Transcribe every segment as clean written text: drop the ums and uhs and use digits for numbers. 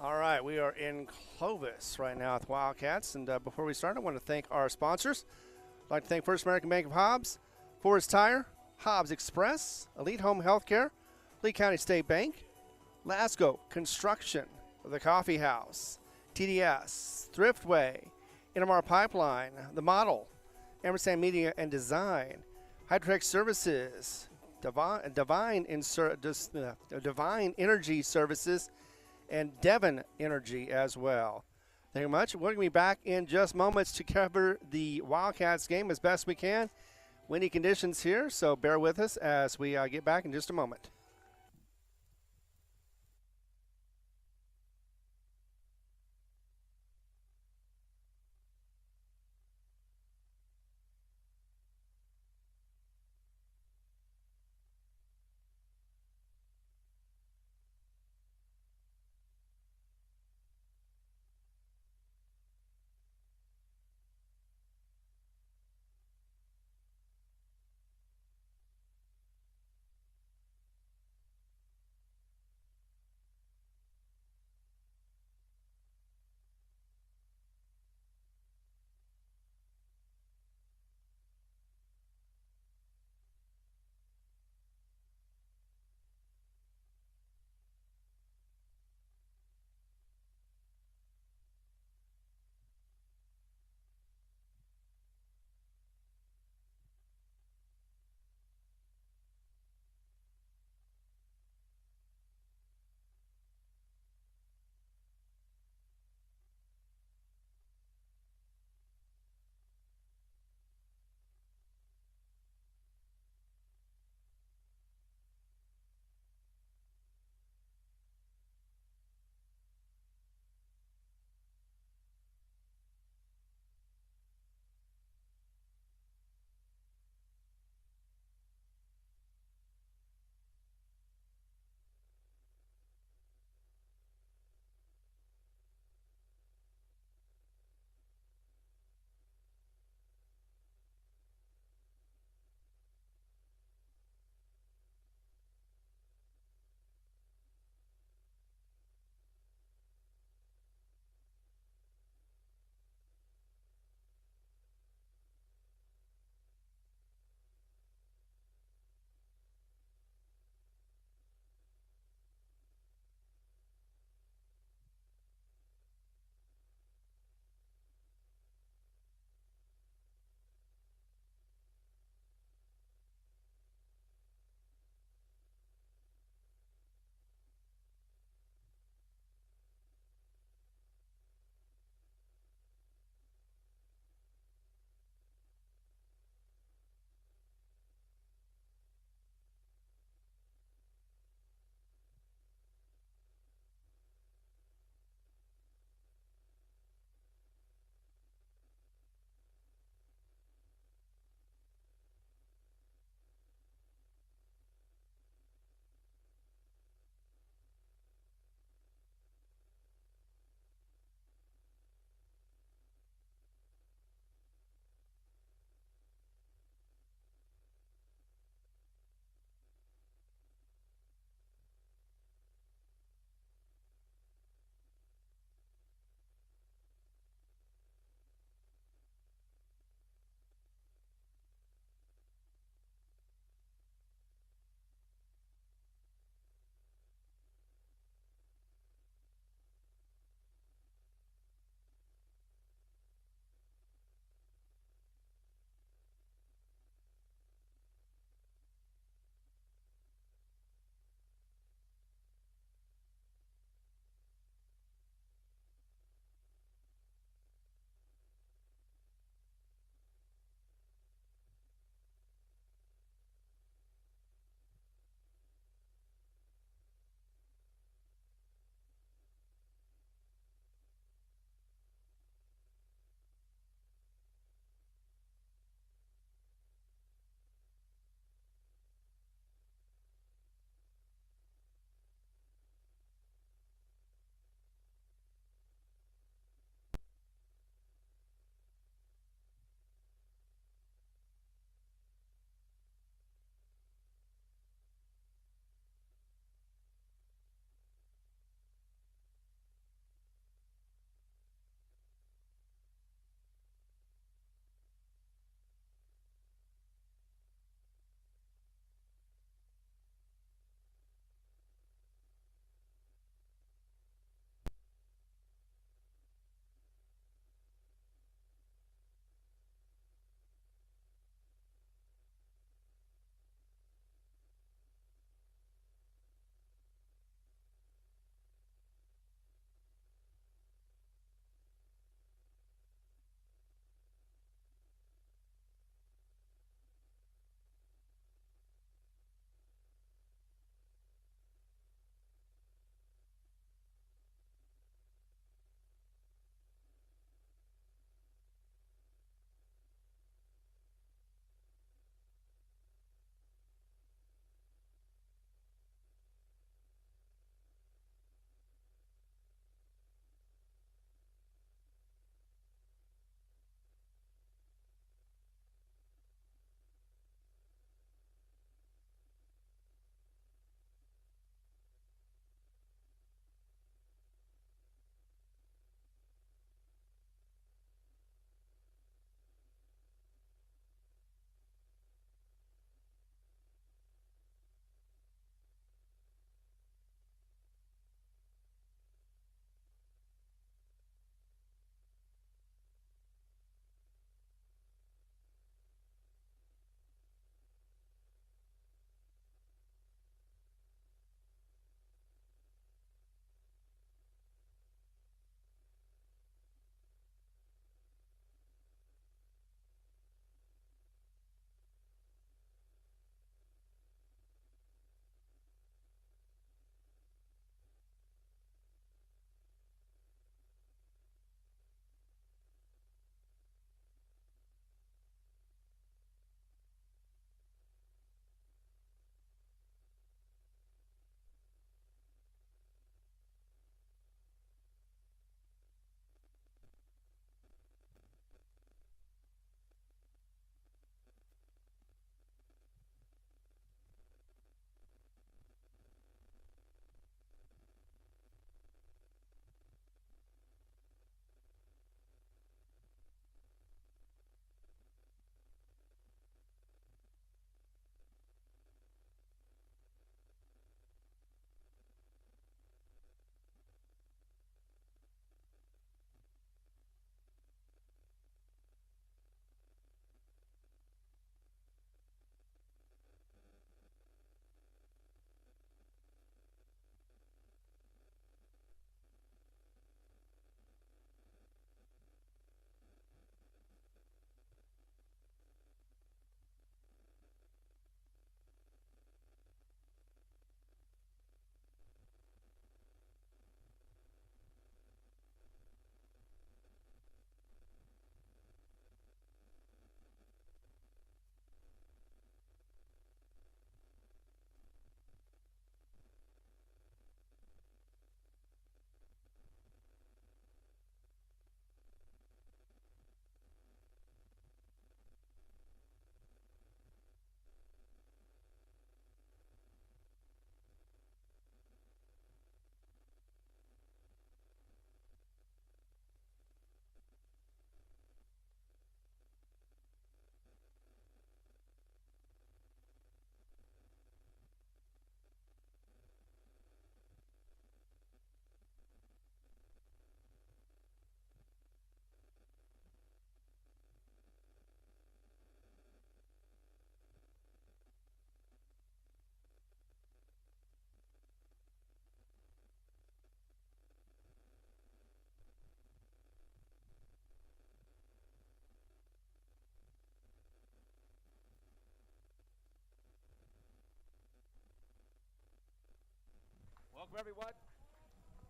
All right, we are in Clovis right now with Wildcats. And before we start, I want to thank our sponsors. I'd like to thank First American Bank of Hobbs, Forest Tire, Hobbs Express, Elite Home Healthcare, Lee County State Bank, Lasco Construction, The Coffee House, TDS, Thriftway, NMR Pipeline, The Model, Emerson Media and Design, Hydrotech Services, Divine Energy Services, and Devon Energy as well. Thank you much. We're going to be back in just moments to cover the Wildcats game as best we can. Windy conditions here, so bear with us as we get back in just a moment.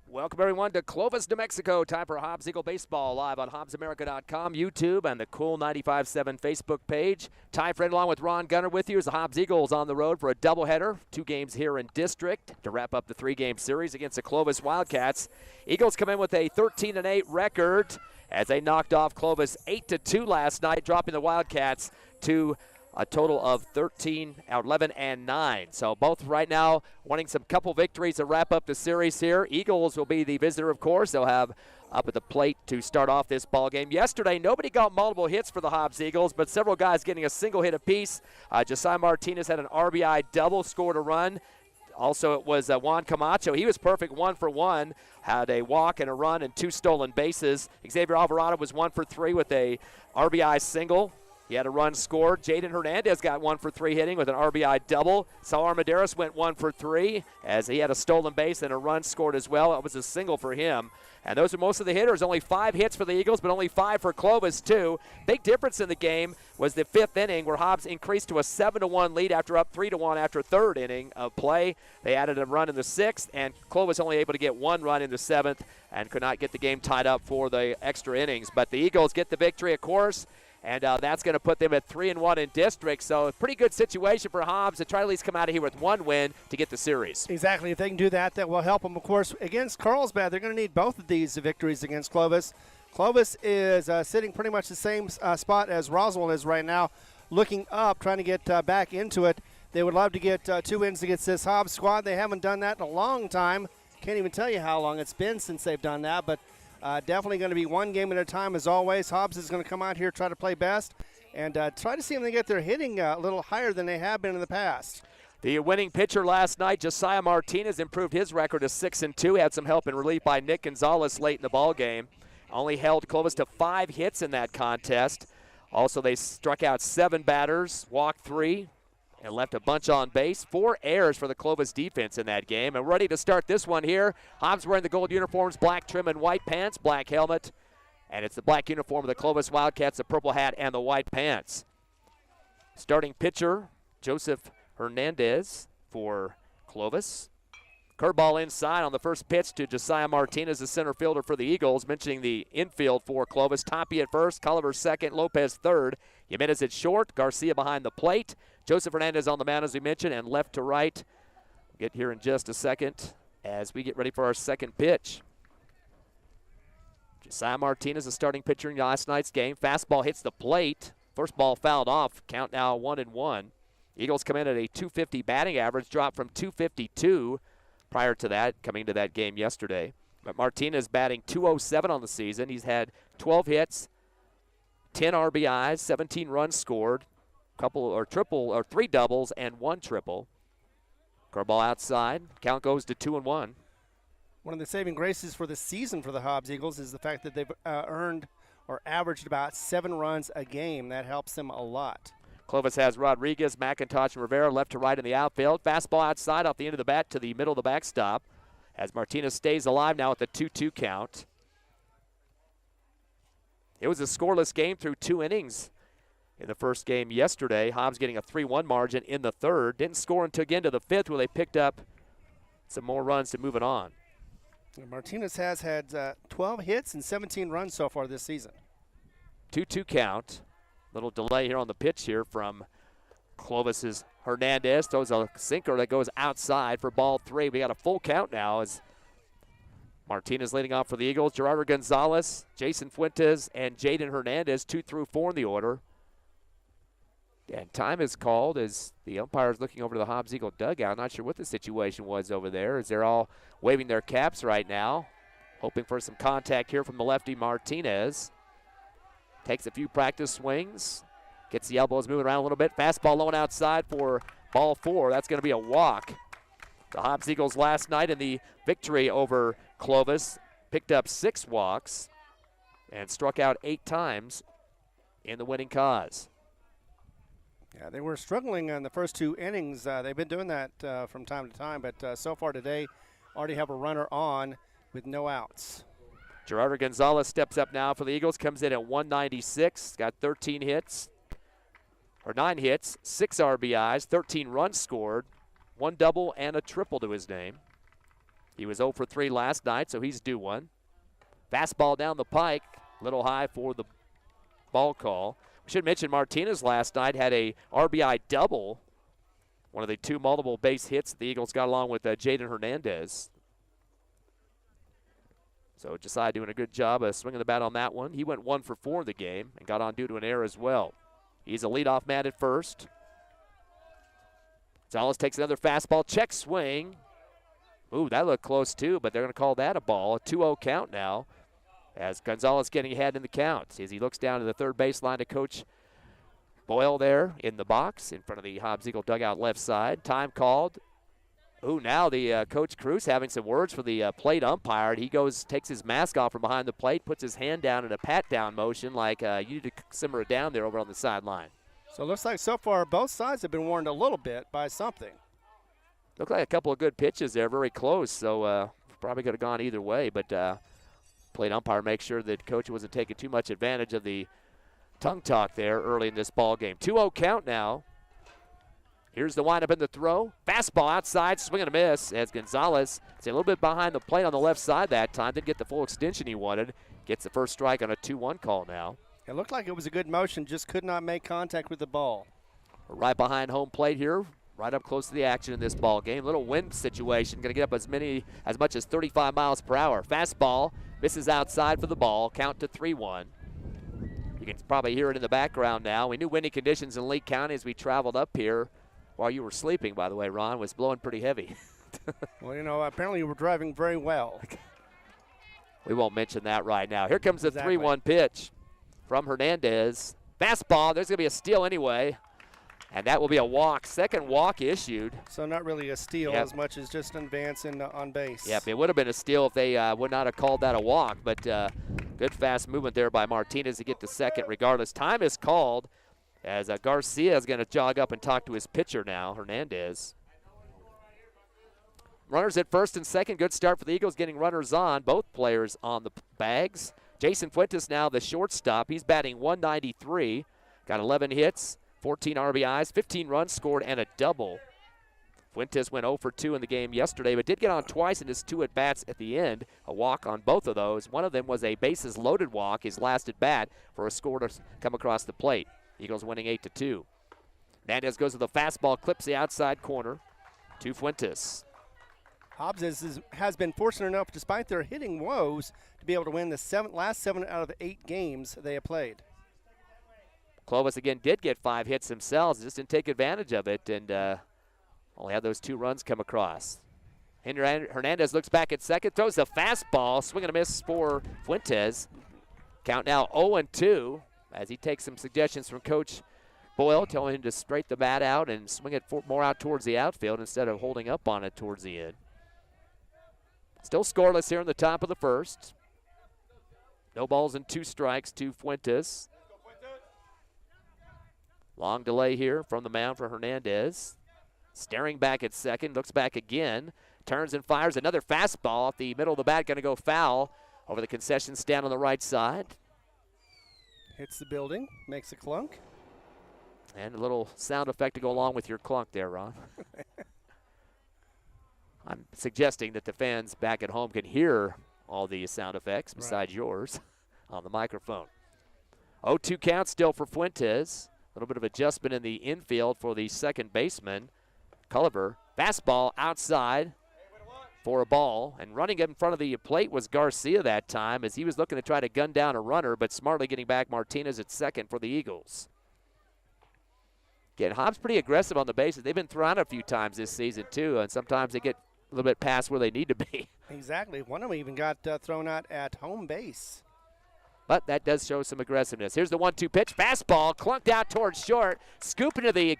Welcome, everyone, to Clovis, New Mexico. Time for Hobbs Eagle Baseball live on HobbsAmerica.com, YouTube, and the Cool 95.7 Facebook page. Ty Friend along with Ron Gunner with you as the Hobbs Eagles on the road for a doubleheader. 2 games here in district to wrap up the 3-game series against the Clovis Wildcats. Eagles come in with a 13-8 record as they knocked off Clovis 8-2 last night, dropping the Wildcats to a total of 11 and 9. So both right now wanting some couple victories to wrap up the series here. Eagles will be the visitor, of course. They'll have up at the plate to start off this ball game. Yesterday, nobody got multiple hits for the Hobbs Eagles, but several guys getting a single hit apiece. Josiah Martinez had an RBI double, scored a run. Also, it was Juan Camacho. He was perfect, 1 for 1. Had a walk and a run and 2 stolen bases. Xavier Alvarado was 1 for 3 with a RBI single. He had a run scored. Jaden Hernandez got 1 for 3 hitting with an RBI double. Saul Armendariz went 1 for 3 as he had a stolen base and a run scored as well. It was a single for him. And those are most of the hitters. Only 5 hits for the Eagles, but only 5 for Clovis, too. Big difference in the game was the 5th inning where Hobbs increased to a 7-1 lead after up 3-1 after 3rd inning of play. They added a run in the 6th, and Clovis only able to get 1 run in the 7th and could not get the game tied up for the extra innings. But the Eagles get the victory, of course. And that's going to put them at 3-1 in district. So a pretty good situation for Hobbs to try to at least come out of here with 1 win to get the series. Exactly. If they can do that, that will help them. Of course, against Carlsbad, they're going to need both of these victories against Clovis. Clovis is sitting pretty much the same spot as Roswell is right now, looking up, trying to get back into it. They would love to get 2 wins against this Hobbs squad. They haven't done that in a long time. Can't even tell you how long it's been since they've done that, but definitely going to be 1 game at a time as always. Hobbs is going to come out here, try to play best, and try to see if they get their hitting a little higher than they have been in the past. The winning pitcher last night, Josiah Martinez, improved his record to 6-2. Had some help in relief by Nick Gonzalez late in the ball game. Only held Clovis to 5 hits in that contest. Also, they struck out 7 batters, walked 3, and left a bunch on base. 4 errors for the Clovis defense in that game. And ready to start this one here. Hobbs wearing the gold uniforms, black trim and white pants, black helmet. And it's the black uniform of the Clovis Wildcats, the purple hat and the white pants. Starting pitcher, Joseph Hernandez for Clovis. Curveball inside on the first pitch to Josiah Martinez, the center fielder for the Eagles. Mentioning the infield for Clovis. Toppy at first, Culliver second, Lopez third. Jimenez at short, Garcia behind the plate. Joseph Hernandez on the mound, as we mentioned, and left to right. We'll get here in just a second as we get ready for our second pitch. Josiah Martinez, the starting pitcher in last night's game. Fastball hits the plate. First ball fouled off. Count now 1-1. Eagles come in at a .250 batting average, dropped from .252 prior to that, coming to that game yesterday. But Martinez batting .207 on the season. He's had 12 hits, 10 RBIs, 17 runs scored, three doubles and 1 triple. Curveball outside. Count goes to 2-1. One of the saving graces for the season for the Hobbs Eagles is the fact that they've earned or averaged about 7 runs a game. That helps them a lot. Clovis has Rodriguez, McIntosh, and Rivera left to right in the outfield. Fastball outside off the end of the bat to the middle of the backstop as Martinez stays alive now at the 2-2 count. It was a scoreless game through 2 innings in the first game yesterday. Hobbs getting a 3-1 margin in the 3rd. Didn't score until again to the 5th where they picked up some more runs to move it on. Martinez has had 12 hits and 17 runs so far this season. 2-2 count. Little delay here on the pitch here from Clovis's Hernandez. Throws a sinker that goes outside for ball 3. We got a full count now as Martinez leading off for the Eagles. Gerardo Gonzalez, Jason Fuentes, and Jaden Hernandez, 2 through 4 in the order. And time is called as the umpire is looking over to the Hobbs Eagle dugout. Not sure what the situation was over there as they're all waving their caps right now, hoping for some contact here from the lefty Martinez. Takes a few practice swings, gets the elbows moving around a little bit. Fastball low and outside for ball 4. That's going to be a walk. The Hobbs Eagles last night in the victory over Clovis picked up 6 walks and struck out 8 times in the winning cause. Yeah, they were struggling in the first 2 innings. They've been doing that from time to time, but so far today already have a runner on with no outs. Gerardo Gonzalez steps up now for the Eagles, comes in at 196, got 9 hits, 6 RBIs, 13 runs scored, 1 double and a triple to his name. He was 0 for 3 last night, so he's due one. Fastball down the pike, a little high for the ball call. We should mention Martinez last night had a RBI double, one of the 2 multiple base hits the Eagles got along with Jaden Hernandez. So Josiah doing a good job of swinging the bat on that one. He went 1 for 4 in the game and got on due to an error as well. He's a leadoff man at first. Gonzalez takes another fastball, check swing. Ooh, that looked close too, but they're going to call that a ball. A 2-0 count now as Gonzalez getting ahead in the count as he looks down to the third baseline to Coach Boyle there in the box in front of the Hobbs Eagle dugout left side. Time called. Ooh, now the Coach Cruz having some words for the plate umpire. He goes, takes his mask off from behind the plate, puts his hand down in a pat-down motion like you need to simmer it down there over on the sideline. So it looks like so far both sides have been warned a little bit by something. Looked like a couple of good pitches there, very close, so probably could have gone either way, but plate umpire makes sure that Coach wasn't taking too much advantage of the tongue talk there early in this ball game. 2-0 count now. Here's the windup in the throw. Fastball outside, swing and a miss as Gonzalez is a little bit behind the plate on the left side that time. Didn't get the full extension he wanted. Gets the first strike on a 2-1 call now. It looked like it was a good motion, just could not make contact with the ball. Right behind home plate here, right up close to the action in this ball game. Little wind situation, going to get up as much as 35 miles per hour. Fastball misses outside for the ball. Count to 3-1. You can probably hear it in the background now. We knew windy conditions in Lee County as we traveled up here. While you were sleeping, by the way, Ron, was blowing pretty heavy. Well, you know, apparently you were driving very well. We won't mention that right now. Here comes the 3-1 pitch from Hernandez. Fastball, there's going to be a steal anyway, and that will be a walk. Second walk issued. So not really a steal as much as just an advance on base. Yep, it would have been a steal if they would not have called that a walk, but good fast movement there by Martinez to get to second regardless. Time is called. As Garcia is going to jog up and talk to his pitcher now, Hernandez. Runners at first and second. Good start for the Eagles, getting runners on. Both players on the bags. Jason Fuentes now the shortstop. He's batting 193. Got 11 hits, 14 RBIs, 15 runs scored, and a double. Fuentes went 0 for 2 in the game yesterday, but did get on twice in his 2 at-bats at the end. A walk on both of those. One of them was a bases-loaded walk, his last at-bat, for a score to come across the plate. Eagles winning 8-2. Hernandez goes to the fastball, clips the outside corner to Fuentes. Hobbs has been fortunate enough, despite their hitting woes, to be able to win the last 7 out of the 8 games they have played. Clovis again did get 5 hits themselves, just didn't take advantage of it, and only had those 2 runs come across. Hernandez looks back at second, throws the fastball, swing and a miss for Fuentes. Count now 0-2. As he takes some suggestions from Coach Boyle, telling him to straight the bat out and swing it more out towards the outfield instead of holding up on it towards the end. Still scoreless here in the top of the first. No balls and 2 strikes to Fuentes. Long delay here from the mound for Hernandez. Staring back at second, looks back again, turns and fires another fastball off the middle of the bat, going to go foul over the concession stand on the right side. Hits the building, makes a clunk. And a little sound effect to go along with your clunk there, Ron. I'm suggesting that the fans back at home can hear all these sound effects besides yours on the microphone. 0-2 count still for Fuentes. A little bit of adjustment in the infield for the second baseman, Culliver. Fastball outside for a ball, and running in front of the plate was Garcia that time as he was looking to try to gun down a runner, but smartly getting back Martinez at second for the Eagles. Again, Hobbs pretty aggressive on the bases. They've been thrown out a few times this season too, and sometimes they get a little bit past where they need to be. Exactly. One of them even got thrown out at home base. But that does show some aggressiveness. Here's the 1-2 pitch. Fastball clunked out towards short. Scoop into the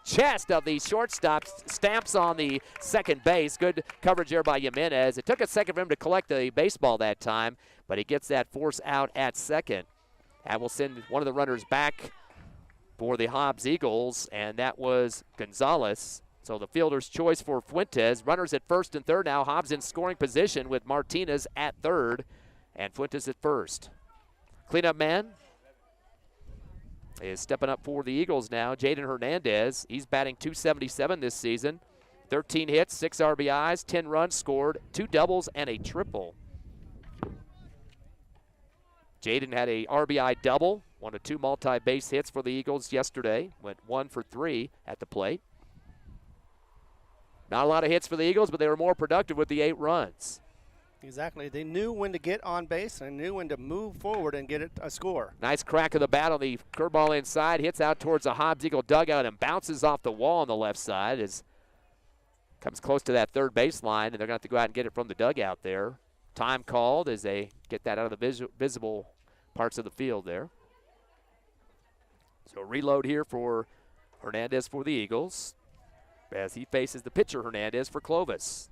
chest of the shortstop. Stamps on the second base. Good coverage there by Jimenez. It took a second for him to collect the baseball that time, but he gets that force out at second. That will send one of the runners back for the Hobbs Eagles, and that was Gonzalez. So the fielder's choice for Fuentes. Runners at first and third now. Hobbs in scoring position with Martinez at third and Fuentes at first. Cleanup man is stepping up for the Eagles now. Jaden Hernandez, he's batting .277 this season. 13 hits, 6 RBIs, 10 runs scored, 2 doubles, and a triple. Jaden had a RBI double, 1 of 2 multi-base hits for the Eagles yesterday. Went 1 for 3 at the plate. Not a lot of hits for the Eagles, but they were more productive with the 8 runs. Exactly. They knew when to get on base and knew when to move forward and get a score. Nice crack of the bat on the curveball inside. Hits out towards the Hobbs Eagle dugout and bounces off the wall on the left side. Comes close to that third baseline, and they're going to have to go out and get it from the dugout there. Time called as they get that out of the visible parts of the field there. So reload here for Hernandez for the Eagles as he faces the pitcher Hernandez for Clovis.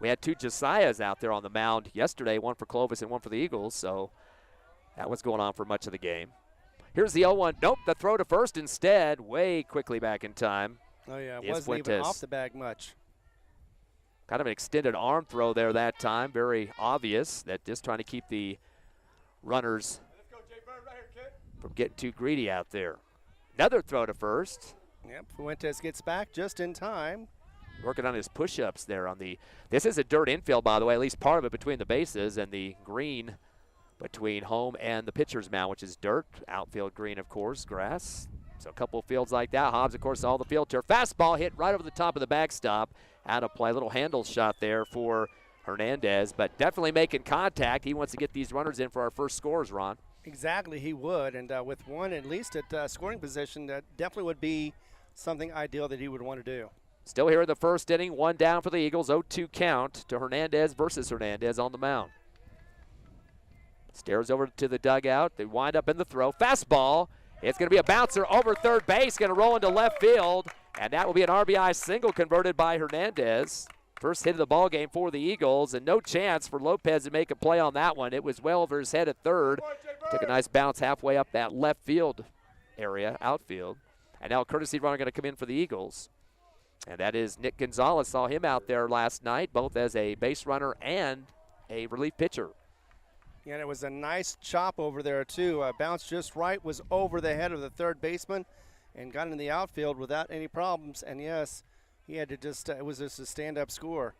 We had 2 Josiahs out there on the mound yesterday, 1 for Clovis and 1 for the Eagles, so that was going on for much of the game. Here's the 0-1. Nope, the throw to first instead, way quickly back in time. Oh, yeah, it wasn't even off the bag much. Kind of an extended arm throw there that time. Very obvious that just trying to keep the runners from getting too greedy out there. Another throw to first. Yep, Fuentes gets back just in time. Working on his push-ups there on the – this is a dirt infield, by the way, at least part of it between the bases, and the green between home and the pitcher's mound, which is dirt. Outfield green, of course, grass. So a couple of fields like that. Hobbs, of course, all the field turf. Fastball hit right over the top of the backstop. Out of play. Little handle shot there for Hernandez, but definitely making contact. He wants to get these runners in for our first scores, Ron. Exactly, he would. And with one at least at scoring position, that definitely would be something ideal that he would want to do. Still here in the first inning. 1 down for the Eagles. 0-2 count to Hernandez versus Hernandez on the mound. Stares over to the dugout. They wind up in the throw. Fastball. It's going to be a bouncer over third base. Going to roll into left field. And that will be an RBI single converted by Hernandez. First hit of the ball game for the Eagles, and no chance for Lopez to make a play on that one. It was well over his head at third. Took a nice bounce halfway up that left field area, outfield. And now a courtesy runner going to come in for the Eagles. And that is Nick Gonzalez. Saw him out there last night, both as a base runner and a relief pitcher. Yeah, and it was a nice chop over there, too. Bounce just right, was over the head of the third baseman and got in the outfield without any problems. And, yes, he had to just it was just a stand-up score.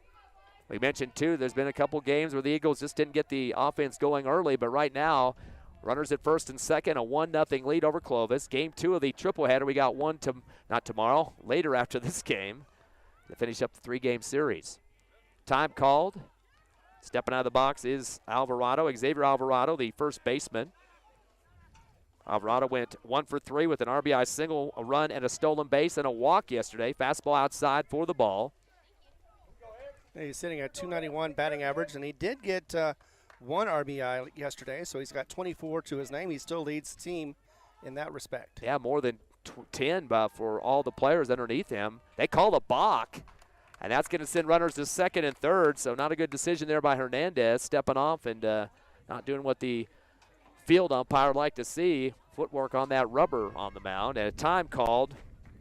We mentioned, too, there's been a couple games where the Eagles just didn't get the offense going early, but right now, runners at first and second, a 1-0 lead over Clovis. Game 2 of the triple-header. We got one not tomorrow, later after this game to finish up the 3-game series. Time called. Stepping out of the box is Alvarado, Xavier Alvarado, the first baseman. Alvarado went 1 for 3 with an RBI single, a run, and a stolen base and a walk yesterday. Fastball outside for the ball. He's sitting at .291 batting average, and he did get 1 RBI yesterday, so he's got 24 to his name. He still leads the team in that respect. Yeah, more than 10 for all the players underneath him. They call a balk, and that's going to send runners to second and third, so not a good decision there by Hernandez, stepping off and not doing what the field umpire would like to see. Footwork on that rubber on the mound, and a time called.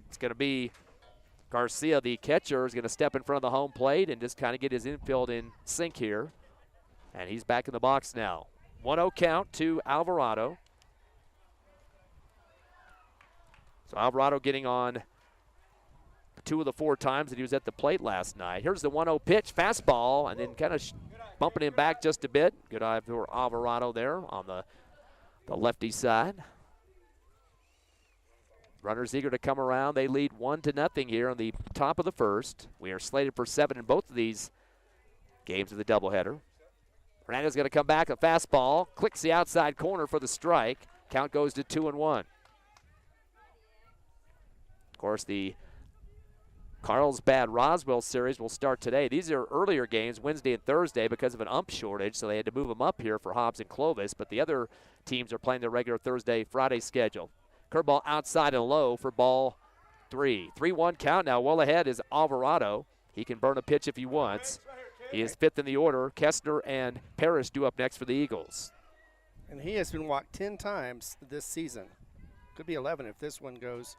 It's going to be Garcia, the catcher, is going to step in front of the home plate and just kind of get his infield in sync here. And he's back in the box now. 1-0 count to Alvarado. So Alvarado getting on 2 of the 4 times that he was at the plate last night. Here's the 1-0 pitch, fastball, and then kind of bumping him back just a bit. Good eye for Alvarado there on the lefty side. Runners eager to come around. They lead 1-0 here on the top of the first. We are slated for 7 in both of these games of the doubleheader. Hernandez going to come back, a fastball, clicks the outside corner for the strike. Count goes to 2-1. Of course, the Carlsbad Roswell series will start today. These are earlier games, Wednesday and Thursday, because of an ump shortage, so they had to move them up here for Hobbs and Clovis. But the other teams are playing their regular Thursday, Friday schedule. Curveball outside and low for ball 3. 3-1 count now. Well ahead is Alvarado. He can burn a pitch if he wants. He is 5th in the order. Kestner and Parrish due up next for the Eagles. And he has been walked 10 times this season. Could be 11 if this one goes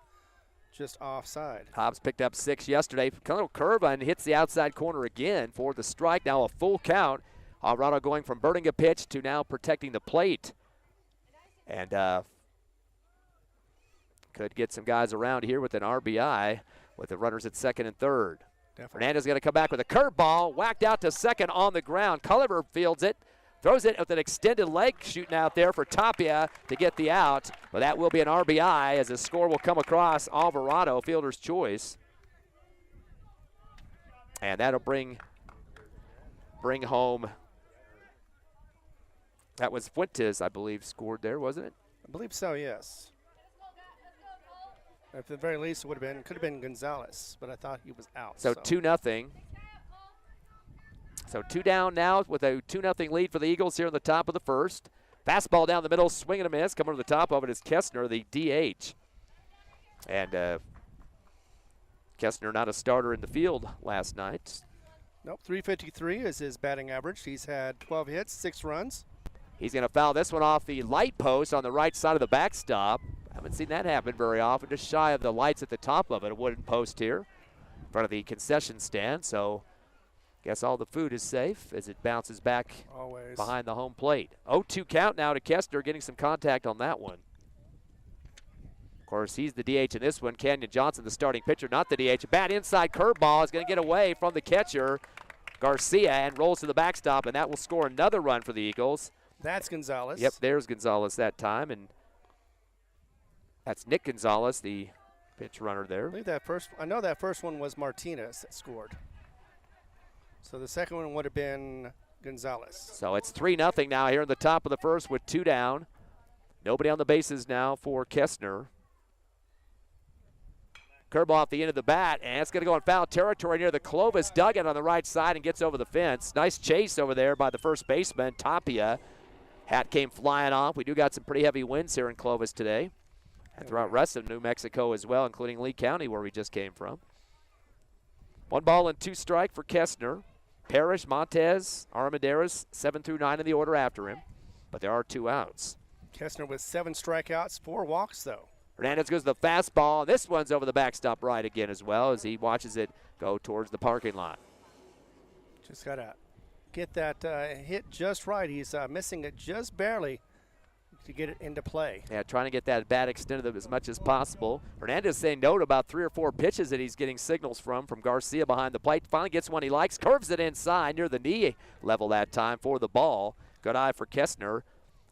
just offside. Hobbs picked up 6 yesterday. A little curve and hits the outside corner again for the strike. Now a full count. Alvarado going from burning a pitch to now protecting the plate. And could get some guys around here with an RBI with the runners at second and third. Hernandez is going to come back with a curveball, whacked out to second on the ground. Culliver fields it, throws it with an extended leg shooting out there for Tapia to get the out. But that will be an RBI as the score will come across Alvarado, fielder's choice. And that'll bring home. That was Fuentes, I believe, scored there, wasn't it? I believe so, yes. At the very least, could have been Gonzalez, but I thought he was out. So 2-0. So 2 down now with a 2-0 lead for the Eagles here in the top of the first. Fastball down the middle, swing and a miss. Coming to the top of it is Kestner, the DH. And Kestner not a starter in the field last night. Nope, 353 is his batting average. He's had 12 hits, 6 runs. He's going to foul this one off the light post on the right side of the backstop. Haven't seen that happen very often. Just shy of the lights at the top of it, a wooden post here in front of the concession stand. So guess all the food is safe as it bounces back always behind the home plate. 0-2 count now to Kestner, getting some contact on that one. Of course, he's the DH in this one. Canyon Johnson, the starting pitcher, not the DH. A bad inside curveball is going to get away from the catcher, Garcia, and rolls to the backstop, and that will score another run for the Eagles. That's Gonzalez. Yep, there's Gonzalez that time, and that's Nick Gonzalez, the pitch runner there. I know that first one was Martinez that scored. So the second one would have been Gonzalez. So it's 3-0 now here in the top of the first with 2 down. Nobody on the bases now for Kestner. Curveball off the end of the bat, and it's going to go in foul territory near the Clovis dugout on the right side and gets over the fence. Nice chase over there by the first baseman, Tapia. Hat came flying off. We do got some pretty heavy winds here in Clovis today, and throughout the rest of New Mexico as well, including Lee County where we just came from. 1 ball and 2 strike for Kestner. Parrish, Montez, Armendariz, 7 through 9 in the order after him, but there are 2 outs. Kestner with 7 strikeouts, 4 walks though. Hernandez goes to the fastball. This one's over the backstop right again as well as he watches it go towards the parking lot. Just got to get that hit just right. He's missing it just barely to get it into play. Yeah, trying to get that bat extended as much as possible. Hernandez saying no to about 3 or 4 pitches that he's getting signals from Garcia behind the plate. Finally gets one he likes, curves it inside near the knee level that time for the ball. Good eye for Kestner.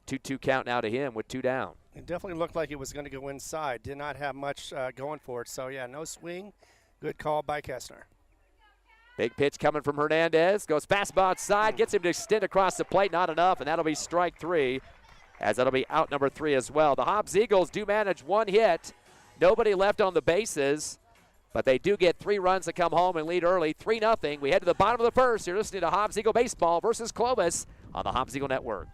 2-2 count now to him with 2 down. It definitely looked like it was going to go inside. Did not have much going for it. So, yeah, no swing. Good call by Kestner. Big pitch coming from Hernandez. Goes fastball outside. Gets him to extend across the plate. Not enough, and that'll be strike 3, as that'll be out number 3 as well. The Hobbs Eagles do manage 1 hit. Nobody left on the bases, but they do get 3 runs to come home and lead early, 3-0. We head to the bottom of the first. You're listening to Hobbs Eagle Baseball versus Clovis on the Hobbs Eagle Network.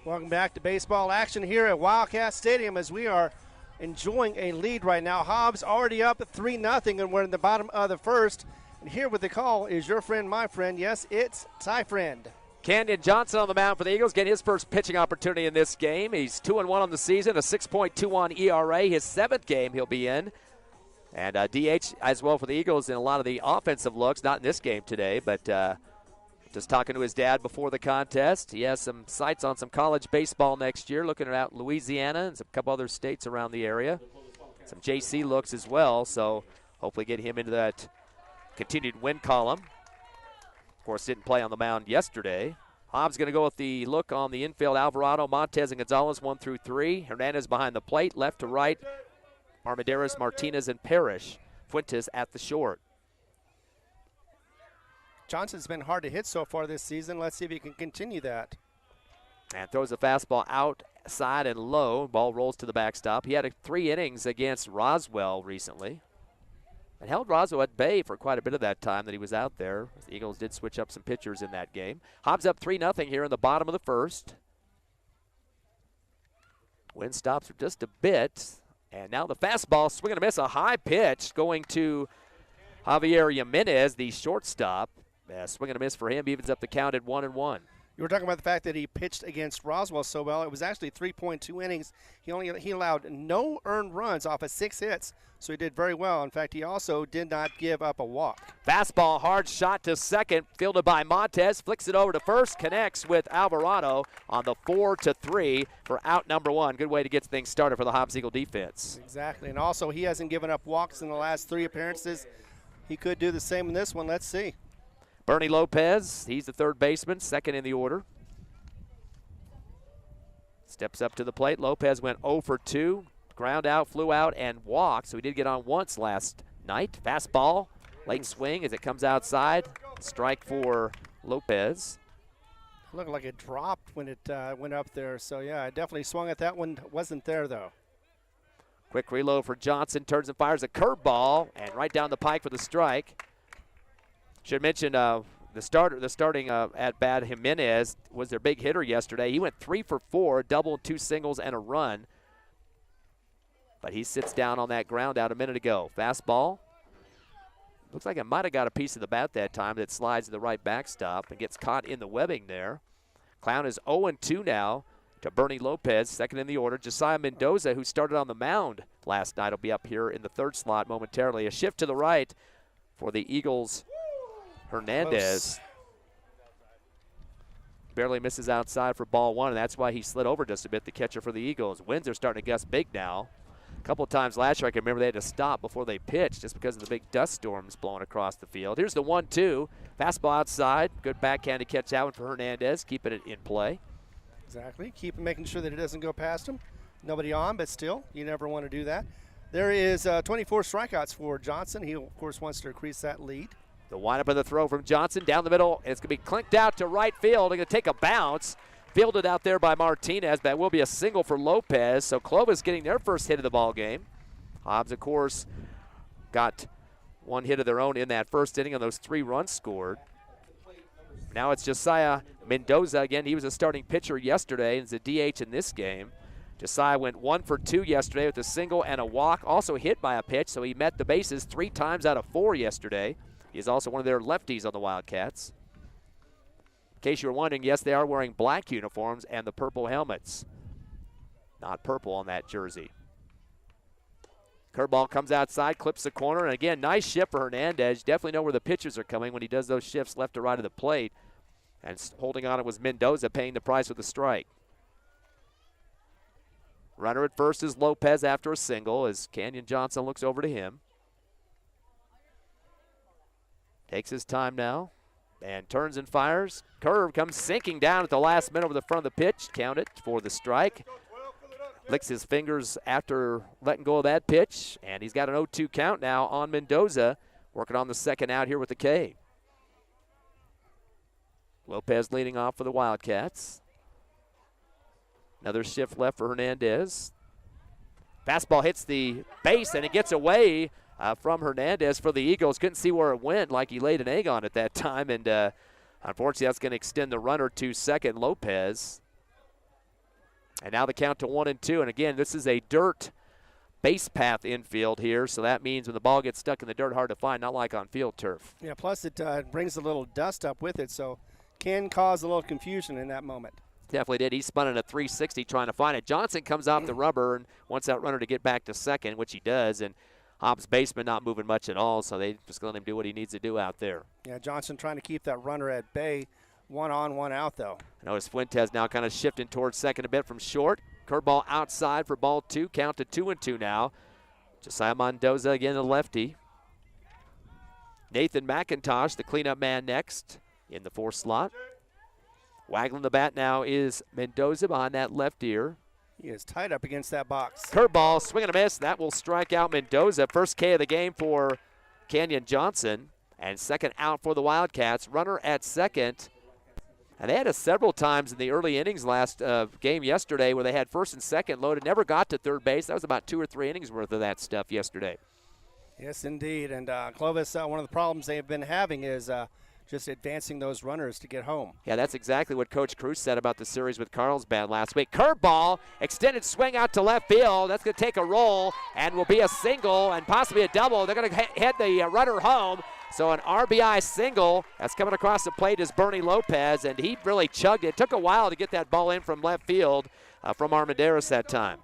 Welcome back to baseball action here at Wildcat Stadium as we are enjoying a lead right now. Hobbs already up 3-0, and we're in the bottom of the first. And here with the call is your friend, my friend. Yes, it's Ty Friend. Canyon Johnson on the mound for the Eagles, getting his first pitching opportunity in this game. He's 2-1 on the season, a 6.21 ERA. His 7th game he'll be in. And DH as well for the Eagles in a lot of the offensive looks, not in this game today, but just talking to his dad before the contest. He has some sights on some college baseball next year, looking at out Louisiana and a couple other states around the area. Some JC looks as well, so hopefully get him into that continued win column. Of course, didn't play on the mound yesterday. Hobbs going to go with the look on the infield. Alvarado, Montez, and Gonzalez 1 through 3. Hernandez behind the plate, left to right. Armendariz, Martinez, and Parrish. Fuentes at the short. Johnson's been hard to hit so far this season. Let's see if he can continue that. And throws a fastball outside and low. Ball rolls to the backstop. He had 3 innings against Roswell recently. And held Roswell at bay for quite a bit of that time that he was out there. The Eagles did switch up some pitchers in that game. Hobbs up 3-0 here in the bottom of the first. Wind stops for just a bit. And now the fastball, swing and a miss, a high pitch going to Javier Jimenez, the shortstop. Swing and a miss for him, evens up the count at 1-1. You were talking about the fact that he pitched against Roswell so well. It was actually 3.2 innings. He allowed no earned runs off of 6 hits, so he did very well. In fact, he also did not give up a walk. Fastball, hard shot to second, fielded by Montez, flicks it over to first, connects with Alvarado on the 4-3 for out number 1. Good way to get things started for the Hobbs Eagle defense. Exactly, and also he hasn't given up walks in the last 3 appearances. He could do the same in this one. Let's see. Bernie Lopez, he's the third baseman, second in the order. Steps up to the plate. Lopez went 0 for 2. Ground out, flew out, and walked. So he did get on once last night. Fastball, late swing as it comes outside. Strike for Lopez. Looked like it dropped when it went up there. So, yeah, I definitely swung at that one. Wasn't there, though. Quick reload for Johnson. Turns and fires a curveball, and right down the pike for the strike. Should mention the starting at bat, Jimenez, was their big hitter yesterday. He went 3 for 4, double, 2 singles, and a run. But he sits down on that ground out a minute ago. Fastball. Looks like it might have got a piece of the bat that time that slides to the right backstop and gets caught in the webbing there. Clown is 0-2 now to Bernie Lopez, second in the order. Josiah Mendoza, who started on the mound last night, will be up here in the third slot momentarily. A shift to the right for the Eagles. Hernandez barely misses outside for ball 1, and that's why he slid over just a bit, the catcher for the Eagles. Winds are starting to gust big now. A couple of times last year I can remember they had to stop before they pitched just because of the big dust storms blowing across the field. Here's the 1-2. Fastball outside. Good backhand to catch that one for Hernandez, keeping it in play. Exactly. Making sure that it doesn't go past him. Nobody on, but still, you never want to do that. There is 24 strikeouts for Johnson. He, of course, wants to increase that lead. The windup of the throw from Johnson down the middle. It's going to be clinked out to right field. They're going to take a bounce. Fielded out there by Martinez. That will be a single for Lopez. So Clovis getting their first hit of the ball game. Hobbs, of course, got one hit of their own in that first inning on those 3 runs scored. Now it's Josiah Mendoza. Again, he was a starting pitcher yesterday and is a DH in this game. Josiah went 1 for 2 yesterday with a single and a walk. Also hit by a pitch, so he met the bases 3 times out of 4 yesterday. He's also one of their lefties on the Wildcats. In case you were wondering, yes, they are wearing black uniforms and the purple helmets. Not purple on that jersey. Curveball comes outside, clips the corner, and again, nice shift for Hernandez. Definitely know where the pitches are coming when he does those shifts left to right of the plate. And holding on it was Mendoza, paying the price with a strike. Runner at first is Lopez after a single as Kenyon Johnson looks over to him. Takes his time now and turns and fires. Curve comes sinking down at the last minute over the front of the pitch. Count it for the strike. Licks his fingers after letting go of that pitch, and he's got an 0-2 count now on Mendoza, working on the second out here with the K. Lopez leading off for the Wildcats. Another shift left for Hernandez. Fastball hits the base, and it gets away from Hernandez for the Eagles. Couldn't see where it went, like he laid an egg on it that time, and unfortunately that's going to extend the runner to second, Lopez. And now the count to 1-2, and again, this is a dirt base path infield here, so that means when the ball gets stuck in the dirt, hard to find, not like on field turf. Yeah, plus it brings a little dust up with it, so can cause a little confusion in that moment. Definitely did. He spun in a 360 trying to find it. Johnson comes out the rubber and wants that runner to get back to second, which he does, and Hobbs' baseman not moving much at all, so they just let him do what he needs to do out there. Yeah, Johnson trying to keep that runner at bay. 1 on, 1 out, though. Notice Fuentes now kind of shifting towards second a bit from short. Curveball outside for ball 2. Count to 2-2 now. Josiah Mendoza again, the lefty. Nathan McIntosh, the cleanup man next in the 4th slot. Waggling the bat now is Mendoza behind that left ear. He is tied up against that box. Curveball, swing and a miss. That will strike out Mendoza. First K of the game for Kenyon Johnson. And second out for the Wildcats. Runner at second. And they had us several times in the early innings last game yesterday where they had first and second loaded, never got to third base. That was about 2 or 3 innings worth of that stuff yesterday. Yes, indeed. And Clovis, one of the problems they've been having is just advancing those runners to get home. Yeah, that's exactly what Coach Cruz said about the series with Carlsbad last week. Curveball, extended swing out to left field. That's going to take a roll and will be a single and possibly a double. They're going to head the runner home. So an RBI single that's coming across the plate is Bernie Lopez, and he really chugged it. It took a while to get that ball in from left field from Armendariz that time.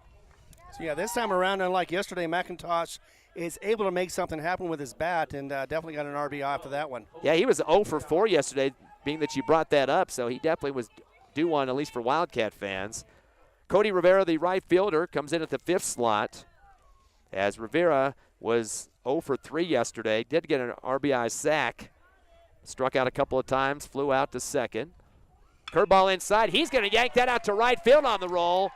So, yeah, this time around, unlike yesterday, McIntosh is able to make something happen with his bat, and definitely got an RBI for that one. Yeah, he was 0 for 4 yesterday, being that you brought that up, so he definitely was due one, at least for Wildcat fans. Cody Rivera, the right fielder, comes in at the 5th slot, as Rivera was 0 for 3 yesterday. Did get an RBI sack. Struck out a couple of times, flew out to second. Curveball inside. He's going to yank that out to right field on the roll.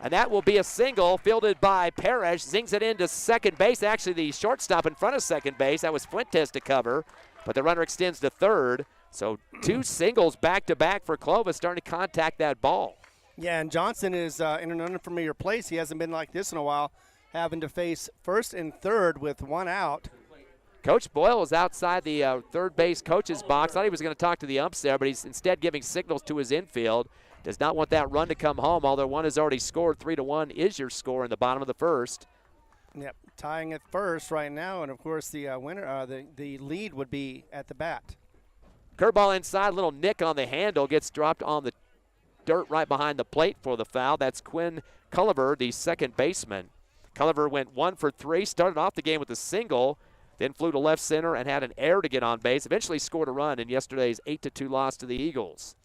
And that will be a single fielded by Parrish. Zings it into second base. Actually, the shortstop in front of second base. That was Fuentes to cover. But the runner extends to third. So 2 singles back-to-back for Clovis, starting to contact that ball. Yeah, and Johnson is in an unfamiliar place. He hasn't been like this in a while, having to face first and third with 1 out. Coach Boyle was outside the third base coach's box. Thought he was going to talk to the umps there, but he's instead giving signals to his infield. Does not want that run to come home, although one has already scored. 3-1 is your score in the bottom of the first. Yep, tying at first right now, and of course the winner, the lead would be at the bat. Curveball inside, little nick on the handle, gets dropped on the dirt right behind the plate for the foul. That's Quinn Culliver, the second baseman. Culliver went 1 for 3, started off the game with a single, then flew to left center and had an error to get on base. Eventually scored a run in yesterday's 8-2 loss to the Eagles.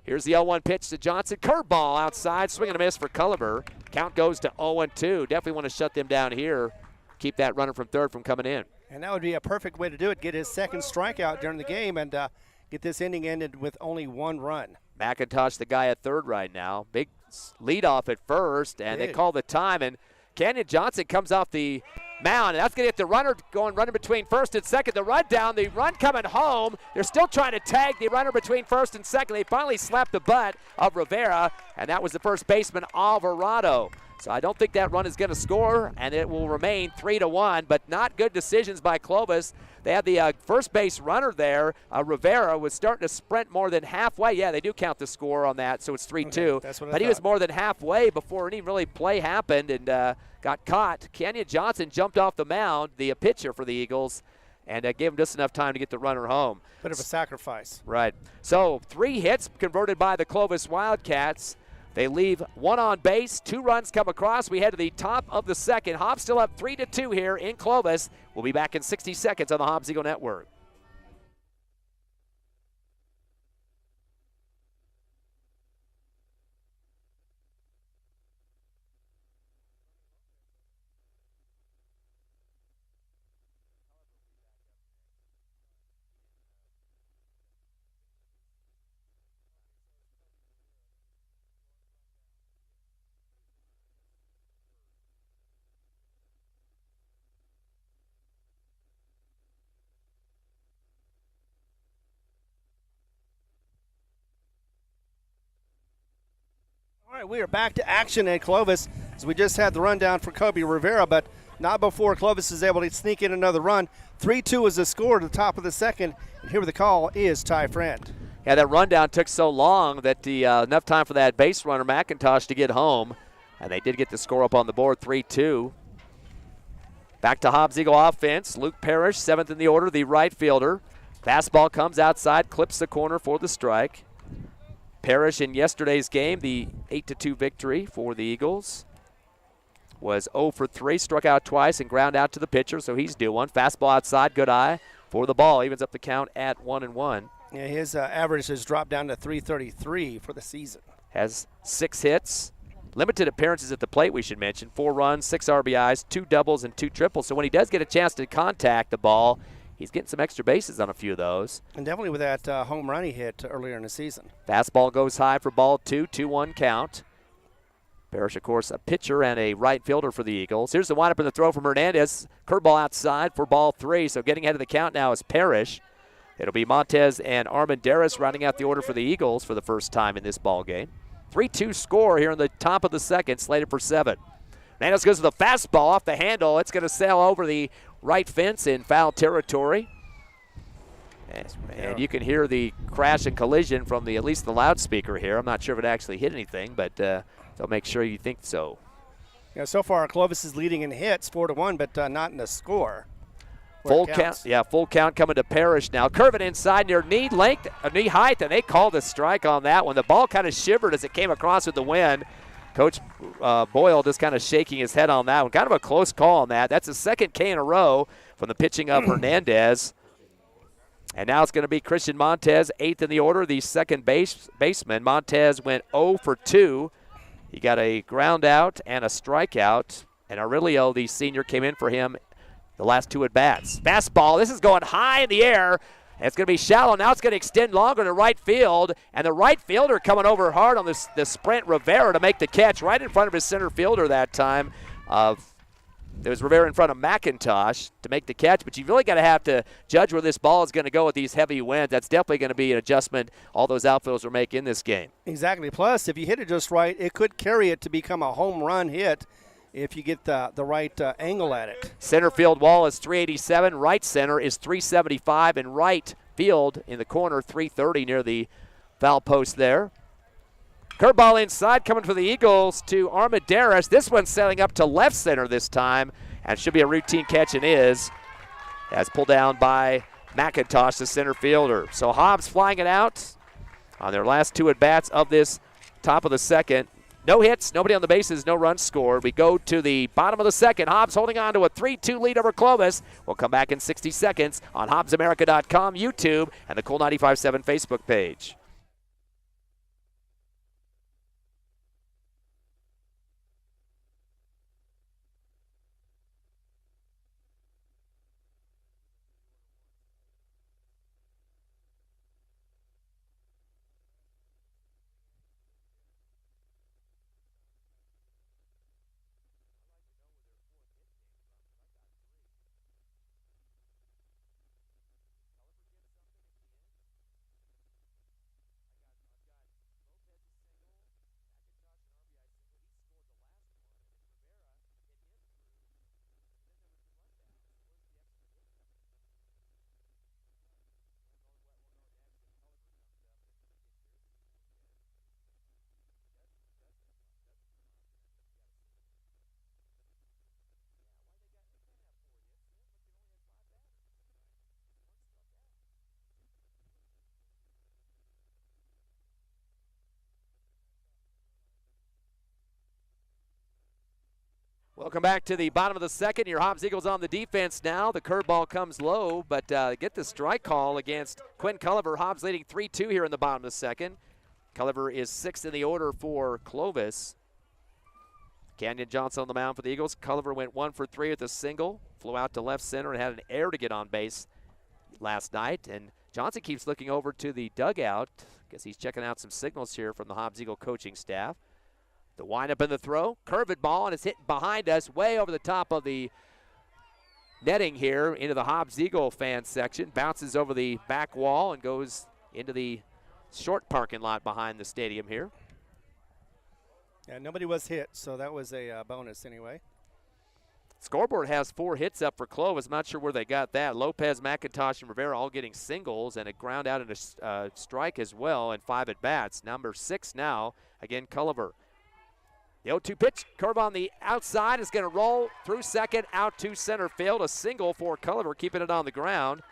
Here's the 0-1 pitch to Johnson. Curveball outside, swing and a miss for Culliver. Count goes to 0-2. Definitely want to shut them down here. Keep that runner from third from coming in. And that would be a perfect way to do it. Get his second strikeout during the game and get this inning ended with only 1 run. McIntosh, the guy at third right now. Big leadoff at first, and they call the time. And Kenyon Johnson comes off the mound, and that's going to get the runner running between first and second. The run down, the run coming home. They're still trying to tag the runner between first and second. They finally slapped the butt of Rivera, and that was the first baseman, Alvarado. So I don't think that run is going to score, and it will remain 3-1, but not good decisions by Clovis. They had the first base runner there. Rivera was starting to sprint more than halfway. Yeah, they do count the score on that, so it's 3-2. Okay, that's what I but he thought. was more than halfway before any really play happened and got caught. Kenyon Johnson jumped off the mound, the pitcher for the Eagles, and gave him just enough time to get the runner home. Bit of a sacrifice. Right. So 3 hits converted by the Clovis Wildcats. They leave 1 on base, 2 runs come across. We head to the top of the second. Hobbs still up 3-2 here in Clovis. We'll be back in 60 seconds on the Hobbs Eagle Network. All right, we are back to action at Clovis as we just had the rundown for Kobe Rivera, but not before Clovis is able to sneak in another run. 3-2 is the score at the top of the second, and here with the call is Ty Friend. Yeah, that rundown took so long that enough time for that base runner, McIntosh, to get home, and they did get the score up on the board, 3-2. Back to Hobbs Eagle offense. Luke Parrish, 7th in the order, the right fielder. Fastball comes outside, clips the corner for the strike. Parrish in yesterday's game, the 8-2 victory for the Eagles, was 0 for 3, struck out twice and ground out to the pitcher, so he's due one. Fastball outside, good eye for the ball. Evens up the count at 1-1. Yeah, his average has dropped down to .333 for the season. Has 6 hits, limited appearances at the plate, we should mention. 4 runs, 6 RBIs, 2 doubles, and 2 triples. So when he does get a chance to contact the ball, he's getting some extra bases on a few of those. And definitely with that home run he hit earlier in the season. Fastball goes high for ball 2, 2-1 count. Parrish, of course, a pitcher and a right fielder for the Eagles. Here's the windup and the throw from Hernandez. Curveball outside for ball 3, so getting ahead of the count now is Parrish. It'll be Montez and Armendariz rounding out the order for the Eagles for the first time in this ball game. 3-2 score here in the top of the second, slated for 7. Hernandez goes to the fastball off the handle. It's going to sail over the right fence in foul territory. And you can hear the crash and collision from at least the loudspeaker here. I'm not sure if it actually hit anything, but they'll make sure you think so. Yeah, so far Clovis is leading in hits 4-1, but not in the score. Full count, full count coming to Parrish now. Curving inside near knee length, knee height, and they called a strike on that one. The ball kind of shivered as it came across with the wind. Coach Boyle just kind of shaking his head on that one. Kind of a close call on that. That's the second K in a row from the pitching of Hernandez. And now it's going to be Christian Montez, 8th in the order, the second baseman. Montez went 0 for 2. He got a ground out and a strikeout. And Aurelio, the senior, came in for him the last 2 at-bats. Fastball, this is going high in the air. It's going to be shallow. Now it's going to extend longer to right field. And the right fielder coming over hard on the sprint, Rivera, to make the catch right in front of his center fielder that time. There was Rivera in front of McIntosh to make the catch, but you've really got to have to judge where this ball is going to go with these heavy winds. That's definitely going to be an adjustment all those outfielders will make in this game. Exactly. Plus, if you hit it just right, it could carry it to become a home run hit if you get the right angle at it. Center field wall is 387, right center is 375, and right field in the corner 330 near the foul post there. Curveball inside coming for the Eagles to Armendariz. This one's sailing up to left center this time, and should be a routine catch, and is. That's pulled down by McIntosh, the center fielder. So Hobbs flying it out on their last 2 at-bats of this top of the second. No hits, nobody on the bases, no runs scored. We go to the bottom of the second. Hobbs holding on to a 3-2 lead over Clovis. We'll come back in 60 seconds on HobbsAmerica.com, YouTube, and the Cool 95.7 Facebook page. Welcome back to the bottom of the second. Your Hobbs Eagles on the defense now. The curveball comes low, but get the strike call against Quinn Culliver. Hobbs leading 3-2 here in the bottom of the second. Culliver is 6th in the order for Clovis. Canyon Johnson on the mound for the Eagles. Culliver went 1 for 3 with a single. Flew out to left center and had an error to get on base last night. And Johnson keeps looking over to the dugout. Guess he's checking out some signals here from the Hobbs Eagle coaching staff. The windup in the throw, curved ball, and it's hit behind us, way over the top of the netting here into the Hobbs Eagle fan section. Bounces over the back wall and goes into the short parking lot behind the stadium here. Yeah, nobody was hit, so that was a bonus anyway. Scoreboard has 4 hits up for Clovis. I'm not sure where they got that. Lopez, McIntosh, and Rivera all getting singles, and a ground out and a strike as well, and 5 at-bats. Number 6 now, again, Culliver. The 0-2 pitch, curve on the outside, is going to roll through second, out to center field. A single for Culliver, keeping it on the ground.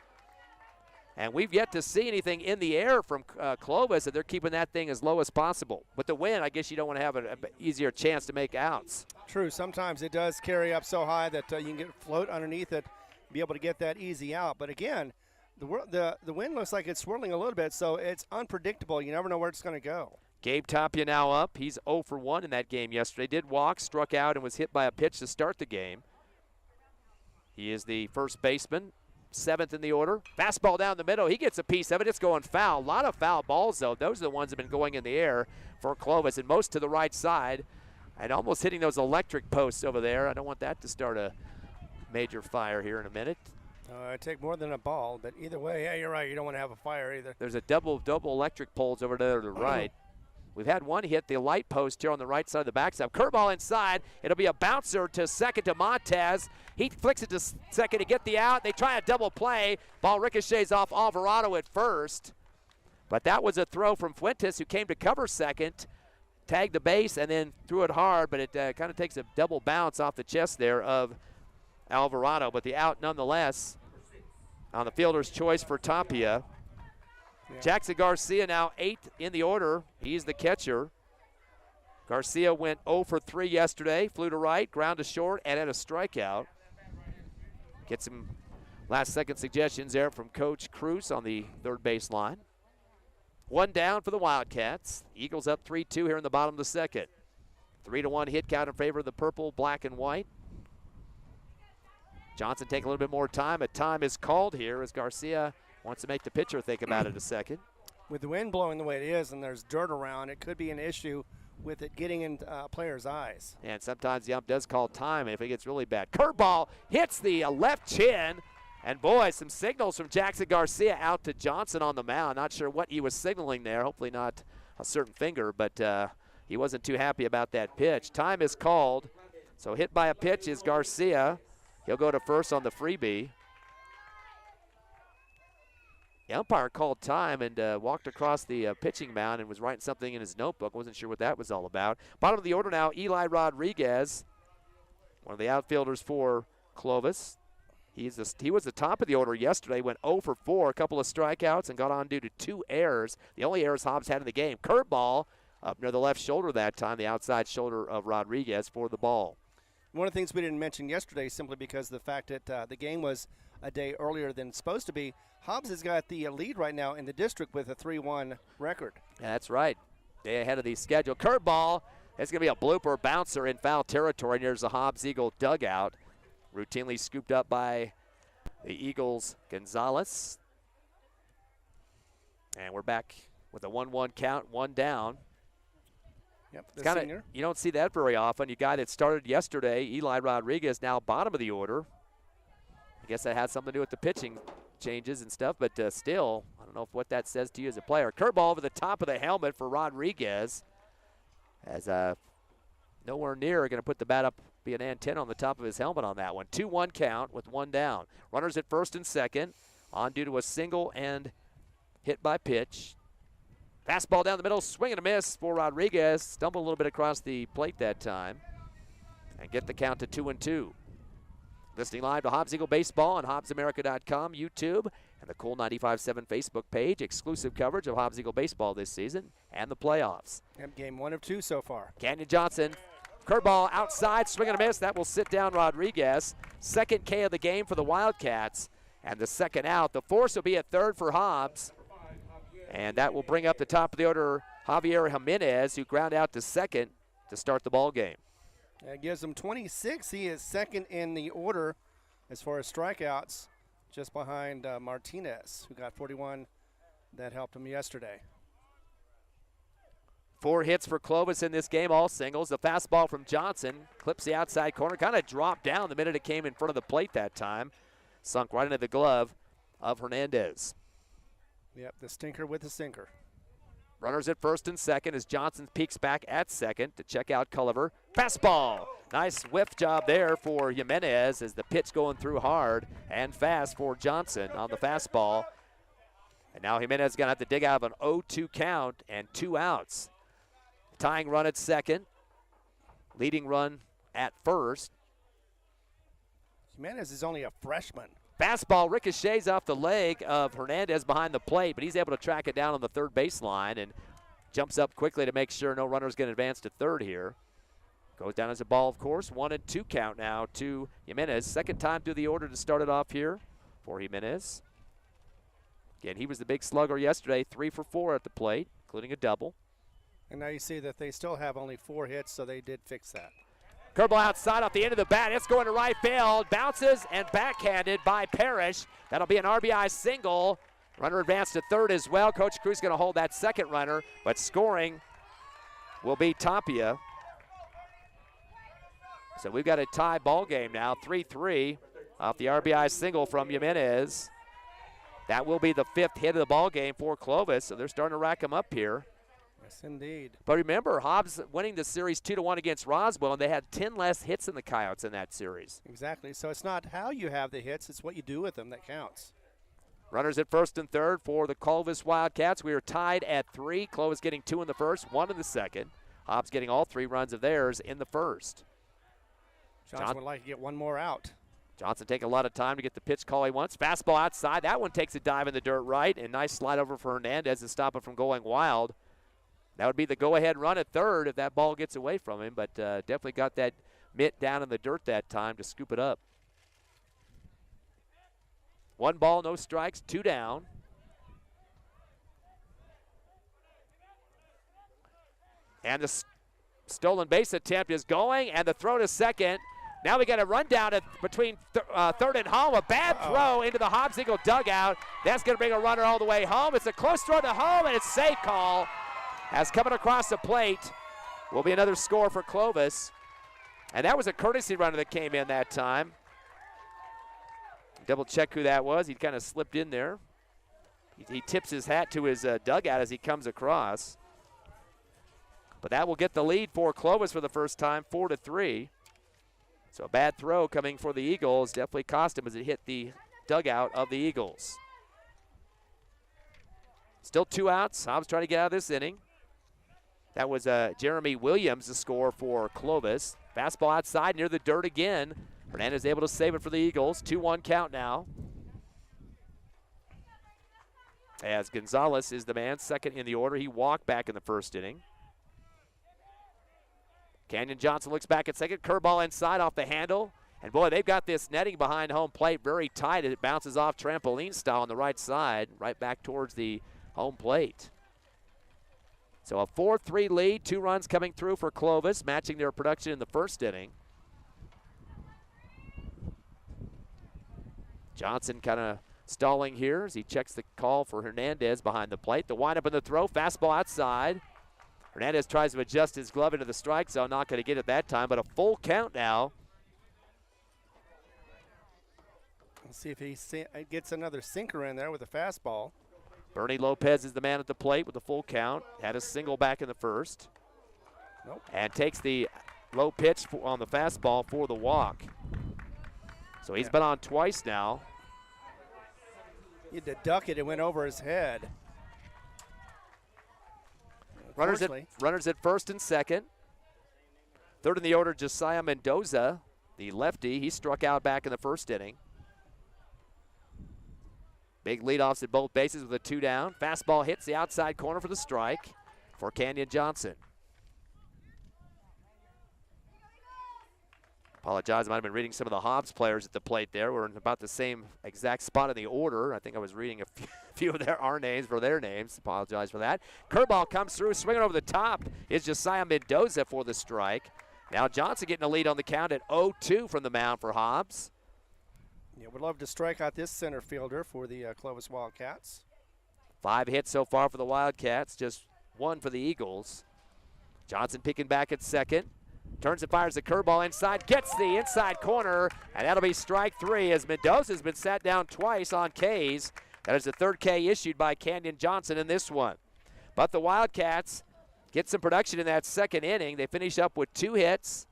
And we've yet to see anything in the air from Clovis, and they're keeping that thing as low as possible. With the wind, I guess you don't want to have an easier chance to make outs. True. Sometimes it does carry up so high that you can float underneath it, be able to get that easy out. But again, the wind looks like it's swirling a little bit, so it's unpredictable. You never know where it's going to go. Gabe Tapia now up. He's 0 for 1 in that game yesterday. Did walk, struck out, and was hit by a pitch to start the game. He is the first baseman, 7th in the order. Fastball down the middle. He gets a piece of it. It's going foul. A lot of foul balls, though. Those are the ones that have been going in the air for Clovis, and most to the right side. And almost hitting those electric posts over there. I don't want that to start a major fire here in a minute. I take more than a ball, but either way, yeah, you're right. You don't want to have a fire either. There's a double electric poles over there to the right. We've had one hit the light post here on the right side of the backstop. Curveball inside. It'll be a bouncer to second to Montez. He flicks it to second to get the out. They try a double play. Ball ricochets off Alvarado at first. But that was a throw from Fuentes, who came to cover second, tagged the base, and then threw it hard. But it kind of takes a double bounce off the chest there of Alvarado. But the out nonetheless on the fielder's choice for Tapia. Yeah. Jackson Garcia now 8th in the order. He's the catcher. Garcia went 0 for 3 yesterday. Flew to right, ground to short, and had a strikeout. Get some last-second suggestions there from Coach Cruz on the third base line. One down for the Wildcats. Eagles up 3-2 here in the bottom of the second. 3-1 hit count in favor of the purple, black, and white. Johnson taking a little bit more time. A time is called here as Garcia wants to make the pitcher think about it a second. With the wind blowing the way it is and there's dirt around, it could be an issue with it getting in players' eyes. And sometimes the ump does call time if it gets really bad. Curveball hits the left chin. And boy, some signals from Jackson Garcia out to Johnson on the mound. Not sure what he was signaling there. Hopefully not a certain finger, but he wasn't too happy about that pitch. Time is called. So hit by a pitch is Garcia. He'll go to first on the freebie. The umpire called time and walked across the pitching mound and was writing something in his notebook. Wasn't sure what that was all about. Bottom of the order now, Eli Rodriguez, one of the outfielders for Clovis. He was the top of the order yesterday, went 0 for 4, a couple of strikeouts, and got on due to 2 errors. The only errors Hobbs had in the game. Curveball up near the left shoulder that time, the outside shoulder of Rodriguez for the ball. One of the things we didn't mention yesterday, simply because of the fact that the game was a day earlier than it's supposed to be, Hobbs has got the lead right now in the district with a 3-1 record. Yeah, that's right. Day ahead of the schedule. Curveball. It's going to be a blooper bouncer in foul territory. There's the Hobbs Eagle dugout. Routinely scooped up by the Eagles' Gonzalez. And we're back with a 1-1 count, 1 down. Yep, Kinda, you don't see that very often. You guy that started yesterday, Eli Rodriguez, now bottom of the order. I guess that had something to do with the pitching changes and stuff, but still, I don't know what that says to you as a player. Curveball over the top of the helmet for Rodriguez. As nowhere near going to put the bat up, be an antenna on the top of his helmet on that one. 2-1 count with 1 down. Runners at first and second, on due to a single and hit by pitch. Fastball down the middle, swing and a miss for Rodriguez. Stumbled a little bit across the plate that time and get the count to 2-2. Listening live to Hobbs Eagle Baseball on HobbsAmerica.com, YouTube, and the Cool 95.7 Facebook page. Exclusive coverage of Hobbs Eagle Baseball this season and the playoffs. Yep, game 1 of 2 so far. Canyon Johnson, curveball outside, swing and a miss. That will sit down Rodriguez. Second K of the game for the Wildcats. And the second out. The force will be at third for Hobbs. And that will bring up the top of the order Javier Jimenez, who ground out to second to start the ball game. That gives him 26. He is second in the order as far as strikeouts, just behind Martinez, who got 41. That helped him yesterday. 4 hits for Clovis in this game, all singles. The fastball from Johnson clips the outside corner, kind of dropped down the minute it came in front of the plate that time. Sunk right into the glove of Hernandez. Yep, the stinker with the sinker. Runners at first and second as Johnson peeks back at second to check out Culliver. Fastball. Nice whiff job there for Jimenez as the pitch going through hard and fast for Johnson on the fastball. And now Jimenez is going to have to dig out of an 0-2 count and 2 outs. Tying run at second. Leading run at first. Jimenez is only a freshman. Fastball ricochets off the leg of Hernandez behind the plate, but he's able to track it down on the third baseline and jumps up quickly to make sure no runner's going to advance to third here. Goes down as a ball, of course. 1-2 count now to Jimenez. Second time through the order to start it off here for Jimenez. Again, he was the big slugger yesterday, 3 for 4 at the plate, including a double. And now you see that they still have only 4 hits, so they did fix that. Curveball outside off the end of the bat. It's going to right field. Bounces and backhanded by Parrish. That'll be an RBI single. Runner advanced to third as well. Coach Cruz going to hold that second runner, but scoring will be Tapia. So we've got a tie ball game now, 3-3. off the RBI single from Jimenez. That will be the 5th hit of the ball game for Clovis, so they're starting to rack them up here. Yes, indeed. But remember, Hobbs winning the series 2-1 against Roswell, and they had 10 less hits than the Coyotes in that series. Exactly. So it's not how you have the hits, it's what you do with them that counts. Runners at first and third for the Clovis Wildcats. We are tied at 3. Clovis getting 2 in the first, 1 in the second. Hobbs getting all 3 runs of theirs in the first. Johnson would like to get one more out. Johnson taking a lot of time to get the pitch call he wants. Fastball outside. That one takes a dive in the dirt right. And nice slide over for Hernandez to stop it from going wild. That would be the go-ahead run at third if that ball gets away from him. But definitely got that mitt down in the dirt that time to scoop it up. 1 ball, no strikes, 2 down. And the stolen base attempt is going, and the throw to second. Now we got a rundown between third and home. A bad throw into the Hobbs Eagle dugout. That's going to bring a runner all the way home. It's a close throw to home, and it's safe call. As coming across the plate will be another score for Clovis. And that was a courtesy runner that came in that time. Double check who that was. He kind of slipped in there. He tips his hat to his dugout as he comes across. But that will get the lead for Clovis for the first time, 4-3. So a bad throw coming for the Eagles definitely cost him as it hit the dugout of the Eagles. Still 2 outs. Hobbs trying to get out of this inning. That was Jeremy Williams, the score for Clovis. Fastball outside near the dirt again. Hernandez able to save it for the Eagles. 2-1 count now. As Gonzalez is the man, second in the order. He walked back in the first inning. Canyon Johnson looks back at second. Curveball inside off the handle. And boy, they've got this netting behind home plate very tight as it bounces off trampoline style on the right side, right back towards the home plate. So a 4-3 lead, 2 runs coming through for Clovis, matching their production in the first inning. Johnson kind of stalling here as he checks the call for Hernandez behind the plate. The windup and the throw, fastball outside. Hernandez tries to adjust his glove into the strike zone, not going to get it that time, but a full count now. Let's see if he gets another sinker in there with a fastball. Bernie Lopez is the man at the plate with a full count. Had a single back in the first. Nope. And takes the low pitch on the fastball for the walk. So he's been on twice now. He had to duck it. It went over his head. Runners at first and second. Third in the order, Josiah Mendoza, the lefty. He struck out back in the first inning. Big leadoffs at both bases with a 2 down. Fastball hits the outside corner for the strike for Canyon Johnson. Apologize, I might have been reading some of the Hobbs players at the plate there. We're in about the same exact spot in the order. I think I was reading a few of our names for their names. Apologize for that. Curveball comes through, swinging over the top is Josiah Mendoza for the strike. Now Johnson getting a lead on the count at 0-2 from the mound for Hobbs. Yeah, would love to strike out this center fielder for the Clovis Wildcats. 5 hits so far for the Wildcats, just 1 for the Eagles. Johnson picking back at second. Turns and fires the curveball inside, gets the inside corner, and that'll be strike 3 as Mendoza's been sat down twice on Ks. That is the 3rd K issued by Canyon Johnson in this one. But the Wildcats get some production in that second inning. They finish up with 2 hits.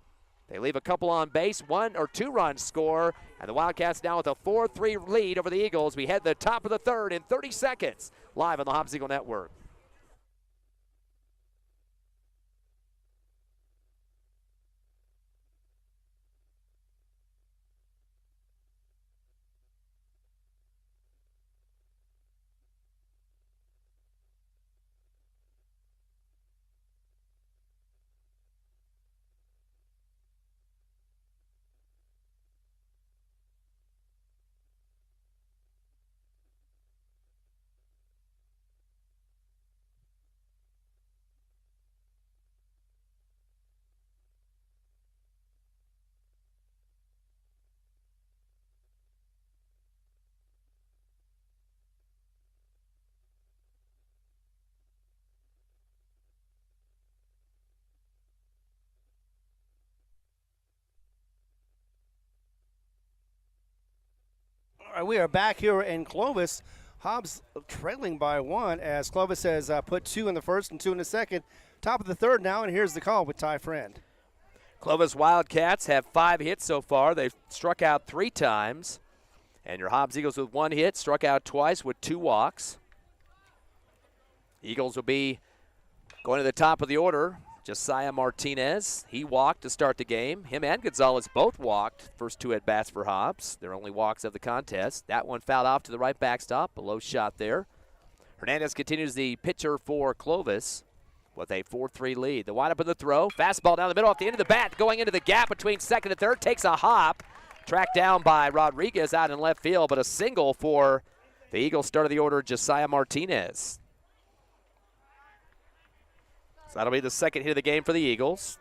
They leave a couple on base, 1 or 2 runs score, and the Wildcats now with a 4-3 lead over the Eagles. We head to the top of the 3rd in 30 seconds, live on the Hobbs Eagle Network. right, we are back here in Clovis. Hobbs trailing by 1 as Clovis has put 2 in the first and 2 in the second. Top of the third now, and here's the call with Ty Friend. Clovis Wildcats have 5 hits so far. They've struck out 3 times. And your Hobbs Eagles with 1 hit, struck out twice with 2 walks. Eagles will be going to the top of the order. Josiah Martinez, he walked to start the game. Him and Gonzalez both walked. First 2 at-bats for Hobbs. Their only walks of the contest. That one fouled off to the right backstop. A low shot there. Hernandez continues the pitcher for Clovis with a 4-3 lead. The windup in the throw. Fastball down the middle off the end of the bat. Going into the gap between second and third. Takes a hop. Tracked down by Rodriguez out in left field, but a single for the Eagles start of the order, Josiah Martinez. So that'll be the second hit of the game for the Eagles.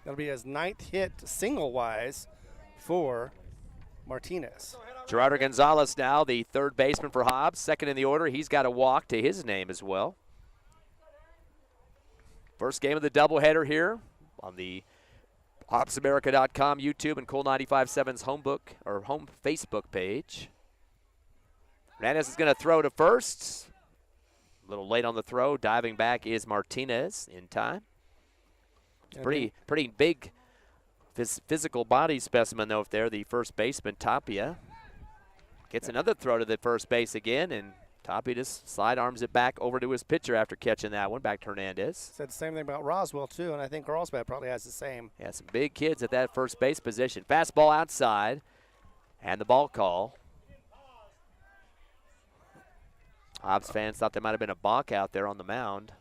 That'll be his 9th hit single-wise for Martinez. Gerardo Gonzalez now, the third baseman for Hobbs, second in the order. He's got a walk to his name as well. First game of the doubleheader here on the HobbsAmerica.com YouTube and Cool 95.7's home Facebook page. Hernandez is going to throw to first. A little late on the throw. Diving back is Martinez in time. Pretty big physical body specimen, though, if there. The first baseman, Tapia. Gets another throw to the first base again, and Tapia just sidearms it back over to his pitcher after catching that one, back to Hernandez. Said the same thing about Roswell, too, and I think Carlsbad probably has the same. Yeah, some big kids at that first base position. Fastball outside, and the ball call. Hobbs fans thought there might have been a balk out there on the mound.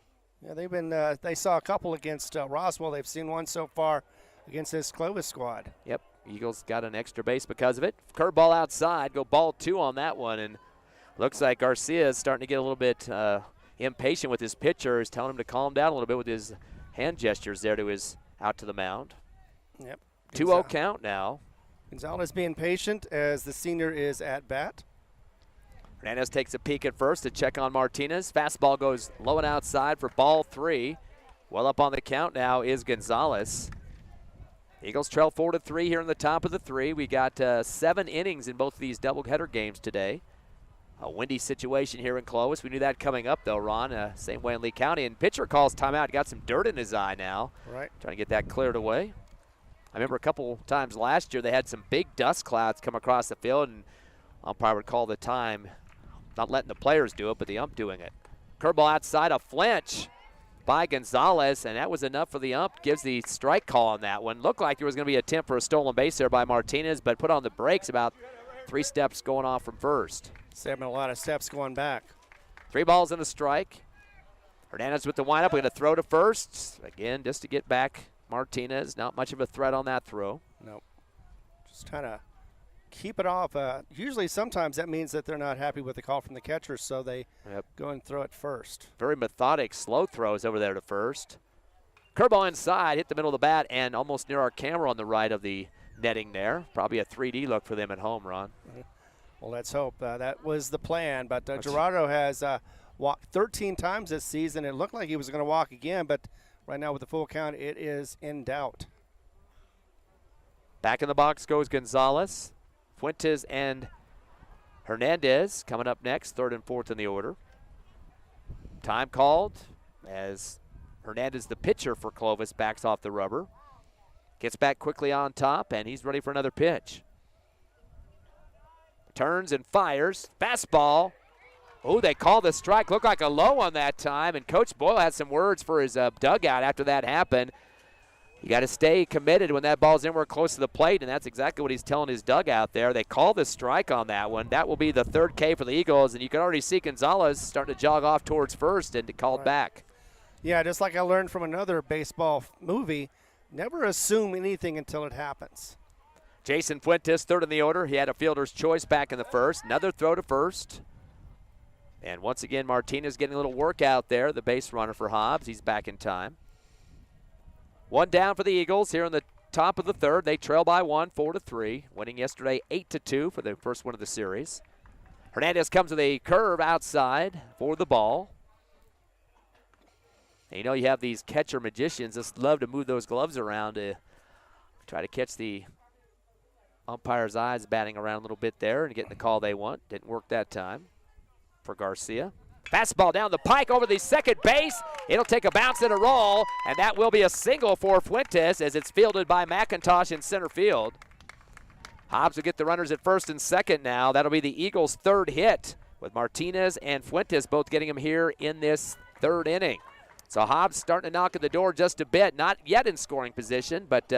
Yeah, they've been. They saw a couple against Roswell. They've seen one so far against this Clovis squad. Yep, Eagles got an extra base because of it. Curveball outside, go ball 2 on that one, and looks like Garcia is starting to get a little bit impatient with his pitcher. He's telling him to calm down a little bit with his hand gestures there to his out to the mound. Yep. 2-0 count now. Gonzalez being patient as the senior is at bat. Hernandez takes a peek at first to check on Martinez. Fastball goes low and outside for ball 3. Well up on the count now is Gonzalez. Eagles trail 4-3 here in the top of the 3. We got 7 innings in both of these doubleheader games today. A windy situation here in Clovis. We knew that coming up, though, Ron. Same way in Lee County. And pitcher calls timeout. Got some dirt in his eye now. Right. Trying to get that cleared away. I remember a couple times last year they had some big dust clouds come across the field, and umpire would call the time. Not letting the players do it, but the ump doing it. Curveball outside, a flinch by Gonzalez, and that was enough for the ump. Gives the strike call on that one. Looked like there was going to be an attempt for a stolen base there by Martinez, but put on the brakes about 3 steps going off from first. Having a lot of steps going back. 3 balls and a strike. Hernandez with the windup. We're going to throw to first. Again, just to get back Martinez. Not much of a threat on that throw. Nope. Just kind of keep it off. Usually sometimes that means that they're not happy with the call from the catcher, so they go and throw it first. Very methodic, slow throws over there to first. Curveball inside, hit the middle of the bat, and almost near our camera on the right of the netting there. Probably a 3D look for them at home, Ron. Well, let's hope. That was the plan, but Gerardo has walked 13 times this season. It looked like he was going to walk again, but right now with the full count, it is in doubt. Back in the box goes Gonzalez. Fuentes and Hernandez coming up next, 3rd and 4th in the order. Time called as Hernandez, the pitcher for Clovis, backs off the rubber. Gets back quickly on top, and he's ready for another pitch. Turns and fires. Fastball. Oh, they call the strike. Looked like a low on that time, and Coach Boyle had some words for his dugout after that happened. You got to stay committed when that ball's anywhere close to the plate, and that's exactly what he's telling his dugout there. They call the strike on that one. That will be the 3rd K for the Eagles, and you can already see Gonzalez starting to jog off towards first and called back. Yeah, just like I learned from another baseball movie, never assume anything until it happens. Jason Fuentes, 3rd in the order. He had a fielder's choice back in the 1st. Another throw to first. And once again, Martinez getting a little workout there, the base runner for Hobbs. He's back in time. 1 down for the Eagles here in the top of the 3rd. They trail by 1, 4-3, winning yesterday 8-2 for the first one of the series. Hernandez comes with a curve outside for the ball. And you know you have these catcher magicians just love to move those gloves around to try to catch the umpire's eyes batting around a little bit there and getting the call they want. Didn't work that time for Garcia. Fastball down the pike over the second base. It'll take a bounce and a roll, and that will be a single for Fuentes as it's fielded by McIntosh in center field. Hobbs will get the runners at first and second now. That'll be the Eagles' third hit, with Martinez and Fuentes both getting him here in this third inning. So Hobbs starting to knock at the door just a bit. Not yet in scoring position, but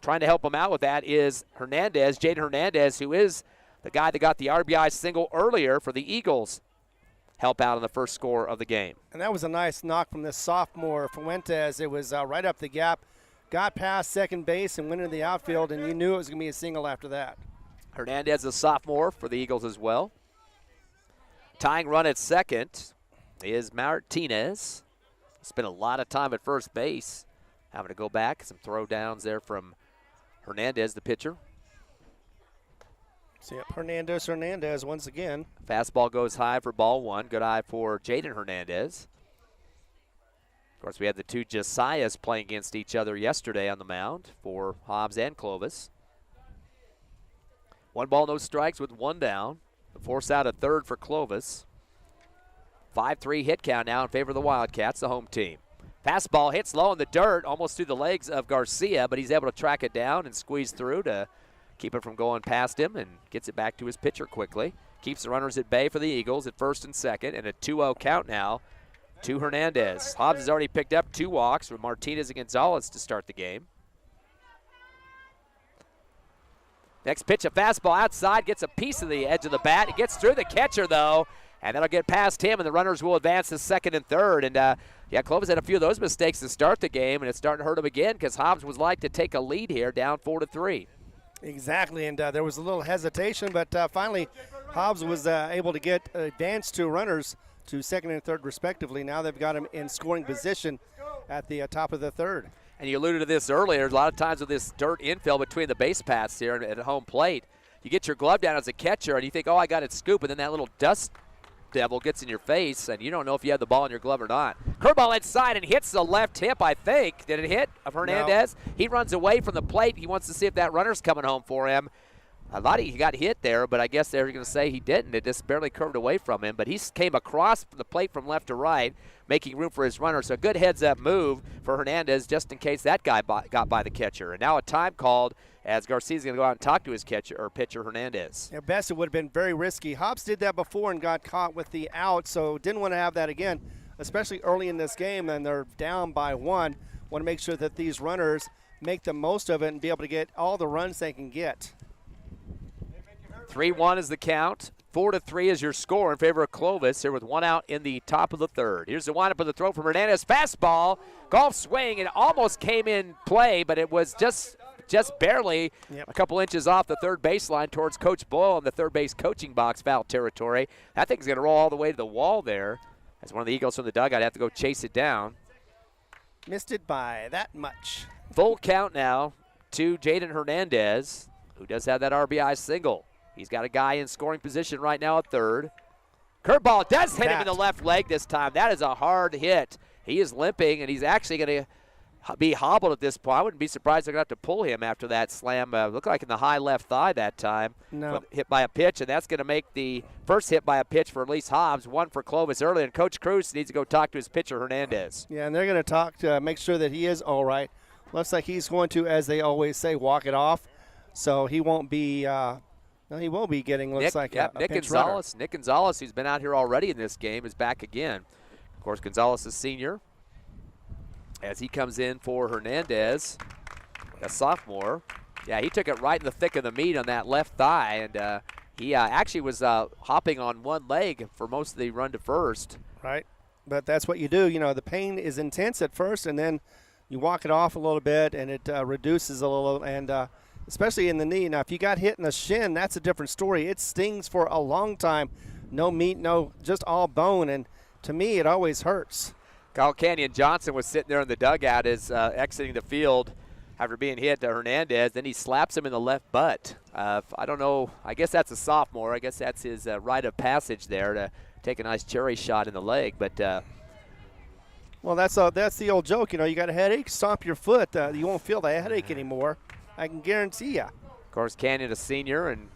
trying to help him out with that is Hernandez, Jaden Hernandez, who is the guy that got the RBI single earlier for the Eagles. Help out on the first score of the game. And that was a nice knock from this sophomore Fuentes. It was right up the gap, got past second base and went into the outfield, and you knew it was going to be a single after that. Hernandez, a sophomore for the Eagles as well. Tying run at second is Martinez. Spent a lot of time at first base. Having to go back. Some throw downs there from Hernandez, the pitcher. See, Hernandez once again. Fastball goes high for ball one. Good eye for Jaden Hernandez. Of course, we had the two Josiahs playing against each other yesterday on the mound for Hobbs and Clovis. 1 ball, no strikes with 1 down. Force out a third for Clovis. 5-3 hit count now in favor of the Wildcats, the home team. Fastball hits low in the dirt, almost through the legs of Garcia, but he's able to track it down and squeeze through to keep it from going past him and gets it back to his pitcher quickly. Keeps the runners at bay for the Eagles at first and second, and a 2-0 count now to Hernandez. Hobbs has already picked up 2 walks from Martinez and Gonzalez to start the game. Next pitch, a fastball outside, gets a piece of the edge of the bat. It gets through the catcher, though, and that'll get past him, and the runners will advance to second and third. And, yeah, Clovis had a few of those mistakes to start the game, and it's starting to hurt him again because Hobbs would like to take a lead here, down 4-3. Exactly, and there was a little hesitation, but finally Hobbs was able to get advanced 2 runners to second and third respectively. Now they've got him in scoring position at the top of the third. And you alluded to this earlier. A lot of times with this dirt infill between the base paths here at home plate, you get your glove down as a catcher and you think, oh, I got it scoop, and then that little dust devil gets in your face, and you don't know if you have the ball in your glove or not. Curveball inside and hits the left hip, I think. Did it hit of Hernandez? No. He runs away from the plate. He wants to see if that runner's coming home for him. I thought he got hit there, but I guess they were going to say he didn't. It just barely curved away from him, but he came across the plate from left to right, making room for his runner. So a good heads-up move for Hernandez just in case that guy got by the catcher. And now a time called as Garcia's going to go out and talk to his catcher or pitcher Hernandez. At best, it would have been very risky. Hobbs did that before and got caught with the out, so didn't want to have that again, especially early in this game, and they're down by 1. Want to make sure that these runners make the most of it and be able to get all the runs they can get. 3-1 is the count. 4-3 is your score in favor of Clovis here with 1 out in the top of the third. Here's the windup of the throw from Hernandez. Fastball, golf swing, and it almost came in play, but it was just barely a couple inches off the third baseline towards Coach Boyle in the third base coaching box, foul territory. That thing's going to roll all the way to the wall there as one of the Eagles from the dugout have to go chase it down. Missed it by that much. Full count now to Jaden Hernandez, who does have that RBI single. He's got a guy in scoring position right now at third. Curveball does hit him in the left leg this time. That is a hard hit. He is limping, and he's actually going to be hobbled at this point. I wouldn't be surprised they're going to have to pull him after that slam. Looked like in the high left thigh that time. No. Hit by a pitch, and that's going to make the first hit by a pitch for at least Hobbs, 1 for Clovis early. And Coach Cruz needs to go talk to his pitcher, Hernandez. Yeah, and they're going to talk to make sure that he is all right. Looks like he's going to, as they always say, walk it off. So he won't be he will be getting, Nick pinch runner. Nick Gonzalez, who's been out here already in this game, is back again. Of course, Gonzalez is senior as he comes in for Hernandez, a sophomore. Yeah, he took it right in the thick of the meat on that left thigh, and he actually was hopping on one leg for most of the run to first. Right, but that's what you do. You know, the pain is intense at first, and then you walk it off a little bit, and it reduces a little, and especially in the knee. Now, if you got hit in the shin, that's a different story. It stings for a long time. No meat, just all bone, and to me, it always hurts. Kyle Canyon Johnson was sitting there in the dugout as exiting the field after being hit to Hernandez. Then he slaps him in the left butt. I don't know. I guess that's a sophomore. I guess that's his rite of passage there to take a nice cherry shot in the leg. But well, that's the old joke. You know, you got a headache, stomp your foot. You won't feel the headache anymore. I can guarantee you. course, Canyon a senior and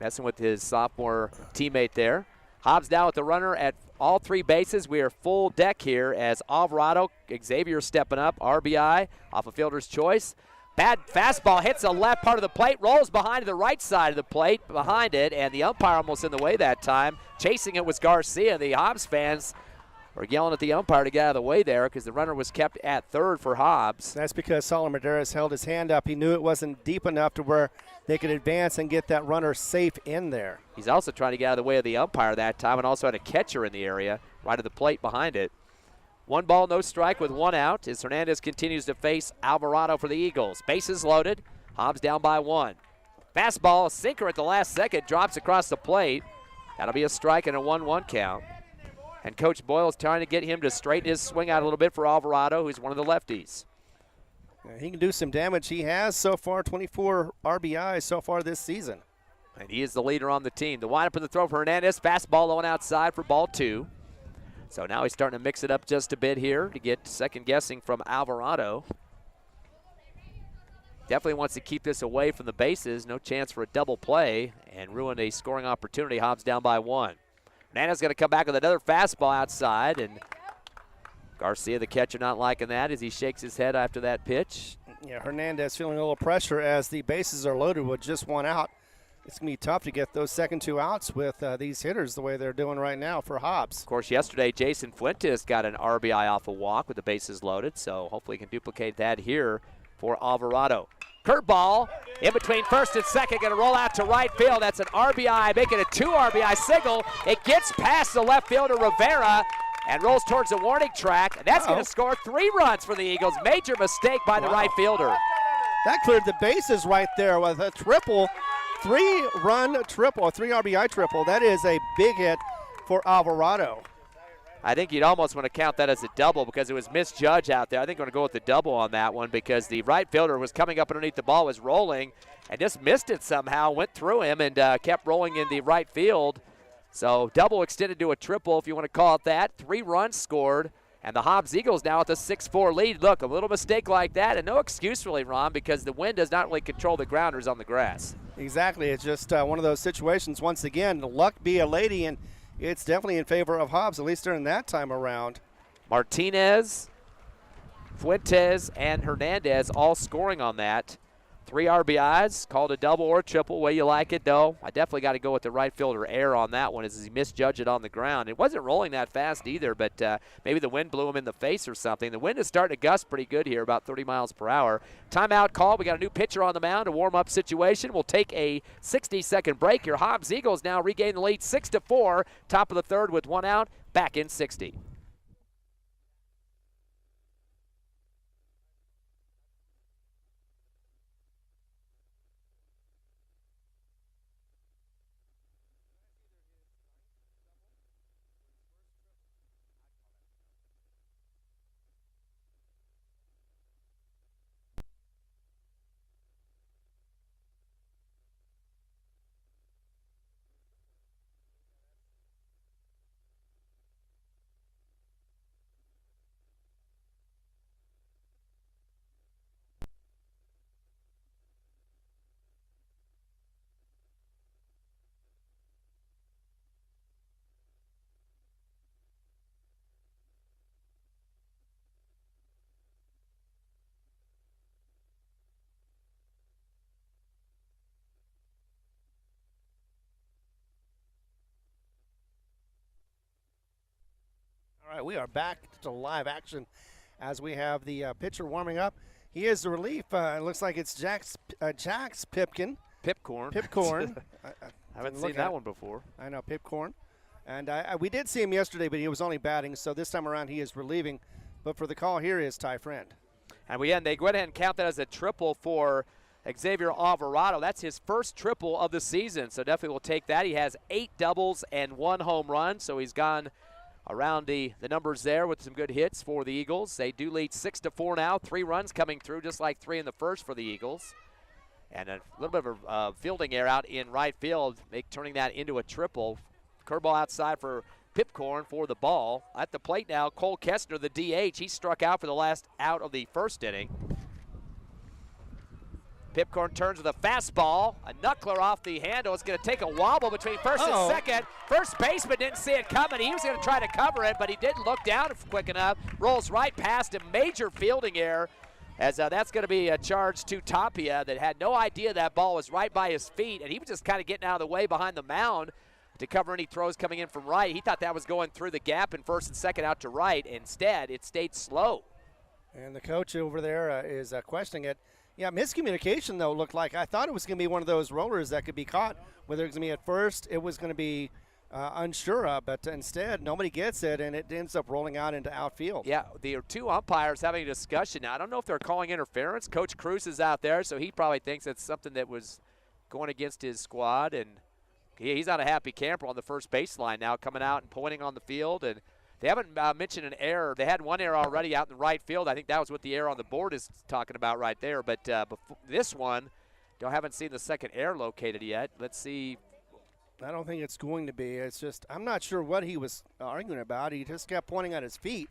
messing with his sophomore teammate there. Hobbs now with the runner at all three bases. We are full deck here as Alvarado, Xavier stepping up, RBI off a fielder's choice. Bad fastball hits the left part of the plate, rolls behind to the right side of the plate behind it, and the umpire almost in the way that time. Chasing it was Garcia. The Hobbs fans were yelling at the umpire to get out of the way there because the runner was kept at third for Hobbs. That's because Solomon Medeiros held his hand up. He knew it wasn't deep enough to where they could advance and get that runner safe in there. He's also trying to get out of the way of the umpire that time and also had a catcher in the area right at the plate behind it. 1 ball, no strike with 1 out as Hernandez continues to face Alvarado for the Eagles. Bases loaded. Hobbs down by 1. Fastball, sinker at the last second, drops across the plate. That'll be a strike and a 1-1 count. And Coach Boyle's trying to get him to straighten his swing out a little bit for Alvarado, who's one of the lefties. He can do some damage. He has so far 24 RBIs so far this season. And he is the leader on the team. The windup in the throw for Hernandez. Fastball low and outside for ball 2. So now he's starting to mix it up just a bit here to get second guessing from Alvarado. Definitely wants to keep this away from the bases. No chance for a double play and ruin a scoring opportunity. Hobbs down by 1. Hernandez going to come back with another fastball outside, and Garcia, the catcher, not liking that as he shakes his head after that pitch. Yeah, Hernandez feeling a little pressure as the bases are loaded with just 1 out. It's going to be tough to get those second 2 outs with these hitters the way they're doing right now for Hobbs. Of course, yesterday Jason Fuentes got an RBI off a walk with the bases loaded, so hopefully he can duplicate that here for Alvarado. Curveball in between first and second, going to roll out to right field. That's an RBI, making a 2 RBI single. It gets past the left fielder Rivera and rolls towards the warning track. And that's going to score 3 runs for the Eagles. Major mistake by the right fielder. That cleared the bases right there with a triple, 3-run triple, a 3 RBI triple. That is a big hit for Alvarado. I think you'd almost want to count that as a double because it was misjudged out there. I think I'm going to go with the double on that one because the right fielder was coming up underneath the ball, was rolling, and just missed it somehow, went through him, and kept rolling in the right field. So double extended to a triple, if you want to call it that. 3 runs scored, and the Hobbs Eagles now with a 6-4 lead. Look, a little mistake like that, and no excuse really, Ron, because the wind does not really control the grounders on the grass. Exactly. It's just one of those situations, once again, luck be a lady, and it's definitely in favor of Hobbs, at least during that time around. Martinez, Fuentes, and Hernandez all scoring on that. 3 RBIs, called a double or triple, way you like it, though. I definitely got to go with the right fielder error on that one as he misjudged it on the ground. It wasn't rolling that fast either, but maybe the wind blew him in the face or something. The wind is starting to gust pretty good here, about 30 miles per hour. Timeout call. We got a new pitcher on the mound, a warm-up situation. We'll take a 60-second break. Your Hobbs Eagles now regain the lead 6-4. Top of the third with 1 out. Back in 60. All right, we are back to live action as we have the pitcher warming up. He is the relief. It looks like it's Jax Pipkin. Pipcorn. Pipcorn. I haven't seen that one before. I know, Pipcorn. And we did see him yesterday, but he was only batting, so this time around he is relieving. But for the call here is Ty Friend. And they go ahead and count that as a triple for Xavier Alvarado. That's his first triple of the season, so definitely we'll take that. He has 8 doubles and 1 home run, so he's gone around the numbers there with some good hits for the Eagles. They do lead 6-4 now. 3 runs coming through, just like 3 in the first for the Eagles. And a little bit of a fielding error out in right field, turning that into a triple. Curveball outside for Pipcorn for the ball. At the plate now, Cole Kestner, the DH. He struck out for the last out of the first inning. Pipcorn turns with a fastball. A knuckler off the handle. It's going to take a wobble between first and second. First baseman didn't see it coming. He was going to try to cover it, but he didn't look down quick enough. Rolls right past him. Major fielding error. As that's going to be a charge to Tapia that had no idea that ball was right by his feet, and he was just kind of getting out of the way behind the mound to cover any throws coming in from right. He thought that was going through the gap in first and second out to right. Instead, it stayed slow. And the coach over there is questioning it. Yeah, miscommunication, though, looked like. I thought it was going to be one of those rollers that could be caught. Whether it was going to be at first, it was going to be unsure of, but instead nobody gets it, and it ends up rolling out into outfield. Yeah, the two umpires having a discussion. Now, I don't know if they're calling interference. Coach Cruz is out there, so he probably thinks it's something that was going against his squad, and he's not a happy camper on the first baseline now, coming out and pointing on the field. And they haven't mentioned an error. They had one error already out in the right field. I think that was what the error on the board is talking about right there. But before this one, haven't seen the second error located yet. Let's see. I don't think it's going to be. It's just I'm not sure what he was arguing about. He just kept pointing at his feet.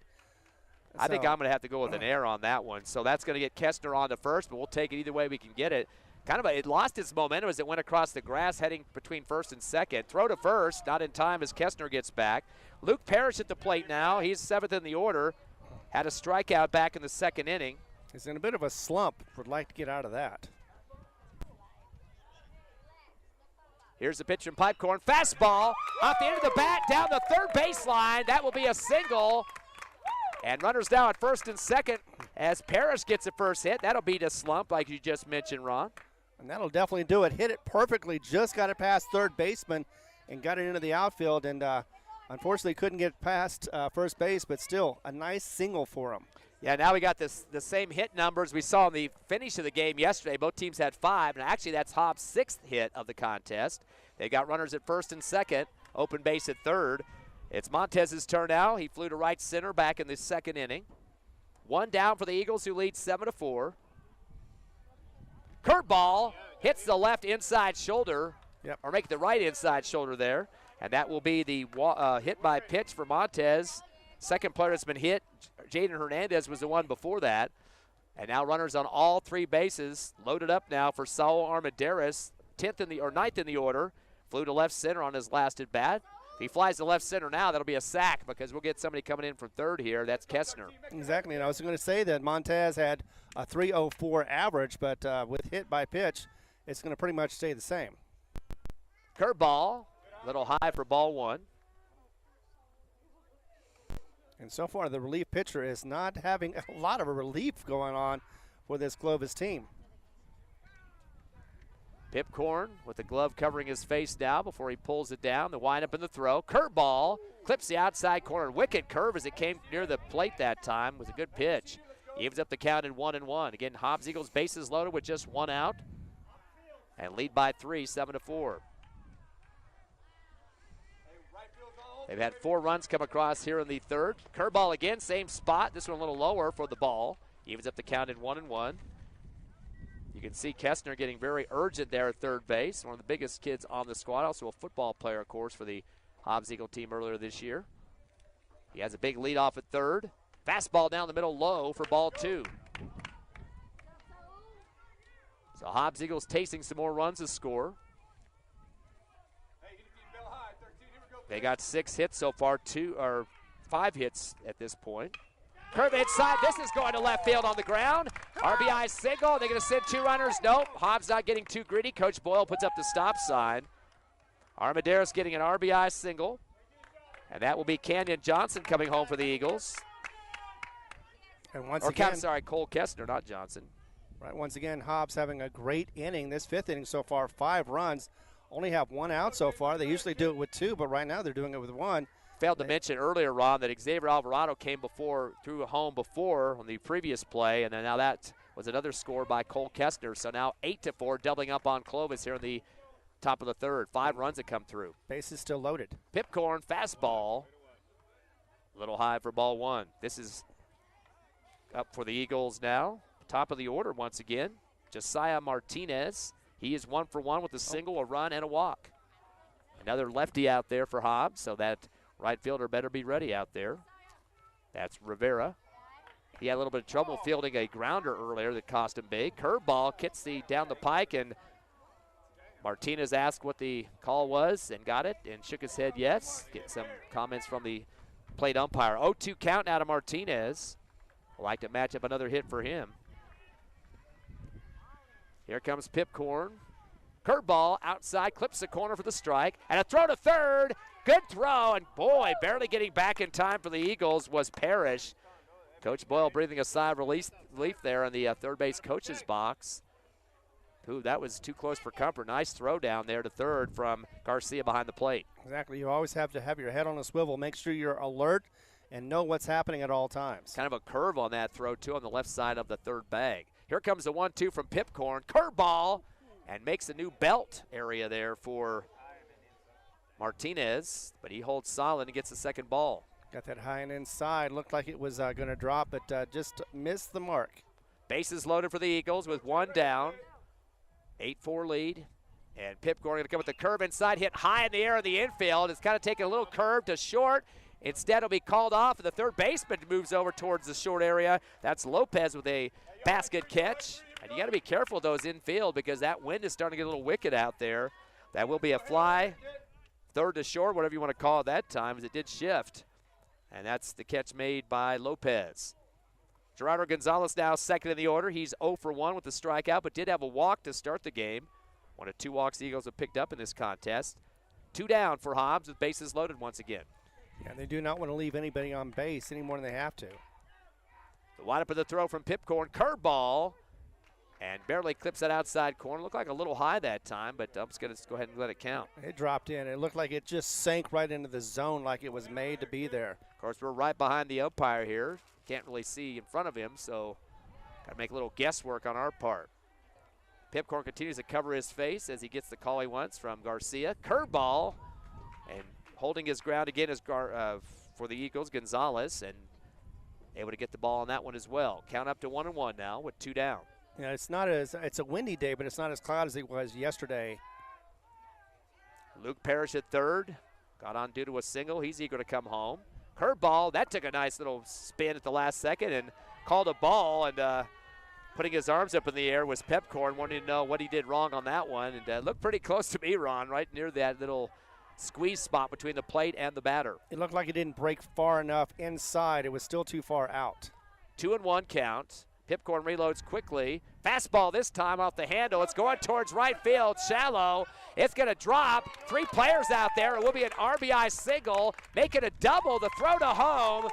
I think I'm going to have to go with an error on that one. So that's going to get Kestner on to first, but we'll take it either way we can get it. It lost its momentum as it went across the grass, heading between first and second. Throw to first, not in time as Kestner gets back. Luke Parrish at the plate now. He's seventh in the order. Had a strikeout back in the second inning. He's in a bit of a slump. Would like to get out of that. Here's the pitch from Pipecorn. Fastball off the end of the bat, down the third baseline. That will be a single. And runners now at first and second as Parrish gets a first hit. That'll beat a slump like you just mentioned, Ron. And that'll definitely do it. Hit it perfectly. Just got it past third baseman and got it into the outfield. And unfortunately couldn't get past first base, but still a nice single for him. Yeah, now we got the same hit numbers we saw in the finish of the game yesterday. Both teams had 5, and actually that's Hobbs' 6th hit of the contest. They got runners at first and second, open base at third. It's Montez's turn now. He flew to right center back in the second inning. One down for the Eagles, who lead 7-4. Curveball hits the left inside shoulder, or make the right inside shoulder there, and that will be the hit by pitch for Montez. Second player that's been hit, Jaden Hernandez, was the one before that. And now runners on all 3 bases, loaded up now for Saul Armendariz, 9th in the order. Flew to left center on his last at bat. If he flies to left center now, that'll be a sack because we'll get somebody coming in from third here. That's Kestner. Exactly, and I was going to say that Montez had a 3.04 average, but with hit by pitch, it's going to pretty much stay the same. Curveball, a little high for ball 1. And so far, the relief pitcher is not having a lot of a relief going on for this Clovis team. Pipcorn with the glove covering his face now before he pulls it down. The windup and the throw. Curveball clips the outside corner. Wicked curve as it came near the plate that time. Was a good pitch. Evens up the count in 1-1. Again, Hobbs Eagles bases loaded with just 1 out. And lead by 3, 7-4. They've had 4 runs come across here in the third. Curveball again, same spot. This one a little lower for the ball. Evens up the count in 1-1. You can see Kestner getting very urgent there at third base. One of the biggest kids on the squad. Also a football player, of course, for the Hobbs Eagle team earlier this year. He has a big lead off at third. Fastball down the middle low for ball 2. So Hobbs Eagles tasting some more runs to score. They got 6 hits so far, 5 hits at this point. Curve inside. This is going to left field on the ground. RBI single. They're going to send 2 runners. Nope. Hobbs not getting too gritty. Coach Boyle puts up the stop sign. Armendariz getting an RBI single. And that will be Canyon Johnson coming home for the Eagles. And Cole Kestner, not Johnson. Right. Once again, Hobbs having a great inning. This 5th inning so far, 5 runs. Only have 1 out so far. They usually do it with 2, but right now they're doing it with 1. Failed to mention earlier, Ron, that Xavier Alvarado came through home before on the previous play, and then now that was another score by Cole Kestner. So now 8-4, doubling up on Clovis here in the top of the third. 5 runs that come through. Bases still loaded. Pipcorn fastball, a little high for ball 1. This is up for the Eagles now. Top of the order once again, Josiah Martinez. He is 1 for 1 with a single, a run, and a walk. Another lefty out there for Hobbs, so that right fielder better be ready out there. That's Rivera. He had a little bit of trouble fielding a grounder earlier that cost him big. Curveball gets down the pike, and Martinez asked what the call was and got it and shook his head yes. Get some comments from the plate umpire. 0-2 count now to Martinez. I'd like to match up another hit for him. Here comes Pipcorn. Curveball outside, clips the corner for the strike, and a throw to third. Good throw, and boy, barely getting back in time for the Eagles was Parrish. Coach Boyle breathing a sigh of relief there in the third base coach's box. Ooh, that was too close for comfort. Nice throw down there to third from Garcia behind the plate. Exactly. You always have to have your head on a swivel. Make sure you're alert and know what's happening at all times. Kind of a curve on that throw, too, on the left side of the third bag. Here comes the 1-2 from Pipcorn. Curveball, and makes a new belt area there for Martinez, but he holds solid and gets the second ball. Got that high and inside. Looked like it was going to drop, but just missed the mark. Bases loaded for the Eagles with one down. 8-4 lead. And Pipcorn going to come with the curve inside, hit high in the air in the infield. It's kind of taking a little curve to short. Instead, it'll be called off, and the third baseman moves over towards the short area. That's Lopez with a basket catch. And you got to be careful of those infield because that wind is starting to get a little wicked out there. That will be a fly. Third to short, whatever you want to call it that time, as it did shift. And that's the catch made by Lopez. Gerardo Gonzalez now second in the order. He's 0 for 1 with the strikeout, but did have a walk to start the game. One of two walks the Eagles have picked up in this contest. 2 down for Hobbs with bases loaded once again. Yeah, they do not want to leave anybody on base any more than they have to. The windup of the throw from Pipcorn. Curveball. And barely clips that outside corner. Looked like a little high that time, but I'm just going to go ahead and let it count. It dropped in. It looked like it just sank right into the zone like it was made to be there. Of course, we're right behind the umpire here. Can't really see in front of him, so got to make a little guesswork on our part. Pipcorn continues to cover his face as he gets the call he wants from Garcia. Curveball, and holding his ground again is for the Eagles, Gonzalez, and able to get the ball on that one as well. Count up to 1-1 now with 2 down. Yeah, it's a windy day, but it's not as cloudy as it was yesterday. Luke Parrish at third. Got on due to a single. He's eager to come home. Curveball, that took a nice little spin at the last second and called a ball, and putting his arms up in the air was Pipcorn, wanting to know what he did wrong on that one, and looked pretty close to me, Ron, right near that little squeeze spot between the plate and the batter. It looked like it didn't break far enough inside. It was still too far out. 2-1 count. Pipcorn reloads quickly. Fastball this time off the handle. It's going towards right field, shallow. It's going to drop. 3 players out there. It will be an RBI single, make it a double. The throw to home,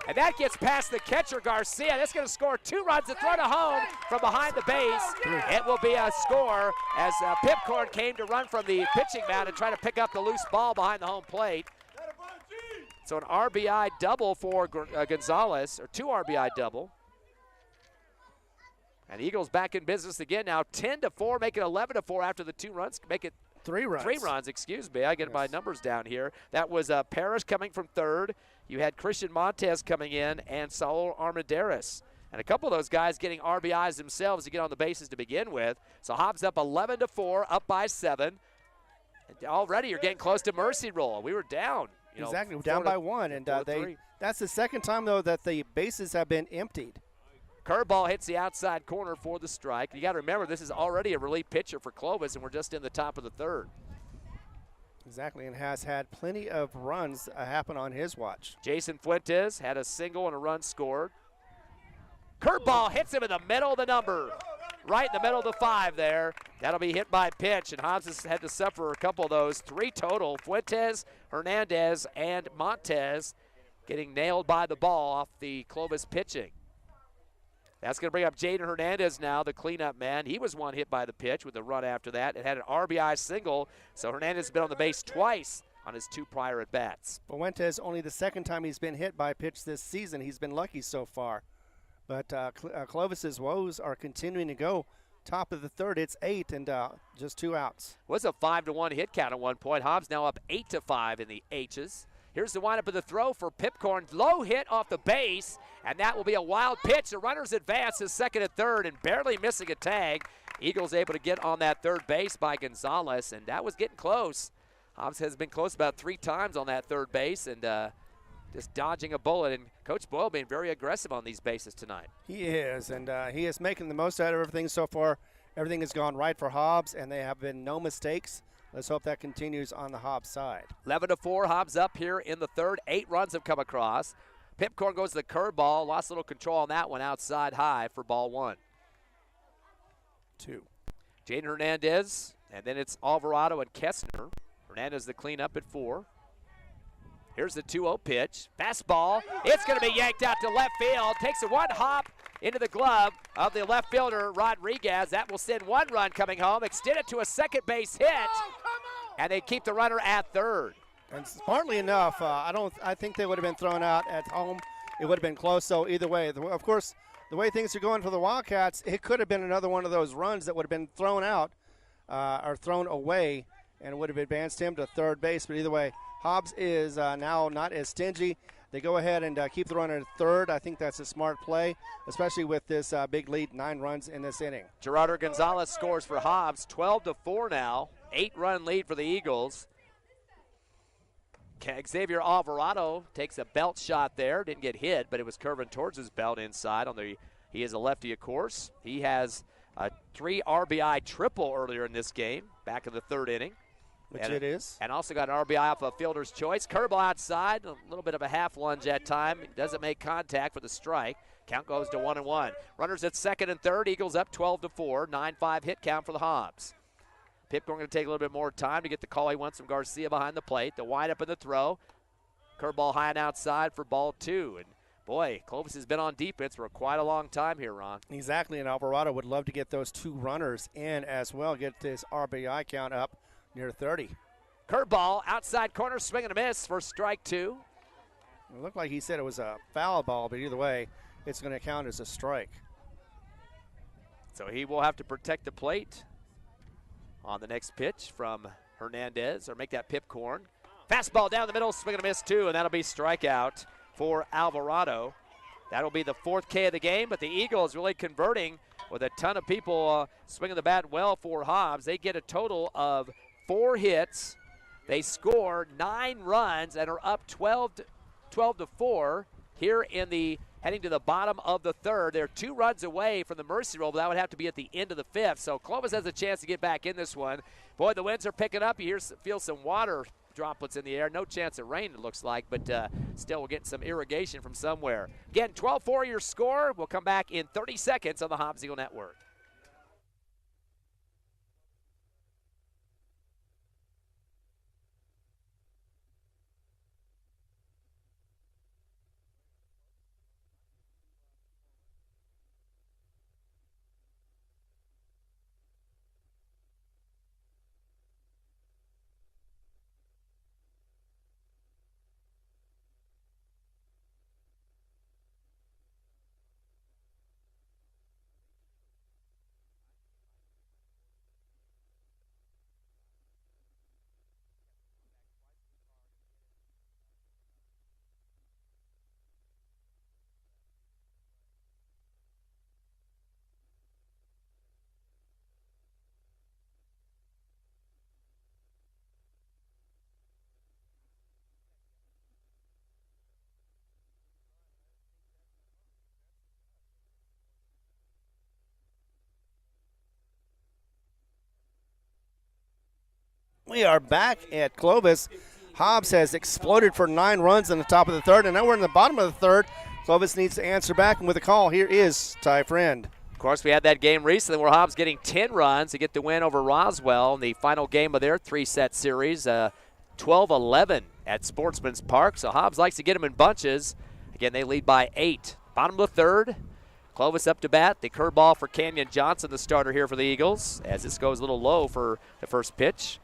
and that gets past the catcher, Garcia. That's going to score 2 runs. The throw to home from behind the base. It will be a score as Pipcorn came to run from the pitching mound and try to pick up the loose ball behind the home plate. So an RBI double for Gonzalez, or 2 RBI double. And the Eagles back in business again now, 10-4, make it 11-4 after the 2 runs. Make it 3 runs. 3 runs, excuse me. I get my numbers down here. That was Parrish coming from third. You had Christian Montez coming in and Saul Armendariz. And a couple of those guys getting RBIs themselves to get on the bases to begin with. So Hobbs up 11-4, up by 7. And already you're getting close to mercy roll. We were down. Exactly, we're down by 1. And that's the second time, though, that the bases have been emptied. Curveball hits the outside corner for the strike. You got to remember, this is already a relief pitcher for Clovis, and we're just in the top of the 3rd. Exactly, and has had plenty of runs happen on his watch. Jason Fuentes had a single and a run scored. Curveball hits him in the middle of the number, right in the middle of the 5 there. That'll be hit by pitch, and Hobbs has had to suffer a couple of those. 3 total, Fuentes, Hernandez, and Montez getting nailed by the ball off the Clovis pitching. That's going to bring up Jaden Hernandez now, the cleanup man. He was one hit by the pitch with a run after that. It had an RBI single, so Hernandez has been on the base twice on his 2 prior at-bats. Fuentes, only the second time he's been hit by a pitch this season. He's been lucky so far. But Clovis's woes are continuing to go. Top of the 3rd, it's 8 and just 2 outs. Was a 5-1 hit count at one point. Hobbs now up 8-5 in the H's. Here's the windup of the throw for Pipcorn. Low hit off the base, and that will be a wild pitch. The runners advance to 2nd and 3rd and barely missing a tag. Eagles able to get on that 3rd base by Gonzalez, and that was getting close. Hobbs has been close about 3 times on that 3rd base, and just dodging a bullet, and Coach Boyle being very aggressive on these bases tonight. He is, and he is making the most out of everything so far. Everything has gone right for Hobbs, and they have been no mistakes. Let's hope that continues on the Hobbs side. 11-4, Hobbs up here in the third. 8 runs have come across. Pipcorn goes to the curveball. Lost a little control on that one outside high for ball 1. 2. Jaden Hernandez, and then it's Alvarado and Kessner. Hernandez the cleanup at 4. Here's the 2-0 pitch. Fastball. It's going to be yanked out to left field. Takes a 1 hop into the glove of the left fielder, Rodriguez. That will send 1 run coming home. Extend it to a second base hit. And they keep the runner at third. And smartly enough, I think they would have been thrown out at home. It would have been close, so either way. Of course, the way things are going for the Wildcats, it could have been another one of those runs that would have been thrown out or thrown away and would have advanced him to third base. But either way, Hobbs is now not as stingy. They go ahead and keep the runner at third. I think that's a smart play, especially with this big lead, 9 runs in this inning. Gerardo Gonzalez scores for Hobbs, 12-4 now. 8-run lead for the Eagles. Xavier Alvarado takes a belt shot there. Didn't get hit, but it was curving towards his belt inside. He is a lefty, of course. He has a 3 RBI triple earlier in this game, back in the third inning. Which it is. And also got an RBI off a fielder's choice. Curveball outside, a little bit of a half lunge at time. Doesn't make contact for the strike. Count goes to 1-1. Runners at second and third. Eagles up 12-4. 9-5 hit count for the Hobbs. Pipcorn going to take a little bit more time to get the call he wants from Garcia behind the plate. The wind up in the throw. Curveball high and outside for ball 2. And boy, Clovis has been on defense for quite a long time here, Ron. Exactly, and Alvarado would love to get those 2 runners in as well, get this RBI count up near 30. Curveball, outside corner, swing and a miss for strike 2. It looked like he said it was a foul ball, but either way, it's going to count as a strike. So he will have to protect the plate on the next pitch from Hernandez, or make that Pipcorn. Fastball down the middle, swing and a miss 2, and that'll be strikeout for Alvarado. That'll be the 4th K of the game, but the Eagles really converting with a ton of people swinging the bat well for Hobbs. They get a total of 4 hits. They score 9 runs and are up 12-4 here in the heading to the bottom of the third. They're 2 runs away from the mercy rule, but that would have to be at the end of the 5th. So Clovis has a chance to get back in this one. Boy, the winds are picking up. You feel some water droplets in the air. No chance of rain, it looks like, but still we're getting some irrigation from somewhere. Again, 12-4 your score. We'll come back in 30 seconds on the Hobbs Eagle Network. We are back at Clovis. Hobbs has exploded for 9 runs in the top of the third, and now we're in the bottom of the third. Clovis needs to answer back, and with a call, here is Ty Friend. Of course, we had that game recently where Hobbs getting 10 runs to get the win over Roswell in the final game of their 3-set series, 12-11 at Sportsman's Park. So Hobbs likes to get them in bunches. Again, they lead by 8. Bottom of the third. Clovis up to bat. The curveball for Kenyon Johnson, the starter here for the Eagles, as this goes a little low for the first pitch.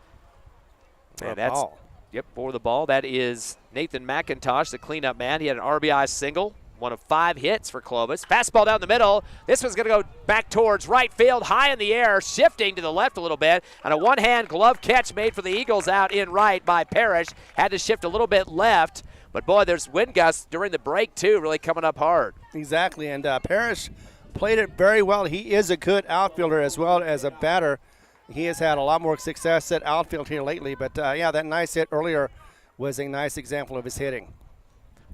And that's ball. Yep, for the ball. That is Nathan McIntosh, the cleanup man. He had an RBI single, one of 5 hits for Clovis. Fastball down the middle. This one's going to go back towards right field, high in the air, shifting to the left a little bit. And a one-hand glove catch made for the Eagles out in right by Parrish. Had to shift a little bit left. But, boy, there's wind gusts during the break, too, really coming up hard. Exactly, and Parrish played it very well. He is a good outfielder as well as a batter. He has had a lot more success at outfield here lately. But, yeah, that nice hit earlier was a nice example of his hitting.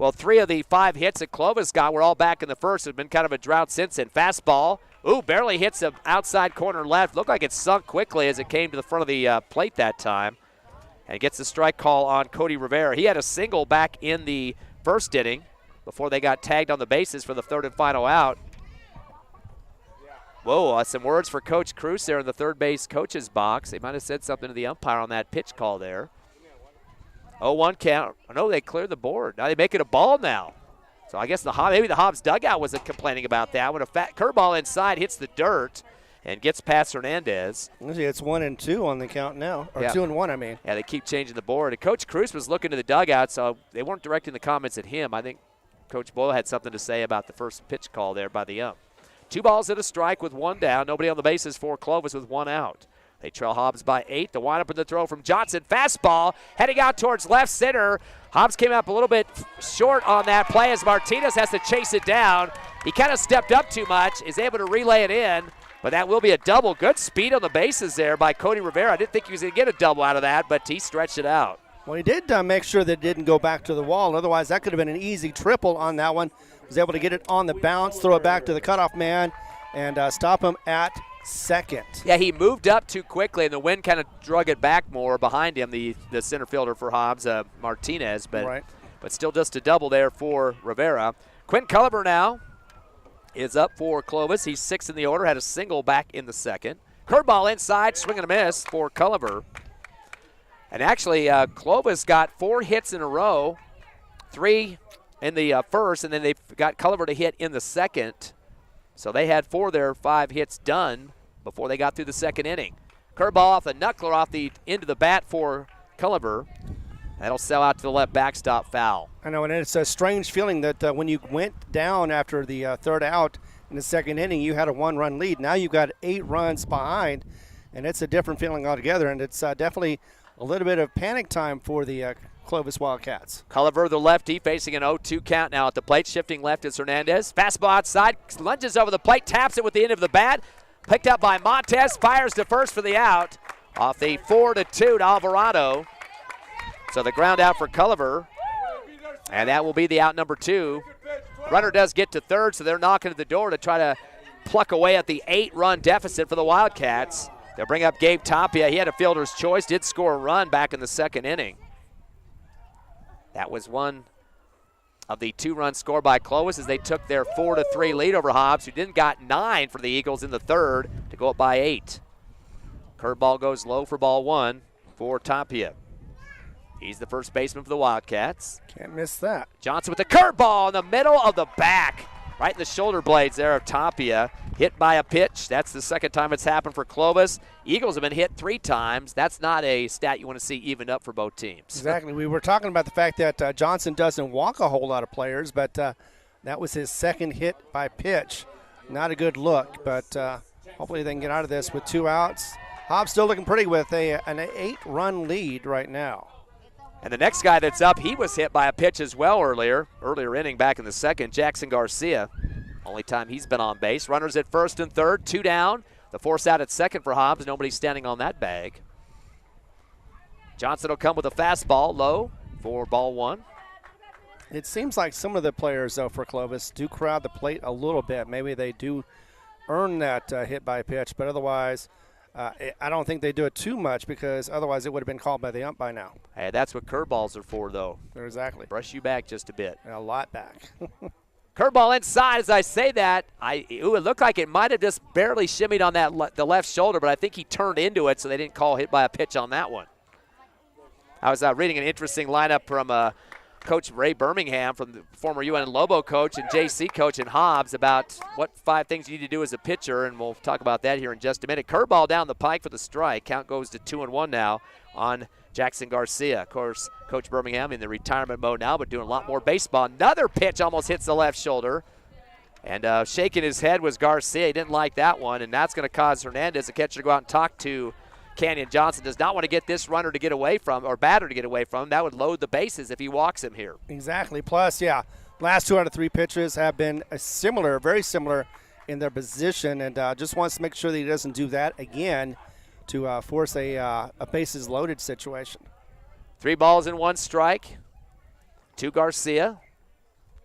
Well, 3 of the 5 hits that Clovis got were all back in the first. It's been kind of a drought since then. Fastball. Ooh, barely hits the outside corner left. Looked like it sunk quickly as it came to the front of the plate that time. And gets the strike call on Cody Rivera. He had a single back in the first inning before they got tagged on the bases for the 3rd and final out. Whoa, some words for Coach Cruz there in the third base coach's box. They might have said something to the umpire on that pitch call there. 0-1 count. Oh, no, they cleared the board. Now they make it a ball now. So I guess maybe the Hobbs dugout wasn't complaining about that. When a fat curveball inside hits the dirt and gets past Hernandez. It's 1-2 on the count now, or 2-1, I mean. Yeah, they keep changing the board. And Coach Cruz was looking to the dugout, so they weren't directing the comments at him. I think Coach Boyle had something to say about the first pitch call there by the ump. 2 balls and a strike with 1 down. Nobody on the bases for Clovis with 1 out. They trail Hobbs by 8. The windup in the throw from Johnson. Fastball heading out towards left center. Hobbs came up a little bit short on that play as Martinez has to chase it down. He kind of stepped up too much, is able to relay it in, but that will be a double. Good speed on the bases there by Cody Rivera. I didn't think he was going to get a double out of that, but he stretched it out. Well, he did make sure that it didn't go back to the wall. Otherwise, that could have been an easy triple on that one. Was able to get it on the bounce, throw it back to the cutoff man, and stop him at second. Yeah, he moved up too quickly, and the wind kind of drug it back more behind him, the center fielder for Hobbs, Martinez, but still just a double there for Rivera. Quinn Culliver now is up for Clovis. He's 6th in the order, had a single back in the second. Curveball inside, swing and a miss for Culliver. And actually, Clovis got 4 hits in a row, 3 in the first, and then they got Culliver to hit in the second. So they had 4 of their 5 hits done before they got through the second inning. Curveball off the knuckler off the end of the bat for Culliver. That'll sell out to the left backstop foul. I know, and it's a strange feeling that when you went down after the third out in the second inning, you had a 1-run lead. Now you've got 8 runs behind, and it's a different feeling altogether, and it's definitely a little bit of panic time for the Clovis Wildcats. Culliver, the lefty, facing an 0-2 count now at the plate. Shifting left is Hernandez. Fastball outside, lunges over the plate, taps it with the end of the bat. Picked up by Montez, fires to first for the out. Off the 4-2 to Alvarado. So the ground out for Culliver, and that will be the out number 2. Runner does get to third, so they're knocking at the door to try to pluck away at the 8-run deficit for the Wildcats. They'll bring up Gabe Tapia. He had a fielder's choice, did score a run back in the second inning. That was one of the 2 runs scored by Clovis as they took their 4-3 lead over Hobbs, who then got 9 for the Eagles in the third to go up by 8. Curveball goes low for ball 1 for Tapia. He's the first baseman for the Wildcats. Can't miss that. Johnson with the curveball in the middle of the back. Right in the shoulder blades there of Tapia. Hit by a pitch. That's the second time it's happened for Clovis. Eagles have been hit 3 times. That's not a stat you want to see evened up for both teams. Exactly. We were talking about the fact that Johnson doesn't walk a whole lot of players, but that was his second hit by pitch. Not a good look, but hopefully they can get out of this with 2 outs. Hobbs still looking pretty with an 8-run lead right now. And the next guy that's up, he was hit by a pitch as well earlier inning back in the second, Jackson Garcia. Only time he's been on base. Runners at first and third, 2 down. The force out at second for Hobbs. Nobody's standing on that bag. Johnson will come with a fastball low for ball 1. It seems like some of the players, though, for Clovis do crowd the plate a little bit. Maybe they do earn that hit by pitch, but otherwise I don't think they do it too much because otherwise it would have bit been called by the ump by now. Hey, that's what curveballs are for, though. Exactly. Brush you back just a bit. A lot back. Curveball inside. As I say that, it looked like it might have just barely shimmied on that the left shoulder, but I think he turned into it, so they didn't call hit by a pitch on that one. I was reading an interesting lineup from Coach Ray Birmingham, from the former UN Lobo coach and JC coach in Hobbs, about what 5 things you need to do as a pitcher, and we'll talk about that here in just a minute. Curveball down the pike for the strike. Count goes to 2-1 now on Jackson Garcia. Of course, Coach Birmingham in the retirement mode now, but doing a lot more baseball. Another pitch almost hits the left shoulder. And shaking his head was Garcia. He didn't like that one, and that's going to cause Hernandez, the catcher, to go out and talk to Canyon Johnson. Does not want to get this runner to get away from, or batter to get away from him. That would load the bases if he walks him here. Exactly. Plus, yeah, last 2 out of 3 pitches have been similar, very similar in their position, and just wants to make sure that he doesn't do that again to force a bases loaded situation. 3 balls and 1 strike to Garcia.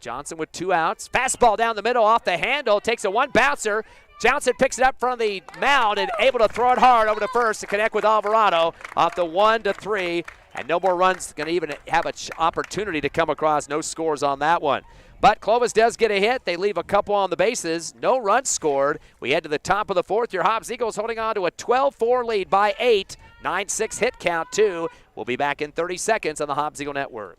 Johnson with 2 outs. Fastball down the middle off the handle. Takes a 1-bouncer. Johnson picks it up from the mound and able to throw it hard over to first to connect with Alvarado off the 1-3. And no more runs going to even have an opportunity to come across. No scores on that one. But Clovis does get a hit. They leave a couple on the bases. No runs scored. We head to the top of the 4th. Your Hobbs Eagles holding on to a 12-4 lead by 8. 9-6 hit count, too. We'll be back in 30 seconds on the Hobbs Eagle Network.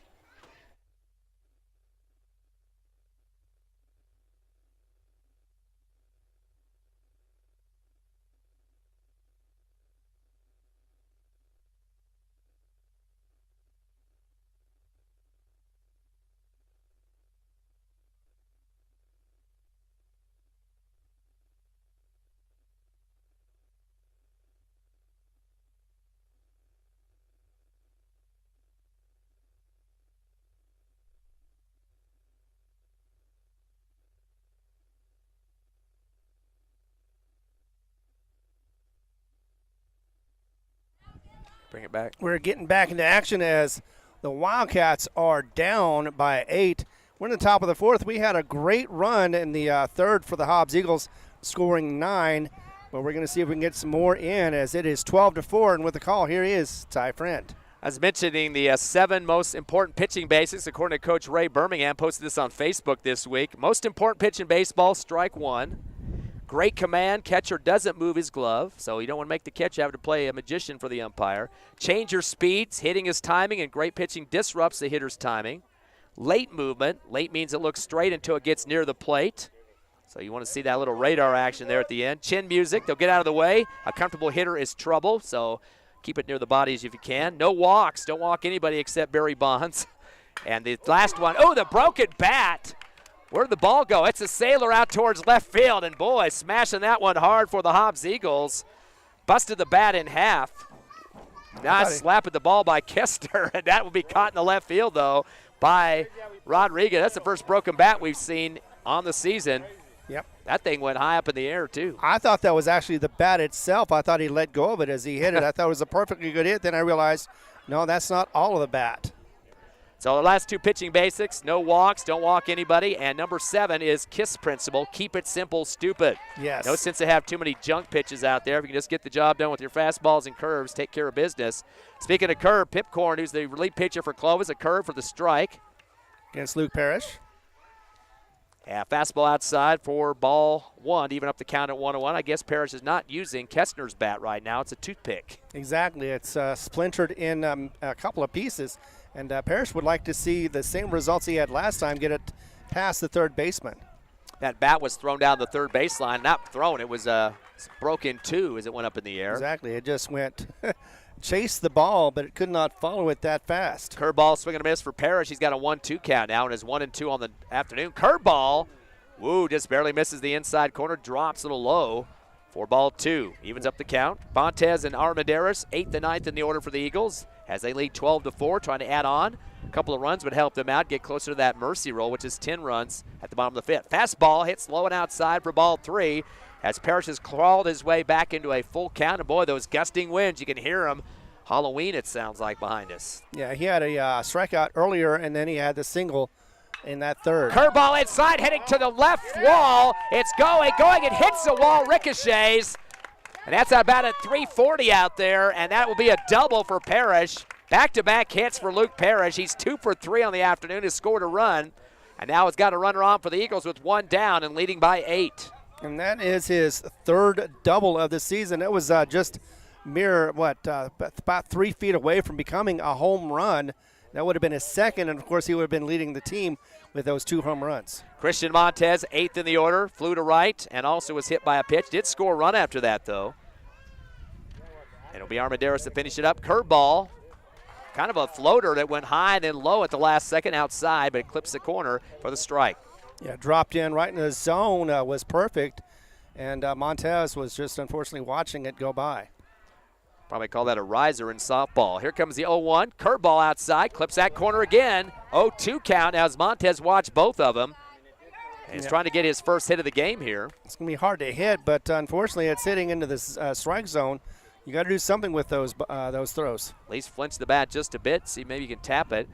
Bring it back. We're getting back into action as the Wildcats are down by 8. We're in the top of the 4th. We had a great run in the 3rd for the Hobbs Eagles, scoring 9. But we're going to see if we can get some more in as it is 12-4. And with the call, here is Ty Friend. I was mentioning the 7 most important pitching basics, according to Coach Ray Birmingham. Posted this on Facebook this week. Most important pitch in baseball, strike 1. Great command. Catcher doesn't move his glove, so you don't want to make the catch. You have to play a magician for the umpire. Change your speeds. Hitting is timing, and great pitching disrupts the hitter's timing. Late movement. Late means it looks straight until it gets near the plate. So you want to see that little radar action there at the end. Chin music. They'll get out of the way. A comfortable hitter is trouble, so keep it near the bodies if you can. No walks. Don't walk anybody except Barry Bonds. And the last one, oh, the broken bat. Where'd the ball go? It's a sailor out towards left field, and boy, smashing that one hard for the Hobbs Eagles. Busted the bat in half. Nice slap at the ball by Kester, and that will be caught in the left field, though, by Rodriguez. That's the first broken bat we've seen on the season. Yep. That thing went high up in the air, too. I thought that was actually the bat itself. I thought he let go of it as he hit it. I thought it was a perfectly good hit. Then I realized, no, that's not all of the bat. So the last 2 pitching basics, no walks, don't walk anybody, and number 7 is KISS principle, keep it simple, stupid. Yes. No sense to have too many junk pitches out there. If you can just get the job done with your fastballs and curves, take care of business. Speaking of curve, Pipcorn, who's the relief pitcher for Clovis, a curve for the strike. Against Luke Parrish. Yeah, fastball outside for ball 1 to even up the count at 1-1. I guess Parrish is not using Kestner's bat right now. It's a toothpick. Exactly. It's splintered in a couple of pieces. And Parrish would like to see the same results he had last time, get it past the third baseman. That bat was thrown down the third baseline. Not thrown. It was broken too as it went up in the air. Exactly. It just went, chased the ball, but it could not follow it that fast. Curveball, swing and a miss for Parrish. He's got a 1-2 count now and is 1-2 on the afternoon. Curveball, woo, just barely misses the inside corner. Drops a little low for ball 2. Evens up the count. Montez and Armendariz, 8th and 9th in the order for the Eagles, as they lead 12-4, trying to add on. A couple of runs would help them out, get closer to that mercy roll, which is 10 runs at the bottom of the 5th. Fastball hits low and outside for ball 3, as Parrish has crawled his way back into a full count. And boy, those gusting winds, you can hear them. Halloween, it sounds like, behind us. Yeah, he had a strikeout earlier, and then he had the single in that third. Curveball inside, heading to the left wall. It's going, it hits the wall, ricochets. And that's about a 340 out there, and that will be a double for Parrish. Back-to-back hits for Luke Parrish. He's 2 for 3 on the afternoon, has scored a run. And now has got a runner on for the Eagles with 1 down and leading by 8. And that is his 3rd double of the season. It was just mere, about 3 feet away from becoming a home run. That would have been his 2nd, and of course he would have been leading the team with those 2 home runs. Christian Montez, 8th in the order, flew to right and also was hit by a pitch. Did score a run after that, though. And it'll be Armendariz to finish it up. Curveball, kind of a floater that went high and then low at the last second outside, but it clips the corner for the strike. Yeah, dropped in right in the zone, was perfect, and Montez was just unfortunately watching it go by. Probably call that a riser in softball. Here comes the 0-1. Curveball outside. Clips that corner again. 0-2 count as Montez watched both of them. And he's trying to get his first hit of the game here. It's going to be hard to hit, but unfortunately it's hitting into this strike zone. You got to do something with those throws. At least flinch the bat just a bit. See, maybe you can tap it.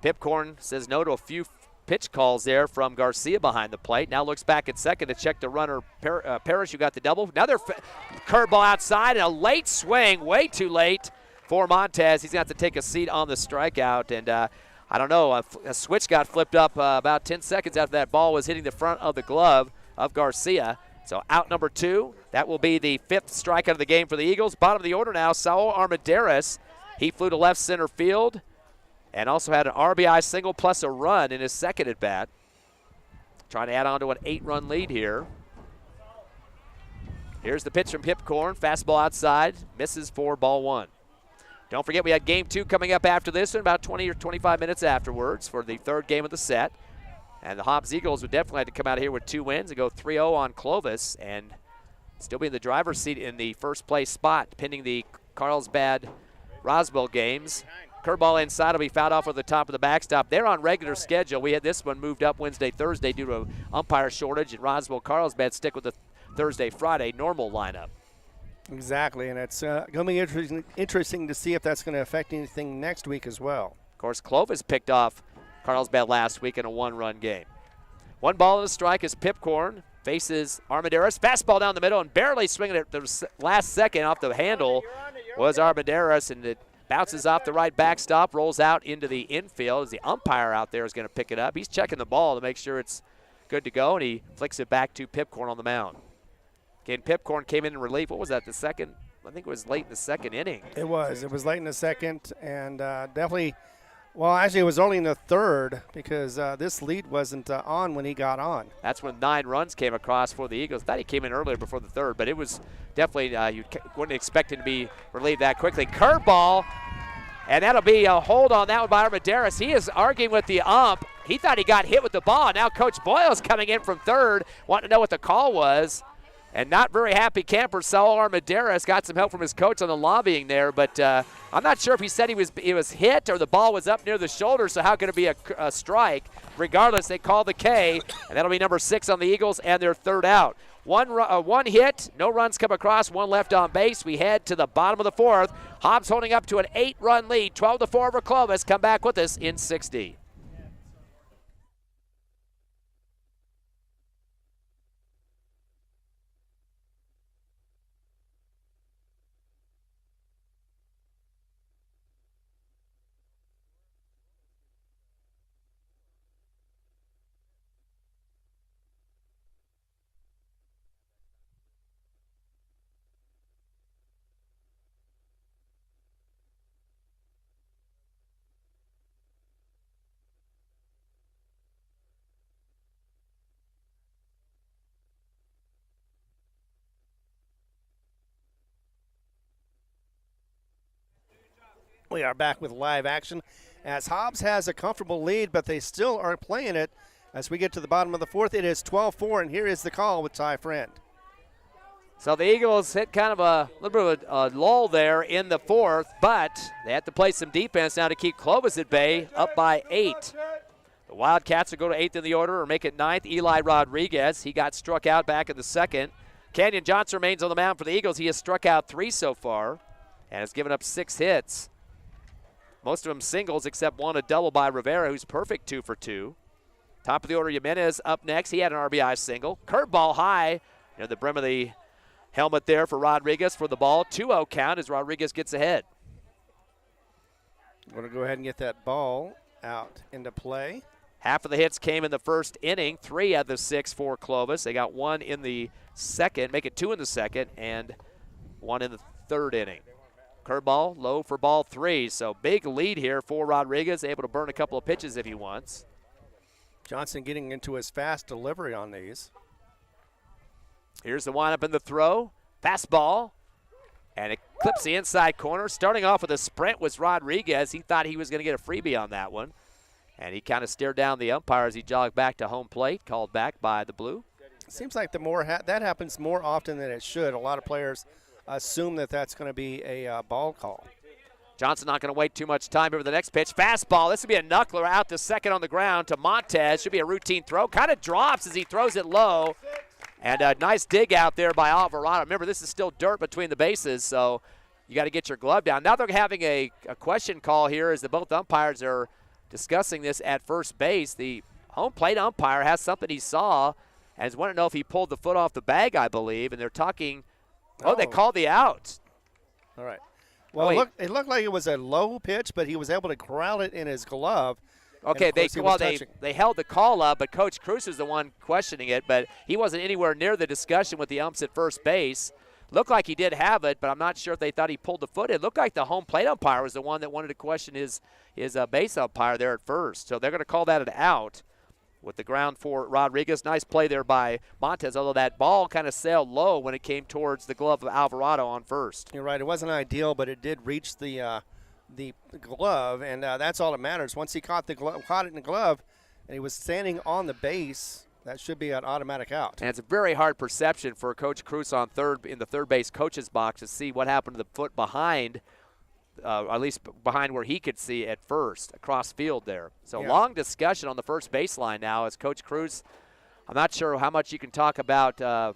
Pipcorn says no to a few pitch calls there from Garcia behind the plate. Now looks back at second to check the runner, Parrish, who got the double. Another curveball outside and a late swing, way too late for Montez. He's going to have to take a seat on the strikeout. And I don't know, a switch got flipped up about 10 seconds after that ball was hitting the front of the glove of Garcia. So out number 2. That will be the 5th strikeout of the game for the Eagles. Bottom of the order now, Saul Armendariz. He flew to left center field and also had an RBI single plus a run in his second at bat. Trying to add on to an 8-run lead here. Here's the pitch from Pipcorn. Fastball outside, misses for ball 1. Don't forget we had game 2 coming up after this one, about 20 or 25 minutes afterwards for the 3rd game of the set. And the Hobbs Eagles would definitely have to come out here with 2 wins and go 3-0 on Clovis and still be in the driver's seat in the first place spot pending the Carlsbad-Roswell games. Curveball inside will be fouled off at the top of the backstop. They're on regular schedule. We had this one moved up Wednesday, Thursday due to an umpire shortage, and Roswell-Carlsbad stick with the Thursday, Friday normal lineup. Exactly, and it's going to be interesting to see if that's going to affect anything next week as well. Of course, Clovis picked off Carlsbad last week in a 1-run game. 1 ball and a strike as Pipcorn faces Armendariz. Fastball down the middle and barely swinging it the last second off the handle was Armendariz, and it bounces off the right backstop, rolls out into the infield as the umpire out there is going to pick it up. He's checking the ball to make sure it's good to go, and he flicks it back to Pipcorn on the mound. Again, Pipcorn came in relief. What was that, the second? I think it was late in the second inning. It was. It was late in the second, and definitely, well, actually it was only in the third because this lead wasn't on when he got on. That's when 9 runs came across for the Eagles. Thought he came in earlier before the third, but it was definitely, you wouldn't expect him to be relieved that quickly. Curveball, and that'll be a hold on that one by Armendariz. He is arguing with the ump. He thought he got hit with the ball. Now Coach Boyle's coming in from third, wanting to know what the call was. And not very happy camper, Saul Armendariz got some help from his coach on the lobbying there, but I'm not sure if he said he was hit or the ball was up near the shoulder, so how can it be a strike? Regardless, they call the K, and that'll be number 6 on the Eagles and their 3rd out. One hit, no runs come across, 1 left on base. We head to the bottom of the 4th. Hobbs holding up to an 8-run lead, 12-4 over Clovis. Come back with us in 60. We are back with live action as Hobbs has a comfortable lead, but they still are playing it. As we get to the bottom of the 4th, it is 12-4, and here is the call with Ty Friend. So the Eagles hit kind of a little bit of a lull there in the 4th, but they have to play some defense now to keep Clovis at bay, up by 8. The Wildcats will go to 8th in the order or make it 9th. Eli Rodriguez, he got struck out back in the 2nd. Kenyon Johnson remains on the mound for the Eagles. He has struck out 3 so far and has given up 6 hits. Most of them singles except 1 a double by Rivera, who's perfect 2 for 2. Top of the order, Jimenez up next. He had an RBI single. Curveball high near the brim of the helmet there for Rodriguez for the ball. 2-0 count as Rodriguez gets ahead. I'm going to go ahead and get that ball out into play. Half of the hits came in the first inning. 3 out of the 6 for Clovis. They got 1 in the second, make it 2 in the second, and 1 in the 3rd inning. Curveball low for ball 3, so big lead here for Rodriguez, able to burn a couple of pitches if he wants. Johnson getting into his fast delivery on these. Here's the windup in the throw. Fastball, and it clips the inside corner. Starting off with a sprint was Rodriguez. He thought he was going to get a freebie on that one, and he kind of stared down the umpire as he jogged back to home plate, called back by the Blue. Seems like the more that happens more often than it should. A lot of players assume that that's going to be a ball call. Johnson not going to wait too much time here for the next pitch. Fastball. This will be a knuckler out to second on the ground to Montez. Should be a routine throw. Kind of drops as he throws it low. And a nice dig out there by Alvarado. Remember, this is still dirt between the bases, so you got to get your glove down. Now they're having a question call here as both umpires are discussing this at first base. The home plate umpire has something he saw and wanted to know if he pulled the foot off the bag, I believe, and they're talking. Oh, they called the out. All right. Well, it looked like it was a low pitch, but he was able to corral it in his glove. Okay, they held the call up, but Coach Cruz is the one questioning it, but he wasn't anywhere near the discussion with the umps at first base. Looked like he did have it, but I'm not sure if they thought he pulled the foot. It looked like the home plate umpire was the one that wanted to question his base umpire there at first. So they're going to call that an out with the ground for Rodriguez. Nice play there by Montez, although that ball kind of sailed low when it came towards the glove of Alvarado on first. You're right. It wasn't ideal, but it did reach the glove, and that's all that matters. Once he caught it in the glove, and he was standing on the base, that should be an automatic out. And it's a very hard perception for Coach Cruz on third in the third base coach's box to see what happened to the foot behind, at least behind where he could see at first, across field there. So long discussion on the first baseline now as Coach Cruz. I'm not sure how much you can talk about, a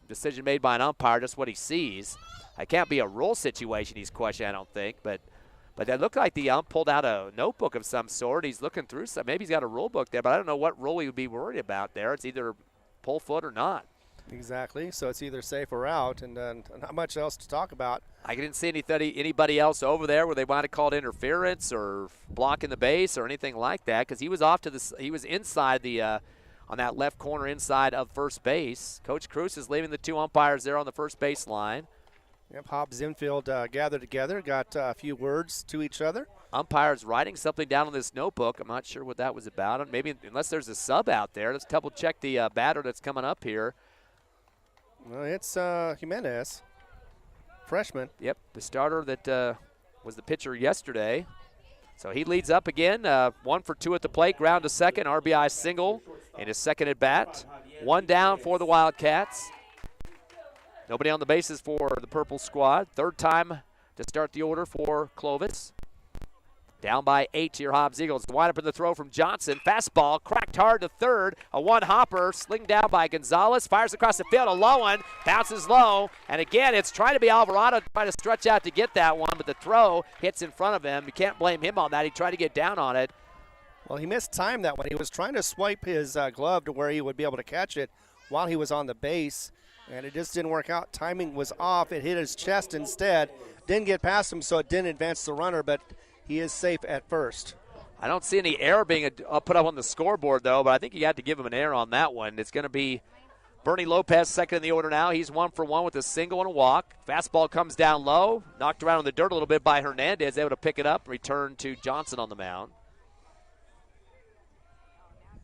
decision made by an umpire, just what he sees. It can't be a rule situation he's questioning, I don't think, but that looked like the ump pulled out a notebook of some sort. He's looking through some. Maybe he's got a rule book there, but I don't know what rule he would be worried about there. It's either pull foot or not. Exactly. So it's either safe or out, and not much else to talk about. I didn't see anybody else over there where they might have called interference or blocking the base or anything like that, because he was he was inside the on that left corner inside of first base. Coach Cruz is leaving the two umpires there on the first base line. Yep, Hobbs infield gathered together, got a few words to each other. Umpire's writing something down on this notebook. I'm not sure what that was about. Maybe unless there's a sub out there. Let's double check the batter that's coming up here. Well, it's Jimenez, freshman. Yep, the starter that was the pitcher yesterday. So he leads up again, 1 for 2 at the plate, ground to second, RBI single in his second at bat. One down for the Wildcats. Nobody on the bases for the Purple squad. Third time to start the order for Clovis. Down by 8 to your Hobbs Eagles. Wide up in the throw from Johnson. Fastball cracked hard to third. A one-hopper slinged down by Gonzalez. Fires across the field. A low one. Bounces low. And again, it's trying to be Alvarado trying to stretch out to get that one, but the throw hits in front of him. You can't blame him on that. He tried to get down on it. Well, he missed time that one. He was trying to swipe his glove to where he would be able to catch it while he was on the base, and it just didn't work out. Timing was off. It hit his chest instead. Didn't get past him, so it didn't advance the runner, but he is safe at first. I don't see any error being put up on the scoreboard, though, but I think you got to give him an error on that one. It's going to be Bernie Lopez second in the order now. He's 1 for 1 with a single and a walk. Fastball comes down low, knocked around in the dirt a little bit by Hernandez, able to pick it up, return to Johnson on the mound.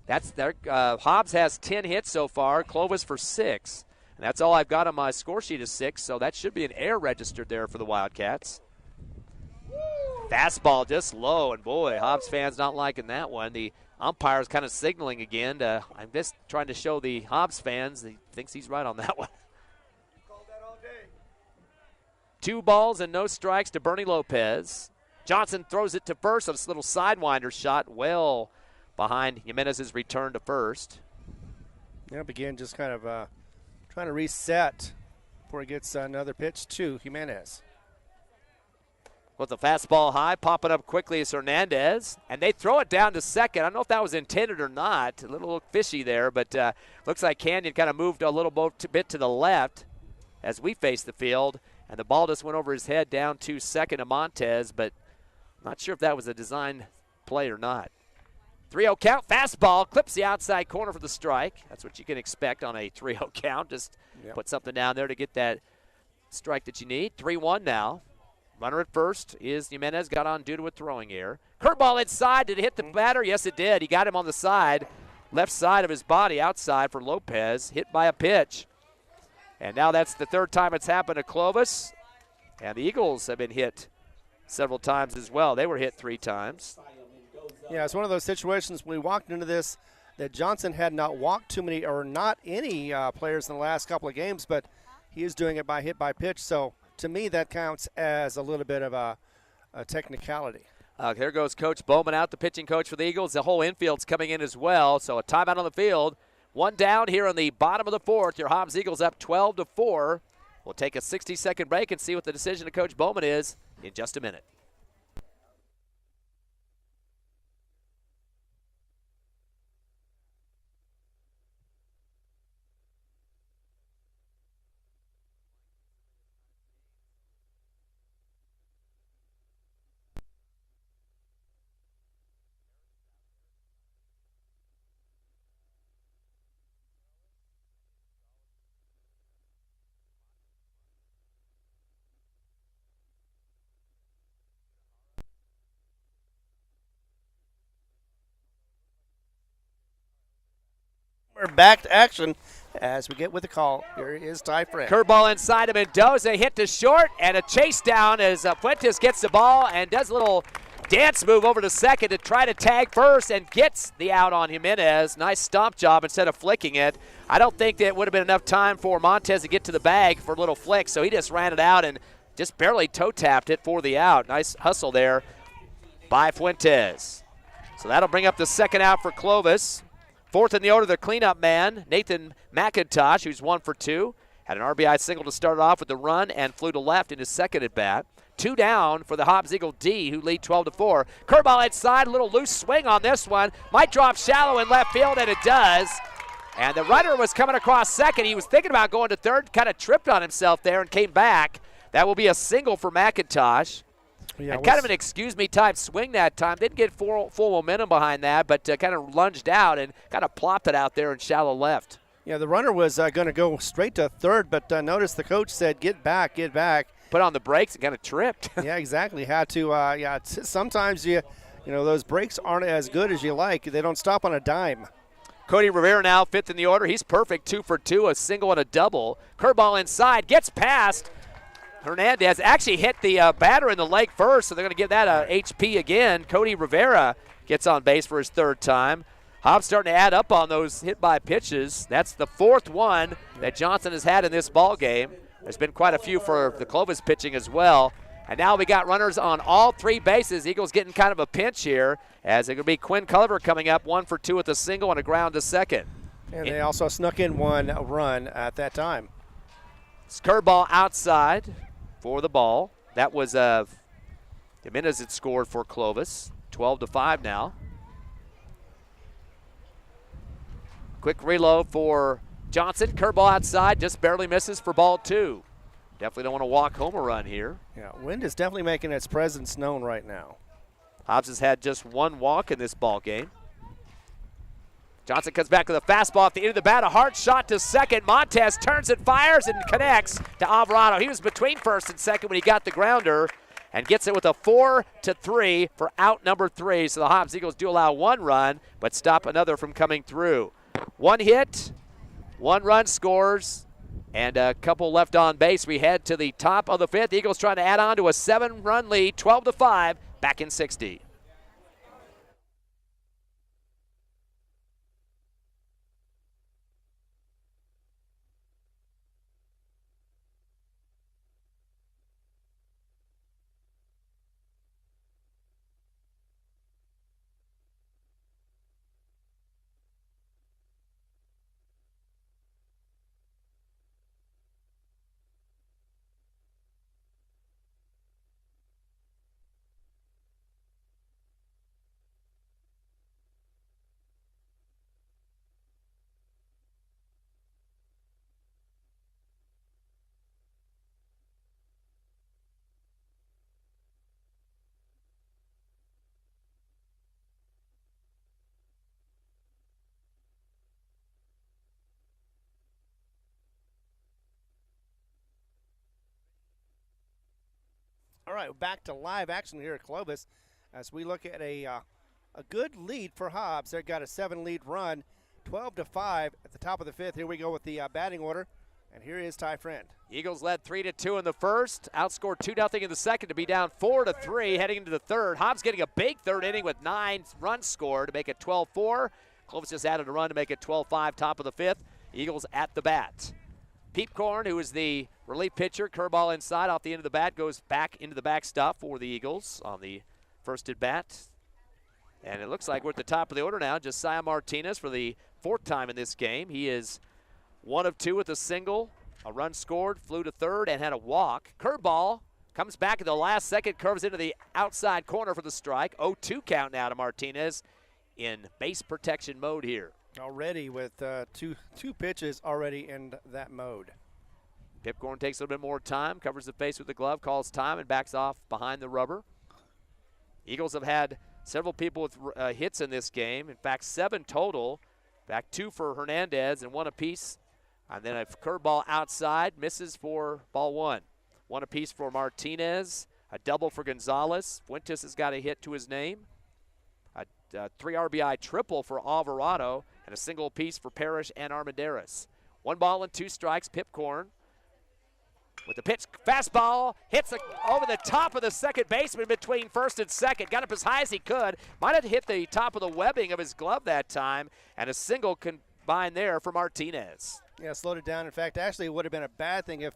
That's there. Hobbs has 10 hits so far, Clovis for 6. And that's all I've got on my score sheet is 6, so that should be an error registered there for the Wildcats. Fastball just low, and boy, Hobbs fans not liking that one. The umpire is kind of signaling again. I'm just trying to show the Hobbs fans he thinks he's right on that one. Called that all day. 2 balls and no strikes to Bernie Lopez. Johnson throws it to first on this little sidewinder shot well behind Jimenez's return to first. Yep, again, just kind of trying to reset before he gets another pitch to Jimenez. With the fastball high, popping up quickly is Hernandez, and they throw it down to second. I don't know if that was intended or not. A little fishy there, but looks like Canyon kind of moved a little bit to the left as we face the field, and the ball just went over his head down to second to Montez, but I'm not sure if that was a design play or not. 3-0 count, fastball, clips the outside corner for the strike. That's what you can expect on a 3-0 count. Just put something down there to get that strike that you need. 3-1 now. Runner at first is Jimenez, got on due to a throwing error. Curveball inside, did it hit the batter? Yes, it did. He got him on the side, left side of his body, outside for Lopez, hit by a pitch. And now that's the third time it's happened to Clovis. And the Eagles have been hit several times as well. They were hit 3 times. Yeah, it's one of those situations when we walked into this that Johnson had not walked too many or not any players in the last couple of games, but he is doing it by hit by pitch. So to me, that counts as a little bit of a technicality. There goes Coach Bowman out, the pitching coach for the Eagles. The whole infield's coming in as well, so a timeout on the field. 1 down here in the bottom of the 4th. Your Hobbs Eagles up 12-4. We'll take a 60-second break and see what the decision of Coach Bowman is in just a minute. We're back to action as we get with the call. Here is Ty Friend. Curveball inside to Mendoza, hit to short, and a chase down as Fuentes gets the ball and does a little dance move over to second to try to tag first and gets the out on Jimenez. Nice stomp job instead of flicking it. I don't think that would have been enough time for Montez to get to the bag for a little flick, so he just ran it out and just barely toe-tapped it for the out. Nice hustle there by Fuentes. So that'll bring up the second out for Clovis. Fourth in the order, the cleanup man, Nathan McIntosh, who's 1 for 2. Had an RBI single to start off with the run and flew to left in his second at bat. 2 down for the Hobbs Eagle D, who lead 12-4. Curveball inside, a little loose swing on this one. Might drop shallow in left field, and it does. And the runner was coming across second. He was thinking about going to third, kind of tripped on himself there and came back. That will be a single for McIntosh. Yeah, and kind of an excuse-me type swing that time. Didn't get full momentum behind that, but kind of lunged out and kind of plopped it out there in shallow left. Yeah, the runner was going to go straight to third, but notice the coach said, get back, get back. Put on the brakes and kind of tripped. Yeah, exactly. Had to, sometimes those brakes aren't as good as you like. They don't stop on a dime. Cody Rivera now 5th in the order. He's perfect, 2 for 2, a single and a double. Curveball inside, gets past. Hernandez actually hit the batter in the leg first, so they're going to give that a HP again. Cody Rivera gets on base for his 3rd time. Hobbs starting to add up on those hit by pitches. That's the 4th one that Johnson has had in this ball game. There's been quite a few for the Clovis pitching as well. And now we got runners on all 3 bases. Eagles getting kind of a pinch here as it could be Quinn Culliver coming up 1 for 2 with a single and a ground to second. And they also snuck in 1 run at that time. It's curveball outside for the ball. That was Jimenez had scored for Clovis. 12-5 now. Quick reload for Johnson. Curveball outside, just barely misses for ball 2. Definitely don't want to walk home a run here. Yeah, wind is definitely making its presence known right now. Hobbs has had just 1 walk in this ball game. Johnson comes back with a fastball at the end of the bat. A hard shot to second. Montez turns and fires and connects to Alvarado. He was between first and second when he got the grounder and gets it with a 4-3 for out number 3. So the Hobbs Eagles do allow 1 run, but stop another from coming through. 1 hit, 1 run scores, and a couple left on base. We head to the top of the 5th. The Eagles trying to add on to a 7-run lead, 12-5, back in 60. All right, back to live action here at Clovis as we look at a good lead for Hobbs. They've got a 7-lead run, 12-5 at the top of the 5th. Here we go with the batting order, and here is Ty Friend. Eagles led 3-2 in the first, outscored 2-0 in the second to be down 4-3 heading into the third. Hobbs getting a big 3rd inning with 9 runs scored to make it 12-4. Clovis just added a run to make it 12-5, top of the 5th. Eagles at the bat. Peepcorn, who is the relief pitcher, curveball inside off the end of the bat, goes back into the backstop for the Eagles on the first at bat. And it looks like we're at the top of the order now. Josiah Martinez for the 4th time in this game. He is 1 of 2 with a single, a run scored, flew to third, and had a walk. Curveball comes back at the last second, curves into the outside corner for the strike. 0-2 count now to Martinez in base protection mode here. Already with two pitches already in that mode. Pipcorn takes a little bit more time, covers the face with the glove, calls time, and backs off behind the rubber. Eagles have had several people with hits in this game. In fact, 7 total. In fact, 2 for Hernandez and 1 apiece. And then a curveball outside, misses for ball 1. 1 apiece for Martinez, a double for Gonzalez. Fuentes has got a hit to his name. A 3 RBI triple for Alvarado, and a single apiece for Parrish and Armendariz. 1 ball and 2 strikes. Pipcorn with the pitch, fastball, hits over the top of the second baseman between first and second. Got up as high as he could. Might have hit the top of the webbing of his glove that time, and a single combined there for Martinez. Yeah, slowed it down. In fact, actually, it would have been a bad thing if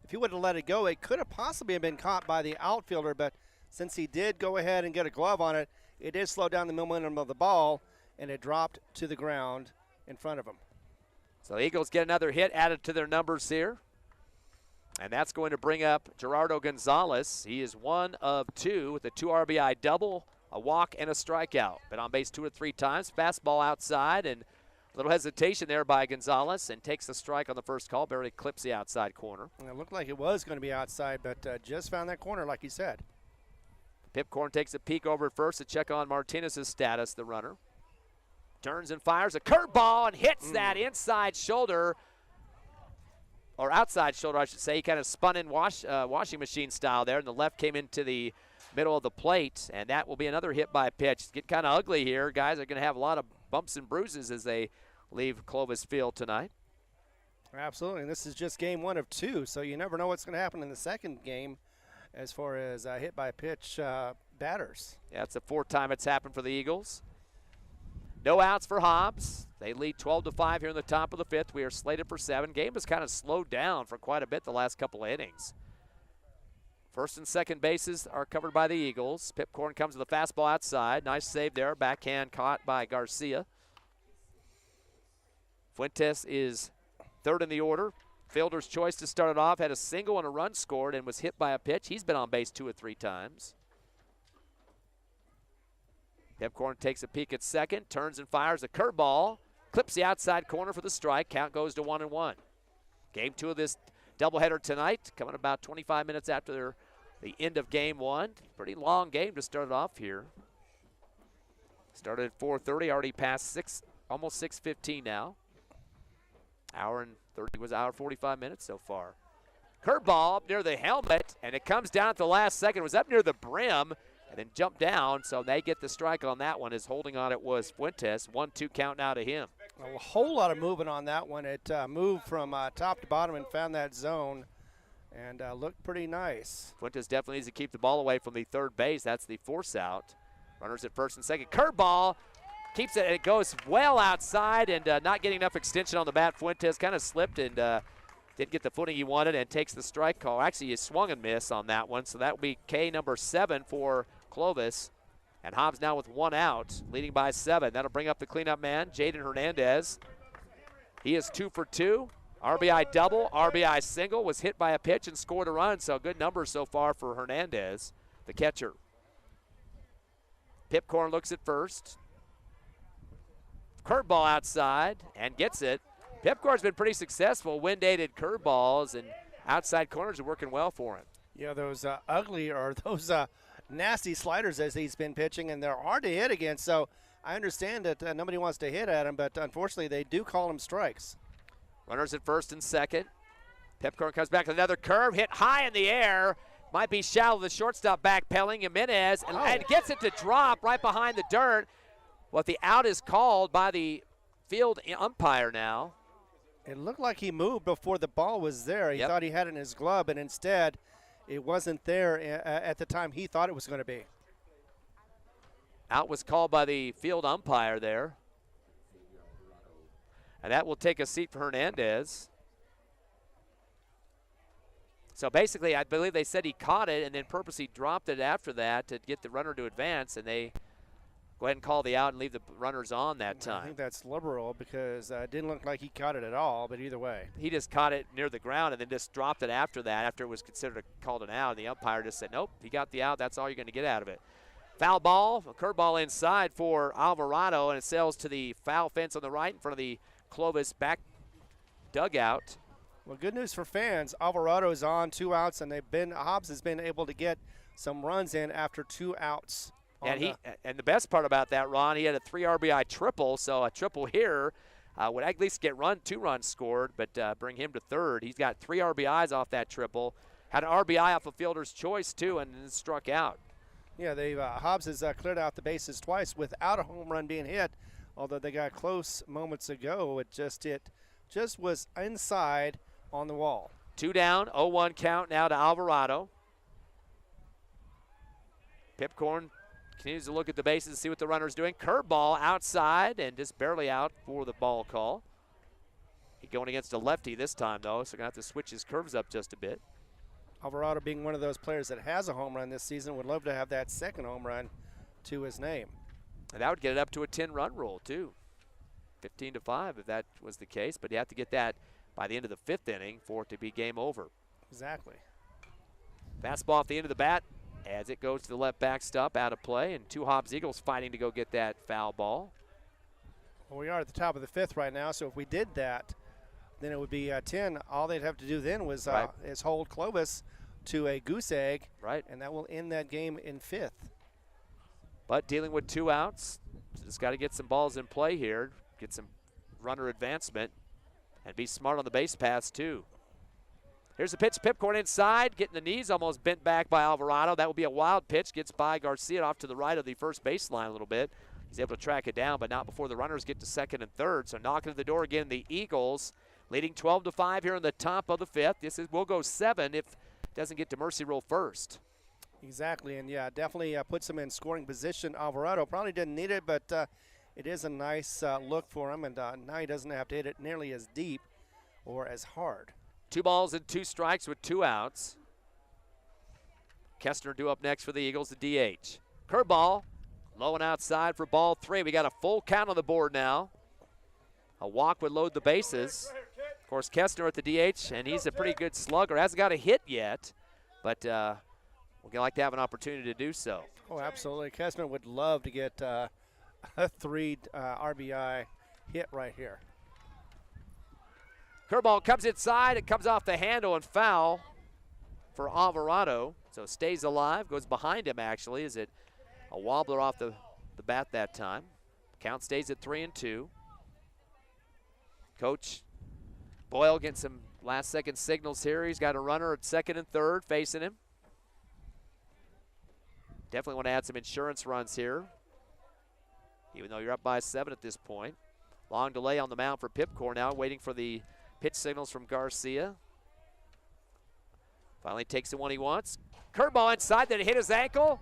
he would have let it go. It could have possibly been caught by the outfielder, but since he did go ahead and get a glove on it, it did slow down the momentum of the ball, and it dropped to the ground in front of him. So the Eagles get another hit added to their numbers here. And that's going to bring up Gerardo Gonzalez. He is 1 of 2 with a 2 RBI double, a walk, and a strikeout. Been on base 2 or 3 times. Fastball outside, and a little hesitation there by Gonzalez, and takes the strike on the first call. Barely clips the outside corner. And it looked like it was going to be outside, but just found that corner, like you said. Pipcorn takes a peek over at first to check on Martinez's status, the runner. Turns and fires a curveball and hits that inside shoulder. Or outside shoulder, I should say. He kind of spun in washing machine style there, and the left came into the middle of the plate, and that will be another hit by pitch. It's getting kind of ugly here. Guys are going to have a lot of bumps and bruises as they leave Clovis Field tonight. Absolutely, and this is just game 1 of 2, so you never know what's going to happen in the second game as far as hit by pitch batters. Yeah, it's the 4th time it's happened for the Eagles. No outs for Hobbs. They lead 12-5 here in the top of the 5th. We are slated for 7. Game has kind of slowed down for quite a bit the last couple of innings. First and second bases are covered by the Eagles. Pipcorn comes with a fastball outside. Nice save there. Backhand caught by Garcia. Fuentes is 3rd in the order. Fielder's choice to start it off. Had a single and a run scored and was hit by a pitch. He's been on base 2 or 3 times. Pipcorn takes a peek at second, turns and fires a curveball, clips the outside corner for the strike. Count goes to 1-1. Game 2 of this doubleheader tonight, coming about 25 minutes after the end of game 1. Pretty long game to start it off here. Started at 4:30, already past 6, almost 6:15 now. Hour 45 minutes so far. Curveball up near the helmet, and it comes down at the last second. It was up near the brim, and then jumped down, so they get the strike on that one. As holding on it was Fuentes. 1-2 count now to him. A whole lot of movement on that one. It moved from top to bottom and found that zone and looked pretty nice. Fuentes definitely needs to keep the ball away from the third base. That's the force out. Runners at first and second. Curveball keeps it, and it goes well outside, and not getting enough extension on the bat. Fuentes kind of slipped and didn't get the footing he wanted and takes the strike call. Actually, he swung and missed on that one, so that will be K number 7 for Clovis. And Hobbs now with 1 out, leading by 7. That'll bring up the cleanup man, Jaden Hernandez. He is 2 for 2. RBI double, RBI single, was hit by a pitch and scored a run, so good numbers so far for Hernandez, the catcher. Pipcorn looks at first. Curveball outside and gets it. Pipcorn's been pretty successful, wind-aided curveballs, and outside corners are working well for him. Yeah, those ugly or those nasty sliders as he's been pitching, and they're hard to hit against. So I understand that nobody wants to hit at him, but unfortunately they do call them strikes. Runners at first and second. Pipcorn comes back with another curve, hit high in the air. Might be shallow, the shortstop backpedaling. Jimenez, and gets it to drop right behind the dirt. Well, the out is called by the field umpire now. It looked like he moved before the ball was there. He thought he had it in his glove, and instead it wasn't there at the time he thought it was going to be. Out was called by the field umpire there. And that will take a seat for Hernandez. So basically, I believe they said he caught it and then purposely dropped it after that to get the runner to advance, and they go ahead and call the out and leave the runners on that time. I think that's liberal because it didn't look like he caught it at all, but either way. He just caught it near the ground and then just dropped it after that, after it was considered called an out. And the umpire just said, nope, he got the out. That's all you're going to get out of it. Foul ball, a curveball inside for Alvarado, and it sails to the foul fence on the right in front of the Clovis back dugout. Well, good news for fans. Alvarado is on 2 outs, and Hobbs has been able to get some runs in after 2 outs. And the best part about that, Ron, he had a 3 RBI triple, so a triple here would at least get 2 runs scored, but bring him to third. He's got 3 RBIs off that triple. Had an RBI off a fielder's choice, too, and then struck out. Yeah, Hobbs has cleared out the bases twice without a home run being hit. Although they got close moments ago, it just was inside on the wall. 2 down, 0-1 count now to Alvarado. Pipcorn continues to look at the bases and see what the runner's doing. Curveball outside and just barely out for the ball call. He's going against a lefty this time, though, so going to have to switch his curves up just a bit. Alvarado, being one of those players that has a home run this season, would love to have that second home run to his name. And that would get it up to a 10-run rule, too. 15-5 if that was the case, but you have to get that by the end of the 5th inning for it to be game over. Exactly. Fastball off the end of the bat as it goes to the left backstop, out of play, and 2 Hobbs Eagles fighting to go get that foul ball. Well, we are at the top of the 5th right now, so if we did that, then it would be 10. All they'd have to do then was is hold Clovis to a goose egg, right, and that will end that game in 5th. But dealing with 2 outs, just got to get some balls in play here, get some runner advancement, and be smart on the base paths too. Here's the pitch, Pipcorn inside, getting the knees almost bent back by Alvarado. That will be a wild pitch, gets by Garcia off to the right of the first baseline a little bit. He's able to track it down, but not before the runners get to second and third. So knocking at the door again, the Eagles leading 12-5 here in the top of the 5th. We'll go 7 if it doesn't get to Mercy Rule first. Exactly, and yeah, definitely puts him in scoring position. Alvarado probably didn't need it, but it is a nice look for him, and now he doesn't have to hit it nearly as deep or as hard. 2 balls and 2 strikes with 2 outs. Kestner due up next for the Eagles, the DH. Curveball, low and outside for ball 3. We got a full count on the board now. A walk would load the bases. Of course, Kestner at the DH, and he's a pretty good slugger. Hasn't got a hit yet, but we'd like to have an opportunity to do so. Oh, absolutely. Kestner would love to get a 3 RBI hit right here. Curveball comes inside. It comes off the handle and foul for Alvarado. So stays alive, goes behind him actually. Is it a wobbler off the bat that time? Count stays at 3-2. Coach Boyle getting some last-second signals here. He's got a runner at second and third facing him. Definitely want to add some insurance runs here, even though you're up by 7 at this point. Long delay on the mound for Pipcorn now, waiting for the pitch signals from Garcia. Finally takes the one he wants. Curveball inside, that hit his ankle.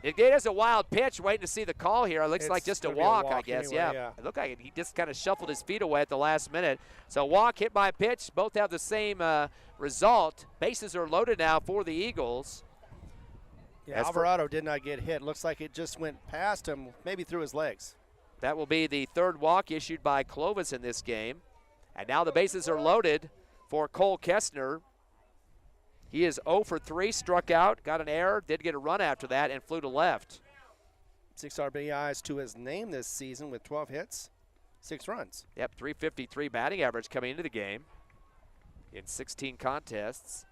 It is a wild pitch, waiting to see the call here. It looks like just a walk, I guess. Anyway, yeah, it looked like he just kind of shuffled his feet away at the last minute. So walk, hit by pitch, both have the same result. Bases are loaded now for the Eagles. Yeah, Alvarado did not get hit. Looks like it just went past him, maybe through his legs. That will be the 3rd walk issued by Clovis in this game. And now the bases are loaded for Cole Kestner. He is 0 for 3, struck out, got an error, did get a run after that, and flew to left. 6 RBIs to his name this season with 12 hits, 6 runs. Yep, 353 batting average coming into the game in 16 contests.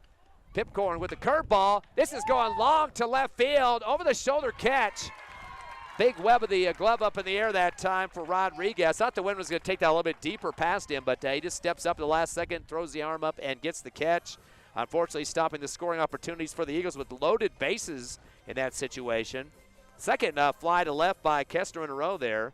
Pipcorn with the curveball. This is going long to left field, over the shoulder catch. Big web of the glove up in the air that time for Rodriguez. Thought the wind was going to take that a little bit deeper past him, but he just steps up at the last second, throws the arm up, and gets the catch. Unfortunately, stopping the scoring opportunities for the Eagles with loaded bases in that situation. Second fly to left by Kestner in a row there.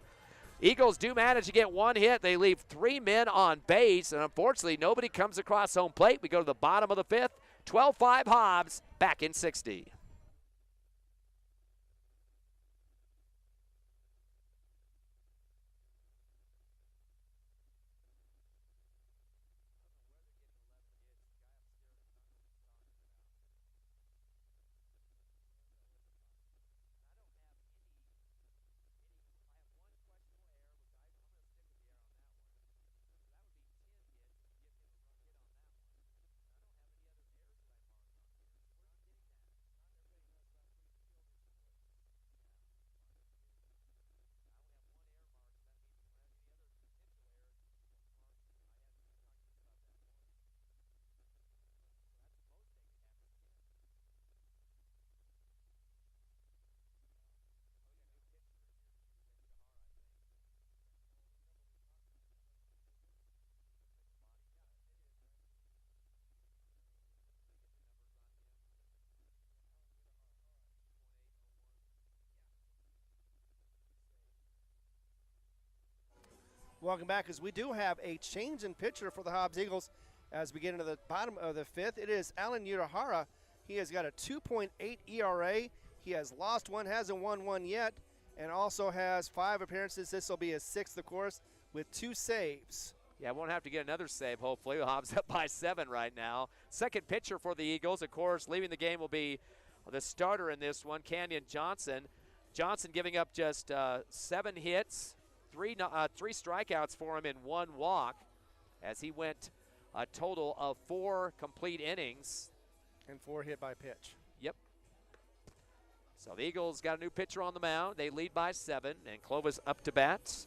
Eagles do manage to get 1 hit. They leave 3 men on base, and unfortunately, nobody comes across home plate. We go to the bottom of the 5th. 12-5 Hobbs, back in 60. Welcome back, as we do have a change in pitcher for the Hobbs Eagles as we get into the bottom of the fifth. It is Alan Utahara. He has got a 2.8 ERA. He has lost one, hasn't won one yet, and also has 5 appearances. This will be his 6th, of course, with 2 saves. Yeah, won't have to get another save, hopefully. Hobbs up by 7 right now. Second pitcher for the Eagles, of course, leaving the game will be the starter in this one, Kenyon Johnson. Johnson giving up just 7 hits, 3 strikeouts for him in 1 walk, as he went a total of 4 complete innings. And 4 hit by pitch. Yep. So the Eagles got a new pitcher on the mound. They lead by 7, and Clovis up to bat.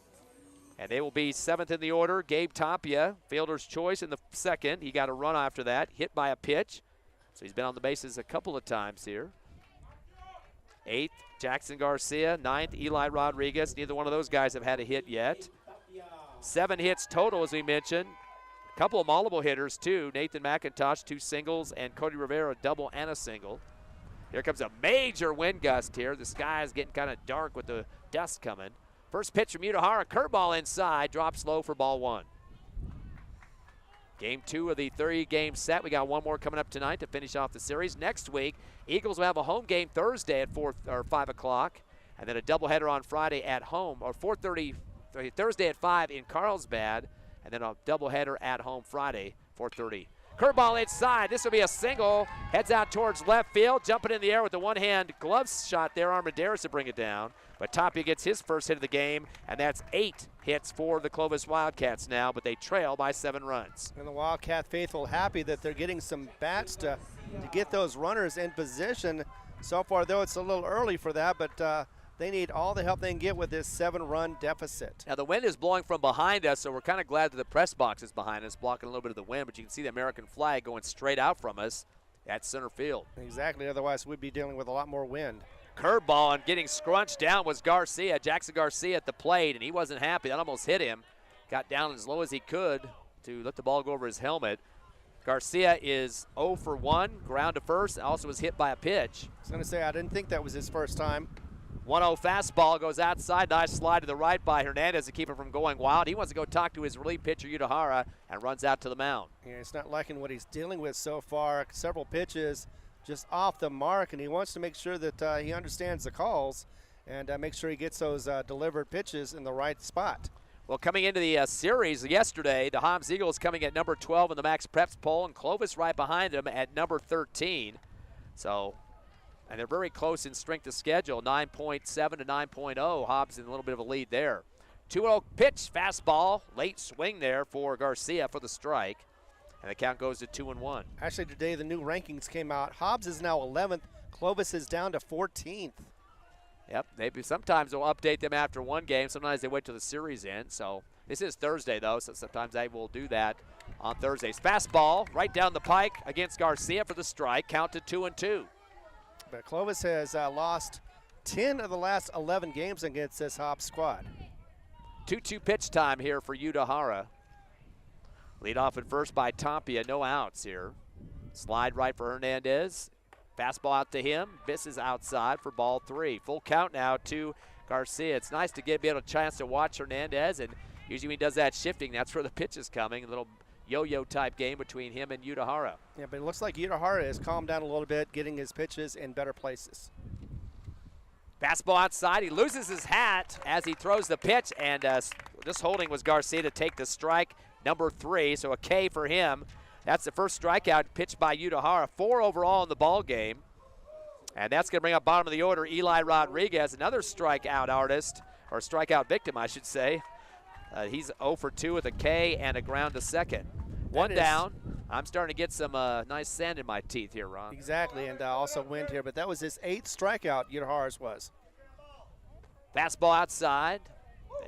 And they will be 7th in the order. Gabe Tapia, fielder's choice in the 2nd. He got a run after that, hit by a pitch. So he's been on the bases a couple of times here. 8th, Jackson Garcia. 9th, Eli Rodriguez. Neither one of those guys have had a hit yet. 7 hits total, as we mentioned. A couple of multiple hitters, too. Nathan McIntosh, 2 singles, and Cody Rivera, a double and a single. Here comes a major wind gust here. The sky is getting kind of dark with the dust coming. First pitch from Utahara, curveball inside, drops low for ball 1. Game 2 of the 30-game set. We got one more coming up tonight to finish off the series. Next week, Eagles will have a home game Thursday at 5 o'clock, and then a doubleheader on Friday at home, or 4:30 Thursday at 5 in Carlsbad, and then a doubleheader at home Friday, 4:30. Curveball inside. This will be a single. Heads out towards left field. Jumping in the air with the one-hand glove shot there. Armendariz to bring it down. But Tapia gets his first hit of the game, and that's 8 hits for the Clovis Wildcats now, but they trail by 7 runs. And the Wildcat faithful happy that they're getting some bats to get those runners in position. So far, though, it's a little early for that, but they need all the help they can get with this 7-run deficit. Now, the wind is blowing from behind us, so we're kind of glad that the press box is behind us, blocking a little bit of the wind, but you can see the American flag going straight out from us at center field. Exactly. Otherwise, we'd be dealing with a lot more wind. Curveball, and getting scrunched down was Garcia. Jackson Garcia at the plate, and he wasn't happy. That almost hit him. Got down as low as he could to let the ball go over his helmet. Garcia is 0 for 1, ground to first, and also was hit by a pitch. I was going to say, I didn't think that was his first time. 1-0 fastball goes outside. Nice slide to the right by Hernandez to keep it from going wild. He wants to go talk to his relief pitcher, Utahara, and runs out to the mound. Yeah, it's not liking what he's dealing with so far. Several pitches just off the mark, and he wants to make sure that he understands the calls and make sure he gets those delivered pitches in the right spot. Well, coming into the series yesterday, the Hobbs Eagles coming at number 12 in the Max Preps poll, and Clovis right behind them at number 13. So, and they're very close in strength of schedule, 9.7 to 9.0. Hobbs in a little bit of a lead there. 2-0 pitch, fastball, late swing there for Garcia for the strike. And the count goes to 2-1. Actually, today the new rankings came out. Hobbs is now 11th. Clovis is down to 14th. Yep, maybe sometimes they'll update them after one game. Sometimes they wait till the series ends. So this is Thursday, though, so sometimes they will do that on Thursdays. Fastball right down the pike against Garcia for the strike. Count to 2-2. But Clovis has lost 10 of the last 11 games against this Hobbs squad. 2-2 pitch time here for Utahara. Lead off at first by Tapia, no outs here. Slide right for Hernandez. Fastball out to him. Misses outside for ball 3. Full count now to Garcia. It's nice to be able a chance to watch Hernandez, and usually when he does that shifting, that's where the pitch is coming. A little yo-yo type game between him and Utahara. Yeah, but it looks like Utahara has calmed down a little bit, getting his pitches in better places. Fastball outside. He loses his hat as he throws the pitch, and this holding was Garcia to take the strike. Number 3, so a K for him. That's the first strikeout pitched by Utahara. 4 overall in the ball game. And that's going to bring up bottom of the order Eli Rodriguez, another strikeout artist, or strikeout victim, I should say. He's 0 for 2 with a K and a ground to second. One down. I'm starting to get some nice sand in my teeth here, Ron. Exactly, and also wind here, but that was his 8th strikeout, Utahara's was. Fastball outside.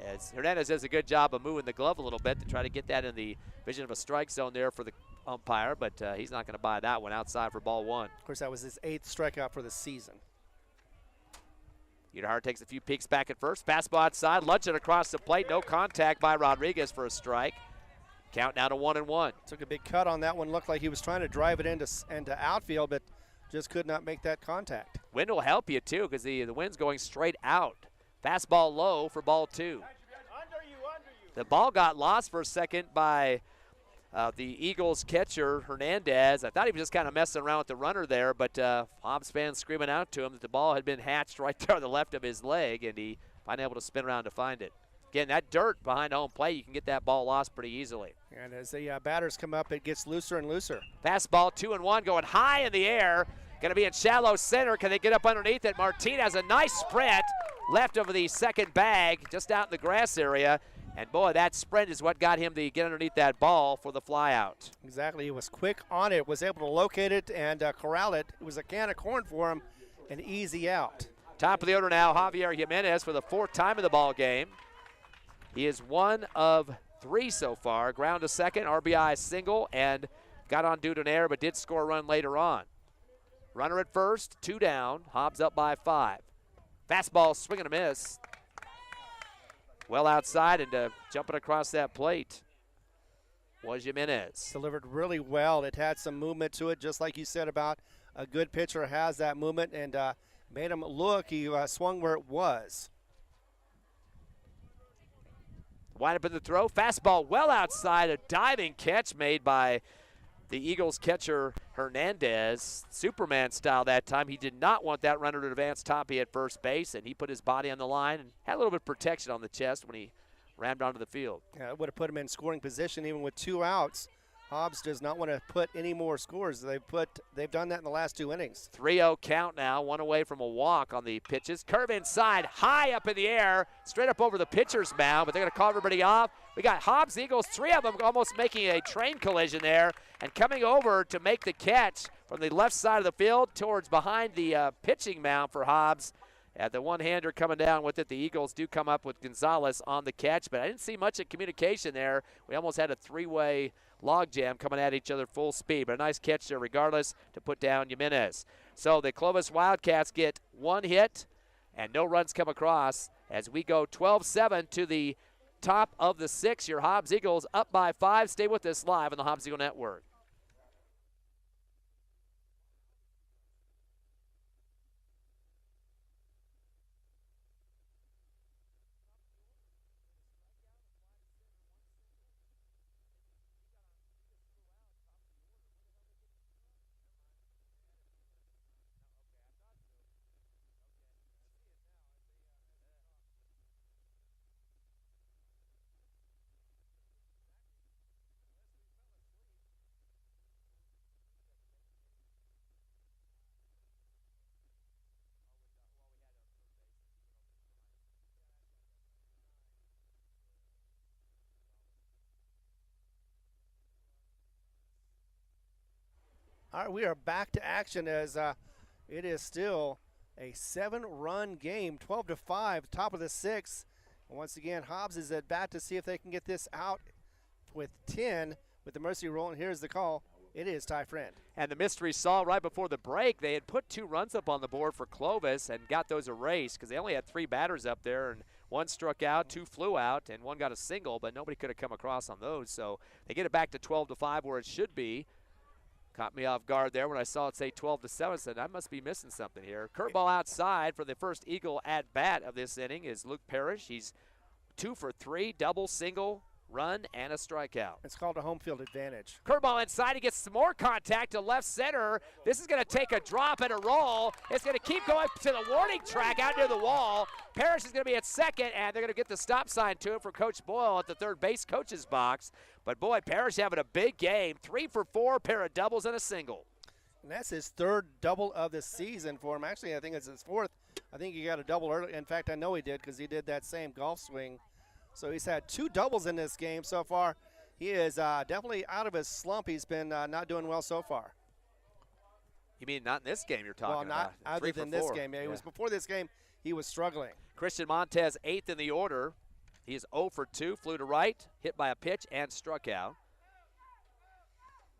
As Hernandez does a good job of moving the glove a little bit to try to get that in the vision of a strike zone there for the umpire, but he's not going to buy that one outside for ball 1. Of course, that was his 8th strikeout for the season. Utahara takes a few peeks back at first. Fastball outside, lungeon across the plate. No contact by Rodriguez for a strike. Count now to 1-1. Took a big cut on that one. Looked like he was trying to drive it into outfield, but just could not make that contact. Wind will help you, too, because the wind's going straight out. Fastball low for ball 2. The ball got lost for a second by the Eagles catcher, Hernandez. I thought he was just kind of messing around with the runner there, but Hobbs fans screaming out to him that the ball had been hatched right there on the left of his leg, and he finally able to spin around to find it. Again, that dirt behind home plate, you can get that ball lost pretty easily. And as the batters come up, it gets looser and looser. Fastball 2-1 going high in the air. Going to be in shallow center. Can they get up underneath it? Martinez, a nice sprint left over the second bag, just out in the grass area. And boy, that sprint is what got him to get underneath that ball for the fly out. Exactly. He was quick on it, was able to locate it and corral it. It was a can of corn for him, an easy out. Top of the order now, Javier Jimenez for the 4th time in the ball game. He is 1 of 3 so far. Ground to second, RBI single, and got on due to an error, but did score a run later on. Runner at first, 2 down. Hobbs up by 5. Fastball, swing and a miss. Well outside and jumping across that plate was Jimenez. Delivered really well. It had some movement to it, just like you said about a good pitcher has that movement, and made him look. He swung where it was. Wind up in the throw. Fastball well outside. A diving catch made by the Eagles catcher Hernandez. Superman style that time. He did not want that runner to advance toppy at first base, and he put his body on the line and had a little bit of protection on the chest when he rammed onto the field. Yeah, it would have put him in scoring position even with 2 outs. Hobbs does not want to put any more scores. They've done that in the last 2 innings. 3-0 count now, 1 away from a walk on the pitches. Curve inside, high up in the air, straight up over the pitcher's mound, but they're going to call everybody off. We got Hobbs, Eagles, 3 of them almost making a train collision there, and coming over to make the catch from the left side of the field towards behind the pitching mound for Hobbs. At the one-hander coming down with it, the Eagles do come up with Gonzalez on the catch, but I didn't see much of communication there. We almost had a 3-way logjam coming at each other full speed, but a nice catch there regardless to put down Jimenez. So the Clovis Wildcats get 1 hit and no runs come across as we go 12-7 to the top of the 6th. Your Hobbs Eagles up by 5. Stay with us live on the Hobbs Eagle Network. All right, we are back to action as it is still a 7-run game, 12-5, top of the 6th. And once again, Hobbs is at bat to see if they can get this out with 10 with the mercy roll. And here's the call. It is Ty Friend. And the mystery saw right before the break, they had put 2 runs up on the board for Clovis and got those erased because they only had 3 batters up there, and 1 struck out, 2 flew out, and 1 got a single, but nobody could have come across on those. So they get it back to 12-5 where it should be. Caught me off guard there when I saw it say 12-7. I said, I must be missing something here. Curveball outside for the first Eagle at-bat of this inning is Luke Parrish. He's 2 for 3, double, single, run, and a strikeout. It's called a home field advantage. Curveball inside. He gets some more contact to left center. This is going to take a drop and a roll. It's going to keep going to the warning track out near the wall. Parrish is going to be at second, and they're going to get the stop sign to him for Coach Boyle at the third base coach's box. But, boy, Parrish having a big game. 3 for 4, pair of doubles and a single. And that's his 3rd double of the season for him. Actually, I think it's his 4th. I think he got a double early. In fact, I know he did because he did that same golf swing. So he's had 2 doubles in this game so far. He is definitely out of his slump. He's been not doing well so far. You mean not in this game you're talking about? Well, not other than this game. Yeah, he was before this game, he was struggling. Christian Montez, 8th in the order. He is 0 for 2, flew to right, hit by a pitch, and struck out.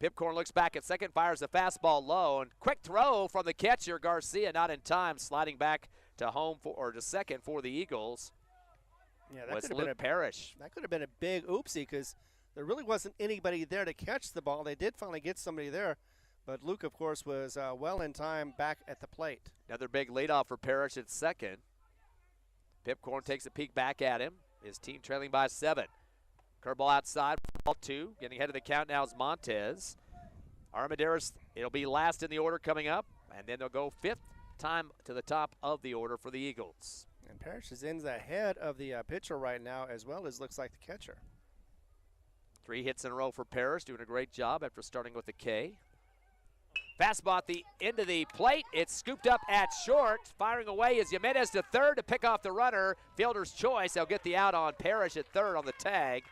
Pipcorn looks back at second, fires a fastball low, and quick throw from the catcher, Garcia, not in time, sliding back to home or to second for the Eagles. Yeah, that could have been Parrish. That could have been a big oopsie because there really wasn't anybody there to catch the ball. They did finally get somebody there, but Luke, of course, was well in time back at the plate. Another big leadoff for Parrish at second. Pipcorn takes a peek back at him. His team trailing by 7. Curveball outside, ball 2. Getting ahead of the count now is Montez. Armendariz, it'll be last in the order coming up, and then they'll go 5th time to the top of the order for the Eagles. And Parrish is in the head of the pitcher right now, as well as looks like the catcher. 3 hits in a row for Parrish, doing a great job after starting with the K. Fastball at the end of the plate. It's scooped up at short. Firing away is Jimenez to third to pick off the runner. Fielder's choice. They'll get the out on Parrish at third on the tag.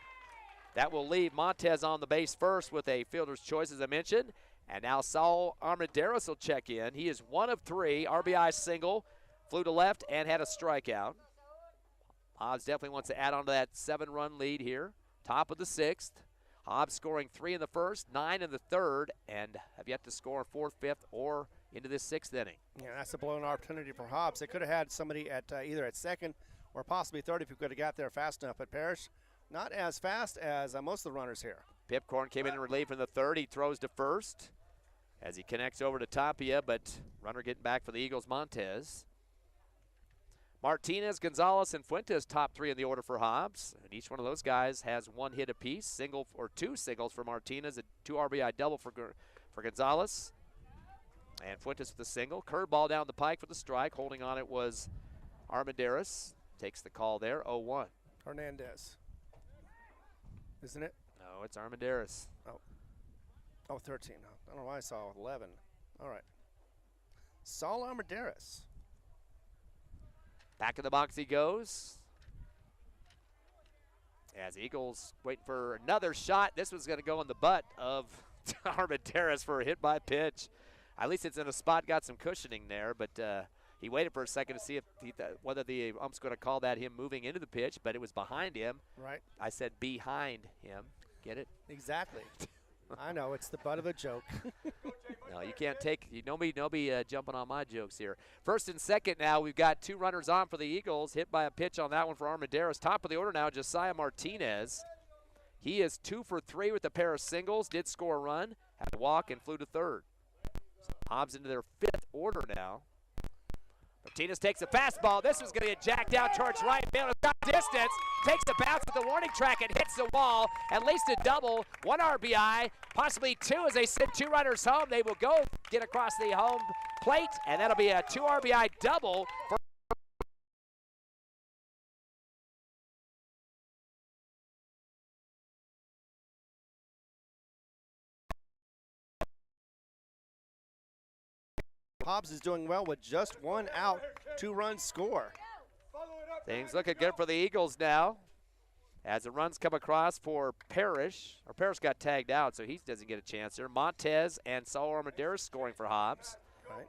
That will leave Montez on the base first with a fielder's choice, as I mentioned. And now Saul Armendariz will check in. He is 1 of 3. RBI single. Flew to left and had a strikeout. Hobbs definitely wants to add on to that 7-run lead here. Top of the 6th. Hobbs scoring 3 in the first, 9 in the third, and have yet to score 4th, 5th, or into this 6th inning. Yeah, that's a blown opportunity for Hobbs. They could have had somebody at either at second or possibly third if he could have got there fast enough. But Parrish, not as fast as most of the runners here. Pipcorn came in relief in the third. He throws to first as he connects over to Tapia, but runner getting back for the Eagles, Montez. Martinez, Gonzalez, and Fuentes top 3 in the order for Hobbs. And each one of those guys has 1 hit apiece, single or 2 singles for Martinez, a 2 RBI double for Gonzalez. And Fuentes with a single. Curveball down the pike for the strike. Holding on it was Armendariz. Takes the call there, 0-1. Hernandez, isn't it? No, it's Armendariz. Oh, 13. I don't know why I saw 11. All right. Saul Armendariz. Back in the box he goes. As Eagles waiting for another shot. This one's going to go in the butt of Armendariz for a hit by pitch. At least it's in a spot, got some cushioning there, but he waited for a second to see if whether the ump's going to call that him moving into the pitch, but it was behind him. Right. I said behind him. Get it? Exactly. I know, it's the butt of a joke. No, you can't take, nobody jumping on my jokes here. First and second now, we've got 2 runners on for the Eagles. Hit by a pitch on that one for Armendariz. Top of the order now, Josiah Martinez. He is 2 for 3 with a pair of singles. Did score a run, had a walk, and flew to third. So Hobbs into their 5th order now. Martinez takes a fastball. This one's going to get jacked out towards right field. It's got distance. Takes a bounce at the warning track and hits the wall. At least a double. 1 RBI, possibly 2 as they send 2 runners home. They will go get across the home plate, and that'll be a 2 RBI double for Hobbs is doing well with just 1 out, 2-run score. things looking good for the Eagles now. As the runs come across for Parrish, or Parrish got tagged out, so he doesn't get a chance here. Montez and Saul Armendariz scoring for Hobbs. Right.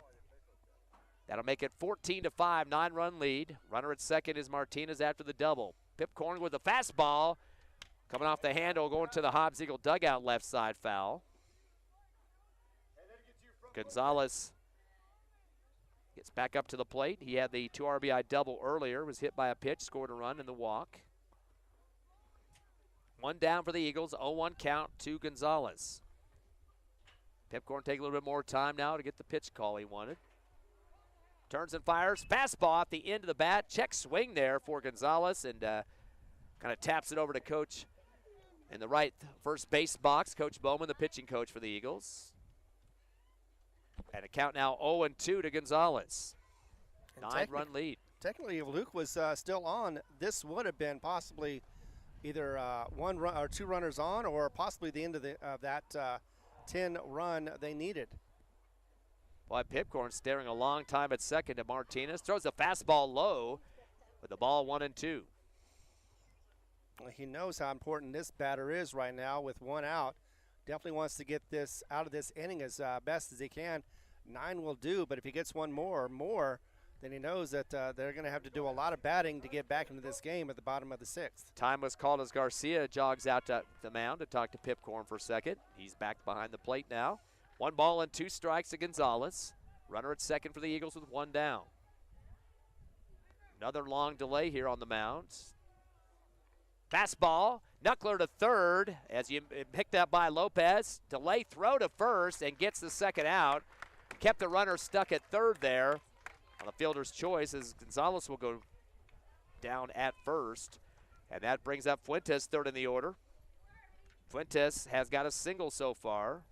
That'll make it 14-5, 9-run lead. Runner at second is Martinez after the double. Pipcorn with a fastball. Coming off the handle, going to the Hobbs Eagle dugout left side foul. Gonzalez gets back up to the plate. He had the 2 RBI double earlier, was hit by a pitch, scored a run in the walk. 1 down for the Eagles, 0-1 count to Gonzalez. Pipcorn take a little bit more time now to get the pitch call he wanted. Turns and fires, fastball at the end of the bat. Check swing there for Gonzalez, and kind of taps it over to Coach in the right first base box, Coach Bowman, the pitching coach for the Eagles. And a count now 0-2 to Gonzalez. 9-run lead. Technically, if Luke was still on, this would have been possibly either 1 run or 2 runners on, or possibly the end of that 10-run they needed. Boy, Pipcorn staring a long time at second to Martinez. Throws a fastball low with the ball 1-2. Well, he knows how important this batter is right now with 1 out. Definitely wants to get this out of this inning as best as he can. 9 will do, but if he gets 1 more, then he knows that they're going to have to do a lot of batting to get back into this game at the bottom of the 6th. Time was called as Garcia jogs out to the mound to talk to Pipcorn for a second. He's back behind the plate now. 1 ball and 2 strikes to Gonzalez. Runner at second for the Eagles with 1 down. Another long delay here on the mound. Fastball, knuckler to third as you picked up by Lopez. Delay throw to first and gets the second out. Kept the runner stuck at third there on the fielder's choice as Gonzalez will go down at first. And that brings up Fuentes third in the order. Fuentes has got a single so far.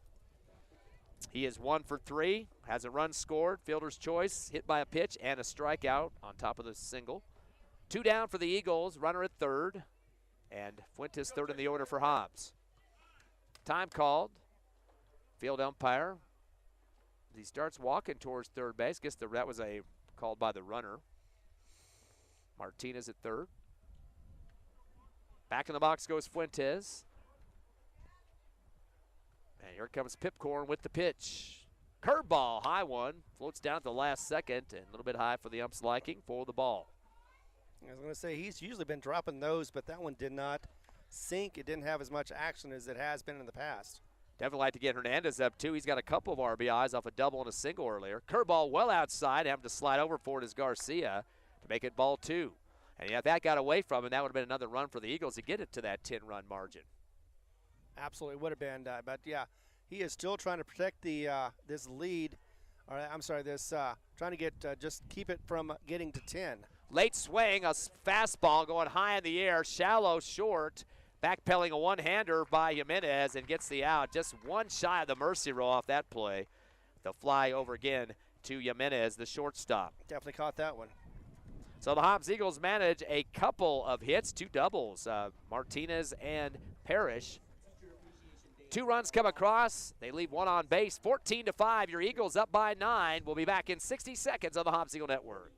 He is 1 for 3, has a run scored, fielder's choice, hit by a pitch, and a strikeout on top of the single. 2 down for the Eagles, runner at third, and Fuentes third in the order for Hobbs. Time called. Field umpire. He starts walking towards third base. Guess that was called by the runner. Martinez at third. Back in the box goes Fuentes. And here comes Pipcorn with the pitch. Curveball, high one. Floats down at the last second and a little bit high for the ump's liking for the ball. I was going to say he's usually been dropping those, but that one did not sink. It didn't have as much action as it has been in the past. Definitely like to get Hernandez up, too. He's got a couple of RBIs off a double and a single earlier. Curveball well outside, having to slide over for it is Garcia to make it ball 2. And if that got away from him, that would have been another run for the Eagles to get it to that 10-run margin. Absolutely would have been, but yeah, he is still trying to protect the this lead. Or I'm sorry, trying to get just keep it from getting to 10. Late swing, a fastball going high in the air, shallow, short. Backpedaling a one-hander by Jimenez and gets the out. Just one shy of the mercy roll off that play. The fly over again to Jimenez, the shortstop. Definitely caught that one. So the Hobbs Eagles manage a couple of hits, 2 doubles, Martinez and Parrish. 2 runs come across. They leave 1 on base. 14-5. Your Eagles up by 9. We'll be back in 60 seconds on the Hobbs Eagle Network.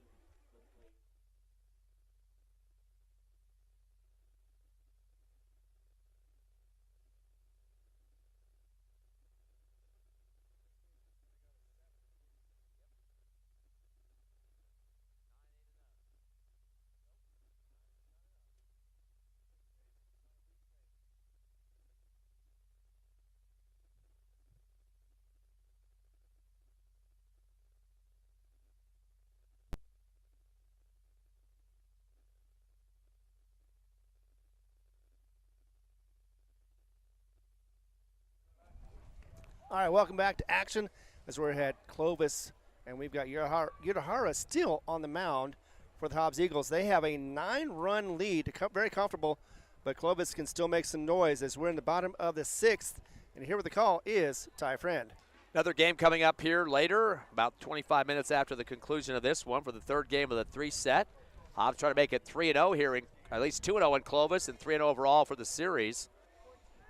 All right, welcome back to action as we're at Clovis, and we've got Yudahara still on the mound for the Hobbs Eagles. They have a 9-run lead, very comfortable, but Clovis can still make some noise as we're in the bottom of the 6th. And here with the call is Ty Friend. Another game coming up here later, about 25 minutes after the conclusion of this one for the 3rd game of the 3-set. Hobbs trying to make it 3-0 here, at least 2-0 in Clovis and 3-0 overall for the series.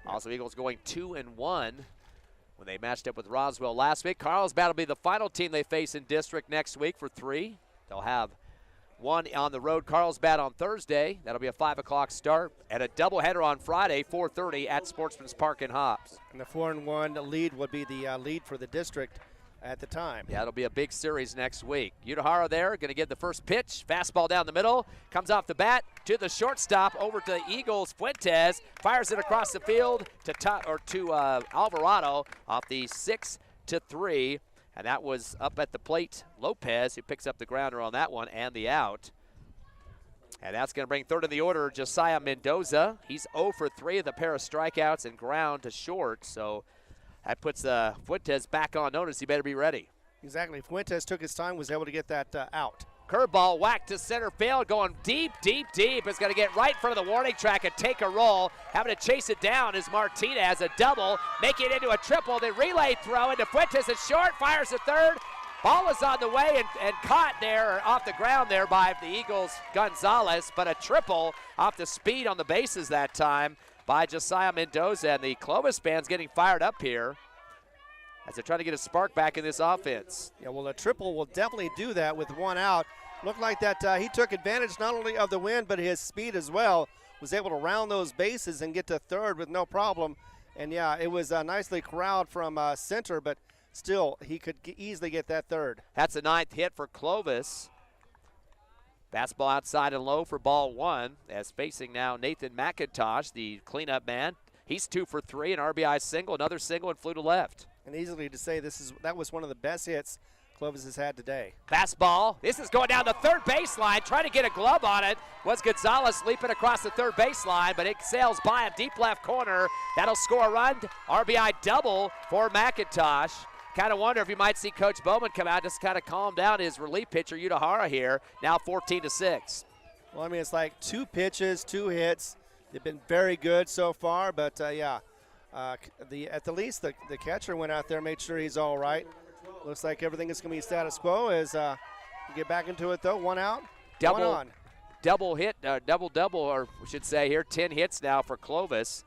Also, Eagles going 2-1. When they matched up with Roswell last week. Carlsbad will be the final team they face in district next week for 3. They'll have one on the road, Carlsbad, on Thursday. That'll be a 5 o'clock start. And a doubleheader on Friday, 4:30 at Sportsman's Park in Hobbs. And the 4-1 lead would be the lead for the district at the time. Yeah, it'll be a big series next week. Yudahara there, going to get the first pitch. Fastball down the middle. Comes off the bat to the shortstop, over to the Eagles. Fuentes fires it across the field to Alvarado off the 6-3. And that was up at the plate. Lopez, who picks up the grounder on that one and the out. And that's going to bring third in the order, Josiah Mendoza. He's 0 for 3 with a pair of strikeouts and ground to short. So that puts Fuentes back on notice. He better be ready. Exactly. Fuentes took his time, was able to get that out. Curveball whacked to center field, going deep, deep, deep. It's going to get right in front of the warning track and take a roll. Having to chase it down is Martinez, a double, making it into a triple. The relay throw into Fuentes at short, fires to third. Ball is on the way and caught there off the ground there by the Eagles' Gonzalez, but a triple off the speed on the bases that time by Josiah Mendoza. And the Clovis fans getting fired up here as they're trying to get a spark back in this offense. Yeah, well, a triple will definitely do that with 1 out. Looked like that he took advantage not only of the wind, but his speed as well. Was able to round those bases and get to third with no problem. And, yeah, it was nicely corralled from center, but still he could easily get that third. That's the 9th hit for Clovis. Fastball outside and low for ball 1, as facing now Nathan McIntosh, the cleanup man. He's 2 for 3, an RBI single, another single, and flew to left. And easily to say that was one of the best hits Clovis has had today. Fastball. This is going down the third baseline. Trying to get a glove on it was Gonzalez leaping across the third baseline, but it sails by him deep left corner. That'll score a run. RBI double for McIntosh. Kind of wonder if you might see Coach Bowman come out, just kind of calm down his relief pitcher, Yudahara, here. Now 14-6. Well, I mean, it's like 2 pitches, 2 hits. They've been very good so far, but, yeah, At the least, the catcher went out there, made sure he's all right. Looks like everything is going to be status quo as we get back into it, though. One out, one on. Double hit, double, or we should say here, 10 hits now for Clovis.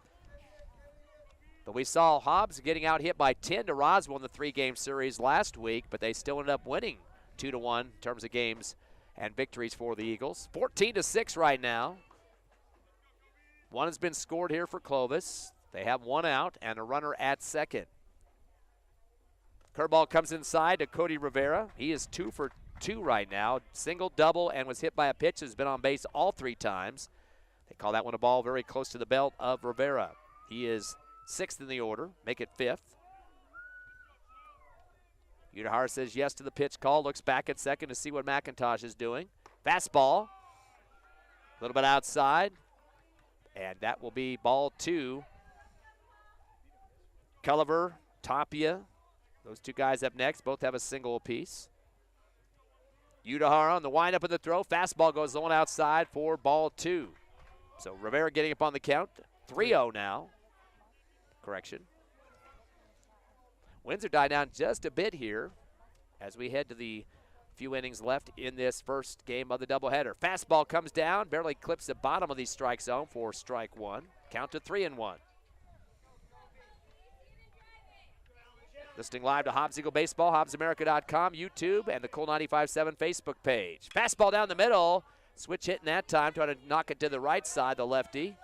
But we saw Hobbs getting out hit by 10 to Roswell in the 3-game series last week, but they still ended up winning 2-1 in terms of games and victories for the Eagles. 14-6 right now. One has been scored here for Clovis. They have one out and a runner at second. Curveball comes inside to Cody Rivera. He is 2 for 2 right now. Single, double, and was hit by a pitch. Has been on base all 3 times. They call that one a ball very close to the belt of Rivera. He is 6th in the order, make it 5th. Udahar says yes to the pitch call, looks back at second to see what McIntosh is doing. Fastball, a little bit outside, and that will be ball 2. Culliver, Tapia, those 2 guys up next, both have a single apiece. Udahar on the windup of the throw, fastball goes the one outside for ball 2. So Rivera getting up on the count, 3-0 now. Correction. Winds are dying down just a bit here as we head to the few innings left in this first game of the doubleheader. Fastball comes down, barely clips the bottom of the strike zone for strike 1. Count to 3-1. Listening live to Hobbs Eagle Baseball, HobbsAmerica.com, YouTube, and the Cool 95.7 Facebook page. Fastball down the middle. Switch hitting that time, trying to knock it to the right side, the lefty.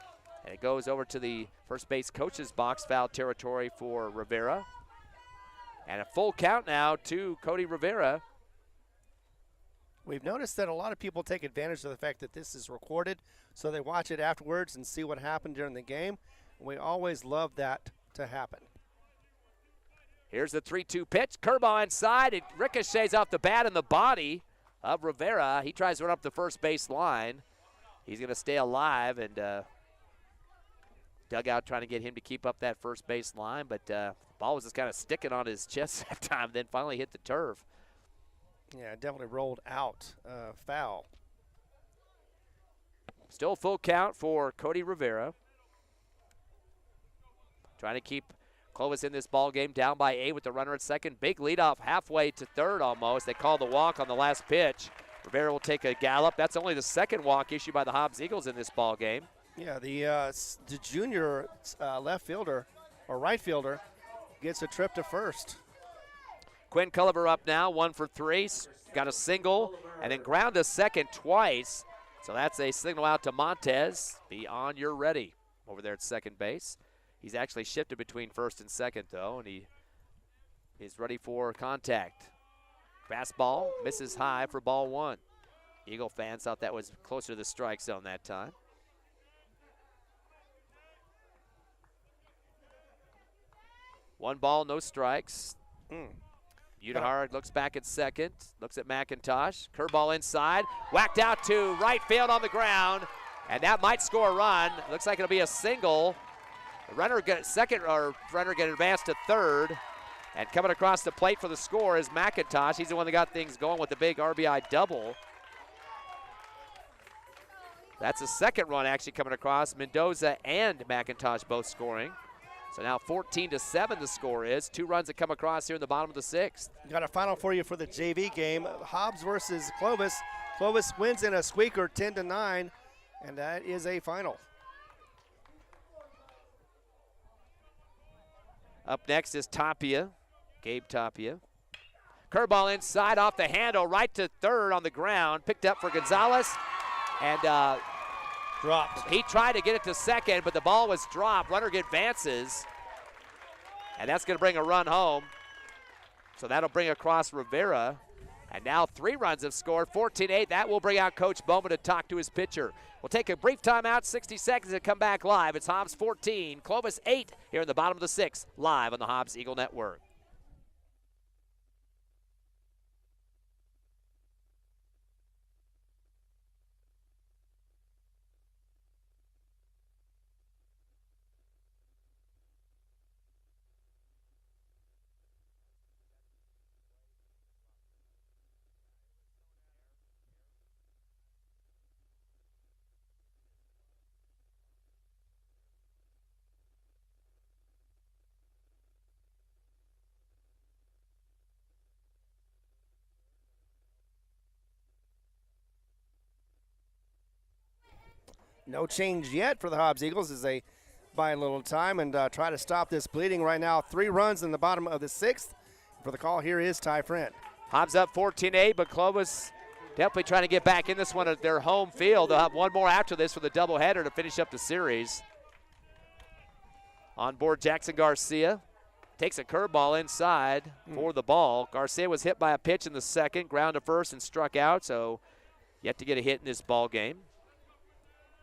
And it goes over to the first base coach's box, foul territory for Rivera. And a full count now to Cody Rivera. We've noticed that a lot of people take advantage of the fact that this is recorded, so they watch it afterwards and see what happened during the game. We always love that to happen. Here's the 3-2 pitch. Curveball inside. It ricochets off the bat and the body of Rivera. He tries to run up the first base line. He's going to stay alive, and dugout trying to get him to keep up that first base line, but the ball was just kind of sticking on his chest that time, then finally hit the turf. Yeah, definitely rolled out. Foul. Still full count for Cody Rivera. Trying to keep Clovis in this ball game, down by 8 with the runner at second. Big leadoff halfway to third almost. They call the walk on the last pitch. Rivera will take a gallop. That's only the second walk issued by the Hobbs Eagles in this ball game. Yeah, the junior left fielder or right fielder gets a trip to first. Quinn Culliver up now, 1 for 3. Got a single and then ground to second twice. So that's a signal out to Montez. Be on your ready over there at second base. He's actually shifted between first and second, though, and he is ready for contact. Fastball misses high for ball 1. Eagle fans thought that was closer to the strike zone that time. One ball, no strikes. Udahar looks back at second, looks at McIntosh. Curveball inside, whacked out to right field on the ground, and that might score a run. Looks like it'll be a single. The runner get second, or runner get advanced to third, and coming across the plate for the score is McIntosh. He's the one that got things going with the big RBI double. That's the second run actually coming across. Mendoza and McIntosh both scoring. So now 14-7 the score is. 2 runs that come across here in the bottom of the 6th. Got a final for you for the JV game. Hobbs versus Clovis. Clovis wins in a squeaker 10-9, and that is a final. Up next is Tapia, Gabe Tapia. Curveball inside off the handle, right to third on the ground. Picked up for Gonzalez, and dropped. He tried to get it to second, but the ball was dropped. Runner advances, and that's going to bring a run home. So that'll bring across Rivera. And now 3 runs have scored, 14-8. That will bring out Coach Bowman to talk to his pitcher. We'll take a brief timeout, 60 seconds, and come back live. It's Hobbs 14, Clovis 8 here in the bottom of the 6th, live on the Hobbs Eagle Network. No change yet for the Hobbs Eagles as they buy a little time and try to stop this bleeding right now. 3 runs in the bottom of the 6th. For the call here is Ty Friend. Hobbs up 14-8, but Clovis definitely trying to get back in this one at their home field. They'll have one more after this for the doubleheader to finish up the series. On board Jackson Garcia. Takes a curveball inside for the ball. Garcia was hit by a pitch in the second, ground to first and struck out, so yet to get a hit in this ball game.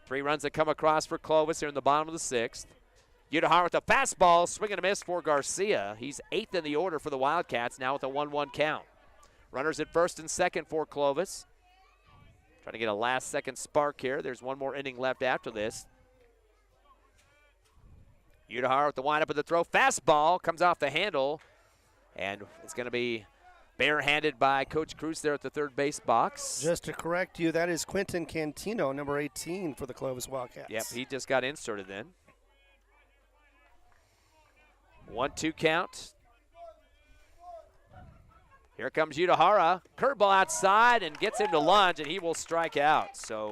3 runs that come across for Clovis here in the bottom of the 6th. Udahar with a fastball, swing and a miss for Garcia. He's 8th in the order for the Wildcats, now with a 1-1 count. Runners at first and second for Clovis. Trying to get a last-second spark here. There's one more inning left after this. Udahar with the windup of the throw. Fastball comes off the handle, and it's going to be barehanded by Coach Cruz there at the third base box. Just to correct you, that is Quentin Cantino, number 18 for the Clovis Wildcats. Yep, he just got inserted then. 1-2 count. Here comes Udahara. Curveball outside and gets him to lunge, and he will strike out. So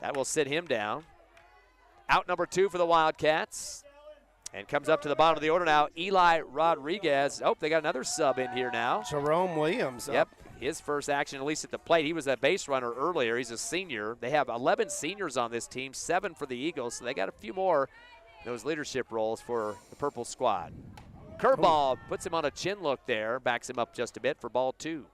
that will sit him down. Out number 2 for the Wildcats. And comes up to the bottom of the order now, Eli Rodriguez. Oh, they got another sub in here now. Jerome Williams. Yep, his first action, at least at the plate. He was a base runner earlier. He's a senior. They have 11 seniors on this team, 7 for the Eagles, so they got a few more those leadership roles for the Purple squad. Curveball puts him on a chin look there, backs him up just a bit for ball 2.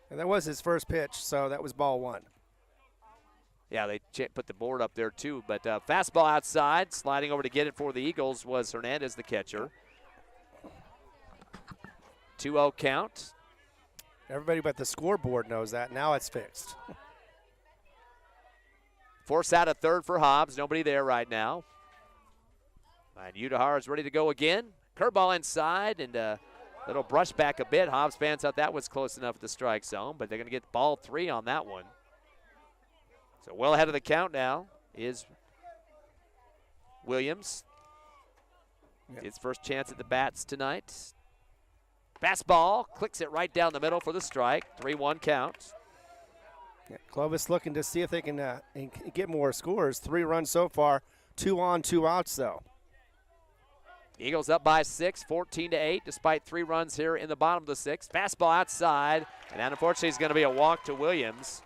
And that was his first pitch, so that was ball 1. Yeah, they put the board up there too, but fastball outside, sliding over to get it for the Eagles was Hernandez, the catcher. 2-0 count. Everybody but the scoreboard knows that. Now it's fixed. Force out at third for Hobbs. Nobody there right now. And Udahar is ready to go again. Curveball inside and a little brush back a bit. Hobbs fans thought that was close enough at the strike zone, but they're going to get ball 3 on that one. So well ahead of the count now is Williams. Yep. His first chance at the bats tonight. Fastball, clicks it right down the middle for the strike. 3-1 count. Yeah, Clovis looking to see if they can get more scores. 3 runs so far, 2 on, 2 outs though. Eagles up by 6, 14-8, despite 3 runs here in the bottom of the 6th. Fastball outside, and that unfortunately is going to be a walk to Williams.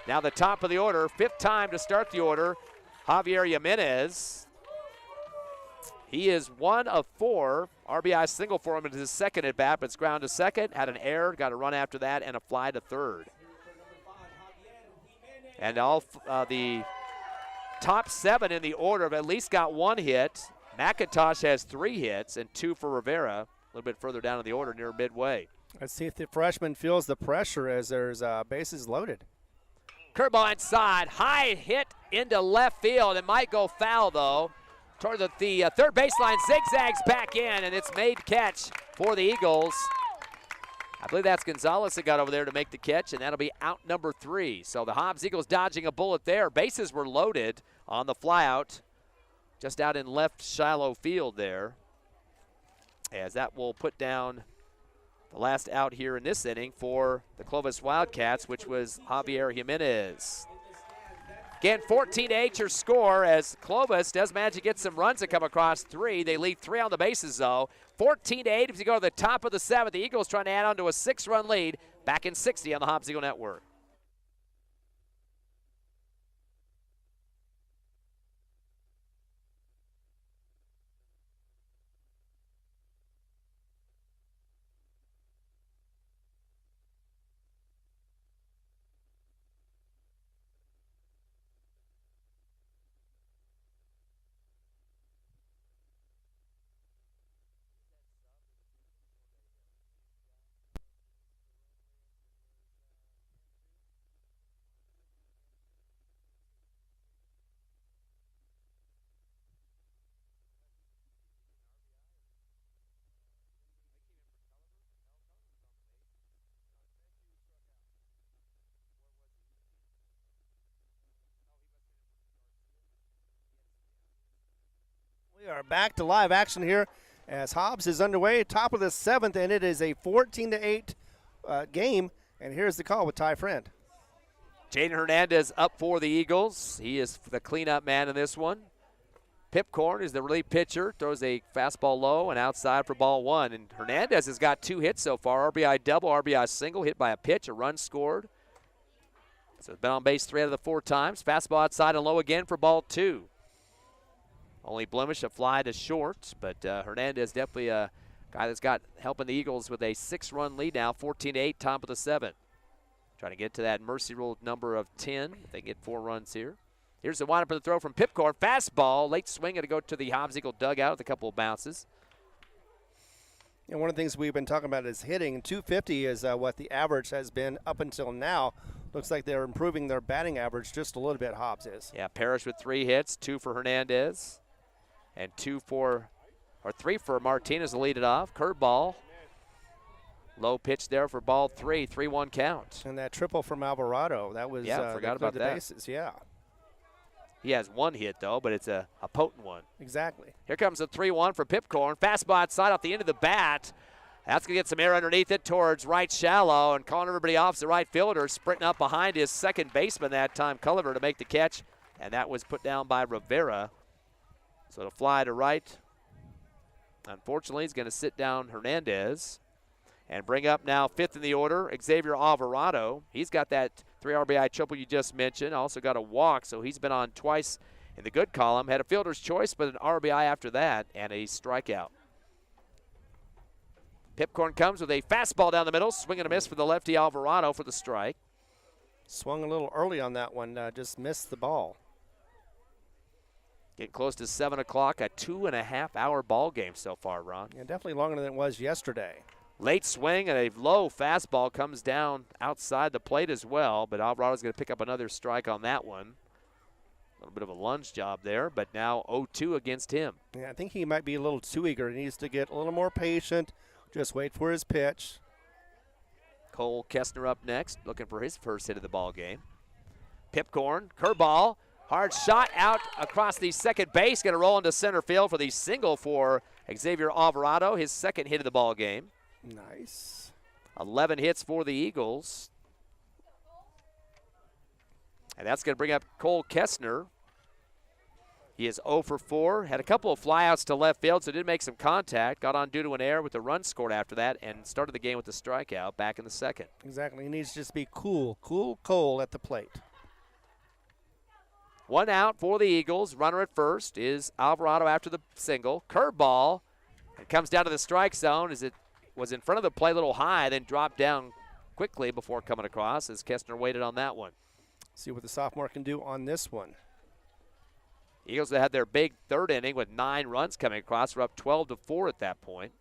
Now the top of the order, 5th time to start the order, Javier Jimenez. He is 1 of 4. RBI single for him in his second at bat, but it's ground to second, had an error, got a run after that, and a fly to third. And all the top 7 in the order have at least got 1 hit. McIntosh has 3 hits and 2 for Rivera, a little bit further down in the order near midway. Let's see if the freshman feels the pressure as there's bases loaded. Curveball inside, high hit into left field. It might go foul though. Toward the third baseline, zigzags back in, and it's made catch for the Eagles. I believe that's Gonzalez that got over there to make the catch, and that'll be out number 3. So the Hobbs Eagles dodging a bullet there. Bases were loaded on the flyout, just out in left shallow field there. As that will put down the last out here in this inning for the Clovis Wildcats, which was Javier Jimenez. Again, 14-8 your score as Clovis does manage to get some runs that come across 3. They leave 3 on the bases, though. 14-8 as you go to the top of the 7th. The Eagles trying to add on to a 6-run lead back in 60 on the Hobbs Eagle Network. We are back to live action here as Hobbs is underway, top of the 7th, and it is a 14-8 game And here's the call with Ty Friend. Jaden Hernandez up for the Eagles. He is the cleanup man in this one. Pipcorn is the relief pitcher, throws a fastball low and outside for ball one. And Hernandez has got 2 hits so far, RBI double, RBI single, hit by a pitch, a run scored. So it's been on base 3 out of the 4 times. Fastball outside and low again for ball 2. Only blemish, a fly to short, but Hernandez definitely a guy that's got helping the Eagles with a 6-run lead now, 14-8, top of the 7th. Trying to get to that mercy rule number of 10 if they get 4 runs here. Here's the windup of the throw from Pipcorn. Fastball, late swing, and to go to the Hobbs Eagle dugout with a couple of bounces. And one of the things we've been talking about is hitting. 250 is what the average has been up until now. Looks like they're improving their batting average just a little bit, Hobbs is. Yeah, Parrish with 3 hits, 2 for Hernandez, and 3 for Martinez to lead it off. Curveball. Low pitch there for ball 3, 3-1 count. And that triple from Alvarado, that was forgot about the that. bases, yeah. He has 1 hit, though, but it's a potent one. Exactly. Here comes a 3-1 for Pipcorn. Fastball outside off the end of the bat. That's going to get some air underneath it towards right shallow, and calling everybody off is the right fielder, sprinting up behind his second baseman that time, Culliver, to make the catch, and that was put down by Rivera. So to fly to right. Unfortunately, he's going to sit down Hernandez. And bring up now 5th in the order, Xavier Alvarado. He's got that 3 RBI triple you just mentioned. Also got a walk, so he's been on twice in the good column. Had a fielder's choice, but an RBI after that, and a strikeout. Pipcorn comes with a fastball down the middle, swing and a miss for the lefty Alvarado for the strike. Swung a little early on that one, just missed the ball. Getting close to 7 o'clock, a 2.5-hour ball game so far, Ron. Yeah, definitely longer than it was yesterday. Late swing and a low fastball comes down outside the plate as well, but Alvarado's going to pick up another strike on that one. A little bit of a lunge job there, but now 0-2 against him. Yeah, I think he might be a little too eager. He needs to get a little more patient, just wait for his pitch. Cole Kestner up next, looking for his first hit of the ball game. Pipcorn, curveball, hard shot out across the second base, going to roll into center field for the single for Xavier Alvarado, his second hit of the ball game. Nice. 11 hits for the Eagles. And that's going to bring up Cole Kestner. He is 0 for 4. Had a couple of flyouts to left field, so did make some contact. Got on due to an error with a run scored after that and started the game with a strikeout back in the second. Exactly. He needs to just be cool Cole at the plate. 1 out for the Eagles. Runner at first is Alvarado after the single. Curveball. It comes down to the strike zone as it was in front of the plate a little high, then dropped down quickly before coming across as Kestner waited on that one. See what the sophomore can do on this one. Eagles had their big 3rd inning with 9 runs coming across. We're up 12-4 at that point.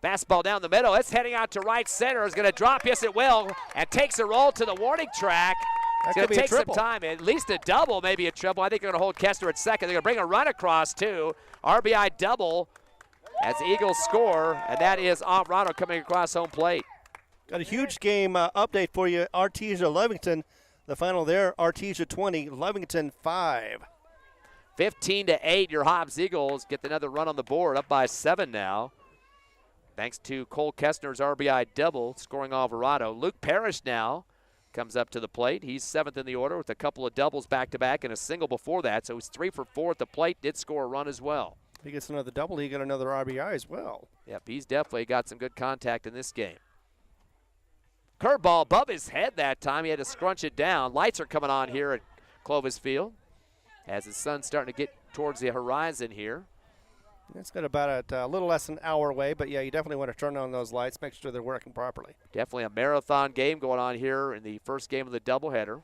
Fastball down the middle. It's heading out to right center. It's going to drop. Yes, it will. And takes a roll to the warning track. It's going to take some time. At least a double, maybe a triple. I think they're going to hold Kestner at second. They're going to bring a run across, too. RBI double as the Eagles score, and that is Alvarado coming across home plate. Got a huge game update for you. Artesia-Lovington, the final there, Artesia 20, Lovington 5. 15-8, your Hobbs Eagles get another run on the board, up by 7 now. Thanks to Cole Kestner's RBI double, scoring Alvarado. Luke Parrish now comes up to the plate. He's 7th in the order with a couple of doubles back-to-back and a single before that, so he's 3 for 4 at the plate, did score a run as well. If he gets another double, he got another RBI as well. Yep, he's definitely got some good contact in this game. Curveball above his head that time. He had to scrunch it down. Lights are coming on here at Clovis Field as the sun's starting to get towards the horizon here. It's got about a little less than an hour away, but yeah, you definitely want to turn on those lights, make sure they're working properly. Definitely a marathon game going on here in the first game of the doubleheader.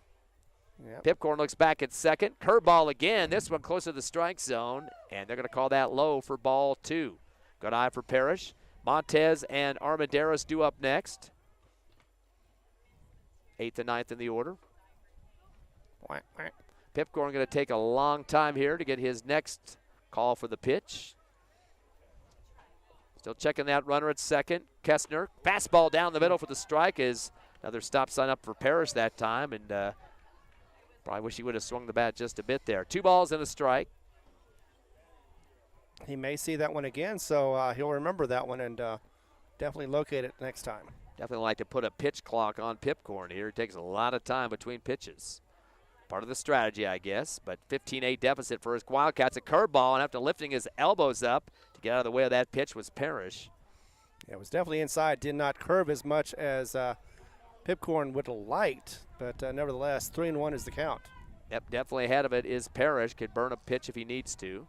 Yep. Pipcorn looks back at second. Curveball again. This one close to the strike zone, and they're going to call that low for ball 2. Good eye for Parrish. Montez and Armendaris due up next. 8th and 9th in the order. Pipcorn going to take a long time here to get his next call for the pitch. Still checking that runner at second. Kestner, fastball down the middle for the strike is another stop sign up for Parrish that time, and probably wish he would have swung the bat just a bit there. 2 balls and a strike. He may see that one again, so he'll remember that one and definitely locate it next time. Definitely like to put a pitch clock on Pipcorn here. It takes a lot of time between pitches. Part of the strategy, I guess. But 15-8 deficit for his Wildcats. A curveball, and after lifting his elbows up to get out of the way of that pitch was Parrish. Yeah, it was definitely inside. Did not curve as much as Pipcorn would have liked. But nevertheless, 3-1 is the count. Yep, definitely ahead of it is Parrish. Could burn a pitch if he needs to.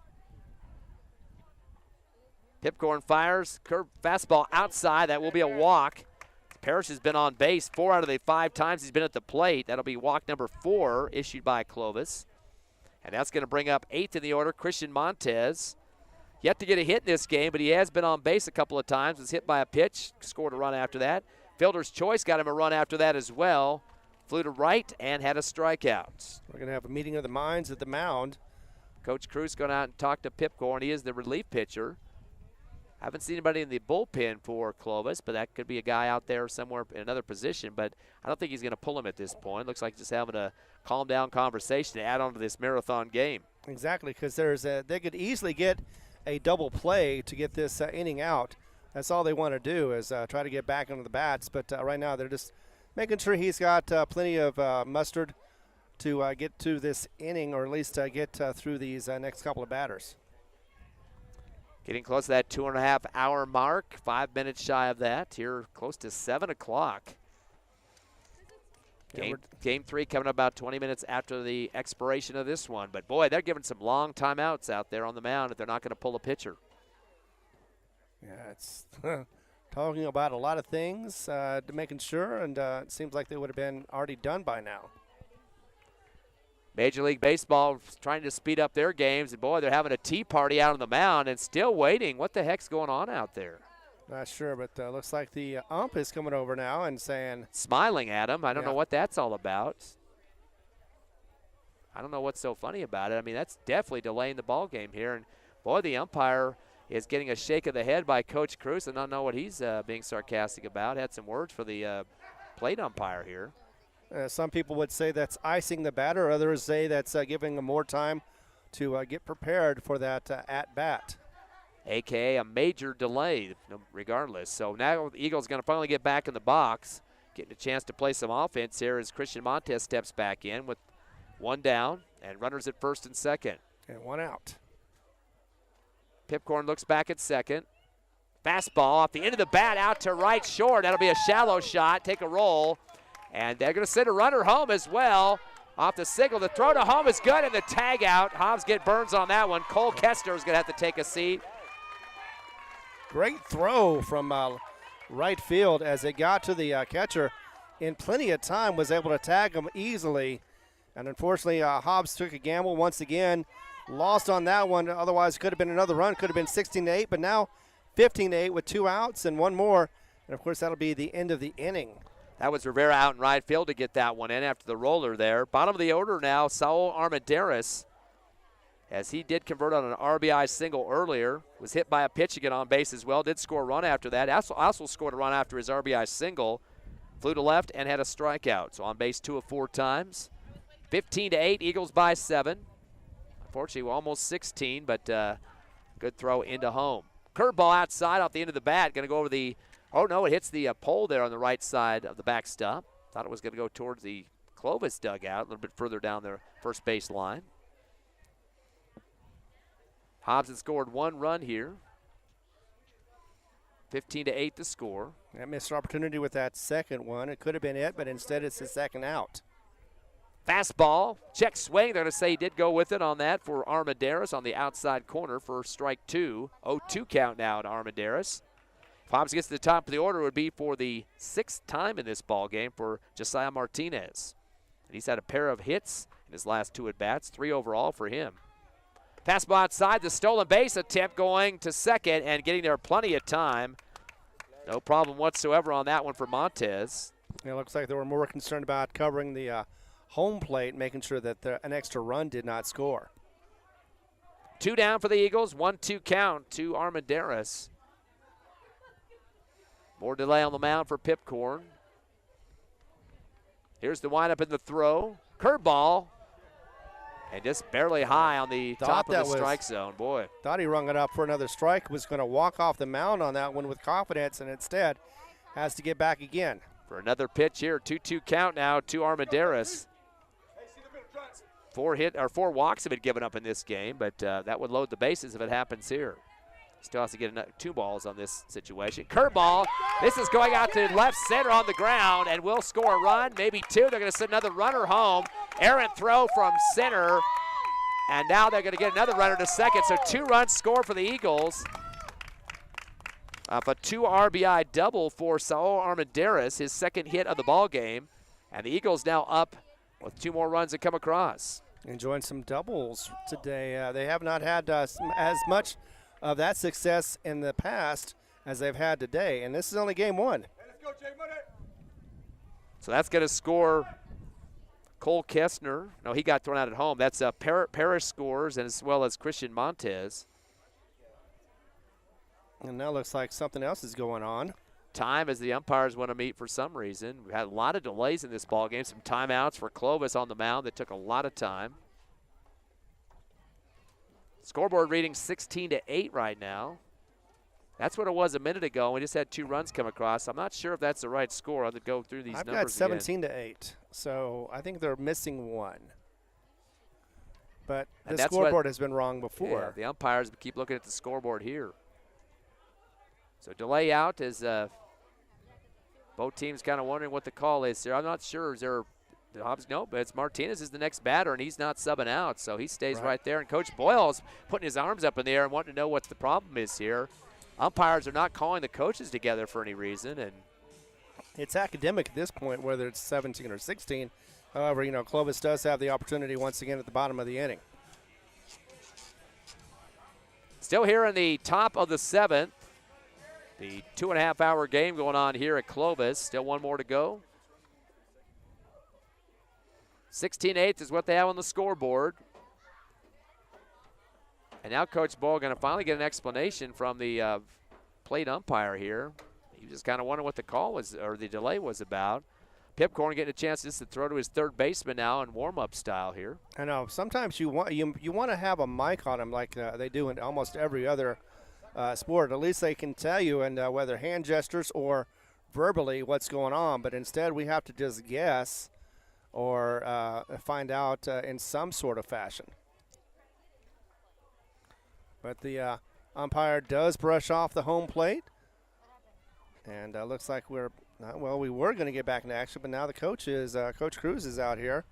Pipcorn fires. Curve fastball outside. That will be a walk. Parrish has been on base 4 out of the 5 times he's been at the plate. That'll be walk number 4 issued by Clovis. And that's going to bring up 8th in the order, Christian Montez. Yet to get a hit in this game, but he has been on base a couple of times. Was hit by a pitch, scored a run after that. Fielder's choice got him a run after that as well. Flew to right and had a strikeout. We're going to have a meeting of the minds at the mound. Coach Cruz going out and talk to Pipcorn. He is the relief pitcher. Haven't seen anybody in the bullpen for Clovis, but that could be a guy out there somewhere in another position. But I don't think he's going to pull him at this point. Looks like just having a calm-down conversation to add on to this marathon game. Exactly, because they could easily get a double play to get this inning out. That's all they want to do is try to get back into the bats. But right now they're just making sure he's got plenty of mustard to get to this inning, or at least get through these next couple of batters. Getting close to that 2.5-hour mark, 5 minutes shy of that. Here close to 7 o'clock. Game 3 coming up about 20 minutes after the expiration of this one. But, boy, they're giving some long timeouts out there on the mound if they're not going to pull a pitcher. Yeah, it's talking about a lot of things, making sure, and it seems like they would have been already done by now. Major League Baseball trying to speed up their games, and boy, they're having a tea party out on the mound and still waiting. What the heck's going on out there? Not sure, but looks like the ump is coming over now and saying. Smiling at him. I don't know what that's all about. I don't know what's so funny about it. I mean, that's definitely delaying the ball game here. And, boy, the umpire is getting a shake of the head by Coach Cruz. I don't know what he's being sarcastic about. Had some words for the plate umpire here. Some people would say that's icing the batter. Others say that's giving them more time to get prepared for that at-bat. AKA a major delay, regardless. So now the Eagles going to finally get back in the box, getting a chance to play some offense here as Christian Montez steps back in with 1 down and runners at first and second. And 1 out. Pipcorn looks back at second. Fastball off the end of the bat out to right short. That'll be a shallow shot. Take a roll. And they're going to send a runner home as well. Off the single. The throw to home is good, and the tag out. Hobbs get burns on that one. Cole Kester is going to have to take a seat. Great throw from right field as it got to the catcher in plenty of time, was able to tag him easily. And unfortunately, Hobbs took a gamble once again. Lost on that one. Otherwise, could have been another run. Could have been 16-8, but now 15-8 with 2 outs and 1 more. And, of course, that'll be the end of the inning. That was Rivera out in right field to get that one in after the roller there. Bottom of the order now, Saul Armendariz, as he did convert on an RBI single earlier. Was hit by a pitch to get on base as well. Did score a run after that. Also scored a run after his RBI single. Flew to left and had a strikeout. So on base 2 of 4 times. 15-8, Eagles by 7. Unfortunately, almost 16, but good throw into home. Curveball outside off the end of the bat. Going to go over the, oh no, it hits the pole there on the right side of the backstop. Thought it was going to go towards the Clovis dugout, a little bit further down their first base line. Hobbs has scored 1 run here. 15-8 the score. That missed opportunity with that second one. It could have been it, but instead it's the second out. Fastball, check swing. They're going to say he did go with it on that for Armendariz on the outside corner for strike 2. 0-2 count now to Armendariz. If Hobbs gets to the top of the order, it would be for the 6th time in this ball game for Josiah Martinez. And he's had a pair of hits in his last 2 at-bats, 3 overall for him. Fastball outside, the stolen base attempt going to second and getting there plenty of time. No problem whatsoever on that one for Montez. It looks like they were more concerned about covering the home plate, making sure that an extra run did not score. 2 down for the Eagles, 1-2 count to Armendariz. More delay on the mound for Pipcorn. Here's the windup in the throw. Curveball. And just barely high on the top of the strike zone. Boy. Thought he rung it up for another strike. Was going to walk off the mound on that one with confidence, and instead has to get back again. For another pitch here, 2-2 count now to Armendariz. 4 walks have been given up in this game, but that would load the bases if it happens here. Still has to get 2 balls on this situation. Curveball. This is going out to left center on the ground, and will score a run, maybe 2. They're going to send another runner home. Errant throw from center, and now they're going to get another runner to second. So 2 runs score for the Eagles. Off a 2 RBI double for Saul Armendariz, his second hit of the ball game, and the Eagles now up with 2 more runs that come across. Enjoying some doubles today. They have not had as much of that success in the past as they've had today, and this is only game 1. So that's going to score Cole Kestner. No, he got thrown out at home. That's Parrish scores, and as well as Christian Montez. And now looks like something else is going on. Time as the umpires want to meet for some reason. We've had a lot of delays in this ball game. Some timeouts for Clovis on the mound that took a lot of time. Scoreboard reading 16-8 right now. That's what it was a minute ago. We just had 2 runs come across. I'm not sure if that's the right score. I'll have to go through these numbers I've got 17-8, so I think they're missing 1. But the scoreboard has been wrong before. Yeah, the umpires keep looking at the scoreboard here. So delay out as both teams kind of wondering what the call is here. I'm not sure. Is there Hobbs? No, but it's Martinez is the next batter, and he's not subbing out, so he stays right there. And Coach Boyle's putting his arms up in the air and wanting to know what the problem is here. Umpires are not calling the coaches together for any reason, and it's academic at this point, whether it's 17 or 16. However, you know, Clovis does have the opportunity once again at the bottom of the inning. Still here in the top of the 7th. The 2.5-hour game going on here at Clovis. Still 1 more to go. 16-8 is what they have on the scoreboard. And now Coach Boyle going to finally get an explanation from the plate umpire here. He was just kind of wondering what the call was, or the delay was about. Pipcorn getting a chance just to throw to his third baseman now in warm-up style here. I know. Sometimes you want to have a mic on him like they do in almost every other sport. At least they can tell you, and whether hand gestures or verbally, what's going on. But instead, we have to just guess or find out in some sort of fashion. But the umpire does brush off the home plate, and looks like we were going to get back into action, but now the coach Cruz is out here.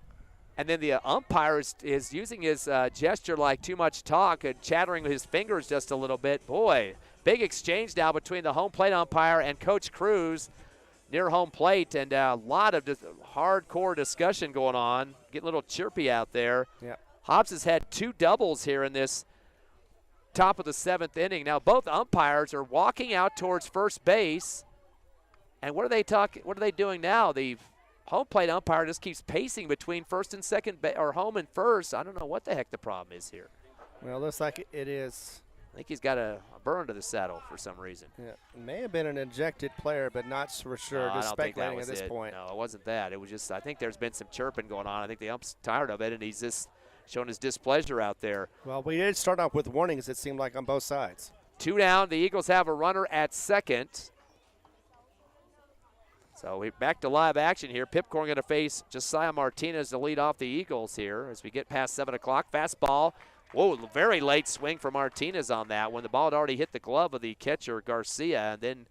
And then the umpire is using his gesture like too much talk and chattering with his fingers just a little bit. Boy, big exchange now between the home plate umpire and Coach Cruz near home plate, and a lot of hardcore discussion going on, getting a little chirpy out there. Yep. Hobbs has had 2 doubles here in this top of the 7th inning. Now both umpires are walking out towards first base, and what are they doing now? The home plate umpire just keeps pacing between first and second or home and first. I don't know what the heck the problem is here. Well, it looks like it is. I think he's got a burn to the saddle for some reason. Yeah, it may have been an ejected player, but not for sure. No, just speculating at this point. No, it wasn't that. It was just, I think there's been some chirping going on. I think the ump's tired of it, and he's just showing his displeasure out there. Well, we did start off with warnings, it seemed like, on both sides. 2 down. The Eagles have a runner at second. So we're back to live action here. Pipcorn going to face Josiah Martinez to lead off the Eagles here as we get past 7 o'clock. Fastball. Whoa, very late swing for Martinez on that when the ball had already hit the glove of the catcher, Garcia, and then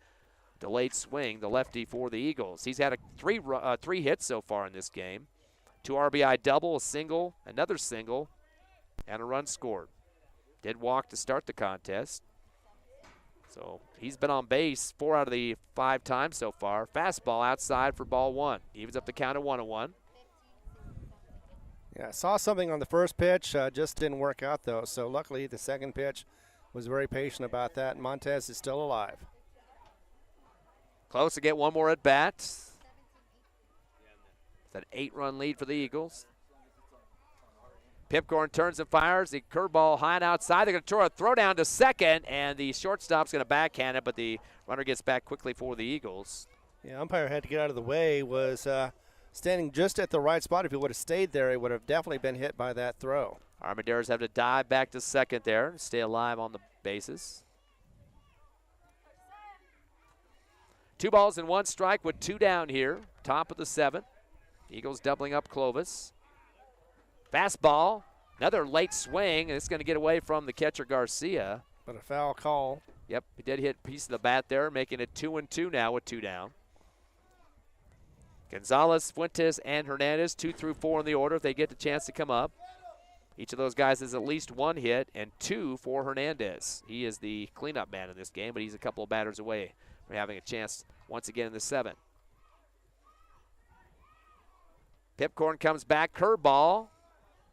delayed swing, the lefty for the Eagles. He's had 3 hits so far in this game. 2 RBI double, a single, another single, and a run scored. Did walk to start the contest. So he's been on base 4 out of the 5 times so far. Fastball outside for ball 1. Evens up the count of 1-1. Yeah, I saw something on the first pitch, just didn't work out though. So luckily the second pitch was very patient about that. And Montez is still alive. Close to get 1 more at bat. It's an 8-run lead for the Eagles. Pipcorn turns and fires. The curveball high and outside. They're going to throw down to second, and the shortstop's going to backhand it, but the runner gets back quickly for the Eagles. Yeah, umpire had to get out of the way. Was standing just at the right spot. If he would have stayed there, he would have definitely been hit by that throw. Armendariz have to dive back to second there and stay alive on the bases. 2 balls and 1 strike with 2 down here. Top of the 7th. Eagles doubling up Clovis. Fastball. Another late swing, and it's going to get away from the catcher Garcia. But a foul call. Yep, he did hit a piece of the bat there, making it 2-2 now with 2 down. Gonzalez, Fuentes, and Hernandez, 2 through 4 in the order if they get the chance to come up. Each of those guys has at least 1 hit and 2 for Hernandez. He is the cleanup man in this game, but he's a couple of batters away from having a chance once again in the 7th. Pipcorn comes back, curveball.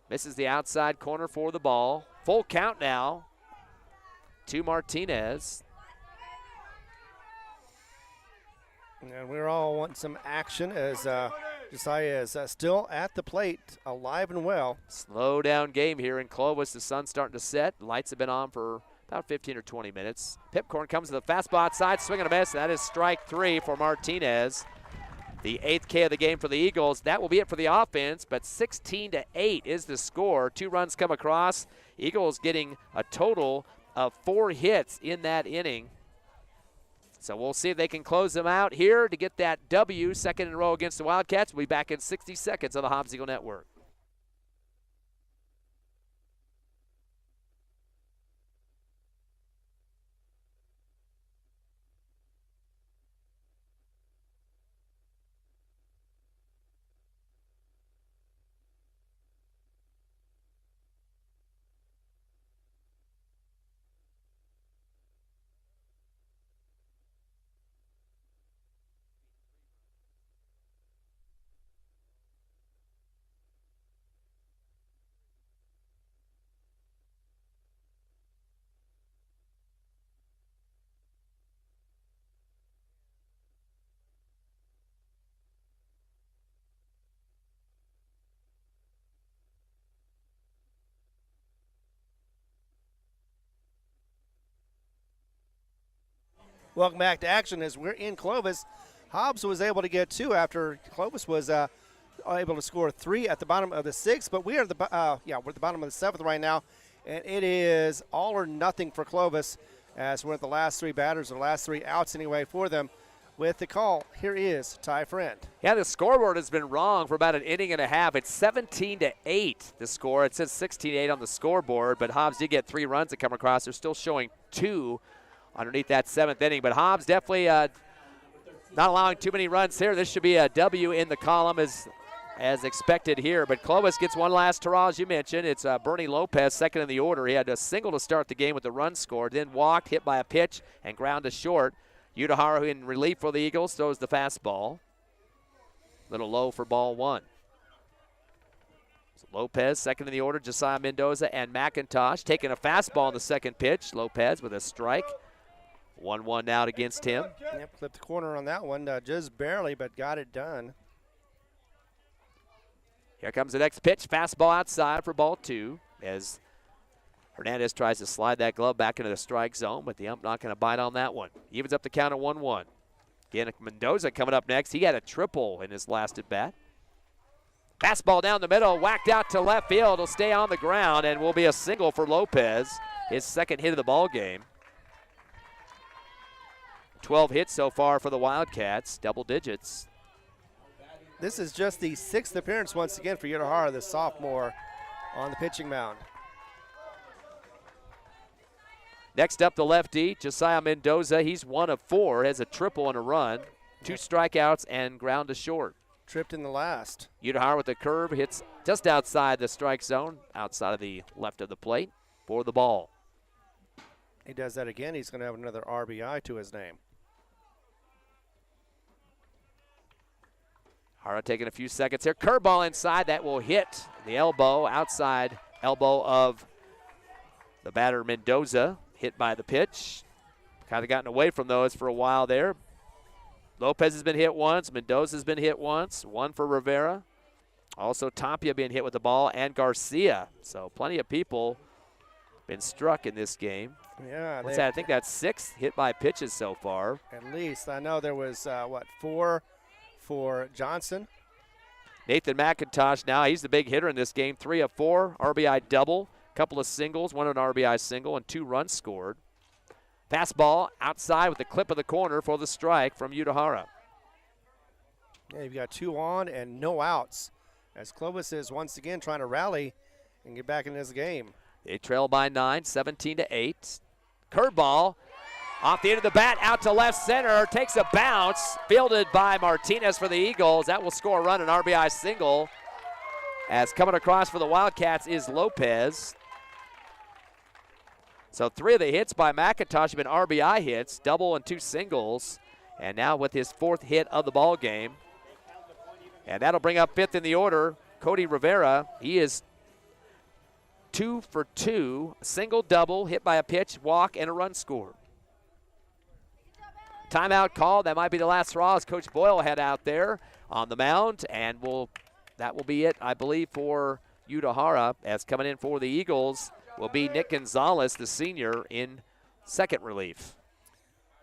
Misses the outside corner for the ball. Full count now to Martinez. And we're all wanting some action as Josiah is still at the plate, alive and well. Slow down game here in Clovis. The sun's starting to set. Lights have been on for about 15 or 20 minutes. Pipcorn comes to the fastball outside, swing and a miss. That is strike 3 for Martinez. The 8th K of the game for the Eagles. That will be it for the offense, but 16-8 is the score. 2 runs come across. Eagles getting a total of 4 hits in that inning. So we'll see if they can close them out here to get that W, second in a row against the Wildcats. We'll be back in 60 seconds on the Hobbs Eagle Network. Welcome back to action as we're in Clovis. Hobbs was able to get 2 after Clovis was able to score 3 at the bottom of the 6th, but we are we're at the bottom of the 7th right now, and it is all or nothing for Clovis as we're at the last 3 batters, or the last 3 outs anyway for them. With the call, here is Ty Friend. Yeah, the scoreboard has been wrong for about an inning and a half. It's 17-8 the score. It says 16-8 on the scoreboard, but Hobbs did get 3 runs that come across. They're still showing 2 underneath that 7th inning, but Hobbs definitely not allowing too many runs here. This should be a W in the column as expected here, but Clovis gets one last hurrah, as you mentioned. It's Bernie Lopez, second in the order. He had a single to start the game with the run scored, then walked, hit by a pitch, and ground to short. Udahara in relief for the Eagles throws the fastball. Little low for ball 1. So Lopez, second in the order. Josiah Mendoza and McIntosh taking a fastball on the second pitch. Lopez with a strike. 1-1 out against him. Yep, clipped the corner on that one, just barely, but got it done. Here comes the next pitch. Fastball outside for ball 2 as Hernandez tries to slide that glove back into the strike zone, but the ump not going to bite on that one. Evens up the count at 1-1. Again, Mendoza coming up next. He had a triple in his last at bat. Fastball down the middle, whacked out to left field. It'll stay on the ground and will be a single for Lopez, his second hit of the ball game. 12 hits so far for the Wildcats, double digits. This is just the 6th appearance once again for Udahara, the sophomore, on the pitching mound. Next up, the lefty, Josiah Mendoza. He's 1 of 4, has a triple and a run, 2 strikeouts and ground to short. Tripped in the last. Udahara with the curve, hits just outside the strike zone, outside of the left of the plate for the ball. He does that again, he's going to have another RBI to his name. Hara taking a few seconds here. Curveball inside, that will hit the elbow, outside elbow of the batter Mendoza, hit by the pitch. Kind of gotten away from those for a while there. Lopez has been hit once, Mendoza's been hit once, 1 for Rivera. Also Tapia being hit with the ball, and Garcia. So plenty of people been struck in this game. Yeah. What's that? I think that's 6 hit by pitches so far. At least. I know there was, 4 for Johnson. Nathan McIntosh now, he's the big hitter in this game. 3 of 4, RBI double, couple of singles, 1 an RBI single, and 2 runs scored. Fastball outside with the clip of the corner for the strike from Udahara. Yeah, you've got 2 on and no outs as Clovis is once again trying to rally and get back in this game. They trail by 9, 17-8. Curveball off the end of the bat, out to left center, takes a bounce, fielded by Martinez for the Eagles. That will score a run, an RBI single. As coming across for the Wildcats is Lopez. So 3 of the hits by McIntosh have been RBI hits, double and 2 singles. And now with his 4th hit of the ball game. And that'll bring up 5th in the order, Cody Rivera. He is 2 for 2, single, double, hit by a pitch, walk, and a run scored. Timeout call. That might be the last straw as Coach Boyle head out there on the mound. And that will be it, I believe, for Udahara. As coming in for the Eagles will be Nick Gonzalez, the senior, in second relief.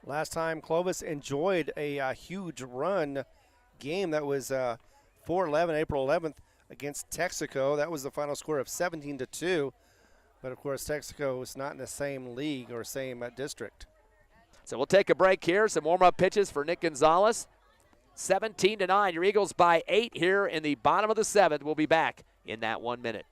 Last time Clovis enjoyed a huge run game that was 4-11, April 11th against Texaco. That was the final score of 17-2. But, of course, Texaco is not in the same league or same district. So we'll take a break here. Some warm-up pitches for Nick Gonzalez. 17-9. Your Eagles by 8 here in the bottom of the 7th. We'll be back in that 1 minute.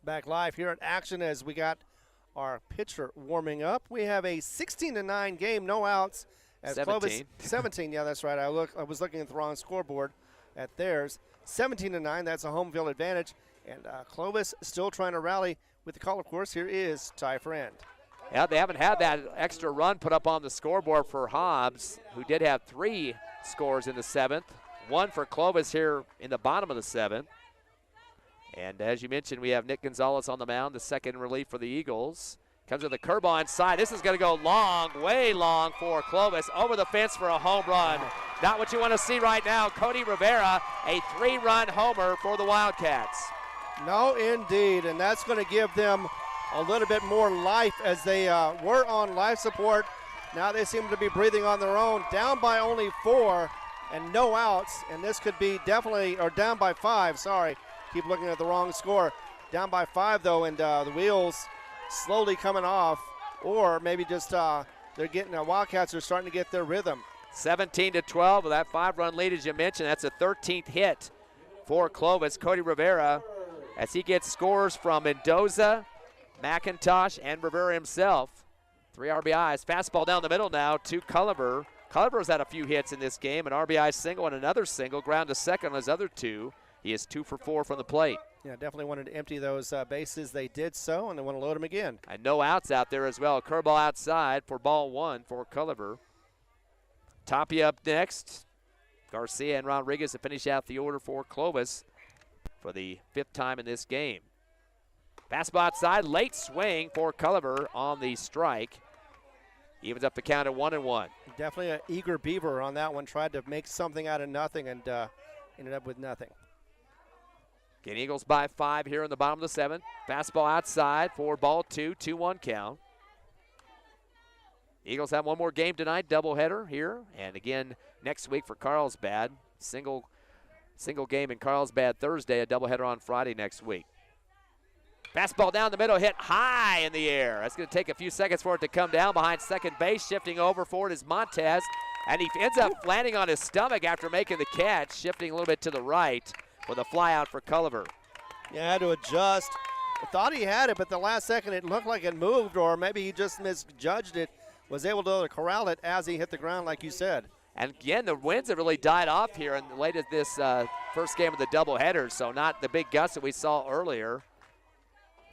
Back live here at action as we got our pitcher warming up. We have a 16-9 game, no outs. As 17. Clovis, 17, yeah, that's right. I was looking at the wrong scoreboard at theirs. 17-9, that's a home field advantage. And Clovis still trying to rally with the call, of course. Here is Ty Friend. Yeah, they haven't had that extra run put up on the scoreboard for Hobbs, who did have 3 scores in the 7th. 1 for Clovis here in the bottom of the 7th. And as you mentioned, we have Nick Gonzalez on the mound, the second relief for the Eagles. Comes to the curveball inside. This is going to go long, way long for Clovis. Over the fence for a home run. Not what you want to see right now. Cody Rivera, a 3-run homer for the Wildcats. No, indeed, and that's going to give them a little bit more life as they were on life support. Now they seem to be breathing on their own. Down by only 4 and no outs, and this could be definitely, or down by 5, sorry. Keep looking at the wrong score. Down by 5, though, and the wheels slowly coming off, or maybe just they're getting, Wildcats are starting to get their rhythm. 17-12 with that 5-run lead, as you mentioned. That's a 13th hit for Clovis. Cody Rivera, as he gets scores from Mendoza, McIntosh, and Rivera himself. 3 RBIs. Fastball down the middle now to Culliver. Culliver's had a few hits in this game, an RBI single and another single, ground to second on his other 2. He is 2 for 4 from the plate. Yeah, definitely wanted to empty those bases. They did so, and they want to load them again. And no outs out there as well. Curveball outside for ball 1 for Culliver. Tapia up next. Garcia and Rodriguez to finish out the order for Clovis for the 5th time in this game. Fastball outside, late swing for Culliver on the strike. Evens up the count at 1-1. Definitely an eager beaver on that one. Tried to make something out of nothing and ended up with nothing. Again, Eagles by 5 here in the bottom of the 7th. Fastball outside for ball 2, 2-1 count. Eagles have one more game tonight, doubleheader here. And again, next week for Carlsbad. Single game in Carlsbad Thursday, a doubleheader on Friday next week. Fastball down the middle, hit high in the air. That's going to take a few seconds for it to come down behind second base. Shifting over for it is Montez. And he ends up landing on his stomach after making the catch, shifting a little bit to the right with a fly out for Culliver. Yeah, had to adjust. thought he had it, but the last second it looked like it moved, or maybe he just misjudged it, was able to corral it as he hit the ground, like you said. And again, the winds have really died off here in the late of this first game of the doubleheader, so not the big gusts that we saw earlier.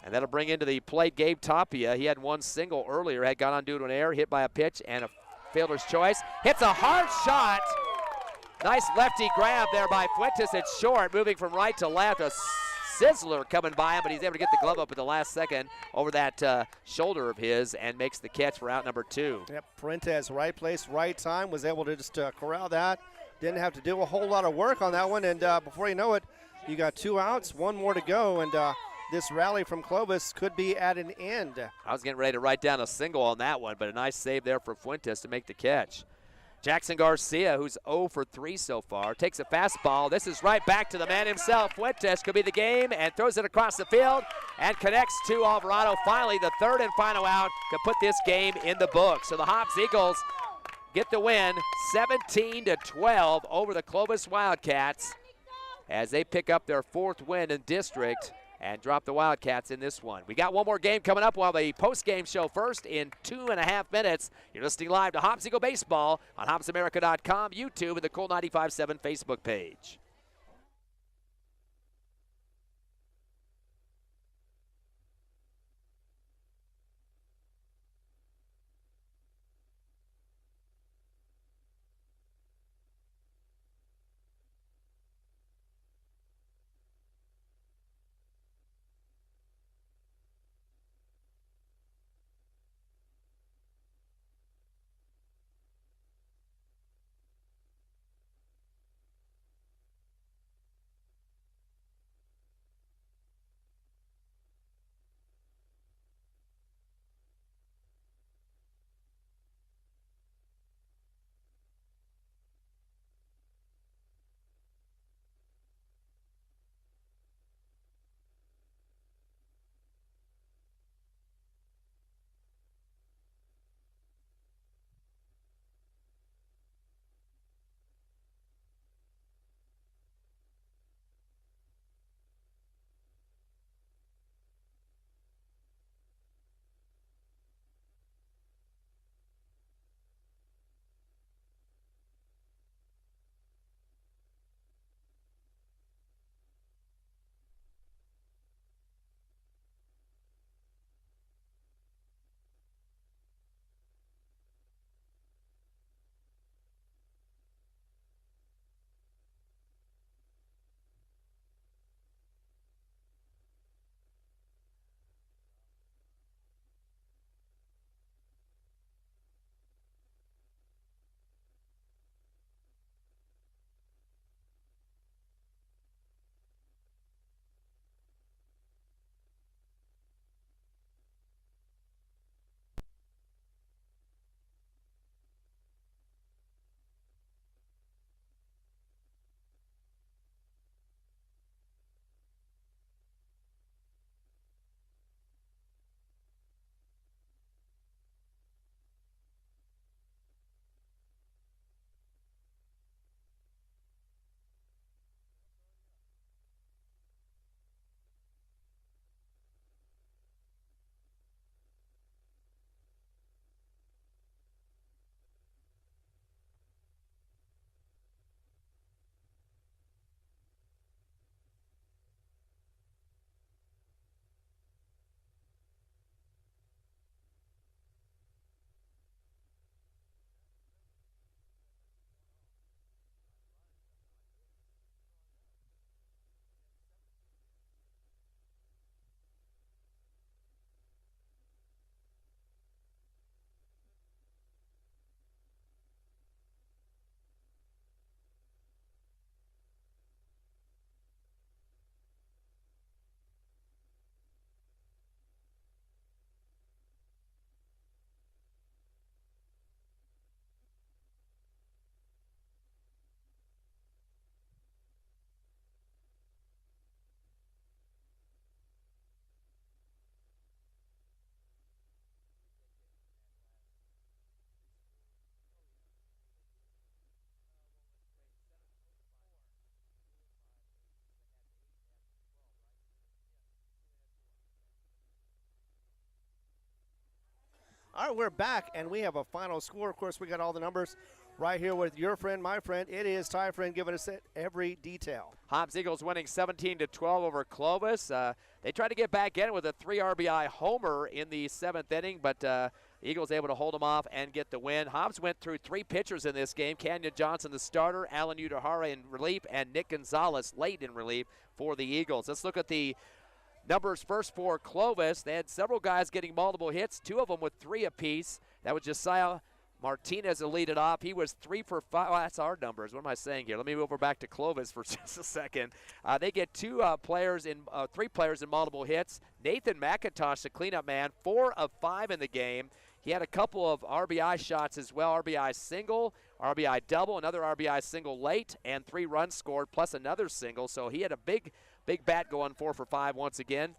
And that'll bring into the plate Gabe Tapia. He had one single earlier, had gone on due to an error, hit by a pitch and a fielder's choice. Hits a hard shot. Nice lefty grab there by Fuentes. It's short, moving from right to left. A sizzler coming by him, but he's able to get the glove up at the last second over that shoulder of his and makes the catch for out number 2. Yep, Fuentes, right place, right time, was able to just corral that. Didn't have to do a whole lot of work on that one, and before you know it, you got 2 outs, 1 more to go, and this rally from Clovis could be at an end. I was getting ready to write down a single on that one, but a nice save there for Fuentes to make the catch. Jackson Garcia, who's 0 for 3 so far, takes a fastball. This is right back to the man himself. Fuentes could be the game and throws it across the field and connects to Alvarado. Finally, the third and final out to put this game in the book. So the Hobbs Eagles get the win 17-12 over the Clovis Wildcats as they pick up their 4th win in district and drop the Wildcats in this one. We got one more game coming up while the post-game show first in 2.5 minutes. You're listening live to Hobbs Eagle Baseball on HobbsAmerica.com, YouTube, and the Cool 95.7 Facebook page. All right, we're back, and we have a final score. Of course, we got all the numbers right here with your friend, my friend. It is Ty Friend giving us every detail. Hobbs Eagles winning 17-12 over Clovis. They tried to get back in with a 3 RBI homer in the 7th inning, but the Eagles able to hold them off and get the win. Hobbs went through 3 pitchers in this game. Kenyon Johnson, the starter, Alan Udahara in relief, and Nick Gonzalez late in relief for the Eagles. Let's look at the numbers first for Clovis. They had several guys getting multiple hits, 2 of them with 3 apiece. That was Josiah Martinez to lead it off. He was 3 for 5. Oh, that's our numbers. What am I saying here? Let me move over back to Clovis for just a second. They get 3 players in multiple hits. Nathan McIntosh, the cleanup man, 4 of 5 in the game. He had a couple of RBI shots as well. RBI single, RBI double, another RBI single late, and 3 runs scored plus another single. So he had a big bat going 4 for 5 once again.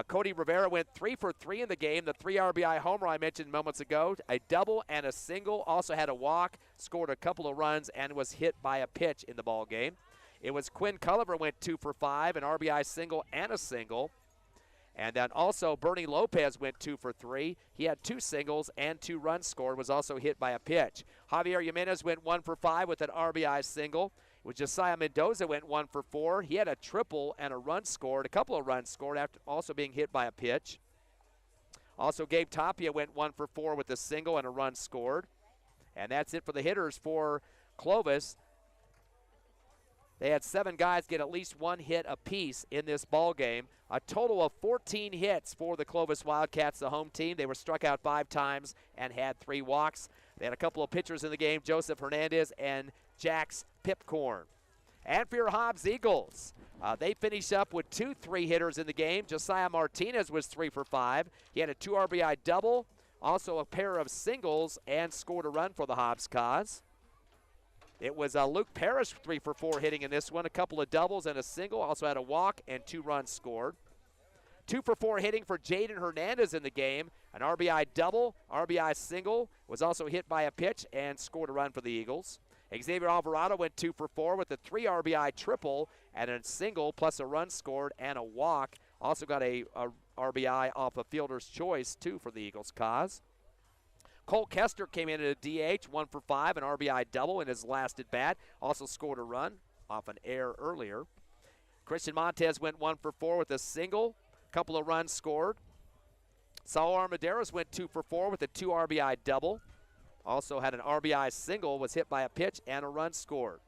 Cody Rivera went 3 for 3 in the game. The 3 RBI homer I mentioned moments ago, a double and a single. Also had a walk, scored a couple of runs, and was hit by a pitch in the ball game. It was Quinn Culliver went 2 for 5, an RBI single and a single. And then also Bernie Lopez went 2 for 3. He had 2 singles and 2 runs scored, was also hit by a pitch. Javier Jimenez went 1 for 5 with an RBI single. With Josiah Mendoza went 1 for 4. He had a triple and a run scored, a couple of runs scored after also being hit by a pitch. Also Gabe Tapia went 1 for 4 with a single and a run scored. And that's it for the hitters for Clovis. They had 7 guys get at least 1 hit apiece in this ball game. A total of 14 hits for the Clovis Wildcats, the home team. They were struck out 5 times and had 3 walks. They had a couple of pitchers in the game, Joseph Hernandez and Jax Pipcorn. And for your Hobbs Eagles, they finished up with 2 3-hitters in the game. Josiah Martinez was 3 for 5. He had a 2 RBI double, also a pair of singles, and scored a run for the Hobbs cause. It was Luke Parrish 3 for 4 hitting in this one, a couple of doubles and a single, also had a walk and 2 runs scored. 2 for 4 hitting for Jaden Hernandez in the game, an RBI double, RBI single, was also hit by a pitch and scored a run for the Eagles. Xavier Alvarado went 2 for 4 with a 3 RBI triple and a single plus a run scored and a walk. Also got a RBI off a fielder's choice too for the Eagles cause. Cole Kester came in at a DH, 1 for 5, an RBI double in his last at bat. Also scored a run off an error earlier. Christian Montez went 1 for 4 with a single, couple of runs scored. Saul Armaderos went 2 for 4 with a 2 RBI double. Also had an RBI single, was hit by a pitch, and a run scored.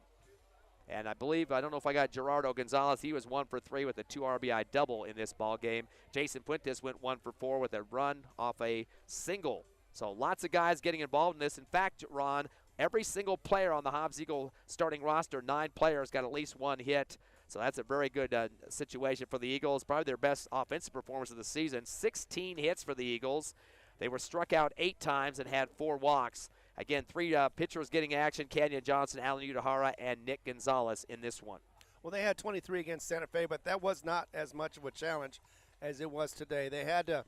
And I don't know if I got Gerardo Gonzalez, he was 1 for 3 with a 2 RBI double in this ball game. Jason Puentes went 1 for 4 with a run off a single. So lots of guys getting involved in this. In fact, Ron, every single player on the Hobbs Eagle starting roster, 9 players, got at least 1 hit. So that's a very good situation for the Eagles. Probably their best offensive performance of the season. 16 hits for the Eagles. They were struck out 8 times and had 4 walks. Again, 3 pitchers getting action, Kenyon Johnson, Alan Udahara, and Nick Gonzalez in this one. Well, they had 23 against Santa Fe, but that was not as much of a challenge as it was today. They had to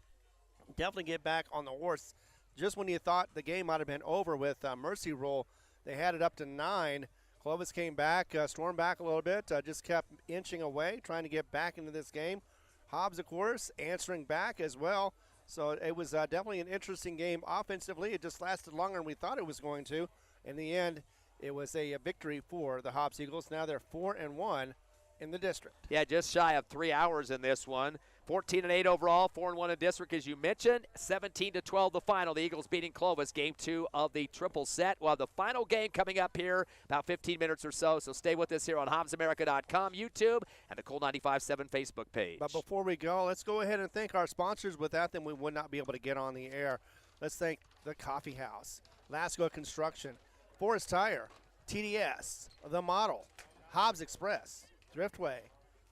definitely get back on the horse. Just when you thought the game might have been over with mercy rule, they had it up to 9. Clovis came back, stormed back a little bit, just kept inching away, trying to get back into this game. Hobbs, of course, answering back as well. So it was definitely an interesting game offensively. It just lasted longer than we thought it was going to. In the end, it was a victory for the Hobbs Eagles. Now they're 4-1 in the district. Yeah, just shy of 3 hours in this one. 14-8 overall, 4-1 in district, as you mentioned. 17-12 the final. The Eagles beating Clovis, game 2 of the triple set. We'll have the final game coming up here about 15 minutes or so. So stay with us here on HobbsAmerica.com, YouTube, and the Cool 95.7 Facebook page. But before we go, let's go ahead and thank our sponsors. Without them, we would not be able to get on the air. Let's thank the Coffee House, Lasco Construction, Forest Tire, TDS, The Model, Hobbs Express, Thriftway,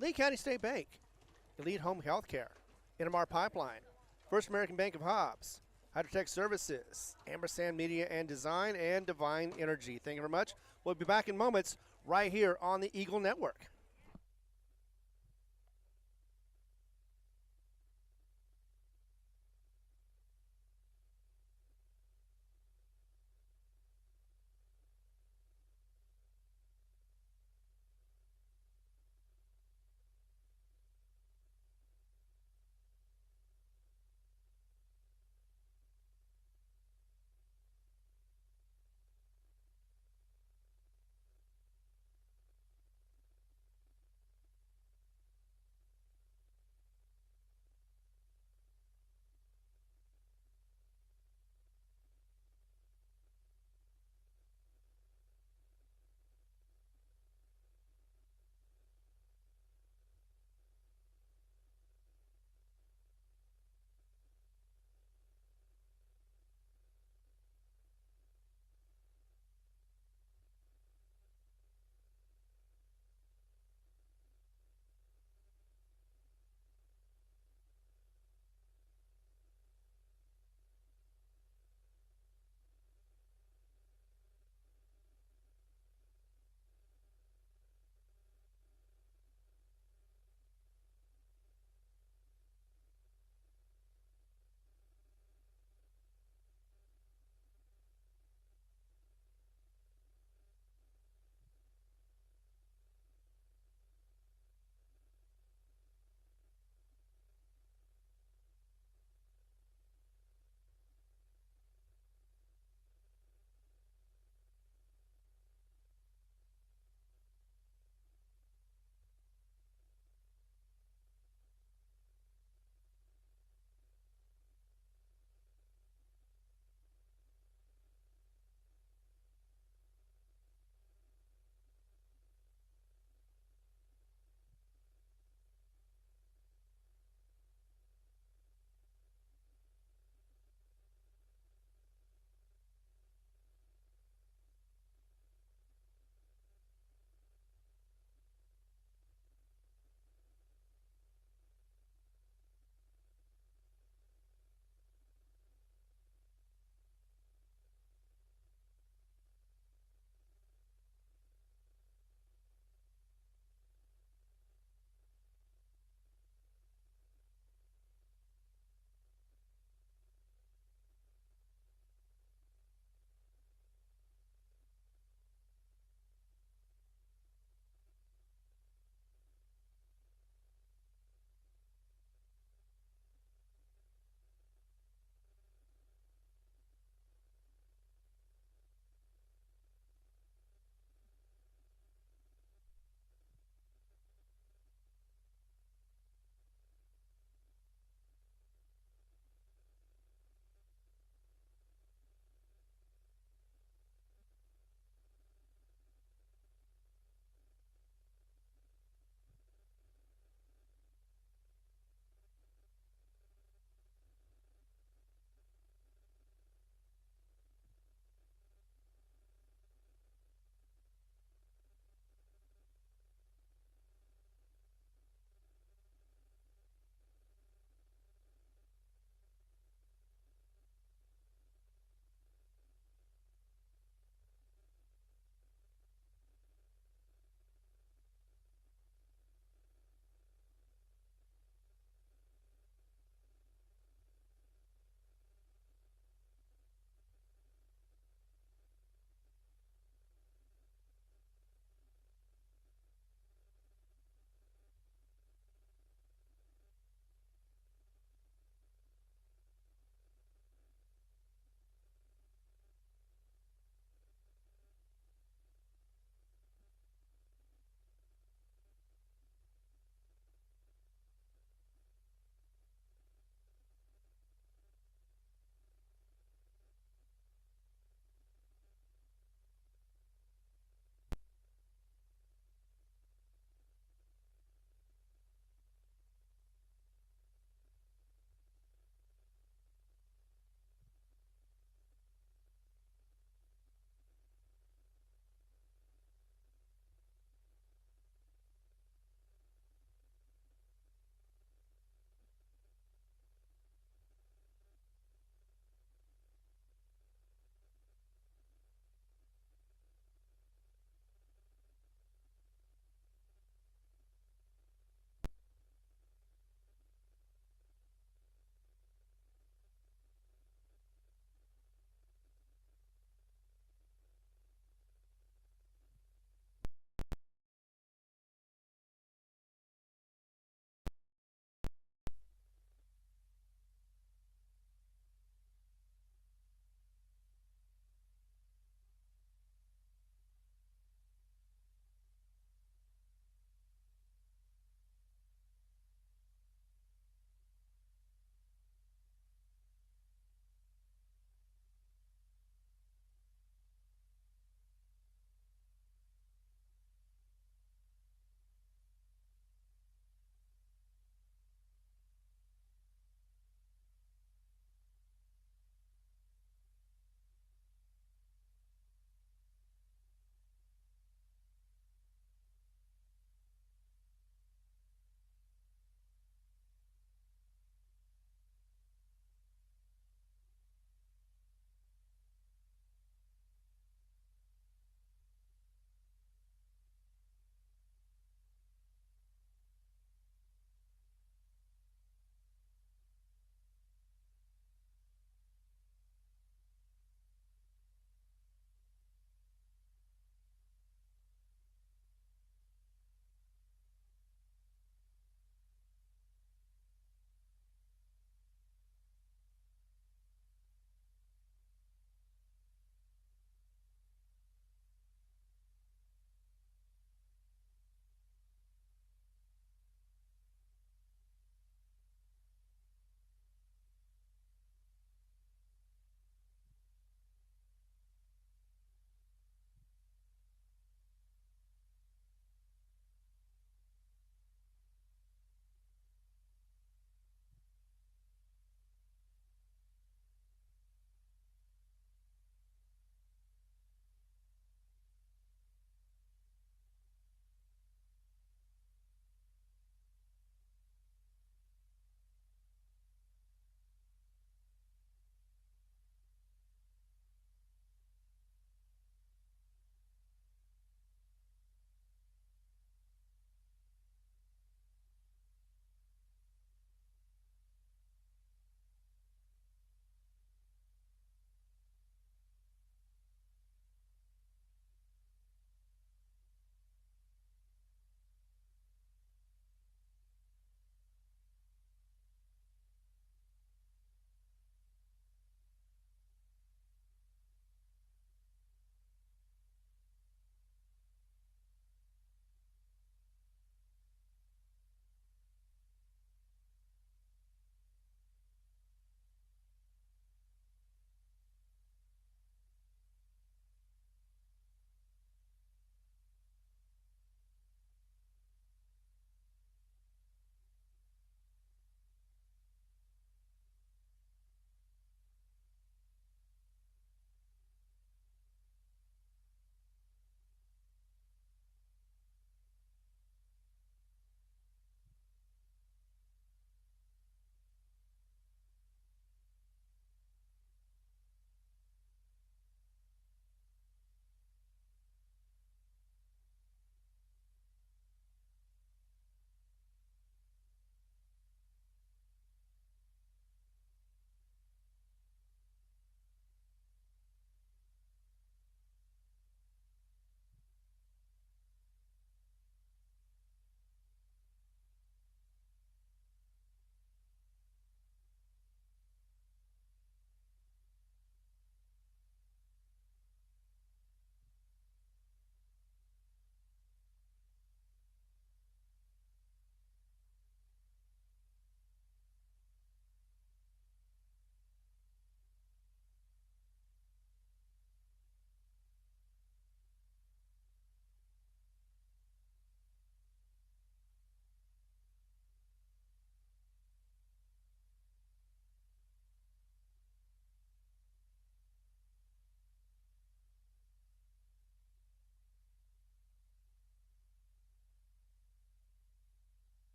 Lee County State Bank, Elite Home Healthcare, Innomar Pipeline, First American Bank of Hobbs, Hydrotech Services, Ampersand Media and Design, and Divine Energy. Thank you very much. We'll be back in moments right here on the Eagle Network.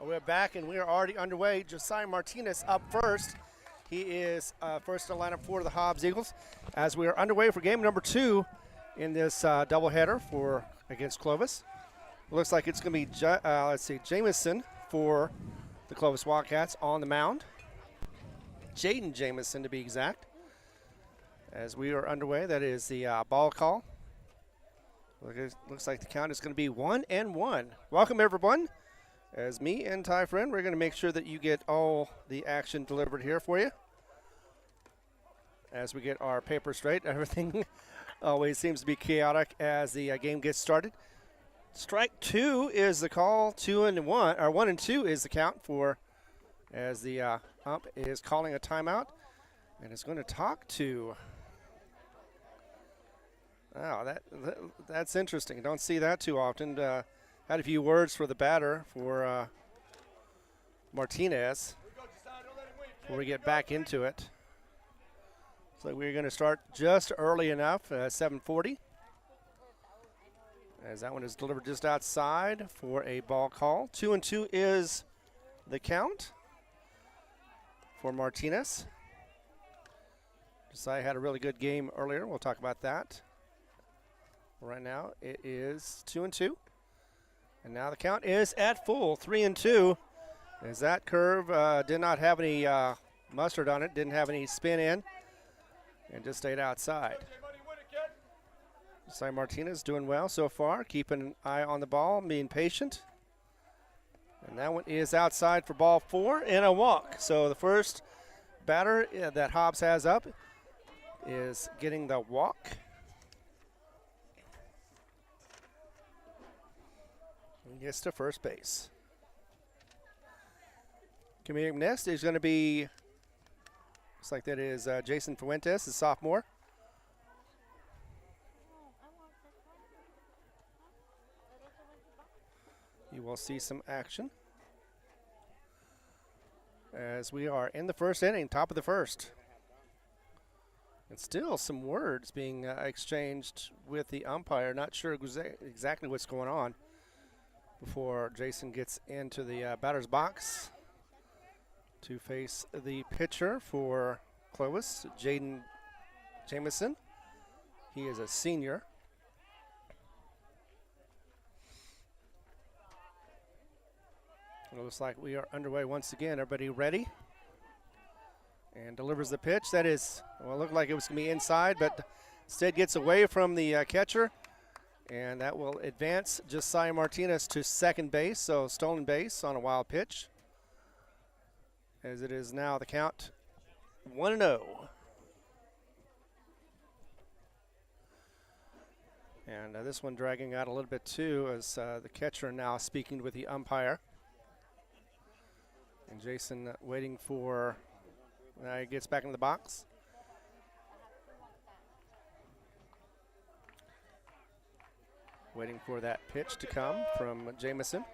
We're back, and we are already underway. Josiah Martinez up first. He is first in the lineup for the Hobbs Eagles as we are underway for game number 2 in this doubleheader against Clovis. Looks like it's going to be, Jamison for the Clovis Wildcats on the mound. Jaden Jamison, to be exact. As we are underway, that is the ball call. Looks like the count is going to be 1-1. Welcome, everyone. As me and Ty Friend, we're going to make sure that you get all the action delivered here for you. As we get our paper straight, everything always seems to be chaotic as the game gets started. Strike 2 is the call. 1 and 2 is the count for as the ump is calling a timeout and is going to talk to. Wow, that's interesting. Don't see that too often. Had a few words for the batter for Martinez before we get back into it. So we're going to start just early enough, 7:40. As that one is delivered just outside for a ball call. 2-2 is the count for Martinez. Josiah had a really good game earlier. We'll talk about that. Right now it is 2-2. And now the count is at full, 3-2. As that curve did not have any mustard on it, didn't have any spin in, and just stayed outside. Josiah Martinez doing well so far, keeping an eye on the ball, being patient. And that one is outside for ball 4 and a walk. So the first batter that Hobbs has up is getting the walk. He gets to first base. Coming up next is going to be, looks like that is Jason Fuentes, the sophomore. You will see some action as we are in the first inning, top of the first. And still some words being exchanged with the umpire. Not sure exactly what's going on before Jason gets into the batter's box to face the pitcher for Clovis, Jaden Jamison. He is a senior. It looks like we are underway once again. Everybody ready? And delivers the pitch. That is, well, it looked like it was going to be inside, but instead gets away from the catcher. And that will advance Josiah Martinez to second base, so stolen base on a wild pitch. As it is now the count 1-0. And this one dragging out a little bit too as the catcher now speaking with the umpire. And Jason waiting for, he gets back in the box. Waiting for that pitch to come from Jamison.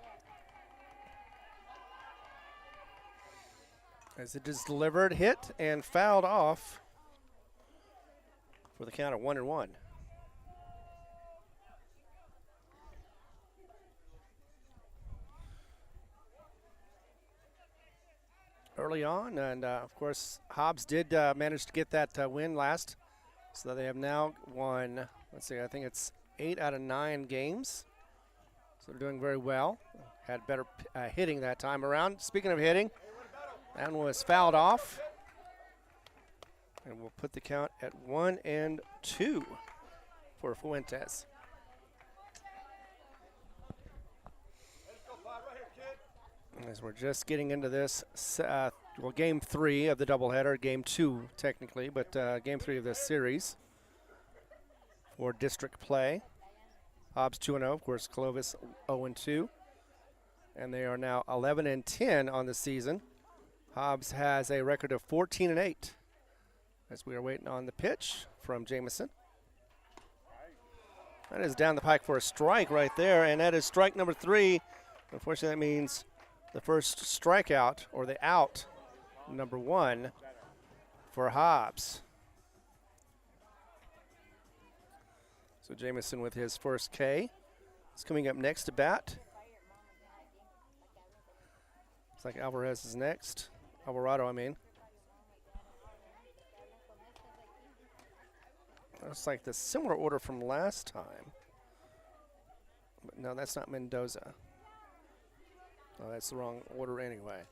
As it is delivered, hit, and fouled off for the count of 1-1. Early on, and of course, Hobbs did manage to get that win last. So they have now won, let's see, I think it's 8 out of 9 games. So they're doing very well. Had better hitting that time around. Speaking of hitting, that one was fouled off. And we'll put the count at 1-2 for Fuentes. As we're just getting into this, game 3 of the doubleheader, game 2 technically, but game 3 of this series for district play. Hobbs 2-0, of course, Clovis 0-2. And they are now 11-10 on the season. Hobbs has a record of 14-8 as we are waiting on the pitch from Jamison. That is down the pike for a strike right there, and that is strike number 3. Unfortunately, that means the first strikeout, or the out, number 1 for Hobbs. So Jamison with his first K is coming up next to bat. Looks like Alvarez is next. Alvarado, I mean. Looks like the similar order from last time. But no, that's not Mendoza. Oh, that's the wrong order anyway.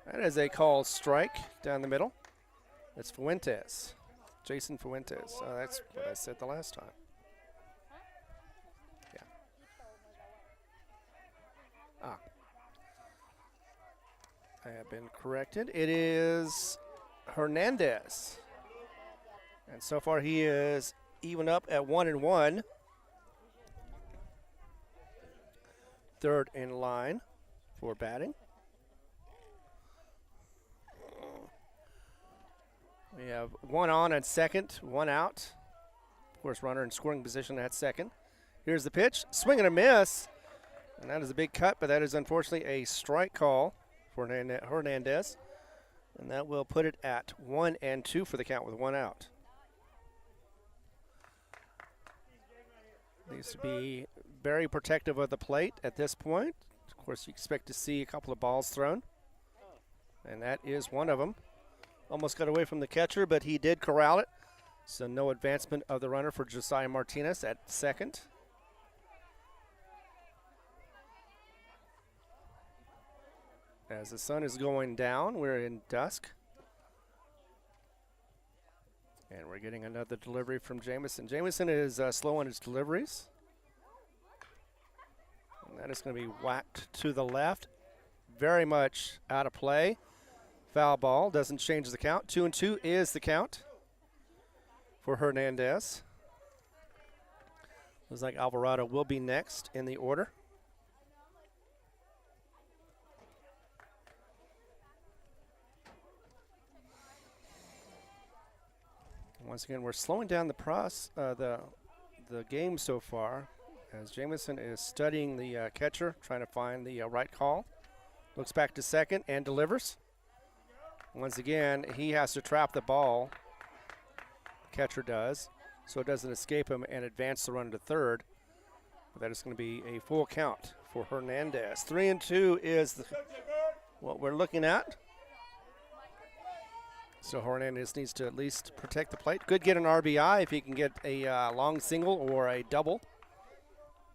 That is a called strike down the middle. It's Fuentes. Jason Fuentes. Oh, that's what I said the last time. Yeah. I have been corrected. It is Hernandez. And so far he is even up at 1-1. Third in line for batting. We have one on at second, one out. Of course, runner in scoring position at second. Here's the pitch, swing and a miss. And that is a big cut, but that is unfortunately a strike call for Hernandez. And that will put it at 1-2 for the count with one out. Needs to be very protective of the plate at this point. Of course, you expect to see a couple of balls thrown. And that is one of them. Almost got away from the catcher, but he did corral it. So no advancement of the runner for Josiah Martinez at second. As the sun is going down, we're in dusk. And we're getting another delivery from Jamison. Jamison is slow on his deliveries. And that is going to be whacked to the left. Very much out of play. Foul ball, doesn't change the count. 2-2 is the count for Hernandez. Looks like Alvarado will be next in the order. Once again, we're slowing down the game so far as Jamison is studying the catcher, trying to find the right call. Looks back to second and delivers. Once again, he has to trap the ball. Catcher does, so it doesn't escape him and advance the run to third. But that is going to be a full count for Hernandez. 3-2 is what we're looking at. So Hernandez needs to at least protect the plate. Could get an RBI if he can get a long single or a double,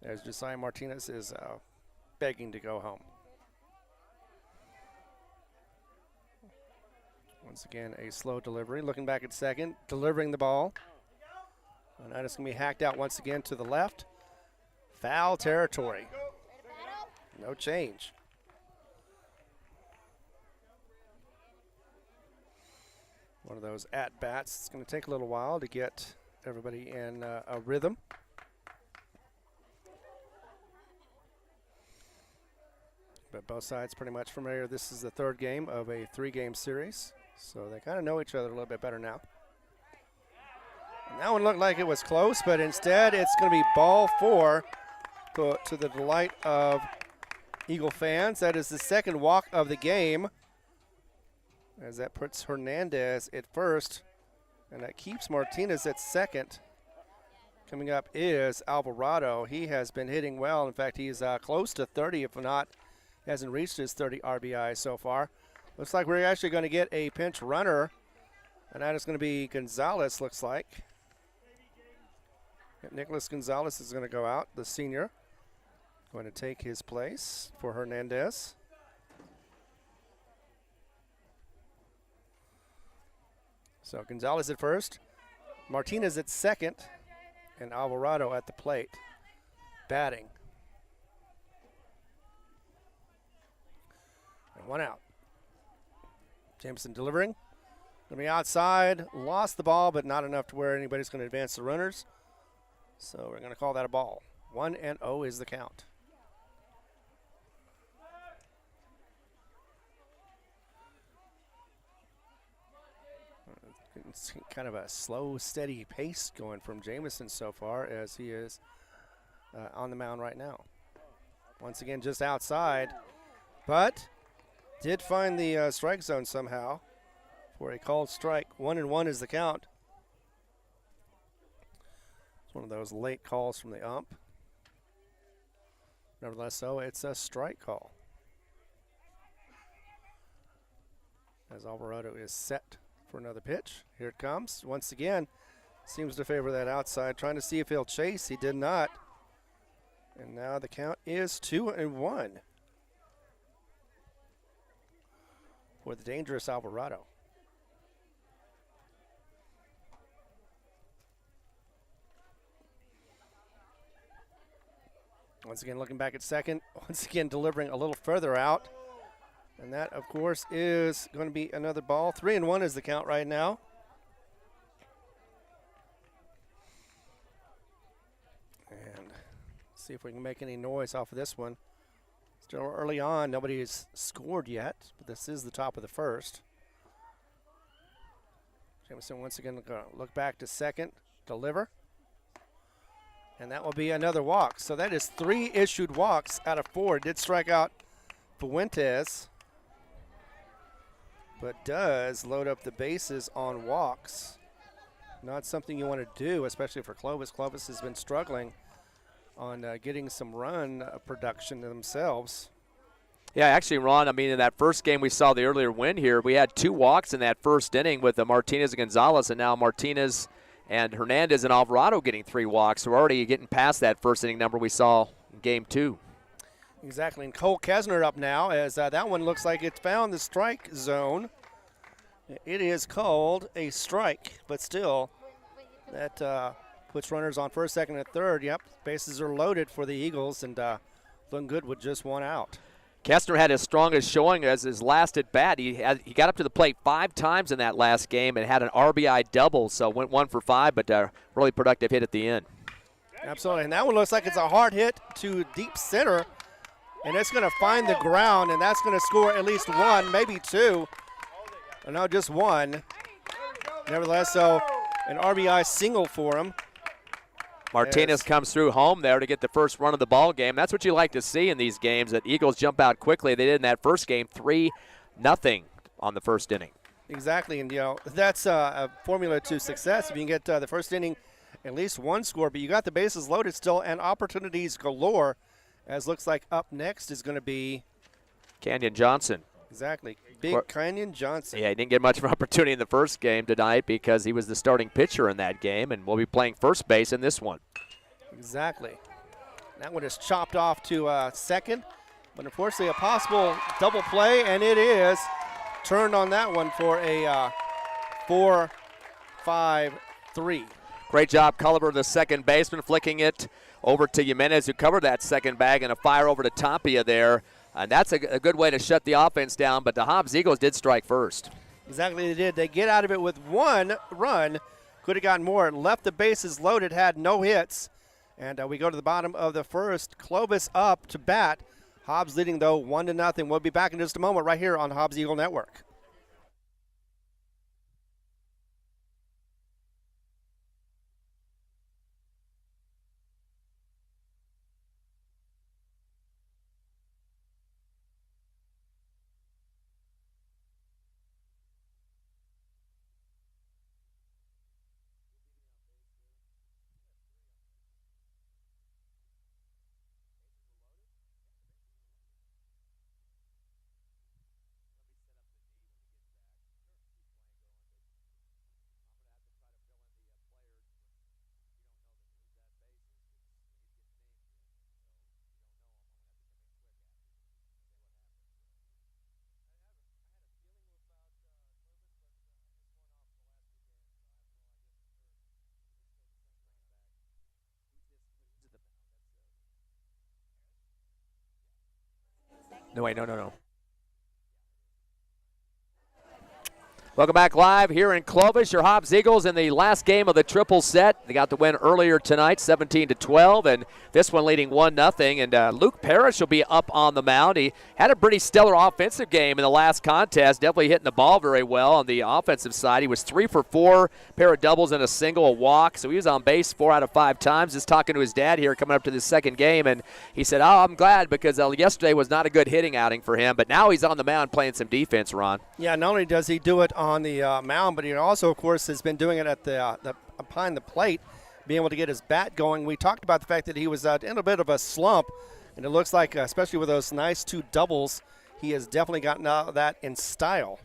as Josiah Martinez is begging to go home. Once again, a slow delivery. Looking back at second, delivering the ball. And that is going to be hacked out once again to the left. Foul territory. No change. One of those at-bats. It's going to take a little while to get everybody in a rhythm. But both sides pretty much familiar. This is the third game of a three-game series. So they kind of know each other a little bit better now. And that one looked like it was close, but instead it's going to be ball four to the delight of Eagle fans. That is the second walk of the game, as that puts Hernandez at first, and that keeps Martinez at second. Coming up is Alvarado. He has been hitting well. In fact, he's close to 30, if not, hasn't reached his 30 RBI so far. Looks like we're actually going to get a pinch runner, and that is going to be Gonzalez, looks like. Nicholas Gonzalez is going to go out, the senior. Going to take his place for Hernandez. So Gonzalez at first, Martinez at second, and Alvarado at the plate, batting. And one out. Jameson delivering. Going to be outside, lost the ball, but not enough to where anybody's going to advance the runners. So we're going to call that a ball. 1-0 is the count. It's kind of a slow, steady pace going from Jameson so far, as he is on the mound right now. Once again, just outside, but did find the strike zone somehow for a called strike. 1-1 is the count. It's one of those late calls from the ump. Nevertheless, so it's a strike call. As Alvarado is set for another pitch. Here it comes. Once again, seems to favor that outside. Trying to see if he'll chase. He did not. And now the count is 2-1 for the dangerous Alvarado. Once again, looking back at second. Once again, delivering a little further out. And that, of course, is going to be another ball. 3-1 is the count right now. And see if we can make any noise off of this one. Still early on. Nobody has scored yet, but this is the top of the first. Jameson once again going to look back to second, deliver. And that will be another walk. So that is 3 issued walks out of 4. Did strike out Fuentes, but does load up the bases on walks. Not something you want to do, especially for Clovis. Clovis has been struggling on getting some run production themselves. Yeah, actually, Ron, I mean, in that first game we saw the earlier win here, we had 2 walks in that first inning with Martinez and Gonzalez, and now Martinez and Hernandez and Alvarado getting 3 walks. So we're already getting past that first inning number we saw in game 2. Exactly, and Cole Kesner up now as that one looks like it found the strike zone. It is called a strike, but still that puts runners on first, second, and third. Yep, bases are loaded for the Eagles, and looking good with just 1 out. Kestner had his strongest showing as his last at bat. He got up to the plate 5 times in that last game and had an RBI double, so went 1 for 5, but really productive hit at the end. Absolutely, and that one looks like it's a hard hit to deep center, and it's going to find the ground, and that's going to score at least 1, maybe 2. Oh, no, just 1. Nevertheless, so an RBI single for him. Martinez comes through home there to get the first run of the ball game. That's what you like to see in these games, that Eagles jump out quickly. They did in that first game, 3-0 on the first inning. Exactly, and that's a formula to success. If you can get the first inning at least 1 score, but you got the bases loaded still and opportunities galore, as looks like up next is going to be Canyon Johnson. Exactly, Big Canyon Johnson. Yeah, he didn't get much of an opportunity in the first game tonight because he was the starting pitcher in that game, and will be playing first base in this one. Exactly. That one is chopped off to second, but unfortunately a possible double play, and it is turned on that one for a 4-5-3. Great job, Culliver, the second baseman, flicking it over to Jimenez, who covered that second bag, and a fire over to Tapia there. And that's a good way to shut the offense down, but the Hobbs Eagles did strike first. Exactly, they did. They get out of it with 1 run. Could have gotten more. Left the bases loaded, had no hits. And we go to the bottom of the first. Clovis up to bat. Hobbs leading, though, 1-0. We'll be back in just a moment right here on Hobbs Eagle Network. No, wait, no. Welcome back live here in Clovis. Your Hobbs Eagles in the last game of the triple set. They got the win earlier tonight, 17-12, and this one leading 1-0. And Luke Parrish will be up on the mound. He had a pretty stellar offensive game in the last contest, definitely hitting the ball very well on the offensive side. He was 3 for 4, pair of doubles and a single, a walk. So he was on base 4 out of 5 times. Just talking to his dad here coming up to the second game, and he said, "Oh, I'm glad because yesterday was not a good hitting outing for him, but now he's on the mound playing some defense, Ron." Yeah, not only does he do it on the mound, but he also, of course, has been doing it at the behind the plate, being able to get his bat going. We talked about the fact that he was in a bit of a slump And it looks like, especially with those nice 2 doubles, he has definitely gotten out of that in style.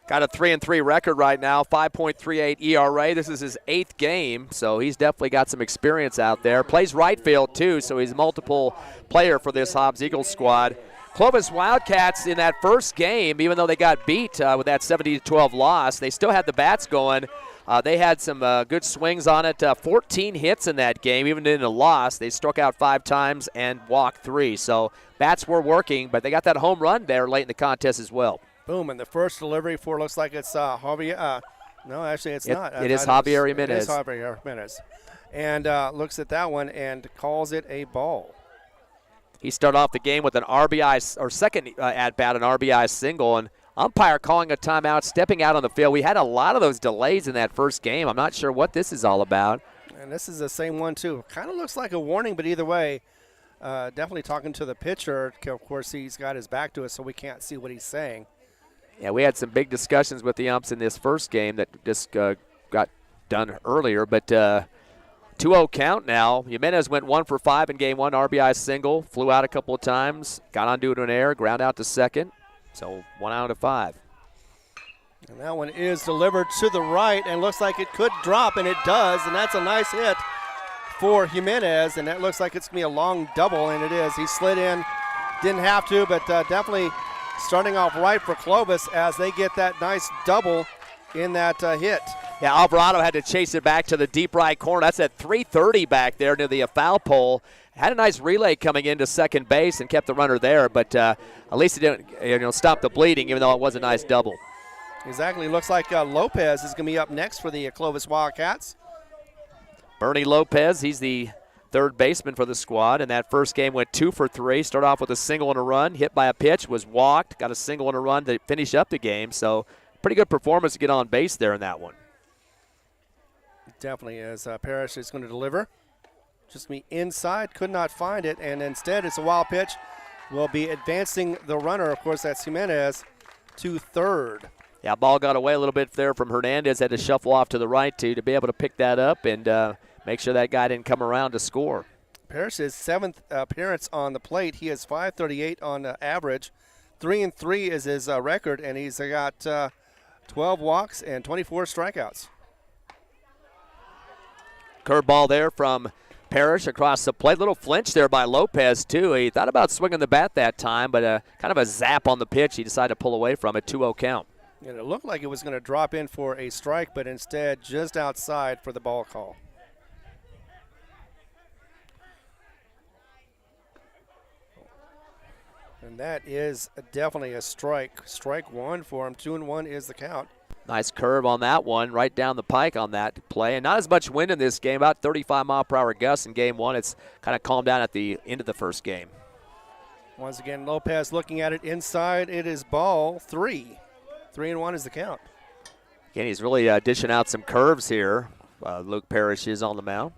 Got a 3-3 record right now, 5.38 ERA. This is his 8th game, so he's definitely got some experience out there. Plays right field, too, so he's a multiple player for this Hobbs Eagles squad. Clovis Wildcats in that first game, even though they got beat with that 70-12 loss, they still had the bats going. They had some good swings on it. 14 hits in that game, even in a loss. They struck out 5 times and walked 3. So bats were working, but they got that home run there late in the contest as well. Boom, and the first delivery for looks like it's Javier. No, actually it's not. It is Javier Jimenez. It is Javier Jimenez. And looks at that one and calls it a ball. He started off the game with an RBI, or second at-bat, an RBI single, and umpire calling a timeout, stepping out on the field. We had a lot of those delays in that first game. I'm not sure what this is all about. And this is the same one, too. Kind of looks like a warning, but either way, definitely talking to the pitcher. Of course, he's got his back to us, so we can't see what he's saying. Yeah, we had some big discussions with the umps in this first game that just got done earlier, but 2-0 count now. Jimenez went 1 for 5 in game 1, RBI single, flew out a couple of times, got onto an error, ground out to second, so 1 out of 5. And that one is delivered to the right and looks like it could drop, and it does, and that's a nice hit for Jimenez, and that looks like it's going to be a long double, and it is. He slid in, didn't have to, but definitely starting off right for Clovis as they get that nice double in that hit. Yeah, Alvarado had to chase it back to the deep right corner. That's at 330 back there near the foul pole. Had a nice relay coming into second base and kept the runner there, but at least it didn't stop the bleeding, even though it was a nice double. Exactly. Looks like Lopez is going to be up next for the Clovis Wildcats. Bernie Lopez, he's the third baseman for the squad, and that first game went 2 for 3. Started off with a single and a run, hit by a pitch, was walked, got a single and a run to finish up the game. So pretty good performance to get on base there in that one. Definitely is. Parrish is going to deliver. Just me inside, could not find it, and instead it's a wild pitch. Will be advancing the runner. Of course, that's Jimenez to third. Yeah, ball got away a little bit there from Hernandez. Had to shuffle off to the right to be able to pick that up and make sure that guy didn't come around to score. Parrish's 7th appearance on the plate. He has 538 on average. 3-3 is his record, and he's got 12 walks and 24 strikeouts. Curveball there from Parrish across the plate. Little flinch there by Lopez, too. He thought about swinging the bat that time, but kind of a zap on the pitch. He decided to pull away from it. 2-0 count. And it looked like it was going to drop in for a strike, but instead just outside for the ball call. And that is definitely a strike. Strike 1 for him. 2-1 is the count. Nice curve on that one, right down the pike on that play. And not as much wind in this game, about 35-mile-per-hour gusts in game 1. It's kind of calmed down at the end of the first game. Once again, Lopez looking at it inside. It is ball 3. 3-1 is the count. Again, he's really dishing out some curves here. Luke Parrish is on the mound.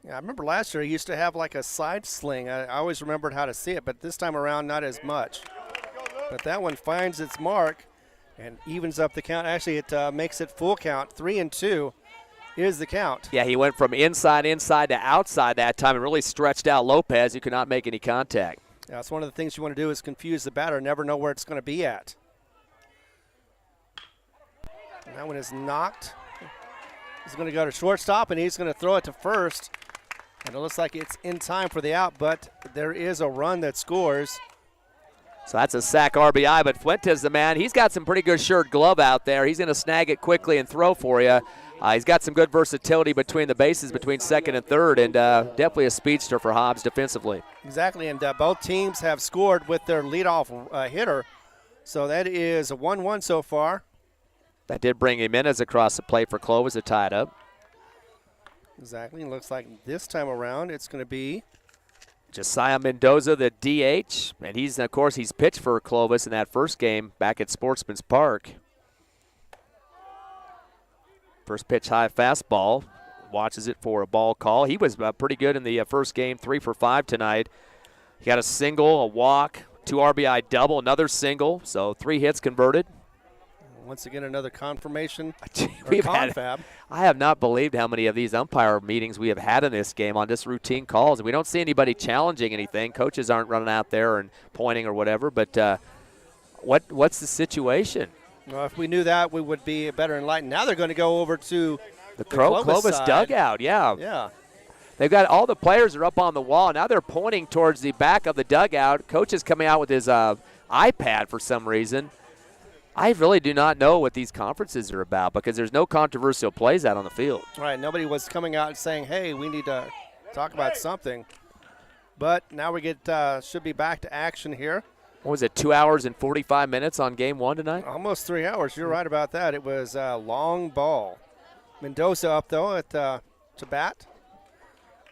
Yeah, I remember last year he used to have like a side sling. I always remembered how to see it, but this time around not as much. But that one finds its mark and evens up the count. Actually, it makes it full count. 3-2 is the count. Yeah, he went from inside to outside that time and really stretched out Lopez, who could not make any contact. Yeah, that's one of the things you want to do is confuse the batter, never know where it's going to be at. And that one is knocked. He's going to go to shortstop, and he's going to throw it to first. And it looks like it's in time for the out, but there is a run that scores. So that's a sack RBI, but Fuentes, the man, he's got some pretty good short glove out there. He's going to snag it quickly and throw for you. He's got some good versatility between the bases, between second and third, and definitely a speedster for Hobbs defensively. Exactly, and both teams have scored with their leadoff hitter. So that is a 1-1 so far. That did bring Jimenez across the plate for Clovis to tie it up. Exactly. Looks like this time around it's going to be Josiah Mendoza, the DH, and of course, he's pitched for Clovis in that first game back at Sportsman's Park. First pitch, high fastball. Watches it for a ball call. He was pretty good in the first game, 3 for 5 tonight. He got a single, a walk, 2 RBI double, another single, so 3 hits converted. Once again, another confirmation. I have not believed how many of these umpire meetings we have had in this game on just routine calls. We don't see anybody challenging anything. Coaches aren't running out there and pointing or whatever. But what's the situation? Well, if we knew that, we would be better enlightened. Now they're going to go over to the Clovis dugout. Yeah. They've got all the players are up on the wall. Now they're pointing towards the back of the dugout. Coach is coming out with his iPad for some reason. I really do not know what these conferences are about because there's no controversial plays out on the field. Right. Nobody was coming out and saying, hey, we need to talk about something. But now we should be back to action here. What was it, 2 hours and 45 minutes on game one tonight? Almost 3 hours. You're right about that. It was a long ball. Mendoza up, though, to bat.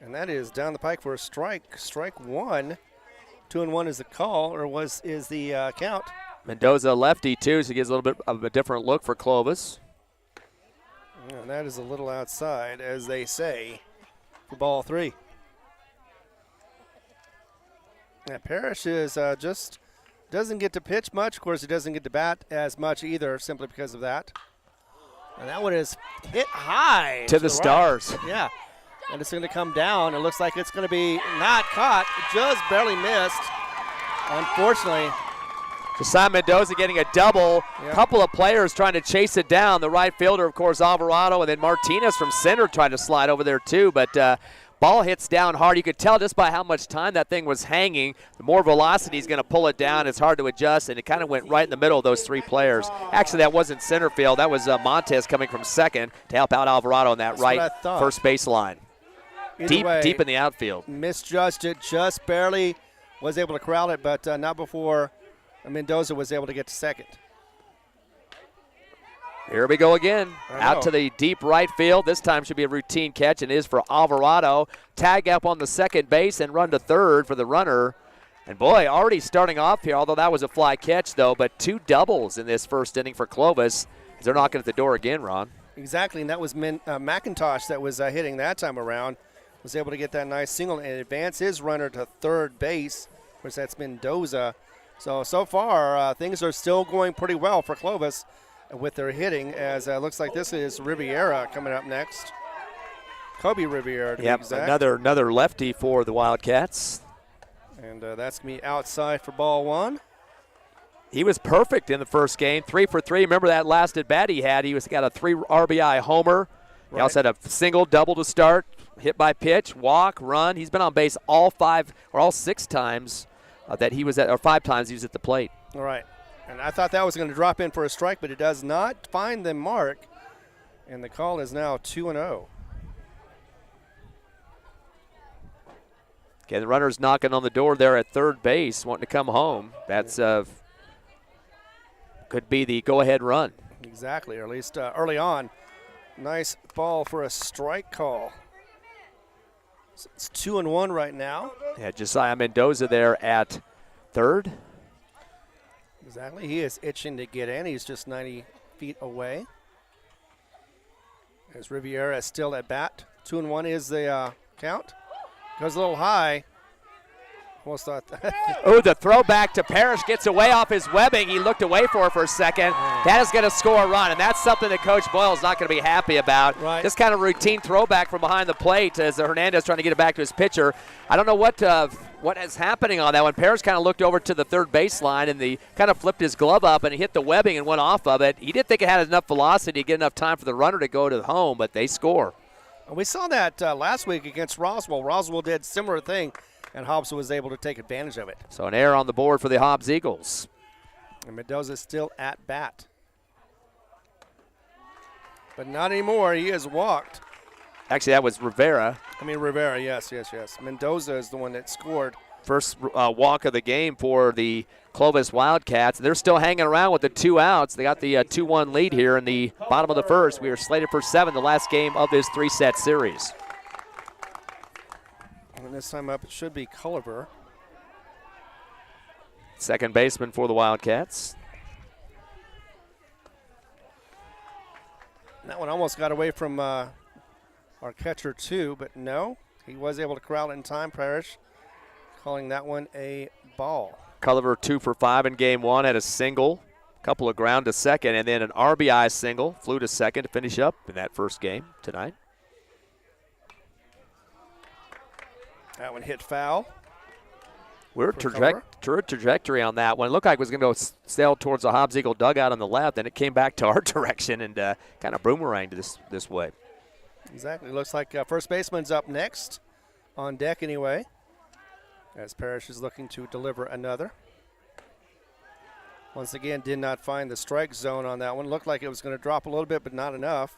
And that is down the pike for a strike. Strike one. 2-1 is the call, or is the count. Mendoza lefty, too, so he gives a little bit of a different look for Clovis. And that is a little outside, as they say, for ball three. Now, Parrish is just doesn't get to pitch much. Of course, he doesn't get to bat as much either, simply because of that. And that one is hit high. To the stars. Right. Yeah. And it's going to come down. It looks like it's going to be not caught. Just barely missed, unfortunately. Josiah Mendoza getting a double. Yep. Couple of players trying to chase it down. The right fielder, of course, Alvarado, and then Martinez from center trying to slide over there too. But ball hits down hard. You could tell just by how much time that thing was hanging. The more velocity is going to pull it down. It's hard to adjust, and it kind of went right in the middle of those three players. Actually, that wasn't center field. That was Montez coming from second to help out Alvarado on that right first base line. Deep in the outfield. Misjudged it, just barely was able to corral it, but not before Mendoza was able to get to second. Here we go again. Out to the deep right field. This time should be a routine catch, and is for Alvarado. Tag up on the second base and run to third for the runner. And boy, already starting off here, although that was a fly catch though, but two doubles in this first inning for Clovis. They're knocking at the door again, Ron. Exactly, and that was McIntosh that was hitting that time around. Was able to get that nice single and advance his runner to third base. Of course, that's Mendoza. So far, things are still going pretty well for Clovis with their hitting, as looks like this is Riviera coming up next. Kobe Riviera, to be exact. Another lefty for the Wildcats. And that's going to be outside for ball one. He was perfect in the first game, 3 for 3. Remember that last at bat he had? He got a 3 RBI homer. He also had a single, double to start, hit by pitch, walk, run. He's been on base all 6 times that he was at, or 5 times he was at the plate. All right. And I thought that was going to drop in for a strike, but it does not find the mark. And the call is now 2-0. Okay, the runner's knocking on the door there at third base, wanting to come home. That's could be the go-ahead run. Exactly, or at least early on. Nice ball for a strike call. It's 2-1 right now. Yeah, Josiah Mendoza there at third. Exactly. He is itching to get in. He's just 90 feet away. As Riviera still at bat. 2-1 is the count. Goes a little high. Almost thought that. Oh, the throwback to Parrish gets away off his webbing. He looked away for it for a second. That is going to score a run, and that's something that Coach Boyle's not going to be happy about. Right. Just kind of routine throwback from behind the plate as Hernandez trying to get it back to his pitcher. I don't know what is happening on that one. Parrish kind of looked over to the third baseline, and he kind of flipped his glove up, and he hit the webbing and went off of it. He didn't think it had enough velocity to get enough time for the runner to go to the home, but they score. We saw that last week against Roswell. Roswell did similar thing, and Hobbs was able to take advantage of it. So an error on the board for the Hobbs Eagles. And Mendoza still at bat. But not anymore. He has walked. Actually, that was Rivera. Rivera, yes. Mendoza is the one that scored. First walk of the game for the Clovis Wildcats. They're still hanging around with the 2 outs. They got the 2-1 lead here in the bottom of the first. We are slated for 7, the last game of this 3-set series. And this time up, it should be Culliver. Second baseman for the Wildcats. That one almost got away from our catcher, too, but no. He was able to corral it in time. Parrish calling that one a ball. Culliver 2 for 5 in game one, had a single. couple of ground to second, and then an RBI single, flew to second to finish up in that first game tonight. That one hit foul. Weird trajectory on that one. It looked like it was going to go sail towards the Hobbs Eagle dugout on the left, and it came back to our direction and kind of boomeranged this way. Exactly. Looks like first baseman's up next, on deck anyway, as Parrish is looking to deliver another. Once again, did not find the strike zone on that one. Looked like it was going to drop a little bit, but not enough.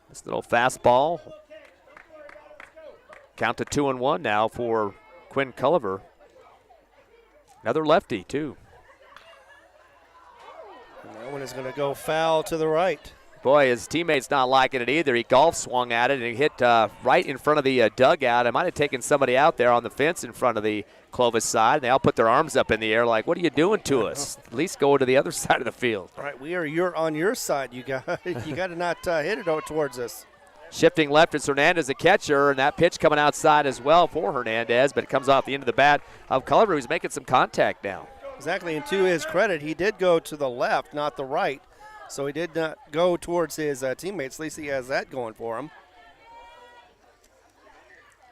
This little fastball. Count to 2-1 now for Quinn Culliver. Another lefty, too. And that one is going to go foul to the right. Boy, his teammate's not liking it either. He golf swung at it and he hit right in front of the dugout. It might have taken somebody out there on the fence in front of the Clovis side. And they all put their arms up in the air like, what are you doing to us? At least go to the other side of the field. All right, you're on your side. You got to not hit it towards us. Shifting left is Hernandez, the catcher, and that pitch coming outside as well for Hernandez, but it comes off the end of the bat of Culliver, who's making some contact now. Exactly, and to his credit, he did go to the left, not the right. So he did not go towards his teammates. At least he has that going for him.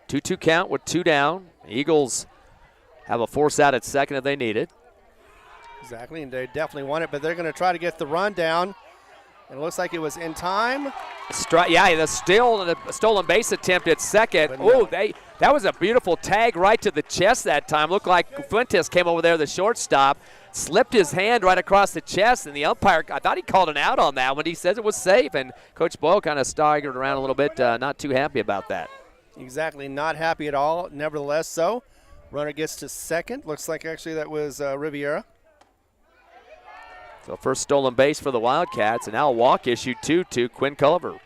2-2 count with 2 down. Eagles have a force out at second if they need it. Exactly, and they definitely want it, but they're going to try to get the run down. And it looks like it was in time. The stolen base attempt at second. No. That was a beautiful tag right to the chest that time. Looked like Fuentes came over there, the shortstop, slipped his hand right across the chest, and the umpire, I thought he called an out on that one. He says it was safe, and Coach Boyle kind of staggered around a little bit, not too happy about that. Exactly, not happy at all. Nevertheless, so runner gets to second. Looks like actually that was Riviera. So first stolen base for the Wildcats, and now a walk issued to Quinn Culliver.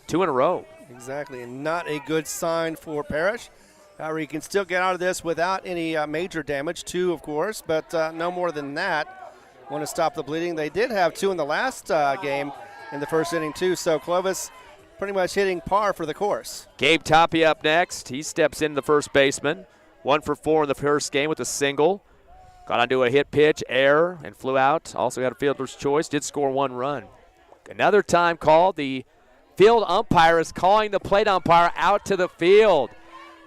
2 in a row. Exactly, and not a good sign for Parrish. However, he can still get out of this without any major damage, 2 of course, but no more than that. Want to stop the bleeding. They did have 2 in the last game in the first inning too, so Clovis pretty much hitting par for the course. Gabe Toppy up next. He steps in the first baseman. 1 for 4 in the first game with a single. Got onto a hit pitch, error, and flew out. Also got a fielder's choice, did score 1 run. Another time called. The field umpire is calling the plate umpire out to the field.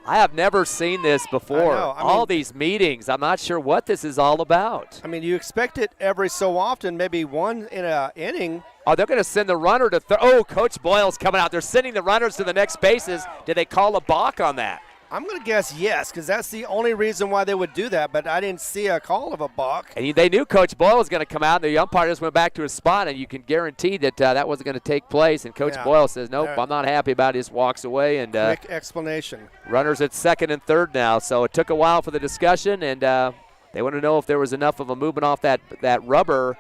I have never seen this before. All these meetings, I'm not sure what this is all about. I mean, you expect it every so often, maybe one in an inning. Oh, they're going to send the runner to third. Oh, Coach Boyle's coming out. They're sending the runners to the next bases. Did they call a balk on that? I'm going to guess yes, because that's the only reason why they would do that, but I didn't see a call of a balk. And they knew Coach Boyle was going to come out, and the umpire just went back to his spot, and you can guarantee that that wasn't going to take place. And Coach Boyle says, nope, I'm not happy about it. He just walks away. And quick explanation. Runners at second and third now, so it took a while for the discussion, and they want to know if there was enough of a movement off that rubber,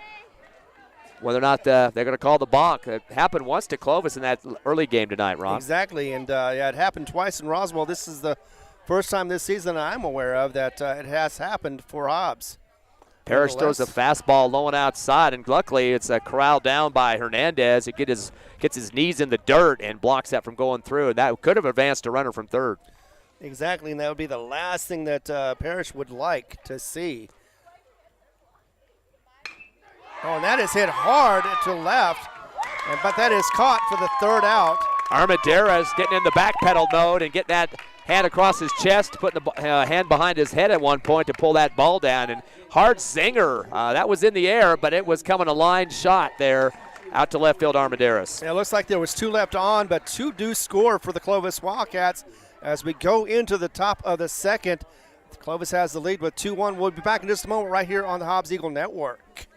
whether or not they're going to call the balk. It happened once to Clovis in that early game tonight, Ron. Exactly, and it happened twice in Roswell. This is the first time this season I'm aware of that it has happened for Hobbs. Parrish throws a fastball low and outside, and luckily it's corralled down by Hernandez. It gets his knees in the dirt and blocks that from going through, and that could have advanced a runner from third. Exactly, and that would be the last thing that Parrish would like to see. Oh, and that is hit hard to left, but that is caught for the third out. Armendariz getting in the back pedal mode and getting that hand across his chest, putting the hand behind his head at one point to pull that ball down. And hard zinger. That was in the air, but it was coming a line shot there out to left field, Armendariz. Yeah, it looks like there was 2 left on, but 2 do score for the Clovis Wildcats as we go into the top of the second. Clovis has the lead with 2-1. We'll be back in just a moment right here on the Hobbs Eagle Network.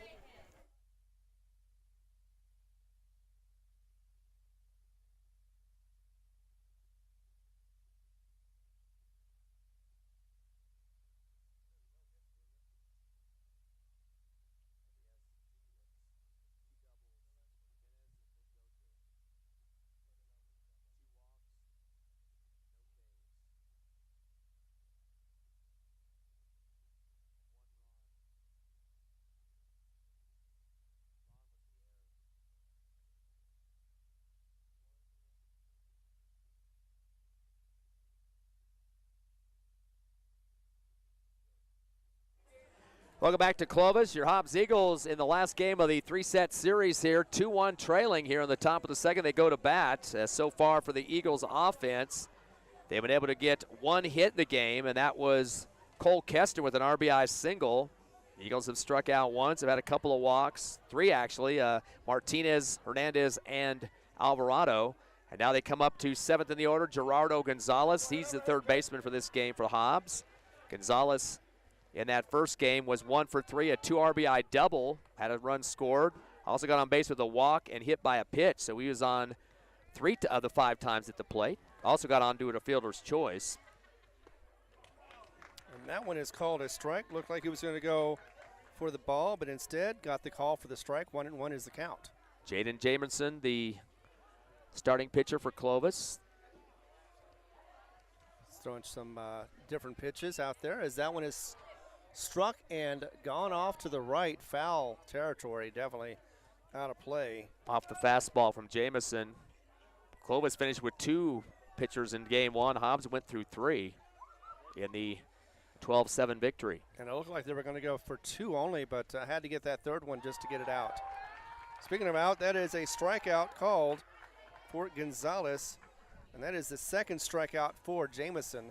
Welcome back to Clovis. Your Hobbs Eagles in the last game of the three-set series here, 2-1 trailing here in the top of the second. They go to bat. So far for the Eagles offense, they've been able to get one hit in the game, and that was Cole Kester with an RBI single. The Eagles have struck out once. They've had a couple of walks, three actually, Martinez, Hernandez, and Alvarado. And now they come up to seventh in the order, Gerardo Gonzalez. He's the third baseman for this game for Hobbs. Gonzalez in that first game was 1 for 3, a 2 RBI double, had a run scored. Also got on base with a walk and hit by a pitch, so he was on 3 of the 5 times at the plate. Also got on to it a fielder's choice. And that one is called a strike. Looked like he was going to go for the ball, but instead got the call for the strike. 1-1 is the count. Jaden Jamerson, the starting pitcher for Clovis. Throwing some different pitches out there as that one is struck and gone off to the right. Foul territory, definitely out of play. Off the fastball from Jameson. Clovis finished with 2 pitchers in game 1. Hobbs went through 3 in the 12-7 victory. And it looked like they were going to go for 2 only, but had to get that third one just to get it out. Speaking of out, that is a strikeout called for Gonzalez, and that is the second strikeout for Jameson.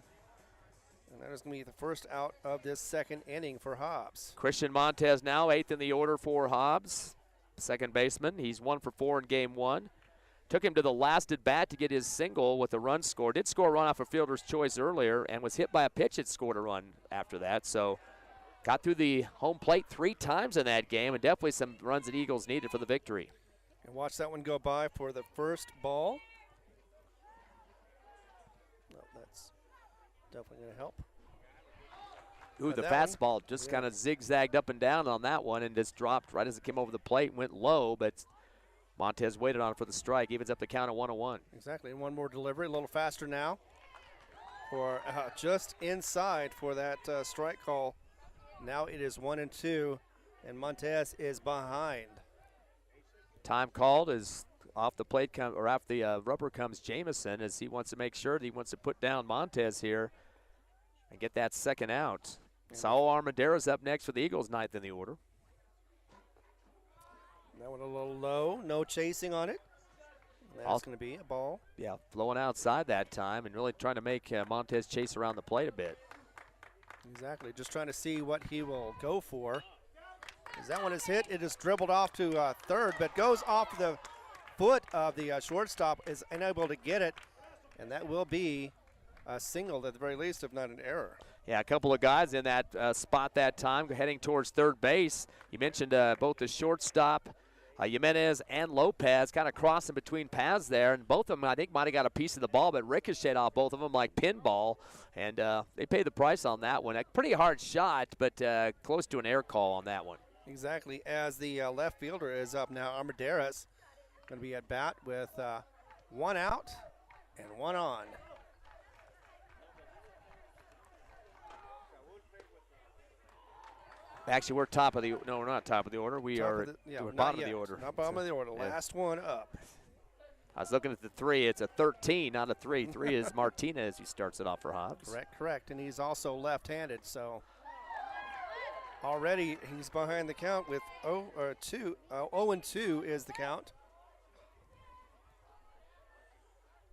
And that is going to be the first out of this second inning for Hobbs. Christian Montez now 8th in the order for Hobbs, second baseman. He's 1 for 4 in game 1. Took him to the last at bat to get his single with a run score. Did score a run off a fielder's choice earlier and was hit by a pitch that scored a run after that. So got through the home plate 3 times in that game, and definitely some runs that Eagles needed for the victory. And watch that one go by for the first ball. No, that's definitely going to help. Ooh, the fastball just kind of zigzagged up and down on that one and just dropped right as it came over the plate and went low, but Montez waited on it for the strike. Evens up the count at 1-1. Exactly, and one more delivery, a little faster now. For just inside for that strike call. Now it is 1-2, and Montez is behind. Time called is off the plate, or off the rubber comes Jameson as he wants to make sure that he wants to put down Montez here and get that second out. Saul Armendariz up next for the Eagles, 9th in the order. That one a little low, no chasing on it. That's going to be a ball. Yeah, flowing outside that time and really trying to make Montez chase around the plate a bit. Exactly, just trying to see what he will go for. As that one is hit, it is dribbled off to third, but goes off the foot of the shortstop, is unable to get it, and that will be a single at the very least, if not an error. Yeah, a couple of guys in that spot that time heading towards third base. You mentioned both the shortstop, Jimenez and Lopez kind of crossing between paths there, and both of them I think might have got a piece of the ball, but ricocheted off both of them like pinball, and they paid the price on that one. A pretty hard shot, but close to an air call on that one. Exactly, as the left fielder is up now. Armendariz going to be at bat with 1 out and 1 on. Actually, we're top of the – no, we're not top of the order. We're bottom of the order. Not bottom of the order. Last one up. I was looking at the 3. It's a 13, not a 3. 3 is Martinez who starts it off for Hobbs. Correct. And he's also left-handed, so already he's behind the count with 0-2 is the count.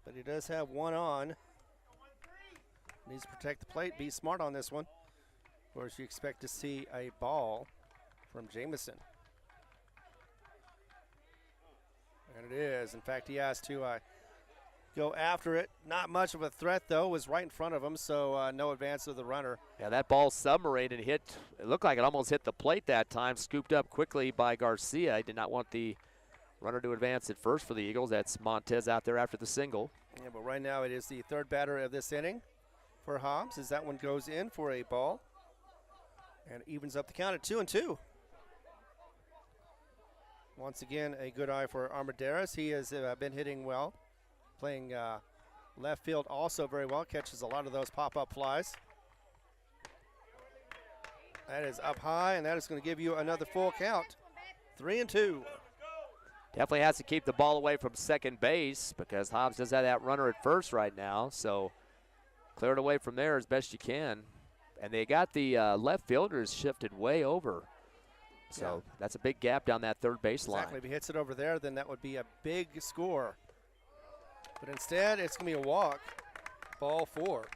But he does have 1 on. Needs to protect the plate, be smart on this one. Of course, you expect to see a ball from Jameson. And it is. In fact, he has to go after it. Not much of a threat, though. Was right in front of him, so no advance of the runner. Yeah, that ball submarinated and hit. It looked like it almost hit the plate that time. Scooped up quickly by Garcia. He did not want the runner to advance at first for the Eagles. That's Montez out there after the single. Yeah, but right now it is the third batter of this inning for Hobbs as that one goes in for a ball. And evens up the count at 2-2. Once again, a good eye for Armendariz. He has been hitting well, playing left field also very well. Catches a lot of those pop-up flies. That is up high, and that is going to give you another full count. 3-2. Definitely has to keep the ball away from second base because Hobbs does have that runner at first right now. So clear it away from there as best you can. And they got the left fielders shifted way over. So that's a big gap down that third baseline. Exactly. If he hits it over there, then that would be a big score. But instead, it's going to be a walk. Ball 4.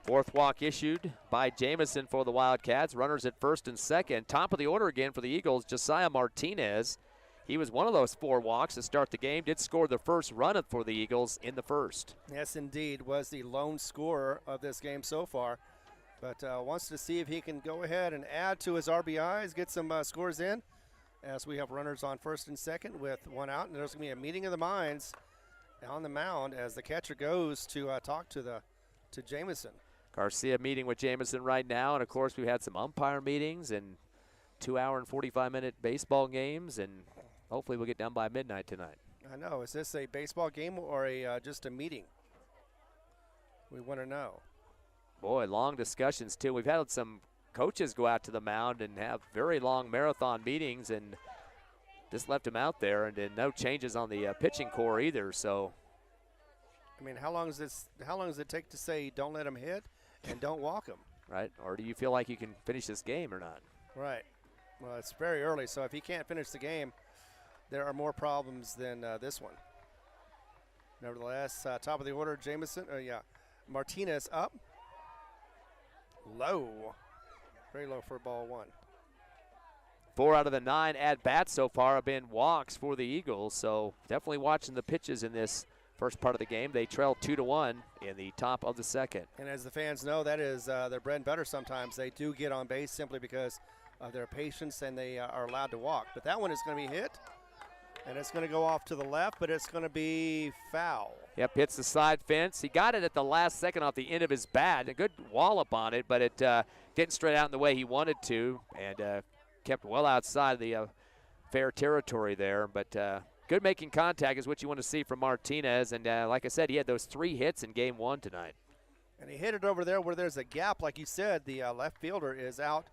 Fourth walk issued by Jamison for the Wildcats. Runners at first and second. Top of the order again for the Eagles, Josiah Martinez. He was one of those 4 walks to start the game. Did score the first run for the Eagles in the first. Yes, indeed. Was the lone scorer of this game so far. But wants to see if he can go ahead and add to his RBIs, get some scores in, as we have runners on first and second with 1 out. And there's going to be a meeting of the minds on the mound as the catcher goes to talk to Jamison. Garcia meeting with Jamison right now. And, of course, we've had some umpire meetings and 2-hour and 45-minute baseball games. And hopefully we'll get done by midnight tonight. I know. Is this a baseball game or just a meeting? We want to know. Boy, long discussions, too. We've had some coaches go out to the mound and have very long marathon meetings, and just left him out there, and then no changes on the pitching core either. So, I mean, how long does it take to say don't let him hit and don't walk him? Right? Or do you feel like you can finish this game or not? Right. Well, it's very early, so if he can't finish the game, there are more problems than this one. Nevertheless, top of the order, Jamison. Martinez up. Low. Very low for ball 1. 4 out of the 9 at-bats so far have been walks for the Eagles, so definitely watching the pitches in this first part of the game. They trail 2-1 in the top of the second. And as the fans know, that is their bread and butter sometimes. They do get on base simply because of their patience and they are allowed to walk. But that one is going to be hit, and it's going to go off to the left, but it's going to be foul. Yep, hits the side fence. He got it at the last second off the end of his bat. A good wallop on it, but it didn't straight out in the way he wanted to, and kept well outside the fair territory there. But good making contact is what you want to see from Martinez. And like I said, he had those 3 hits in game 1 tonight. And he hit it over there where there's a gap. Like you said, the left fielder is out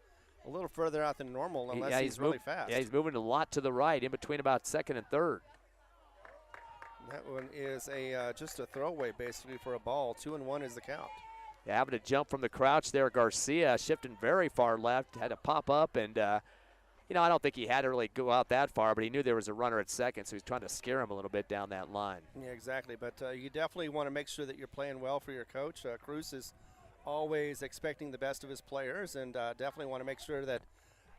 a little further out than normal unless he's really fast. Yeah, he's moving a lot to the right, in between about second and third. That one is just a throwaway basically for a ball. 2-1 is the count. Yeah, having to jump from the crouch there. Garcia shifting very far left, had to pop up, and I don't think he had to really go out that far, but he knew there was a runner at second, so he's trying to scare him a little bit down that line. Yeah, exactly. But you definitely want to make sure that you're playing well for your coach. Cruz is always expecting the best of his players, and definitely want to make sure that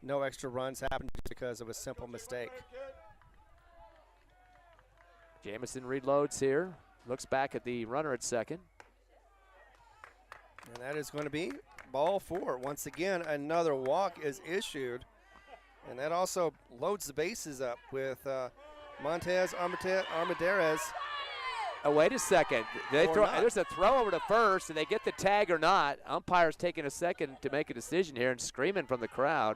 no extra runs happen just because of a simple mistake. Jamison reloads here, looks back at the runner at second. And that is going to be ball 4. Once again, another walk is issued. And that also loads the bases up with Montez Armendariz. Oh, wait a second. There's a throw over to first, and they get the tag or not. Umpire's taking a second to make a decision here and screaming from the crowd.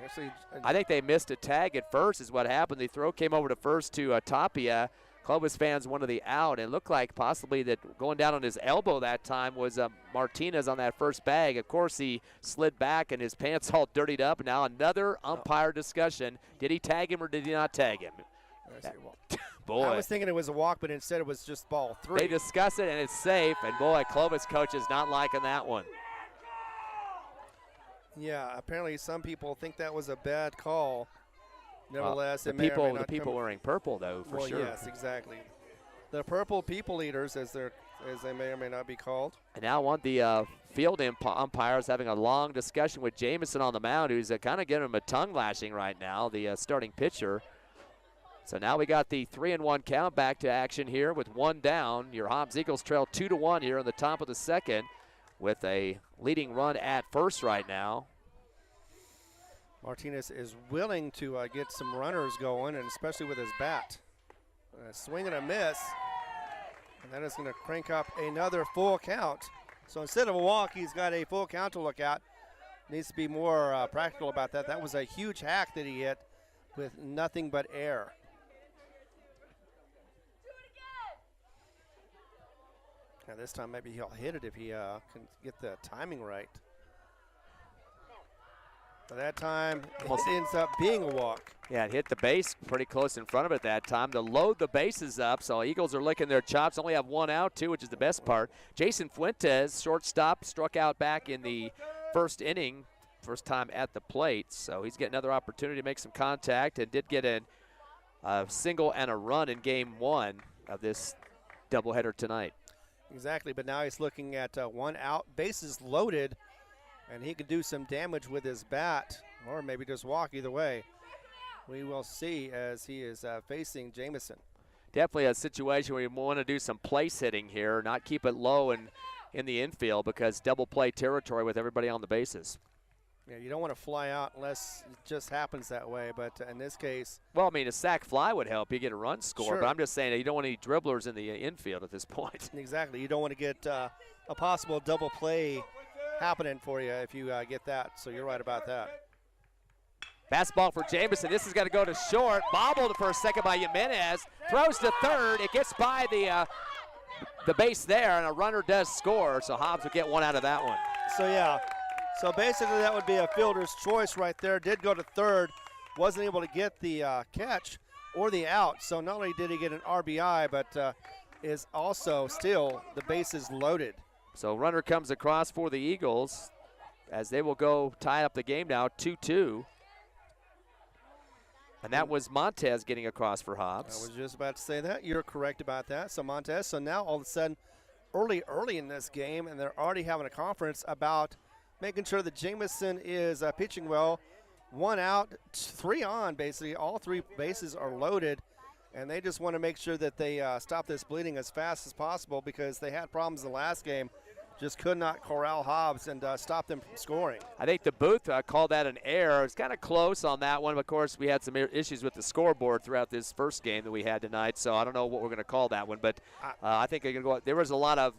Actually, I think they missed a tag at first is what happened. The throw came over to first to Tapia. Clovis fans wanted the out. It looked like possibly that going down on his elbow that time was Martinez on that first bag. Of course, he slid back and his pants all dirtied up. And now another umpire discussion. Did he tag him or did he not tag him? Boy. I was thinking it was a walk, but instead it was just ball 3. They discuss it, and it's safe. And, boy, Clovis coach is not liking that one. Yeah, apparently some people think that was a bad call. Nevertheless, the people wearing purple, though, for sure. Yes, exactly. The purple people eaters, as they may or may not be called. And now one of the field umpires having a long discussion with Jamison on the mound, who's kind of giving him a tongue lashing right now, the starting pitcher. So now we got the 3-1 count back to action here with 1 down. Your Hobbs Eagles trail 2-1 here in the top of the second with a leading run at first right now. Martinez is willing to get some runners going, and especially with his bat. Swing and a miss, and that is going to crank up another full count. So instead of a walk, he's got a full count to look at. Needs to be more practical about that. That was a huge hack that he hit with nothing but air. Now this time maybe he'll hit it if he can get the timing right. By that time, it ends up being a walk. Yeah, it hit the base pretty close in front of it that time to load the bases up. So Eagles are licking their chops. Only have one out, too, which is the best part. Jason Fuentes, shortstop, struck out back in the first inning, first time at the plate. So he's getting another opportunity to make some contact and did get a single and a run in game one of this doubleheader tonight. Exactly, but now he's looking at one out, bases loaded, and he can do some damage with his bat or maybe just walk either way. We will see as he is facing Jamison. Definitely a situation where you want to do some place hitting here, not keep it low and in the infield because double play territory with everybody on the bases. Yeah, you don't want to fly out unless it just happens that way, but in this case. Well, I mean, a sac fly would help you get a run score, sure. But I'm just saying that you don't want any dribblers in the infield at this point. Exactly. You don't want to get a possible double play happening for you if you get that, so you're right about that. Fastball for Jamison. This has got to go to short. Bobbled for a second by Jimenez. Throws to third. It gets by the base there, and a runner does score, so Hobbs will get one out of that one. So, yeah. So, basically, that would be a fielder's choice right there. Did go to third. Wasn't able to get the catch or the out. So, not only did he get an RBI, but is also still the bases loaded. So, runner comes across for the Eagles as they will go tie up the game now, 2-2. And that was Montez getting across for Hobbs. I was just about to say that. You're correct about that. So Montez, so now all of a sudden, early in this game, and they're already having a conference about making sure that Jamison is pitching well. One out, three on, basically. All three bases are loaded, and they just want to make sure that they stop this bleeding as fast as possible because they had problems in the last game. Just could not corral Hobbs and stop them from scoring. I think the booth called that an error. It's kind of close on that one. Of course, we had some issues with the scoreboard throughout this first game that we had tonight, so I don't know what we're going to call that one. But I think there was a lot of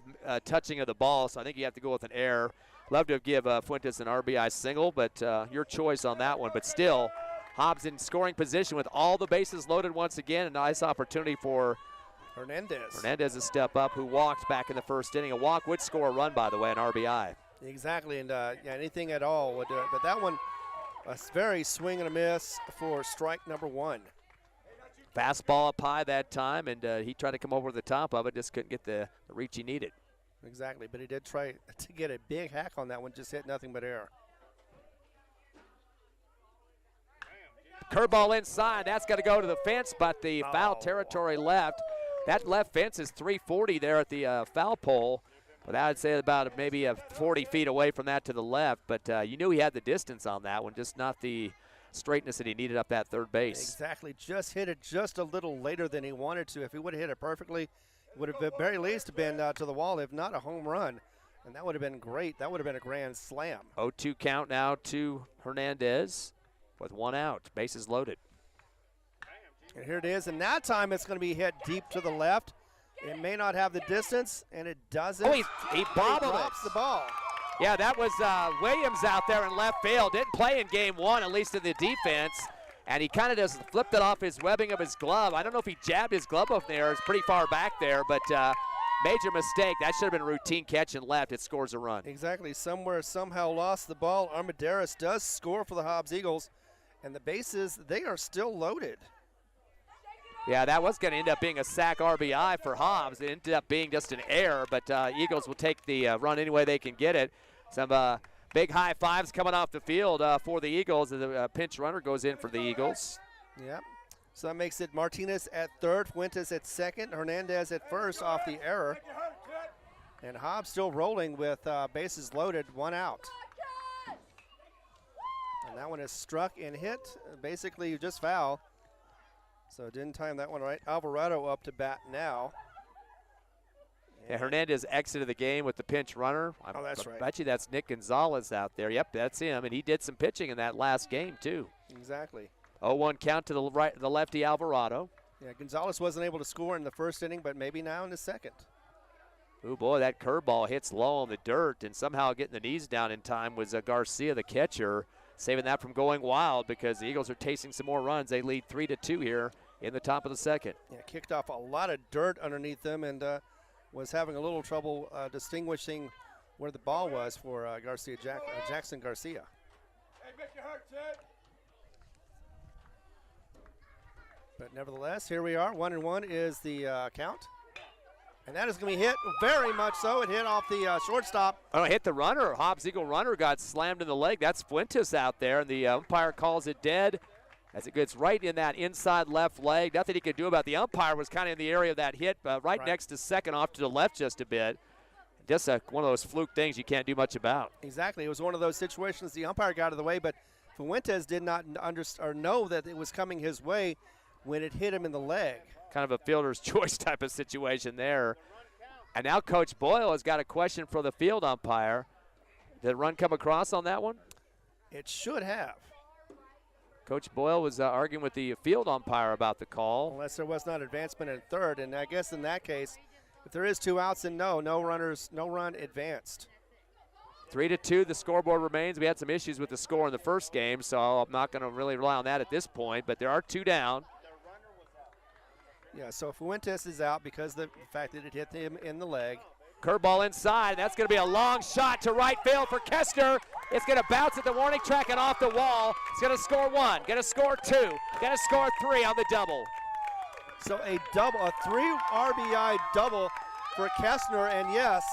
touching of the ball, so I think you have to go with an error. Love to give Fuentes an RBI single, but your choice on that one. But still, Hobbs in scoring position with all the bases loaded once again. A nice opportunity for Hernandez to step up, who walked back in the first inning. A walk would score a run, by the way, an RBI. Exactly, and yeah, anything at all would do it. But that one, a very swing and a miss for strike number one. Fastball up high that time, and he tried to come over the top of it, just couldn't get the reach he needed. Exactly, but he did try to get a big hack on that one, just hit nothing but air. Curveball inside, that's got to go to the fence, but the foul territory left. That left fence is 340 there at the foul pole, but I would say about maybe 40 feet away from that to the left. But you knew he had the distance on that one, just not the straightness that he needed up that third base. Exactly, just hit it just a little later than he wanted to. If he would have hit it perfectly, it would have at very least been to the wall, if not a home run. And that would have been great. That would have been a grand slam. 0-2 count now to Hernandez with one out, bases loaded. And here it is, and that time it's going to be hit deep to the left. It may not have the distance, and it doesn't. Oh, he bobbled it. Drops the ball. Yeah, that was Williams out there in left field. Didn't play in game one, at least in the defense. And he kind of just flipped it off his webbing of his glove. I don't know if he jabbed his glove up there. It's pretty far back there, but major mistake. That should have been a routine catch and left. It scores a run. Exactly. Somewhere, somehow lost the ball. Armendariz does score for the Hobbs Eagles. And the bases, they are still loaded. Yeah, that was going to end up being a sac RBI for Hobbs. It ended up being just an error, but Eagles will take the run any way they can get it. Some big high fives coming off the field for the Eagles. The pinch runner goes in for the Eagles. Yep. So that makes it Martinez at third, Fuentes at second, Hernandez at first off the error. And Hobbs still rolling with bases loaded, one out. And that one is struck and hit, basically just foul. So didn't time that one right. Alvarado up to bat now. Yeah, Hernandez exited the game with the pinch runner. That's right. I bet you that's Nick Gonzalez out there. Yep, that's him, and he did some pitching in that last game too. Exactly. 0-1 count to the lefty Alvarado. Yeah, Gonzalez wasn't able to score in the first inning, but maybe now in the second. Oh boy, that curveball hits low on the dirt, and somehow getting the knees down in time was Garcia, the catcher, saving that from going wild because the Eagles are tasting some more runs. They lead 3-2 here in the top of the second. Yeah, kicked off a lot of dirt underneath them and was having a little trouble distinguishing where the ball was for Jackson Garcia. But nevertheless, here we are. 1-1 is the count. And that is going to be hit, very much so. It hit off the shortstop. Oh, it hit the runner. Hobbs Eagle runner got slammed in the leg. That's Fuentes out there, and the umpire calls it dead as it gets right in that inside left leg. Nothing he could do about it. The umpire was kind of in the area of that hit, right next to second, off to the left just a bit. Just one of those fluke things you can't do much about. Exactly. It was one of those situations the umpire got out of the way, but Fuentes did not know that it was coming his way when it hit him in the leg. Kind of a fielder's choice type of situation there. And now Coach Boyle has got a question for the field umpire. Did the run come across on that one? It should have. Coach Boyle was arguing with the field umpire about the call. Unless there was not advancement in third, and I guess in that case, if there is 2 outs and no run advanced. 3-2, the scoreboard remains. We had some issues with the score in the first game, so I'm not going to really rely on that at this point, but there are 2 down. Yeah, so Fuentes is out because of the fact that it hit him in the leg. Curveball inside. That's going to be a long shot to right field for Kestner. It's going to bounce at the warning track and off the wall. It's going to score 1, going to score 2, going to score 3 on the double. So a 3 RBI double for Kestner, and yes,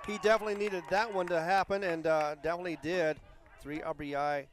he definitely needed that one to happen, and definitely did. 3 RBI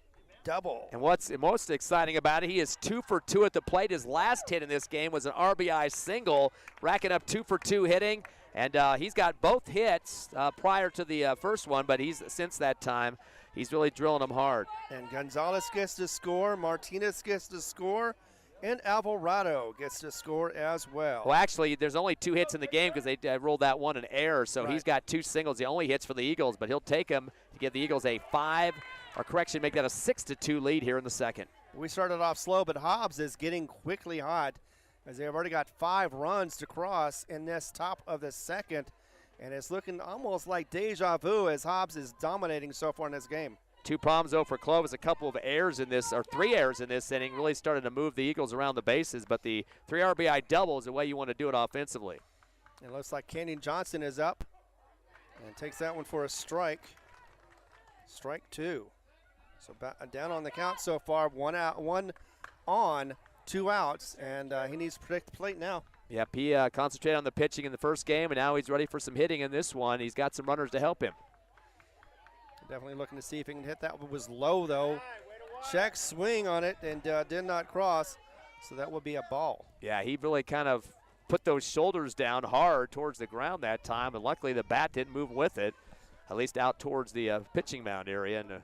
double. And what's most exciting about it, he is 2 for 2 at the plate. His last hit in this game was an RBI single, racking up 2 for 2 hitting. And he's got both hits prior to the first one, but since that time, he's really drilling them hard. And Gonzalez gets to score, Martinez gets to score, and Alvarado gets to score as well. Well, actually, there's only 2 hits in the game because they rolled that one an error, so He's got 2 singles, the only hits for the Eagles, but he'll take them to give the Eagles a 6-2 lead here in the second. We started off slow, but Hobbs is getting quickly hot as they've already got 5 runs to cross in this top of the second, and it's looking almost like deja vu as Hobbs is dominating so far in this game. 2 problems, though, for Clovis. A couple of errors in this, or 3 errors in this inning, really started to move the Eagles around the bases, but the 3 RBI double is the way you want to do it offensively. It looks like Kenyon Johnson is up and takes that one for a strike. Strike 2. So down on the count so far, 1 out, 1 on, 2 outs, and he needs to protect the plate now. Yep, he concentrated on the pitching in the first game, and now he's ready for some hitting in this one. He's got some runners to help him. Definitely looking to see if he can hit that. One was low, though. Check swing on it and did not cross, so that will be a ball. Yeah, he really kind of put those shoulders down hard towards the ground that time, and luckily the bat didn't move with it, at least out towards the pitching mound area, and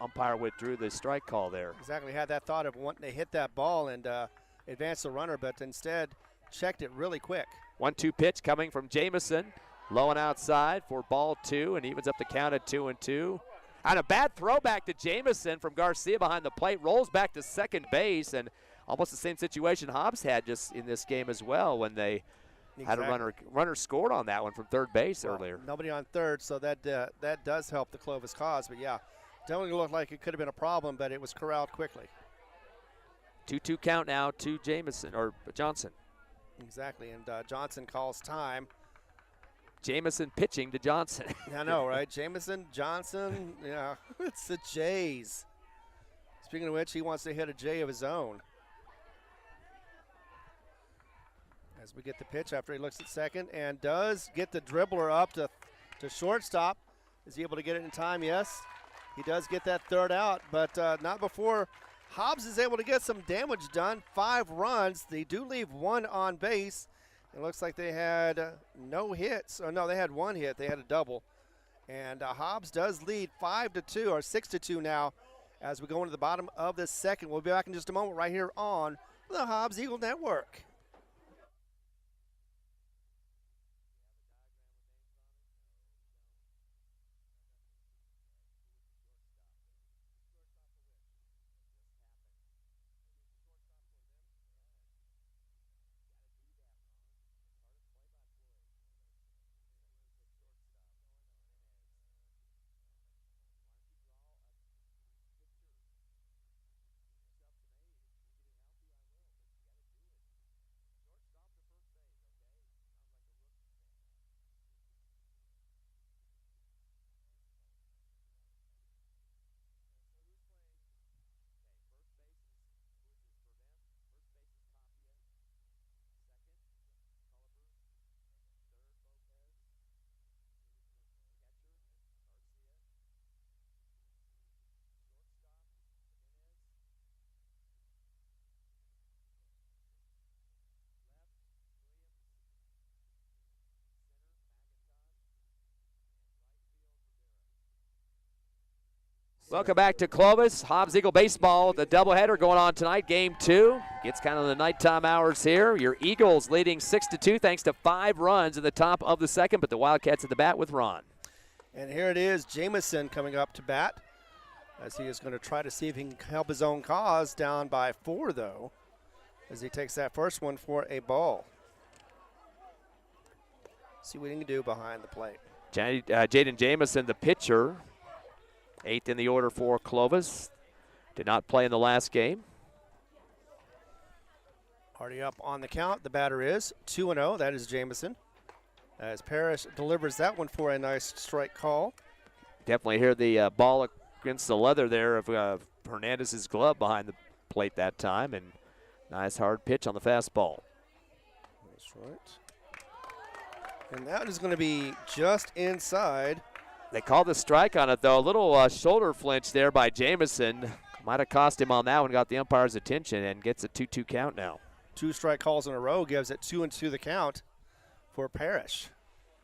umpire withdrew the strike call there. Exactly, had that thought of wanting to hit that ball and advance the runner, but instead checked it really quick. 1-2 pitch coming from Jamison. Low and outside for ball 2, and evens up the count at 2-2. And a bad throwback to Jamison from Garcia behind the plate, rolls back to second base, and almost the same situation Hobbs had just in this game as well when they had a runner scored on that one from third base earlier. Nobody on third, so that does help the Clovis cause. But yeah, definitely looked like it could have been a problem, but it was corralled quickly. 2-2 count now to Johnson. Exactly, and Johnson calls time. Jamison pitching to Johnson. I know, right? Jamison, Johnson, yeah, it's the Jays. Speaking of which, he wants to hit a J of his own. As we get the pitch after he looks at second and does get the dribbler up to shortstop. Is he able to get it in time? Yes. He does get that third out, but not before Hobbs is able to get some damage done. 5 runs. They do leave 1 on base. It looks like they had no hits. Oh, no, they had 1 hit. They had a double. And Hobbs does lead 5-2 or 6-2 now as we go into the bottom of the second. We'll be back in just a moment right here on the Hobbs Eagle Network. Welcome back to Clovis. Hobbs Eagle baseball, the doubleheader going on tonight. Game 2 gets kind of the nighttime hours here. Your Eagles leading 6-2 thanks to 5 runs in the top of the second, but the Wildcats at the bat with Ron. And here it is, Jamison coming up to bat, as he is going to try to see if he can help his own cause. Down by 4, though, as he takes that first one for a ball. See what he can do behind the plate. Jaden Jamison, the pitcher, 8th in the order for Clovis. Did not play in the last game. Already up on the count. The batter is 2-0. That is Jamison. As Parrish delivers that one for a nice strike call. Definitely hear the ball against the leather there of Hernandez's glove behind the plate that time, and nice hard pitch on the fastball. That's right. And that is going to be just inside. They called the strike on it, though. A little shoulder flinch there by Jamison. Might have cost him on that one, got the umpire's attention, and gets a 2-2 count now. 2 strike calls in a row gives it 2-2 the count for Parrish.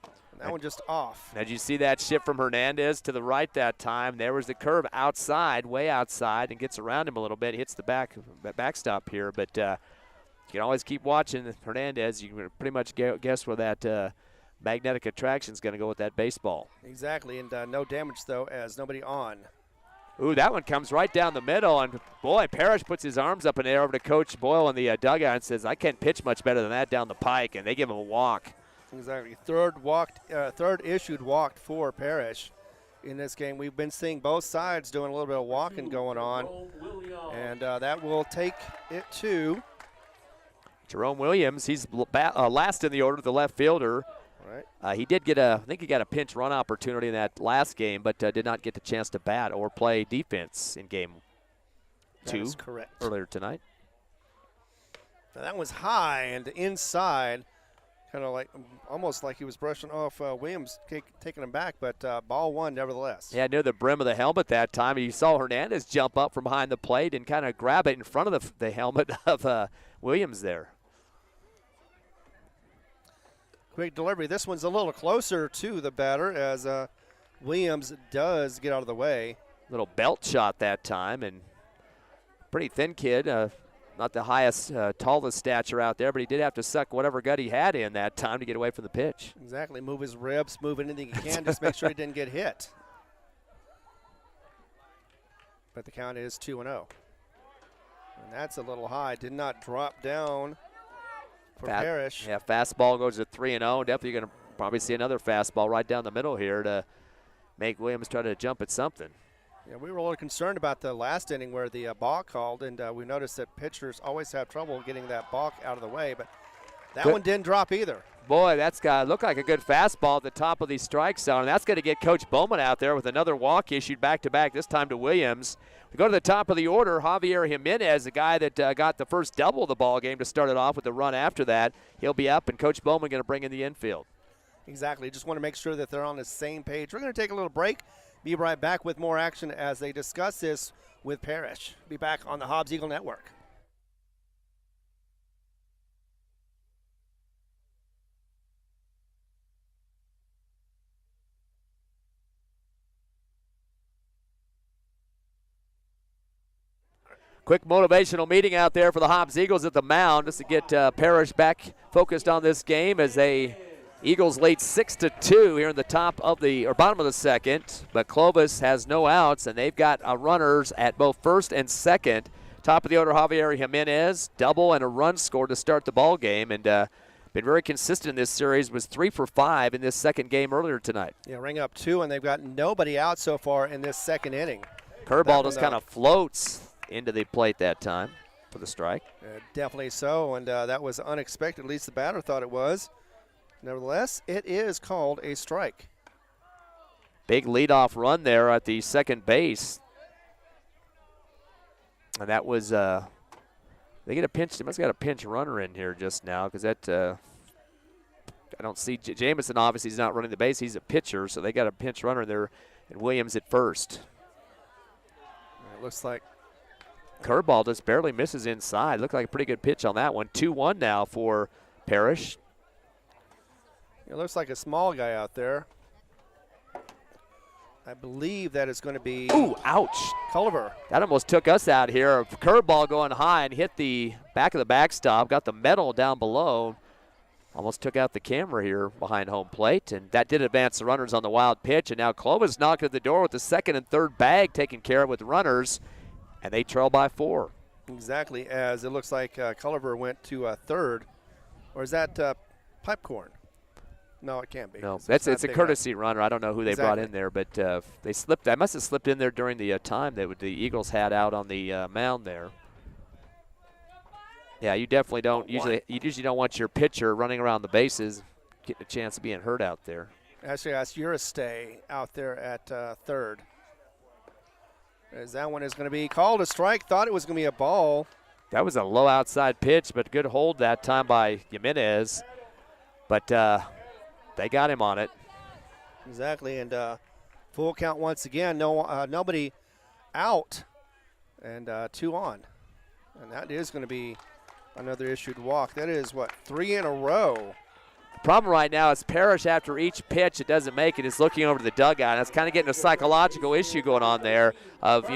And that one just off. Now, did you see that shift from Hernandez to the right that time? There was the curve outside, way outside, and gets around him a little bit. Hits the backstop here, but you can always keep watching Hernandez. You can pretty much guess where that magnetic attraction is going to go with that baseball. Exactly, and no damage, though, as nobody on. Ooh, that one comes right down the middle, and boy, Parrish puts his arms up in the air over to Coach Boyle in the dugout and says, I can't pitch much better than that down the pike, and they give him a walk. Exactly. Third issued walk for Parrish in this game. We've been seeing both sides doing a little bit of walking going on, and that will take it to Jerome Williams. He's last in the order, the left fielder. Right. He did get I think he got a pinch run opportunity in that last game, but did not get the chance to bat or play defense in game 2. That is correct. Earlier tonight. Now that was high and inside, kind of like almost like he was brushing off Williams, taking him back, but ball 1 nevertheless. Yeah, near the brim of the helmet that time. You saw Hernandez jump up from behind the plate and kind of grab it in front of the helmet of Williams there. Quick delivery. This one's a little closer to the batter as Williams does get out of the way. Little belt shot that time, and pretty thin kid. Not the highest, tallest stature out there, but he did have to suck whatever gut he had in that time to get away from the pitch. Exactly. Move his ribs, move anything he can, just make sure he didn't get hit. But the count is 2-0. And that's a little high. Did not drop down for Parrish. Yeah, fastball goes to 3-0. Definitely going to probably see another fastball right down the middle here to make Williams try to jump at something. Yeah, we were a little concerned about the last inning where the balk called, and we noticed that pitchers always have trouble getting that balk out of the way, but that one didn't drop either. Boy, that's got to look like a good fastball at the top of the strike zone, and that's going to get Coach Bowman out there with another walk issued back-to-back, this time to Williams. We go to the top of the order. Javier Jimenez, the guy that got the first double of the ball game to start it off with the run after that. He'll be up, and Coach Bowman going to bring in the infield. Exactly. Just want to make sure that they're on the same page. We're going to take a little break. Be right back with more action as they discuss this with Parrish. Be back on the Hobbs Eagle Network. Quick motivational meeting out there for the Hobbs Eagles at the mound just to get Parrish back focused on this game as Eagles lead 6-2 here in the bottom of the second, but Clovis has no outs, and they've got runners at both first and second. Top of the order, Javier Jimenez, double and a run scored to start the ball game, and been very consistent in this series. Was 3 for 5 in this second game earlier tonight. Yeah, ring up 2, and they've got nobody out so far in this second inning. Curveball just kind of floats into the plate that time for the strike. Definitely so, and that was unexpected. At least the batter thought it was. Nevertheless, it is called a strike. Big leadoff run there at the second base. And that was, they must have got a pinch runner in here just now because that, I don't see, Jamison obviously is not running the base. He's a pitcher, so they got a pinch runner there, and Williams at first. It looks like curveball just barely misses inside. Looked like a pretty good pitch on that one. 2-1 now for Parrish. It looks like a small guy out there. I believe that is going to be. Ooh, ouch. Culliver. That almost took us out here. A curveball going high and hit the back of the backstop. Got the metal down below. Almost took out the camera here behind home plate. And that did advance the runners on the wild pitch. And now Clovis knocked at the door with the second and third bag taken care of with runners. And they trail by 4. Exactly, as it looks like Culliver went to third. Or is that pipe corn? No, it can't be. No, it's a courtesy runner. I don't know who they brought in there, but they slipped. I must have slipped in there during the time that the Eagles had out on the mound there. Yeah, you definitely don't usually don't want your pitcher running around the bases, getting a chance of being hurt out there. Actually, that's Uristay out there at third. As that one is going to be called a strike. Thought it was going to be a ball. That was a low outside pitch, but good hold that time by Jimenez. But they got him on it. Exactly, and full count once again. No, nobody out, and 2 on. And that is going to be another issued walk. That is, 3 in a row. The problem right now is Parrish, after each pitch it doesn't make it, is looking over to the dugout. That's kind of getting a psychological issue going on there of,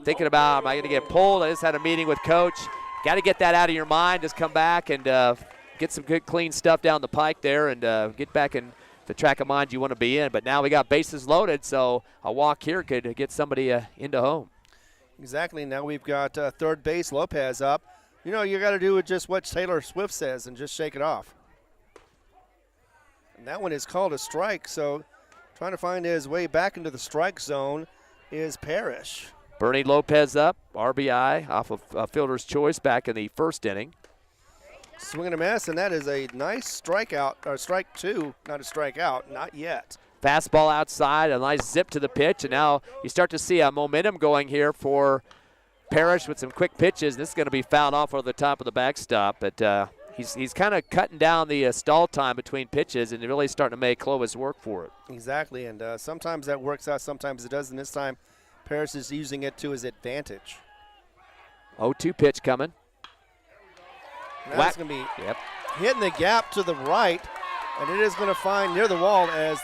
thinking about, am I going to get pulled? I just had a meeting with Coach. Got to get that out of your mind. Just come back and get some good, clean stuff down the pike there and get back in the track of mind you want to be in. But now we got bases loaded, so a walk here could get somebody into home. Exactly. Now we've got third base Lopez up. You got to do just what Taylor Swift says and just shake it off. And that one is called a strike, so trying to find his way back into the strike zone is Parrish. Bernie Lopez up, RBI off of fielder's choice back in the first inning. Swing and a miss, and that is a nice strikeout, or strike 2, not a strikeout, not yet. Fastball outside, a nice zip to the pitch, and now you start to see a momentum going here for Parrish with some quick pitches. This is going to be fouled off over the top of the backstop, but he's kind of cutting down the stall time between pitches and really starting to make Clovis work for it. Exactly, and sometimes that works out, sometimes it doesn't. This time, Parrish is using it to his advantage. 0-2 pitch coming. That's going to be hitting the gap to the right, and it is going to find near the wall as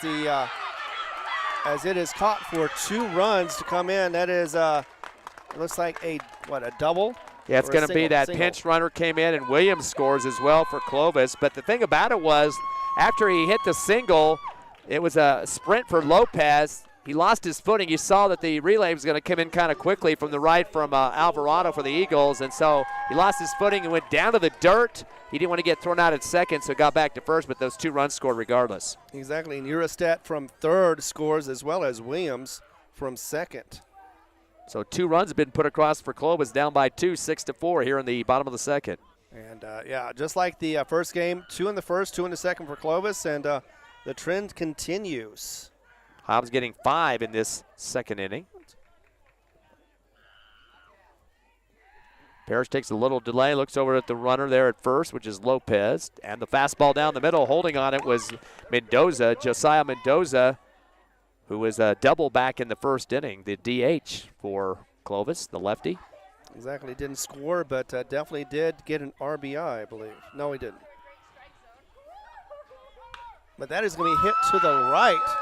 it is caught for 2 runs to come in. That is, it looks like a double? Yeah, it's going to be that pinch runner came in, and Williams scores as well for Clovis. But the thing about it was, after he hit the single, it was a sprint for Lopez. He lost his footing. You saw that the relay was going to come in kind of quickly from the right from Alvarado for the Eagles, and so he lost his footing and went down to the dirt. He didn't want to get thrown out at second, so got back to first, but those 2 runs scored regardless. Exactly, and Urastat from third scores as well as Williams from second. So 2 runs have been put across for Clovis, down by 2, 6-4 here in the bottom of the second. And, just like the first game, 2 in the first, 2 in the second for Clovis, and the trend continues. Hobbs getting 5 in this second inning. Parrish takes a little delay, looks over at the runner there at first, which is Lopez. And the fastball down the middle, holding on it was Mendoza, Josiah Mendoza, who was a double back in the first inning, the DH for Clovis, the lefty. Exactly, didn't score, but definitely did get an RBI, I believe. No, he didn't. But that is going to be hit to the right.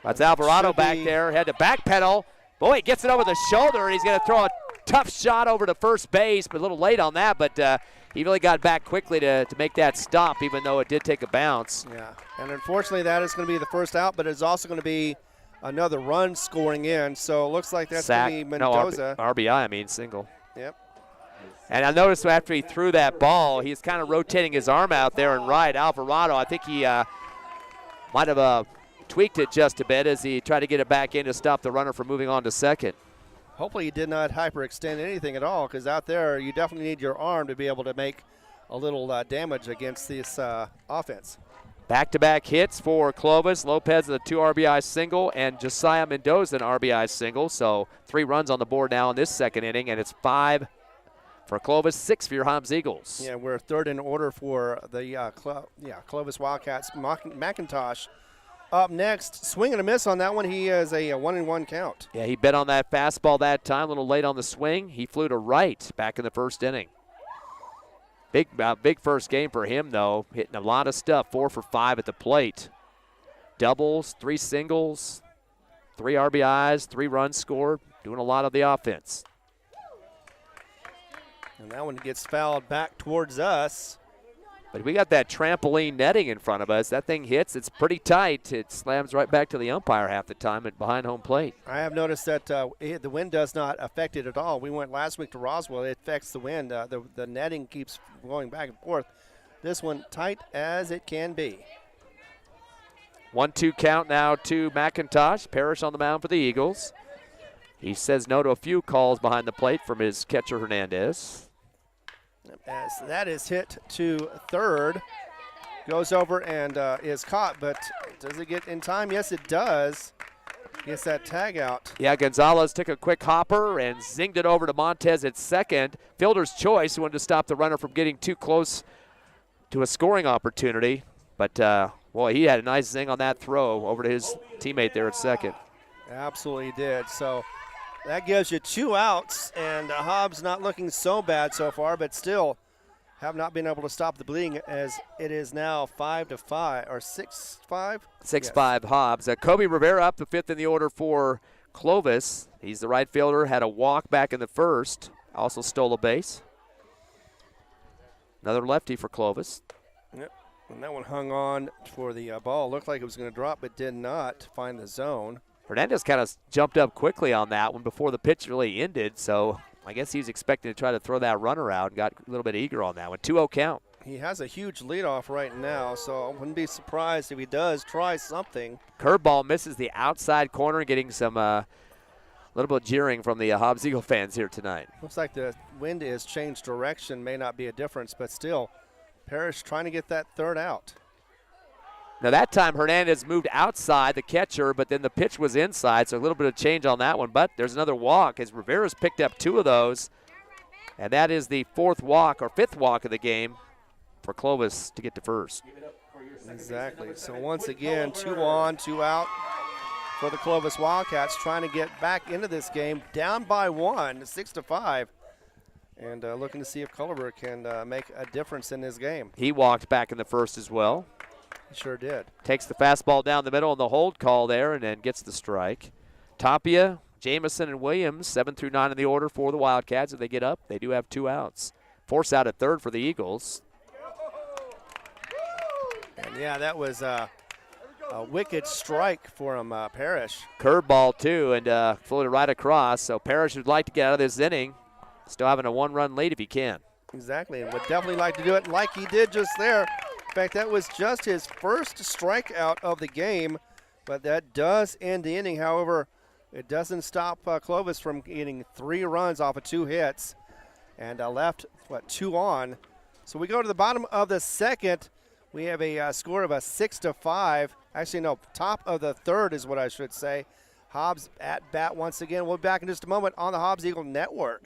That's Alvarado back there, had to backpedal. Boy, he gets it over the shoulder, and he's going to throw a tough shot over to first base, but a little late on that, but he really got back quickly to make that stop, even though it did take a bounce. Yeah, and unfortunately that is going to be the first out, but it's also going to be another run scoring in, so it looks like that's going to be Mendoza. No, RBI, single. Yep. And I noticed after he threw that ball, he's kind of rotating his arm out there and right. Alvarado, I think he might have tweaked it just a bit as he tried to get it back in to stop the runner from moving on to second. Hopefully he did not hyperextend anything at all, because out there you definitely need your arm to be able to make a little damage against this offense. Back-to-back hits for Clovis. Lopez a 2 RBI single, and Josiah Mendoza an RBI single. So 3 runs on the board now in this second inning, and it's 5 for Clovis, 6 for your Hobbs Eagles. Yeah, we're third in order for the Clovis Wildcats. McIntosh up next. Swing and a miss on that one. He has a 1-1 count. Yeah, he bet on that fastball that time, a little late on the swing. He flew to right back in the first inning. Big first game for him, though, hitting a lot of stuff, 4 for 5 at the plate. Doubles, 3 singles. 3 RBIs, 3 runs scored, doing a lot of the offense. And that one gets fouled back towards us. But we got that trampoline netting in front of us. That thing hits. It's pretty tight. It slams right back to the umpire half the time at behind home plate. I have noticed that the wind does not affect it at all. We went last week to Roswell. It affects the wind. The netting keeps going back and forth. This one tight as it can be. 1-2 count now to McIntosh. Parrish on the mound for the Eagles. He says no to a few calls behind the plate from his catcher Hernandez. As that is hit to third, goes over and is caught, but does it get in time? Yes, it does. Gets that tag out. Yeah, Gonzalez took a quick hopper and zinged it over to Montez at second. Fielder's choice, wanted to stop the runner from getting too close to a scoring opportunity. But, boy, he had a nice zing on that throw over to his teammate there at second. Absolutely did. So that gives you 2 outs, and Hobbs not looking so bad so far, but still have not been able to stop the bleeding as it is now 5-5 or 6-5. 6-5 yes. Hobbs. Kobe Rivera up the 5th in the order for Clovis. He's the right fielder, had a walk back in the first, also stole a base. Another lefty for Clovis. Yep, and that one hung on for the ball. Looked like it was going to drop, but did not find the zone. Hernandez kind of jumped up quickly on that one before the pitch really ended, so I guess he was expecting to try to throw that runner out and got a little bit eager on that one. 2-0 count. He has a huge leadoff right now, so I wouldn't be surprised if he does try something. Curveball misses the outside corner, getting some little bit of jeering from the Hobbs Eagle fans here tonight. Looks like the wind has changed direction, may not be a difference, but still, Parrish trying to get that third out. Now that time Hernandez moved outside the catcher, but then the pitch was inside, so a little bit of change on that one. But there's another walk as Rivera's picked up 2 of those, and that is the 4th walk or 5th walk of the game for Clovis to get to first. Exactly. So once again, 2 on, 2 out for the Clovis Wildcats, trying to get back into this game, down by 1, 6-5. And looking to see if Culliver can make a difference in this game. He walked back in the first as well. He sure did. Takes the fastball down the middle on the hold call there and then gets the strike. Tapia, Jamison, and Williams, 7 through 9 in the order for the Wildcats. If they get up, they do have 2 outs. Force out at third for the Eagles. And yeah, that was a wicked strike for him, Parrish. Curveball too, and floated right across. So Parrish would like to get out of this inning. Still having a 1-run lead if he can. Exactly, and would definitely like to do it like he did just there. In fact, that was just his first strikeout of the game, but that does end the inning. However, it doesn't stop Clovis from getting 3 runs off of 2 hits and left, 2 on. So we go to the bottom of the second. We have a score of a 6-5. Actually, no, top of the third is what I should say. Hobbs at bat once again. We'll be back in just a moment on the Hobbs Eagle Network.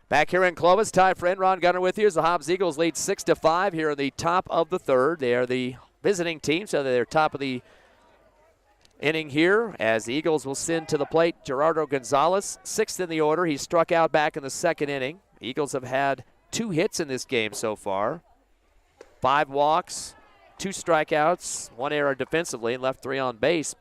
Back here in Clovis, Ty Friend, Ron Gunner with you as the Hobbs Eagles lead 6-5 here in the top of the third. They are the visiting team, so they're top of the inning here as the Eagles will send to the plate Gerardo Gonzalez, 6th in the order. He struck out back in the second inning. Eagles have had 2 hits in this game so far. 5 walks, 2 strikeouts, 1 error defensively, and left 3 on base.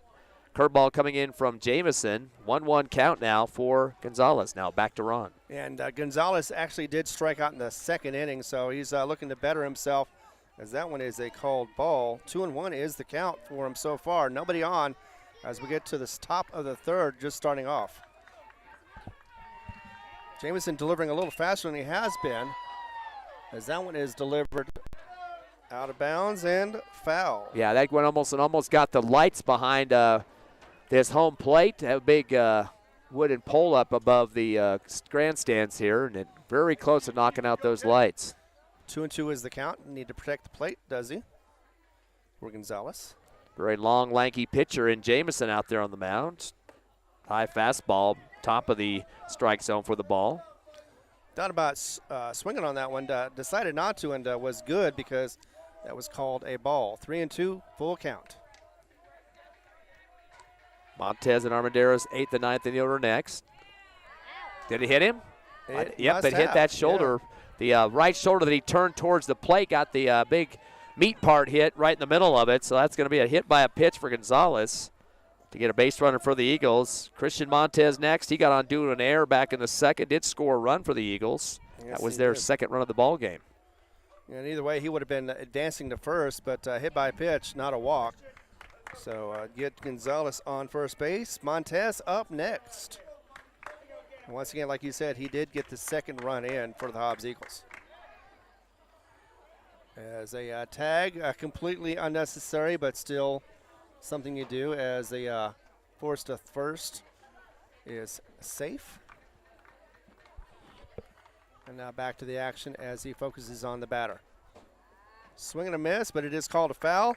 Curveball coming in from Jamison. 1-1 count now for Gonzalez. Now back to Ron. And Gonzalez actually did strike out in the second inning, so he's looking to better himself, as that one is a called ball. 2-1 is the count for him so far. Nobody on as we get to the top of the third, just starting off. Jamison delivering a little faster than he has been, as that one is delivered out of bounds and foul. Yeah, that one almost got the lights behind this home plate. A big wooden pole up above the grandstands here, and it very close to knocking out those lights. 2-2 is the count. Need to protect the plate, does he? For Gonzalez. Very long, lanky pitcher in Jamison out there on the mound. High fastball, top of the strike zone for the ball. Thought about swinging on that one. Decided not to, and was good because that was called a ball. 3-2, full count. Montez and Armendariz 8th and 9th in the order next. Did it hit him? Yep, it hit that shoulder. Yeah. The right shoulder that he turned towards the plate got the big meat part hit right in the middle of it. So that's going to be a hit by a pitch for Gonzalez to get a base runner for the Eagles. Christian Montez next. He got on doing an error back in the second. Did score a run for the Eagles. Yes, that was their second run of the ball game. And either way, he would have been advancing to first, but hit by a pitch, not a walk. So get Gonzalez on first base. Montez up next. And once again, like you said, he did get the second run in for the Hobbs Eagles. As a tag, completely unnecessary, but still something you do, as a force to first is safe. And now back to the action as he focuses on the batter. Swing and a miss, but it is called a foul.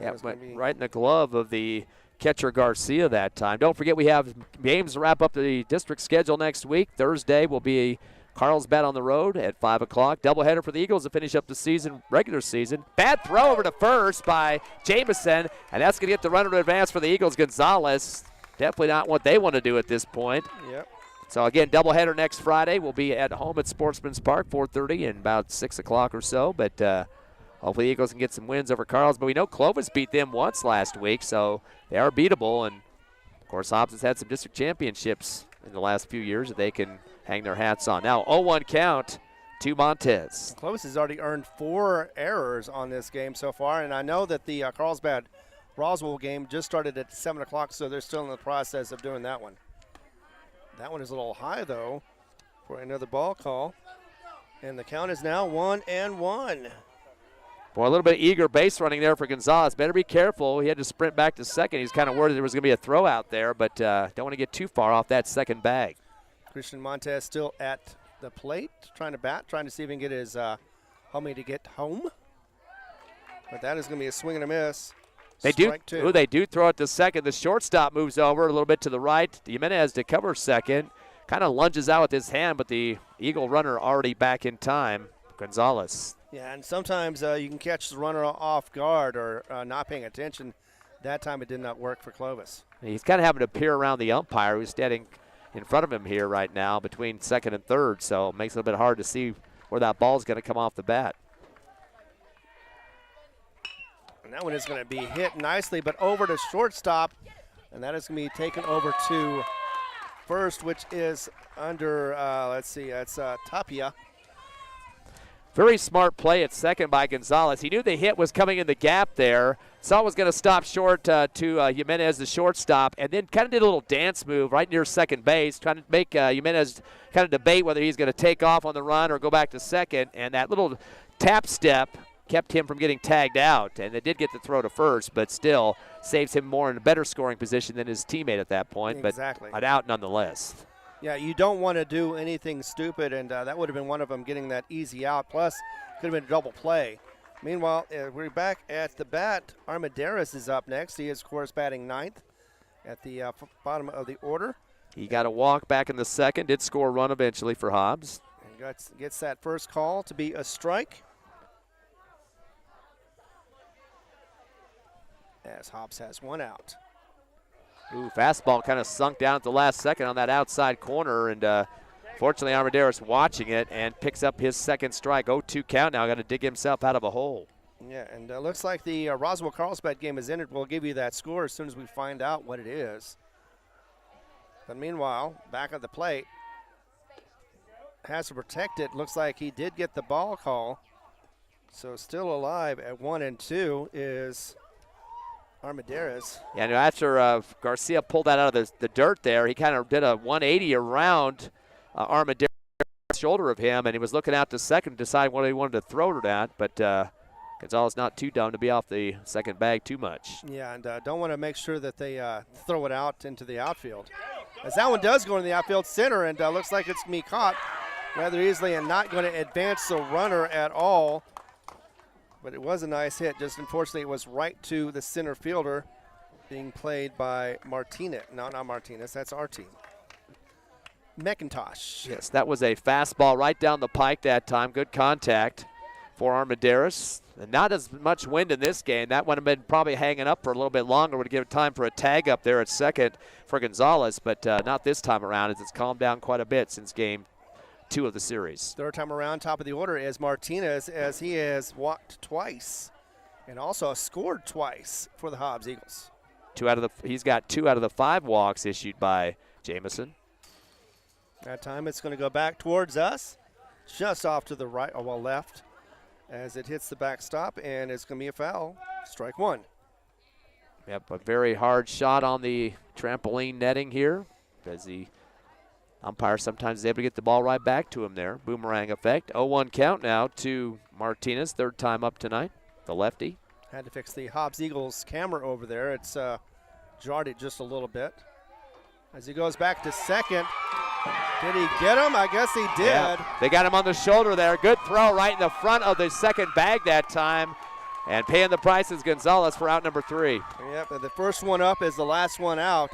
Yeah, went right in the glove of the catcher Garcia that time. Don't forget we have games to wrap up the district schedule next week. Thursday will be Carlsbad on the road at 5 o'clock. Doubleheader for the Eagles to finish up the season, regular season. Bad throw over to first by Jamison, and that's going to get the runner to advance for the Eagles. Gonzalez, definitely not what they want to do at this point. Yep. So, again, doubleheader next Friday. We'll be at home at Sportsman's Park, 4:30 and about 6 o'clock or so. But hopefully the Eagles can get some wins over Carl's. But we know Clovis beat them once last week, so they are beatable. And, of course, Hobbs has had some district championships in the last few years that they can hang their hats on. Now 0-1 count to Montez. Clovis has already earned 4 errors on this game so far, and I know that the Carlsbad Roswell game just started at 7 o'clock, so they're still in the process of doing that one. That one is a little high, though, for another ball call. And the count is now 1-1. Boy, a little bit of eager base running there for Gonzalez. Better be careful. He had to sprint back to second. He's kind of worried there was going to be a throw out there, but don't want to get too far off that second bag. Christian Montez still at the plate, trying to bat, trying to see if he can get his homie to get home. But that is going to be a swing and a miss. They do throw it to second. The shortstop moves over a little bit to the right. Jimenez to cover second. Kind of lunges out with his hand, but the Eagle runner already back in time. Gonzalez. Yeah, and sometimes you can catch the runner off guard or not paying attention. That time it did not work for Clovis. He's kind of having to peer around the umpire who's standing in front of him here right now between second and third, so it makes it a little bit hard to see where that ball is going to come off the bat. And that one is going to be hit nicely, but over to shortstop, and that is going to be taken over to first, which is under, let's see, that's Tapia. Very smart play at second by Gonzalez. He knew the hit was coming in the gap there. Saw it was going to stop short to Jimenez, the shortstop, and then kind of did a little dance move right near second base, trying to make Jimenez kind of debate whether he's going to take off on the run or go back to second. And that little tap step kept him from getting tagged out. And it did get the throw to first, but still saves him more in a better scoring position than his teammate at that point. Exactly. But an out nowness. Yeah, you don't want to do anything stupid, and that would have been one of them getting that easy out. Plus, could have been a double play. Meanwhile, we're back at the bat. Armendariz is up next. He is, of course, batting ninth at the bottom of the order. He got a walk back in the second, did score a run eventually for Hobbs. And gets that first call to be a strike. As Hobbs has one out. Ooh, fastball kind of sunk down at the last second on that outside corner, and fortunately Armendariz watching it and picks up his second strike. 0-2 count now, got to dig himself out of a hole. Yeah, and looks like the Roswell-Carlsbad game is ended. We'll give you that score as soon as we find out what it is. But meanwhile, back at the plate, has to protect it. Looks like he did get the ball call. So still alive at 1-2 is Armendariz. Yeah, and after Garcia pulled that out of the dirt there, he kind of did a 180 around Armendariz's shoulder of him, and he was looking out to second to decide what he wanted to throw it at, but Gonzalez not too dumb to be off the second bag too much. Yeah, and don't want to make sure that they throw it out into the outfield. As that one does go in the outfield center, and looks like it's going to be caught rather easily and not going to advance the runner at all. But it was a nice hit. Just unfortunately, it was right to the center fielder being played by Martinez. No, not Martinez. That's our team. McIntosh. Yes, that was a fastball right down the pike that time. Good contact for Armendariz. And not as much wind in this game. That would have been probably hanging up for a little bit longer. Would have given time for a tag up there at second for Gonzalez, but not this time around as it's calmed down quite a bit since game 2 of the series. Third time around, top of the order is Martinez, as he has walked twice and also scored twice for the Hobbs Eagles. He's got 2 out of the 5 walks issued by Jamison. That time it's going to go back towards us, just off to the right, or well, left, as it hits the backstop, and it's going to be a foul. Strike 1. Yep, a very hard shot on the trampoline netting here, as the umpire sometimes is able to get the ball right back to him there. Boomerang effect. 0-1 count now to Martinez, third time up tonight, the lefty. Had to fix the Hobbs Eagles camera over there. It's jarred it just a little bit. As he goes back to second, did he get him? I guess he did. Yeah, they got him on the shoulder there. Good throw right in the front of the second bag that time. And paying the price is Gonzalez for out number 3. Yep, and the first one up is the last one out.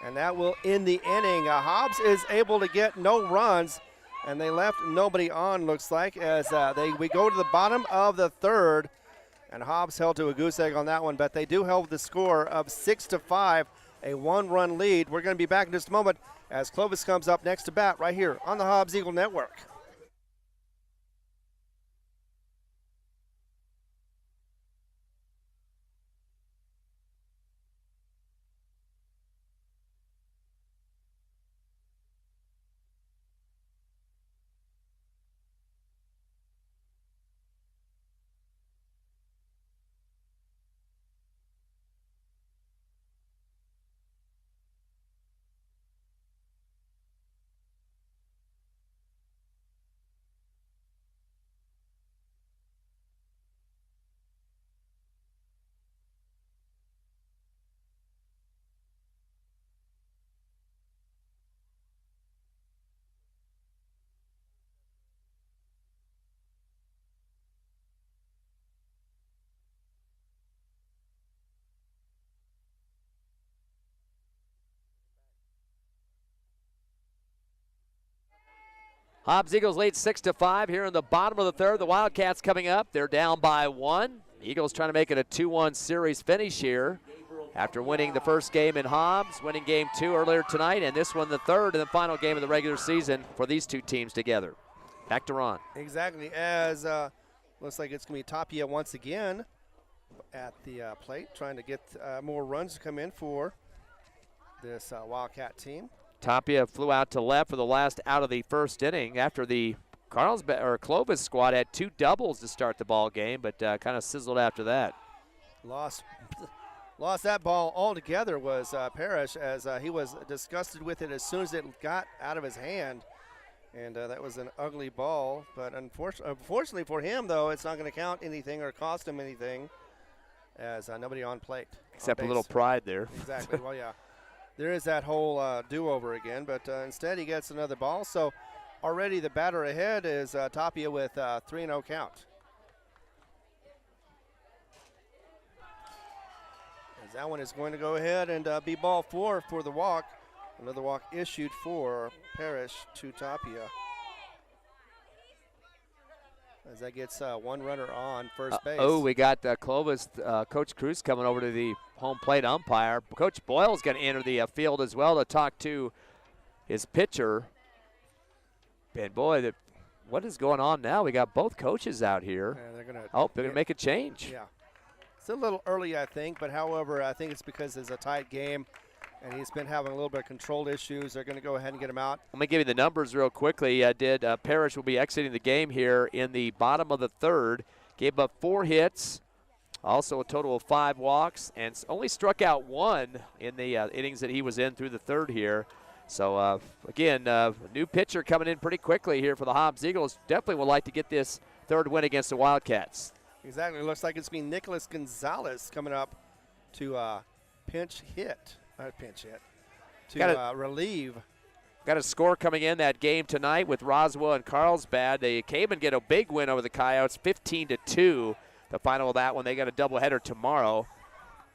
And that will end the inning. Hobbs is able to get no runs, and they left nobody on, looks like, as we go to the bottom of the third. And Hobbs held to a goose egg on that one, but they do hold the score of 6-5, a 1-run lead. We're going to be back in just a moment as Clovis comes up next to bat right here on the Hobbs Eagle Network. Hobbs Eagles lead 6-5 here in the bottom of the third. The Wildcats coming up. They're down by 1. Eagles trying to make it a 2-1 series finish here after winning the first game in Hobbs, winning game 2 earlier tonight, and this one the third and the final game of the regular season for these two teams together. Back to Ron. Exactly, as looks like it's going to be Tapia once again at the plate, trying to get more runs to come in for this Wildcat team. Tapia flew out to left for the last out of the first inning after the Clovis squad had 2 doubles to start the ball game, but kind of sizzled after that. Lost that ball altogether was Parrish, as he was disgusted with it as soon as it got out of his hand. And that was an ugly ball, but unfortunately for him, though, it's not going to count anything or cost him anything, as nobody on plate. Except a little pride there. Exactly, well, yeah. There is that whole do-over again, but instead he gets another ball. So already the batter ahead is Tapia with 3-0 count. As that one is going to go ahead and be ball 4 for the walk. Another walk issued for Parrish to Tapia. As that gets one runner on first base. We got Clovis, Coach Cruz coming over to the home plate umpire. Coach Boyle's going to enter the field as well to talk to his pitcher. And boy, what is going on now? We got both coaches out here. Yeah, they're gonna make a change. Yeah. It's a little early, I think, but however, I think it's because it's a tight game, and he's been having a little bit of control issues. They're going to go ahead and get him out. Let me give you the numbers real quickly. Parrish will be exiting the game here in the bottom of the third. Gave up 4 hits, also a total of 5 walks, and only struck out 1 in the innings that he was in through the third here. So, again, new pitcher coming in pretty quickly here for the Hobbs Eagles. Definitely would like to get this third win against the Wildcats. Exactly. It looks like it's been Nicholas Gonzalez coming up to relieve. Got a score coming in that game tonight with Roswell and Carlsbad. They came and get a big win over the Coyotes, 15-2. The final of that one. They got a doubleheader tomorrow.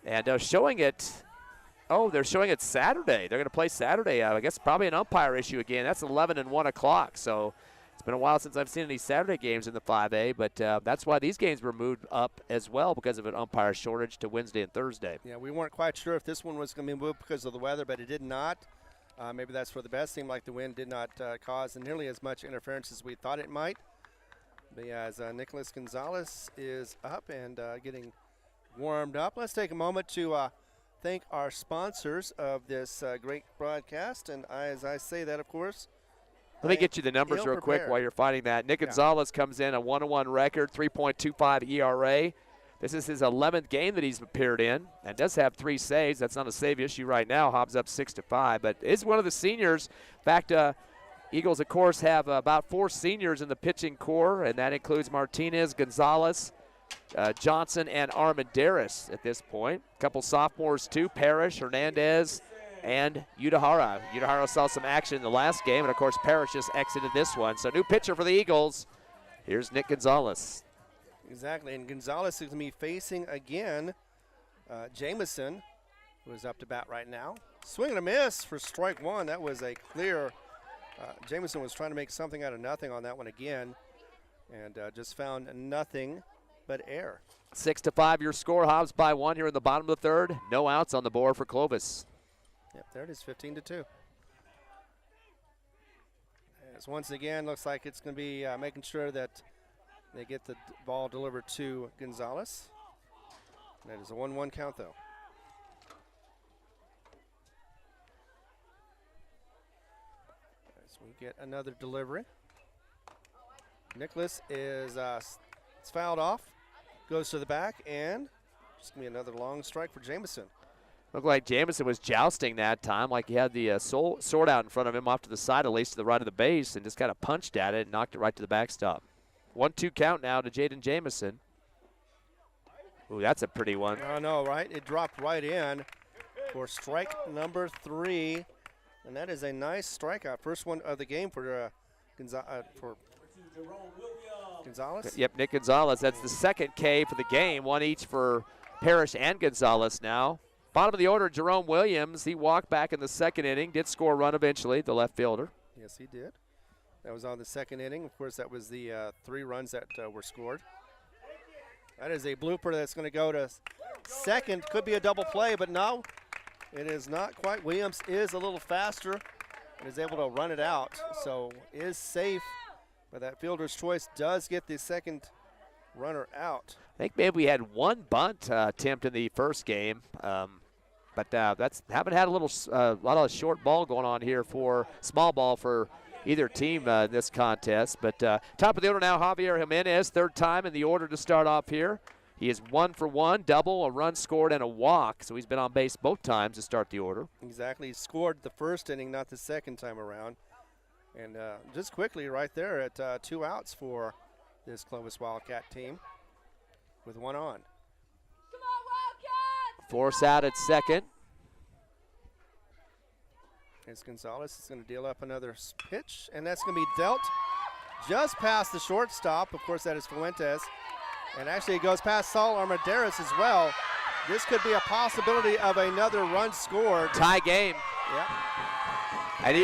And they're showing it Saturday. They're going to play Saturday. I guess probably an umpire issue again. That's 11 and 1 o'clock. So it's been a while since I've seen any Saturday games in the 5A, but that's why these games were moved up as well because of an umpire shortage to Wednesday and Thursday. Yeah, we weren't quite sure if this one was going to be moved because of the weather, but it did not. Maybe that's for the best. Seemed like the wind did not cause nearly as much interference as we thought it might. But yeah, as Nicholas Gonzalez is up and getting warmed up, let's take a moment to thank our sponsors of this great broadcast. And as I say that, of course, let me get you the numbers real quick while you're finding that. Nick Gonzalez comes in a 1-1 record, 3.25 ERA. This is his 11th game that he's appeared in and does have 3 saves. That's not a save issue right now. Hobbs up 6-5, but is one of the seniors. In fact, Eagles, of course, have about 4 seniors in the pitching core, and that includes Martinez, Gonzalez, Johnson, and Armendariz at this point. A couple sophomores, too, Parrish, Hernandez, and Udahara. Udahara saw some action in the last game, and, of course, Parrish just exited this one. So new pitcher for the Eagles. Here's Nick Gonzalez. Exactly, and Gonzalez is going to be facing again Jamison, who is up to bat right now. Swing and a miss for strike 1. That was a clear. Jamison was trying to make something out of nothing on that one again, and just found nothing but air. 6-5 your score. Hobbs by 1 here in the bottom of the third. No outs on the board for Clovis. Yep, there it is, 15-2. As once again, looks like it's going to be making sure that they get the ball delivered to Gonzalez. And that is a 1-1 count, though. As we get another delivery. Nicholas is it's fouled off, goes to the back, and it's going to be another long strike for Jamison. Looked like Jamison was jousting that time, like he had the sword out in front of him off to the side, at least to the right of the base, and just kind of punched at it and knocked it right to the backstop. 1-2 count now to Jaden Jamison. Ooh, that's a pretty one. I know, right? It dropped right in for strike number 3, and that is a nice strikeout. First one of the game for Gonzalez. Yep, Nick Gonzalez. That's the second K for the game, 1 each for Parrish and Gonzalez now. Bottom of the order, Jerome Williams. He walked back in the second inning, did score a run eventually, the left fielder. Yes, he did. That was on the second inning. Of course, that was the 3 runs that were scored. That is a blooper that's going to go to second. Could be a double play, but no, it is not quite. Williams is a little faster and is able to run it out, so is safe. But that fielder's choice does get the second runner out. I think maybe we had 1 bunt attempt in the first game, but haven't had a lot of short ball going on here for small ball for either team this contest. But top of the order now, Javier Jimenez, 3rd time in the order to start off here. He is 1 for 1, double, a run scored, and a walk. So he's been on base both times to start the order. Exactly. He scored the first inning, not the second time around. And just quickly right there at 2 outs for this Clovis Wildcat team with 1 on. Come on, Wildcats! Force out at second. As Gonzalez is going to deal up another pitch, and that's going to be dealt just past the shortstop. Of course, that is Fuentes. And actually, it goes past Saul Armendariz as well. This could be a possibility of another run scored. Tie game. Yeah. And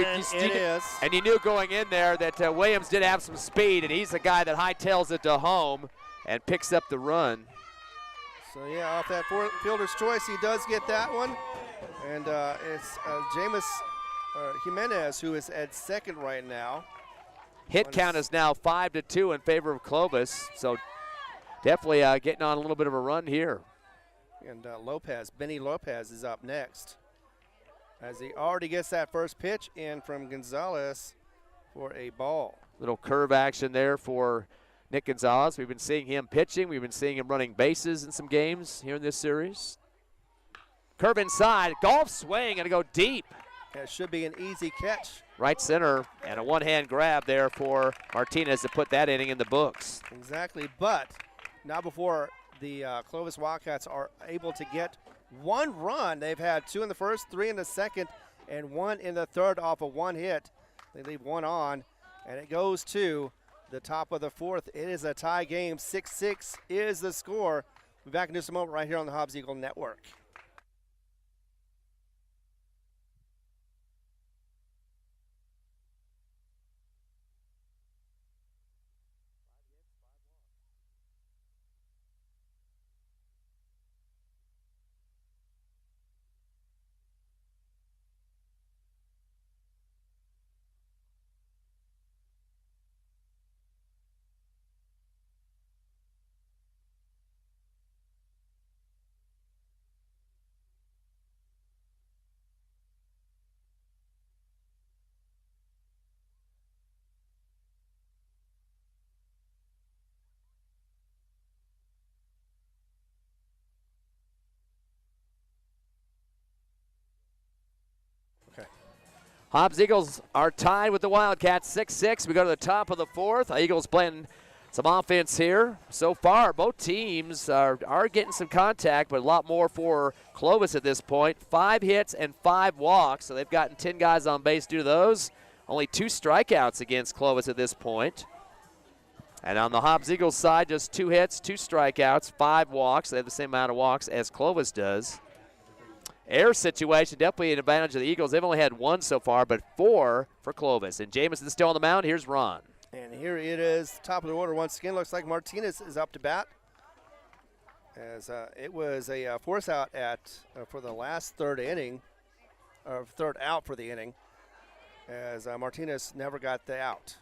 you knew going in there that Williams did have some speed, and he's the guy that hightails it to home and picks up the run. So, yeah, off that fielder's choice, he does get that one. And it's Jimenez, who is at second right now. Hit count is now 5-2 in favor of Clovis. So definitely getting on a little bit of a run here. And Benny Lopez is up next, as he already gets that first pitch in from Gonzalez for a ball. Little curve action there for Nick Gonzalez. We've been seeing him pitching. We've been seeing him running bases in some games here in this series. Curve inside, golf swing, and go deep. That should be an easy catch. Right center, and a one-hand grab there for Martinez to put that inning in the books. Exactly, but not before the Clovis Wildcats are able to get one run. They've had 2 in the first, 3 in the second, and 1 in the third off of 1 hit. They leave 1 on, and it goes to the top of the 4th. It is a tie game. 6-6 is the score. We'll be back in just a moment right here on the Hobbs Eagle Network. Hobbs Eagles are tied with the Wildcats 6-6. We go to the top of the 4th. Eagles playing some offense here. So far, both teams are getting some contact, but a lot more for Clovis at this point. 5 hits and 5 walks, so they've gotten 10 guys on base due to those. Only 2 strikeouts against Clovis at this point. And on the Hobbs Eagles side, just 2 hits, 2 strikeouts, 5 walks. They have the same amount of walks as Clovis does. Air situation, definitely an advantage of the Eagles. They've only had 1 so far, but 4 for Clovis. And Jameson's still on the mound. Here's Ron. And here it is, top of the order once again. Looks like Martinez is up to bat, as it was a force out for the last third inning, or third out for the inning, as Martinez never got the out.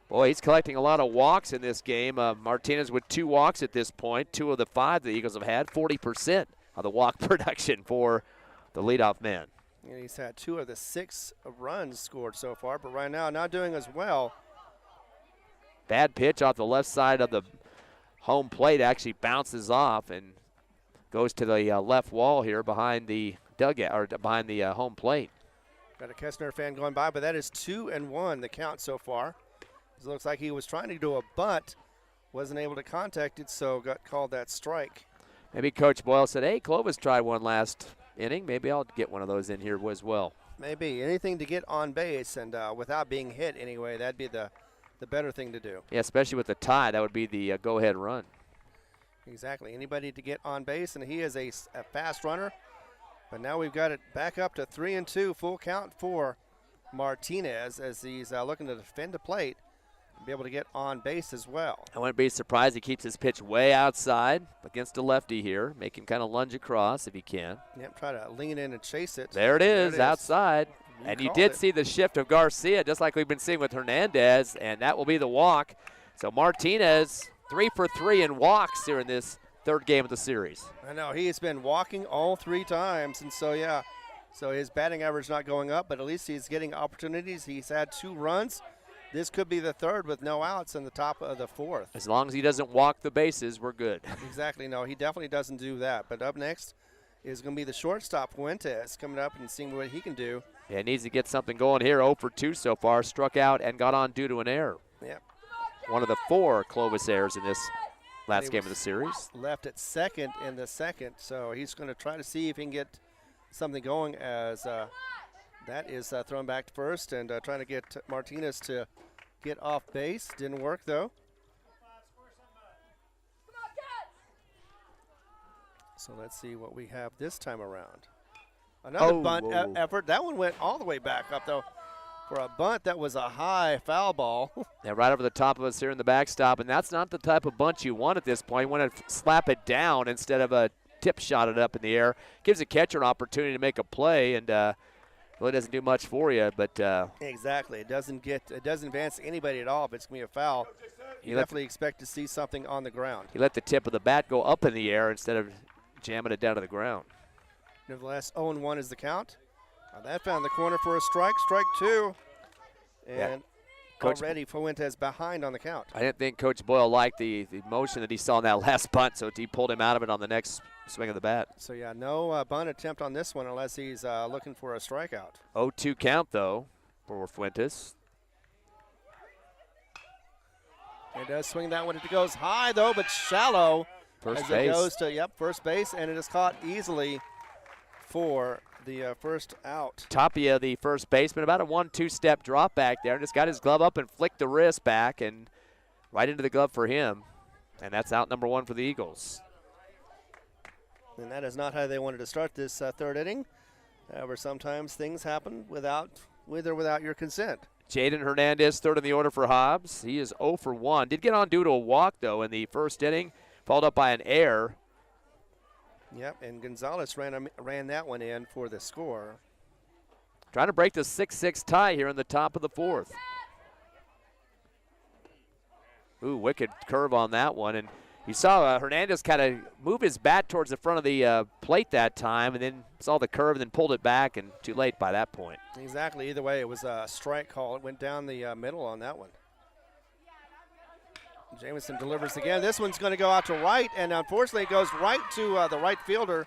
Boy, he's collecting a lot of walks in this game. Martinez with 2 walks at this point. 2 of the 5 the Eagles have had, 40% of the walk production for the leadoff man. And he's had 2 of the 6 runs scored so far, but right now not doing as well. Bad pitch off the left side of the home plate, actually bounces off and goes to the left wall here behind the dugout, or behind the home plate. Got a Kessner fan going by, but that is 2-1 the count so far. It looks like he was trying to do a bunt, wasn't able to contact it, so got called that strike. Maybe Coach Boyle said, hey, Clovis tried one last inning. Maybe I'll get one of those in here as well. Maybe. Anything to get on base, and without being hit anyway, that'd be the better thing to do. Yeah, especially with the tie, that would be the go-ahead run. Exactly. Anybody to get on base, and he is a fast runner. But now we've got it back up to 3-2, full count for Martinez, as he's looking to defend the plate and be able to get on base as well. I wouldn't be surprised he keeps his pitch way outside against a lefty here. Make him kind of lunge across if he can. Yep, try to lean in and chase it. There it is, outside. And you did see the shift of Garcia, just like we've been seeing with Hernandez, and that will be the walk. So Martinez, 3 for 3 in walks here in this third game of the series. I know, he has been walking all 3 times, and so, yeah. So his batting average not going up, but at least he's getting opportunities. He's had 2 runs. This could be the third with no outs in the top of the 4th. As long as he doesn't walk the bases, we're good. Exactly. No, he definitely doesn't do that. But up next is going to be the shortstop, Fuentes, coming up and seeing what he can do. Yeah, needs to get something going here. 0 for 2 so far. Struck out and got on due to an error. Yep. One of the 4 Clovis errors in this last game of the series. Left at second in the second, so he's going to try to see if he can get something going, as that is thrown back to first, and trying to get Martinez to get off base. Didn't work, though. So let's see what we have this time around. Another bunt effort. That one went all the way back up, though. For a bunt, that was a high foul ball. Yeah, right over the top of us here in the backstop, and that's not the type of bunt you want at this point. You want to slap it down instead of a tip shot it up in the air. Gives the catcher an opportunity to make a play, and Really doesn't do much for you, but exactly. It doesn't advance anybody at all. If it's going to be a foul, you definitely expect to see something on the ground. He let the tip of the bat go up in the air instead of jamming it down to the ground. Nevertheless, 0-1 is the count. That found the corner for a strike. Strike two. And already Fuentes behind on the count. I didn't think Coach Boyle liked the motion that he saw in that last bunt, so he pulled him out of it on the next swing of the bat. So, yeah, no bunt attempt on this one unless he's looking for a strikeout. 0-2 count, though, for Fuentes. He does swing that one. It goes high, though, but shallow. First base. It goes to, first base, and it is caught easily for the first out. Tapia, the first baseman, about a 1-2 step drop back there. Just got his glove up and flicked the wrist back and right into the glove for him. And that's out number one for the Eagles. And that is not how they wanted to start this third inning. However, sometimes things happen with or without your consent. Jaden Hernandez, third in the order for Hobbs. He is 0 for 1. Did get on due to a walk, though, in the first inning. Followed up by an error. Yep, and Gonzalez ran that one in for the score. Trying to break the 6-6 tie here in the top of the fourth. Ooh, wicked curve on that one. And you saw Hernandez kind of move his bat towards the front of the plate that time, and then saw the curve and then pulled it back, and too late by that point. Exactly. Either way, it was a strike call. It went down the middle on that one. Jamison delivers again. This one's going to go out to right, and unfortunately it goes right to the right fielder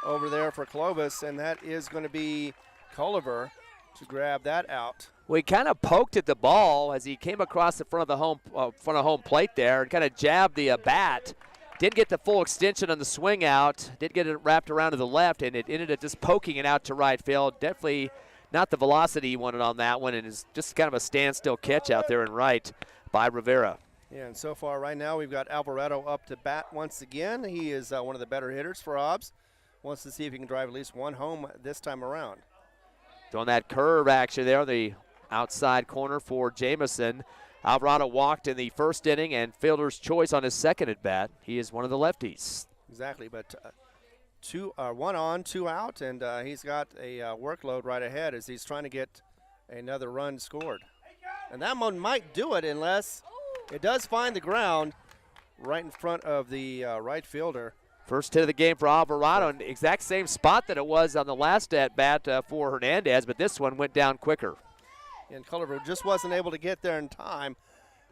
over there for Clovis, and that is going to be Culliver to grab that out. Well, he kind of poked at the ball as he came across the front of home plate there and kind of jabbed the bat. Didn't get the full extension on the swing out. Did get it wrapped around to the left, and it ended up just poking it out to right field. Definitely not the velocity he wanted on that one, and is just kind of a standstill catch out there in right by Rivera. Yeah, and so far right now we've got Alvarado up to bat once again. He is one of the better hitters for Hobbs. Wants to see if he can drive at least one home this time around. Throwing that curve action there, the outside corner for Jamison. Alvarado walked in the first inning and fielder's choice on his second at bat. He is one of the lefties. Exactly, but one on, two out, and he's got a workload right ahead as he's trying to get another run scored. And that one might do it unless it does find the ground right in front of the right fielder. First hit of the game for Alvarado, in the exact same spot that it was on the last at-bat for Hernandez, but this one went down quicker. And Culliver just wasn't able to get there in time.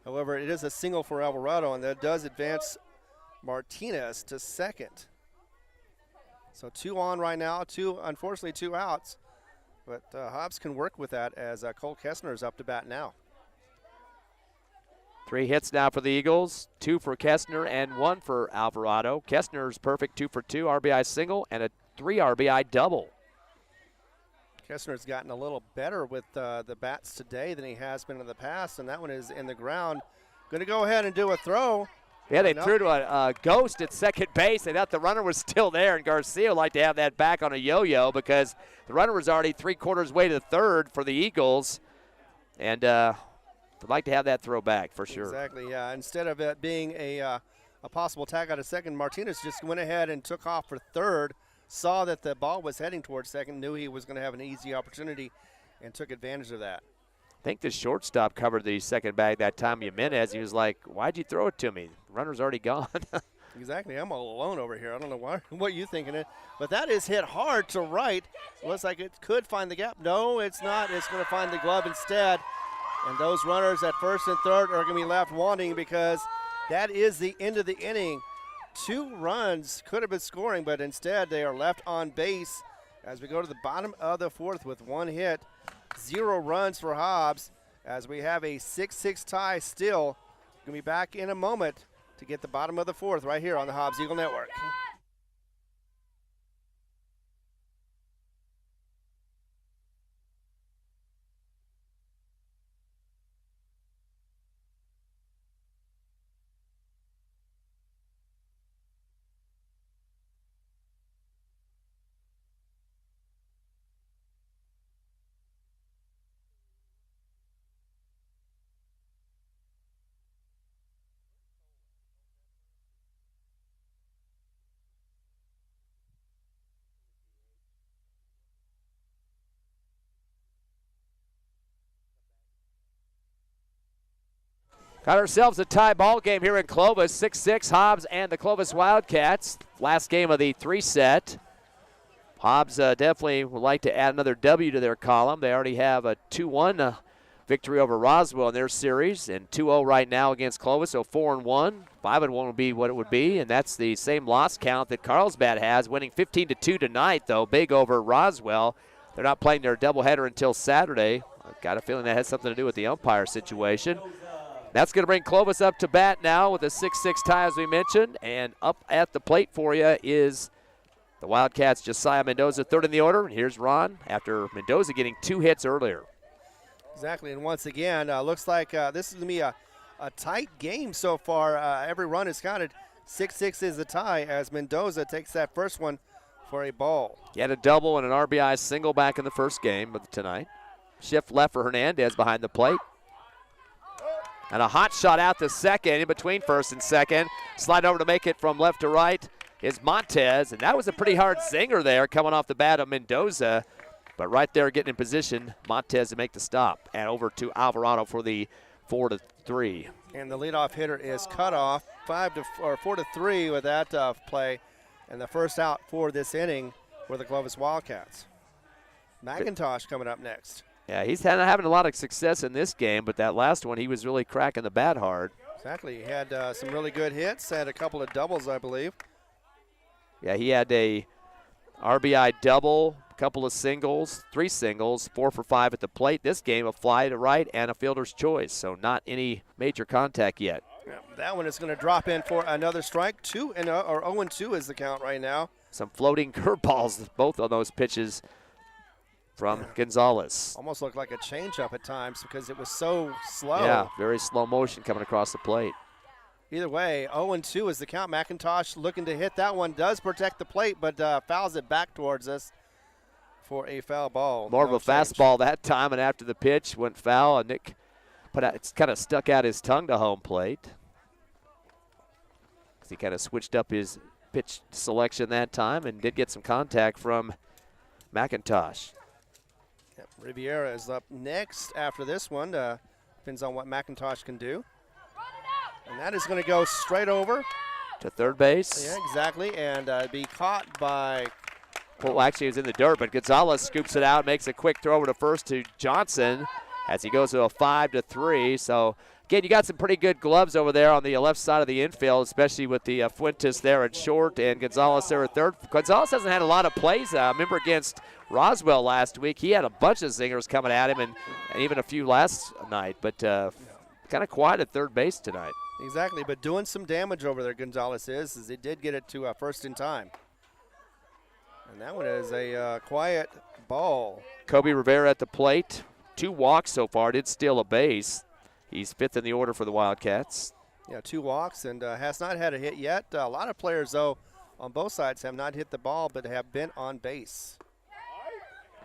However, it is a single for Alvarado, and that does advance Martinez to second. So 2 on right now, unfortunately 2 outs. But Hobbs can work with that as Cole Kessner is up to bat now. 3 hits now for the Eagles, 2 for Kessner and 1 for Alvarado. Kessner's perfect 2 for 2, RBI single, and a 3 RBI double. Kessner's gotten a little better with the bats today than he has been in the past, and that one is in the ground. Going to go ahead and do a throw. Yeah, they threw to a ghost at second base. They thought the runner was still there, and Garcia would like to have that back on a yo-yo because the runner was already 3/4 way to the third for the Eagles, and would like to have that throw back for sure. Exactly, yeah. Instead of it being a possible tag out of second, Martinez just went ahead and took off for third, saw that the ball was heading towards second, knew he was going to have an easy opportunity, and took advantage of that. I think the shortstop covered the second bag that time, Jimenez. He was like, why'd you throw it to me? The runner's already gone. Exactly. I'm all alone over here. I don't know what you're thinking of. But that is hit hard to right. Looks like it could find the gap. No, it's not. It's going to find the glove instead. And those runners at first and third are going to be left wanting because that is the end of the inning. 2 runs could have been scoring, but instead they are left on base as we go to the bottom of the fourth with 1 hit. 0 runs for Hobbs as we have a 6-6 tie still. Going to be back in a moment to get the bottom of the fourth right here on the Hobbs Eagle Network. Got ourselves a tie ball game here in Clovis. 6-6, Hobbs and the Clovis Wildcats. Last game of the 3-set. Hobbs definitely would like to add another W to their column. They already have a 2-1 victory over Roswell in their series, and 2-0 right now against Clovis, so 4-1. 5-1 would be what it would be, and that's the same loss count that Carlsbad has, winning 15-2 tonight, though, big over Roswell. They're not playing their doubleheader until Saturday. I've got a feeling that has something to do with the umpire situation. That's going to bring Clovis up to bat now with a 6-6 tie, as we mentioned, and up at the plate for you is the Wildcats' Josiah Mendoza, third in the order. And here's Ron after Mendoza getting 2 hits earlier. Exactly, and once again, looks like this is going to be a tight game so far. Every run is counted. 6-6 is the tie as Mendoza takes that first one for a ball. He had a double and an RBI single back in the first game of tonight. Shift left for Hernandez behind the plate. And a hot shot out to second in between first and second. Slide over to make it from left to right is Montez, and that was a pretty hard zinger there coming off the bat of Mendoza. But right there getting in position, Montez to make the stop. And over to Alvarado for the 4-3. And the leadoff hitter is cut off 4-3 with that play. And the first out for this inning for the Clovis Wildcats. McIntosh coming up next. Yeah, he's having a lot of success in this game, but that last one he was really cracking the bat hard. Exactly. He had some really good hits, had a couple of doubles, I believe. Yeah, he had a RBI double, a couple of singles, 3 singles, 4 for 5 at the plate. This game, a fly to right and a fielder's choice, so not any major contact yet. Yeah, that one is going to drop in for another strike. 0-2 is the count right now. Some floating curveballs, both of those pitches from Gonzalez. Almost looked like a changeup at times because it was so slow. Yeah, very slow motion coming across the plate. Either way, 0-2 is the count. McIntosh looking to hit that one. Does protect the plate, but fouls it back towards us for a foul ball. More of a fastball that time, and after the pitch went foul, and Nick it's kind of stuck out his tongue to home plate. He kind of switched up his pitch selection that time and did get some contact from McIntosh. Yep, Riviera is up next after this one. Depends on what McIntosh can do. And that is going to go straight over to third base. Yeah, exactly, and be caught by. Well, actually, it was in the dirt, but Gonzalez scoops it out, makes a quick throw over to first to Johnson as he goes to a 5-3. So, again, you got some pretty good gloves over there on the left side of the infield, especially with the Fuentes there at short and Gonzalez there at third. Gonzalez hasn't had a lot of plays. Remember against Roswell last week, he had a bunch of zingers coming at him and even a few last night, but kind of quiet at third base tonight. Exactly, but doing some damage over there, Gonzalez is, as he did get it to first in time. And that one is a quiet ball. Kobe Rivera at the plate. 2 walks so far, did steal a base. He's 5th in the order for the Wildcats. Yeah, 2 walks and has not had a hit yet. A lot of players, though, on both sides have not hit the ball but have been on base.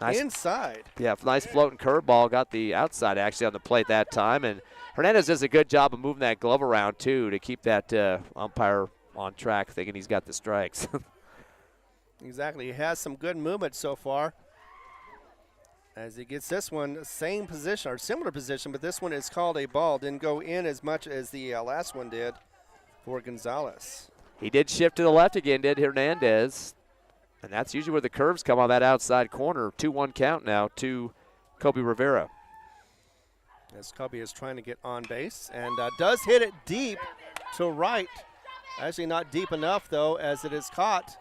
Nice. Inside. Yeah, nice floating curveball. Got the outside actually on the plate that time. And Hernandez does a good job of moving that glove around, too, to keep that umpire on track, thinking he's got the strikes. Exactly. He has some good movement so far. As he gets this one, same position or similar position, but this one is called a ball. Didn't go in as much as the last one did for Gonzalez. He did shift to the left again, did Hernandez. And that's usually where the curves come on that outside corner. 2-1 count now to Kobe Rivera. As Kobe is trying to get on base and does hit it deep to right. Actually not deep enough, though, as it is caught.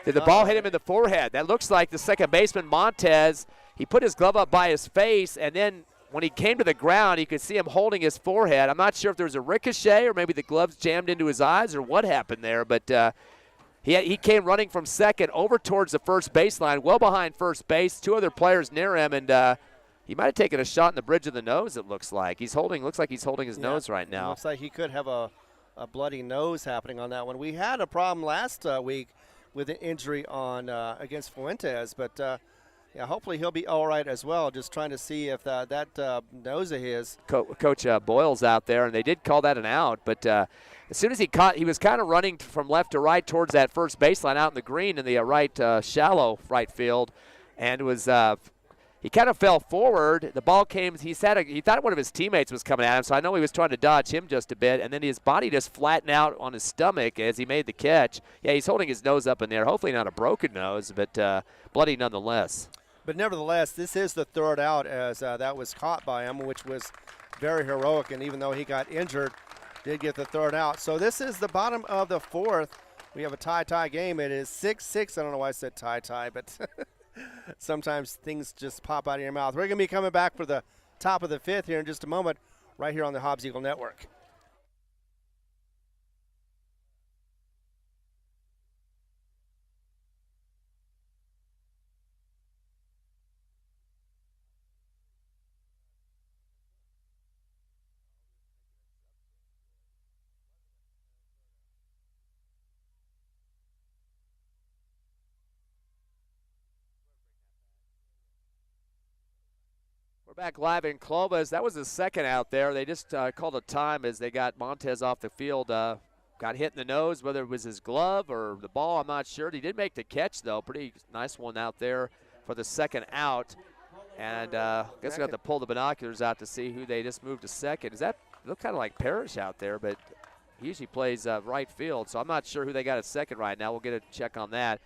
Did the ball hit him in the forehead? That looks like the second baseman, Montez. He put his glove up by his face, and then when he came to the ground, you could see him holding his forehead. I'm not sure if there was a ricochet or maybe the gloves jammed into his eyes or what happened there, but he came running from second over towards the first baseline, well behind first base, 2 other players near him, and he might have taken a shot in the bridge of the nose, it looks like. Looks like he's holding his nose right now. Looks like he could have a bloody nose happening on that one. We had a problem last week with an injury on against Fuentes, but yeah, hopefully he'll be all right as well. Just trying to see if that nose of his. Coach Boyle's out there, and they did call that an out, but as soon as he was kind of running from left to right towards that first baseline out in the green in the right shallow right field, and was he kind of fell forward. The ball came. He thought one of his teammates was coming at him, so I know he was trying to dodge him just a bit, and then his body just flattened out on his stomach as he made the catch. Yeah, he's holding his nose up in there. Hopefully not a broken nose, but bloody nonetheless. But nevertheless, this is the third out as that was caught by him, which was very heroic, and even though he got injured, did get the third out. So this is the bottom of the fourth. We have a tie game. It is 6-6. I don't know why I said tie, but sometimes things just pop out of your mouth. We're going to be coming back for the top of the fifth here in just a moment right here on the Hobbs Eagle Network. We're back live in Clovis. That was the second out there. They just called a time as they got Montez off the field. Got hit in the nose, whether it was his glove or the ball, I'm not sure. He did make the catch, though. Pretty nice one out there for the second out. And I guess we got to pull the binoculars out to see who they just moved to second. Does that look kind of like Parrish out there, but he usually plays right field, so I'm not sure who they got at second right now. We'll get a check on that.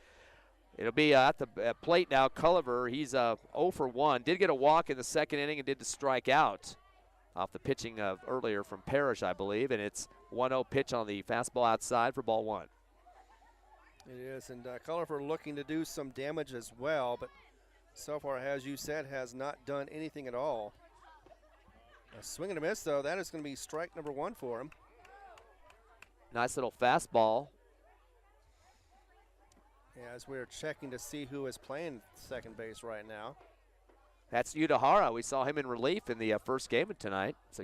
It'll be at the plate now. Culliver, he's 0 for 1. Did get a walk in the second inning and did to strike out off the pitching of earlier from Parrish, I believe. And it's 1-0 pitch on the fastball outside for ball one. It is, and Culliver looking to do some damage as well, but so far, as you said, has not done anything at all. A swing and a miss, though. That is going to be strike number one for him. Nice little fastball. Yeah, as we're checking to see who is playing second base right now. That's Utahara. We saw him in relief in the first game of tonight. So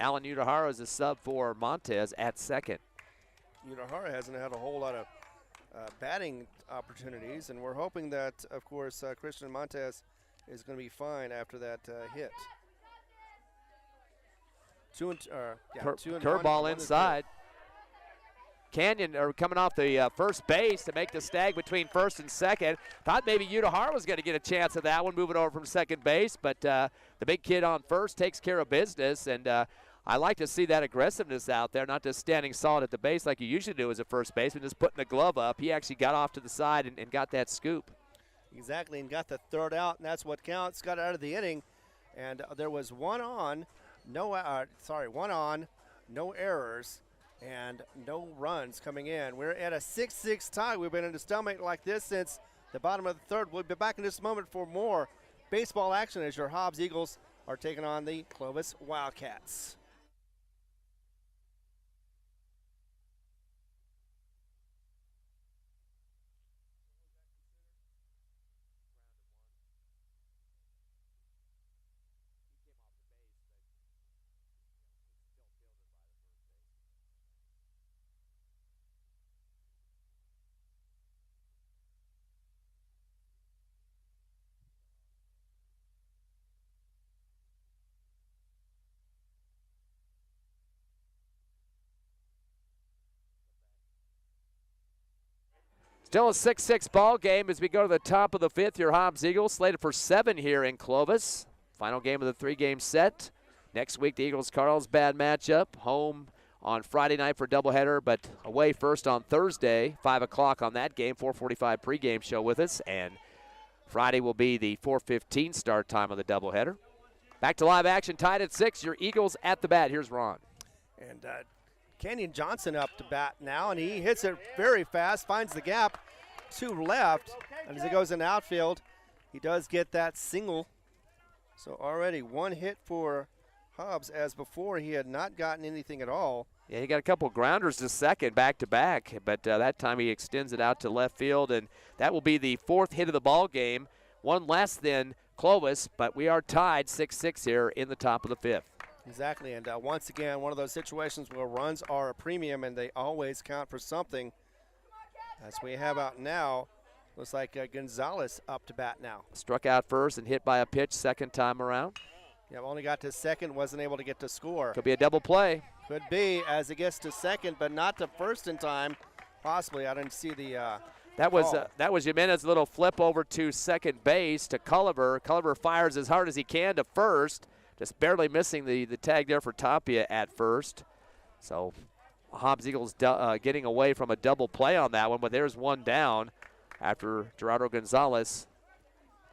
Alan Utahara is a sub for Montez at second. Utahara hasn't had a whole lot of batting opportunities, and we're hoping that, of course, Christian Montez is going to be fine after that hit. Curveball inside. Canyon coming off the first base to make the snag between first and second. Thought maybe Utahara was going to get a chance at that one, moving over from second base, but the big kid on first takes care of business, and I like to see that aggressiveness out there, not just standing solid at the base like you usually do as a first baseman, just putting the glove up. He actually got off to the side and got that scoop. Exactly, and got the third out, and that's what counts. Got out of the inning, and there was one on, no errors, and no runs coming in. We're at a 6-6 tie. We've been in a stalemate like this since the bottom of the third. We'll be back in just a moment for more baseball action as your Hobbs Eagles are taking on the Clovis Wildcats. Still a 6-6 ball game as we go to the top of the fifth. Your Hobbs Eagles slated for 7 here in Clovis. Final game of the 3-game set. Next week, the Eagles-Carlsbad matchup. Home on Friday night for a doubleheader, but away first on Thursday, 5 o'clock on that game, 4:45 pregame show with us. And Friday will be the 4:15 start time of the doubleheader. Back to live action, tied at 6. Your Eagles at the bat. Here's Ron. And Kenyon Johnson up to bat now, and he hits it very fast, finds the gap to left, and as he goes in the outfield, he does get that single. So already one hit for Hobbs, as before he had not gotten anything at all. Yeah, he got a couple grounders to second back-to-back, but that time he extends it out to left field, and that will be the 4th hit of the ball game, one less than Clovis, but we are tied 6-6 here in the top of the 5th. Exactly, and once again, one of those situations where runs are a premium and they always count for something. As we have out now, looks like Gonzalez up to bat now. Struck out first and hit by a pitch second time around. Yeah, only got to second, wasn't able to get to score. Could be a double play. Could be as it gets to second, but not to first in time. Possibly. I didn't see the That was call. Jimenez's little flip over to second base to Culliver. Culliver fires as hard as he can to first, just barely missing the tag there for Tapia at first. So Hobbs Eagles getting away from a double play on that one, but there's one down after Gerardo Gonzalez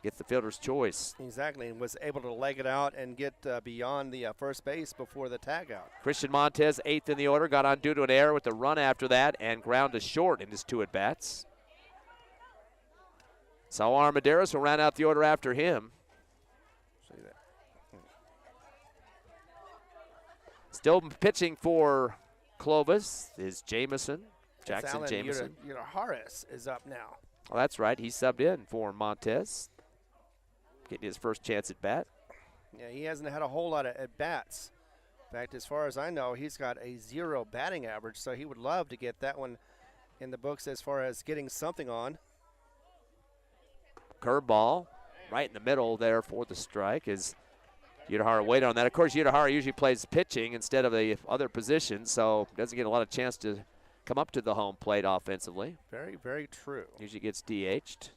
gets the fielder's choice. Exactly, and was able to leg it out and get beyond the first base before the tag out. Christian Montez, 8th in the order, got on due to an error with the run after that and ground to short in his 2 at-bats. Saul Armendariz will round out the order after him. See that. Still pitching for Clovis is Jameson, Jackson Alan Jameson. Harris is up now. Well, that's right. He subbed in for Montez, getting his first chance at bat. Yeah, he hasn't had a whole lot of at-bats. In fact, as far as I know, he's got a 0 batting average, so he would love to get that one in the books as far as getting something on. Curveball right in the middle there for the strike as Udahara waited on that. Of course, Udahara usually plays pitching instead of the other position, so doesn't get a lot of chance to come up to the home plate offensively. Very, very true. Usually gets DH'd.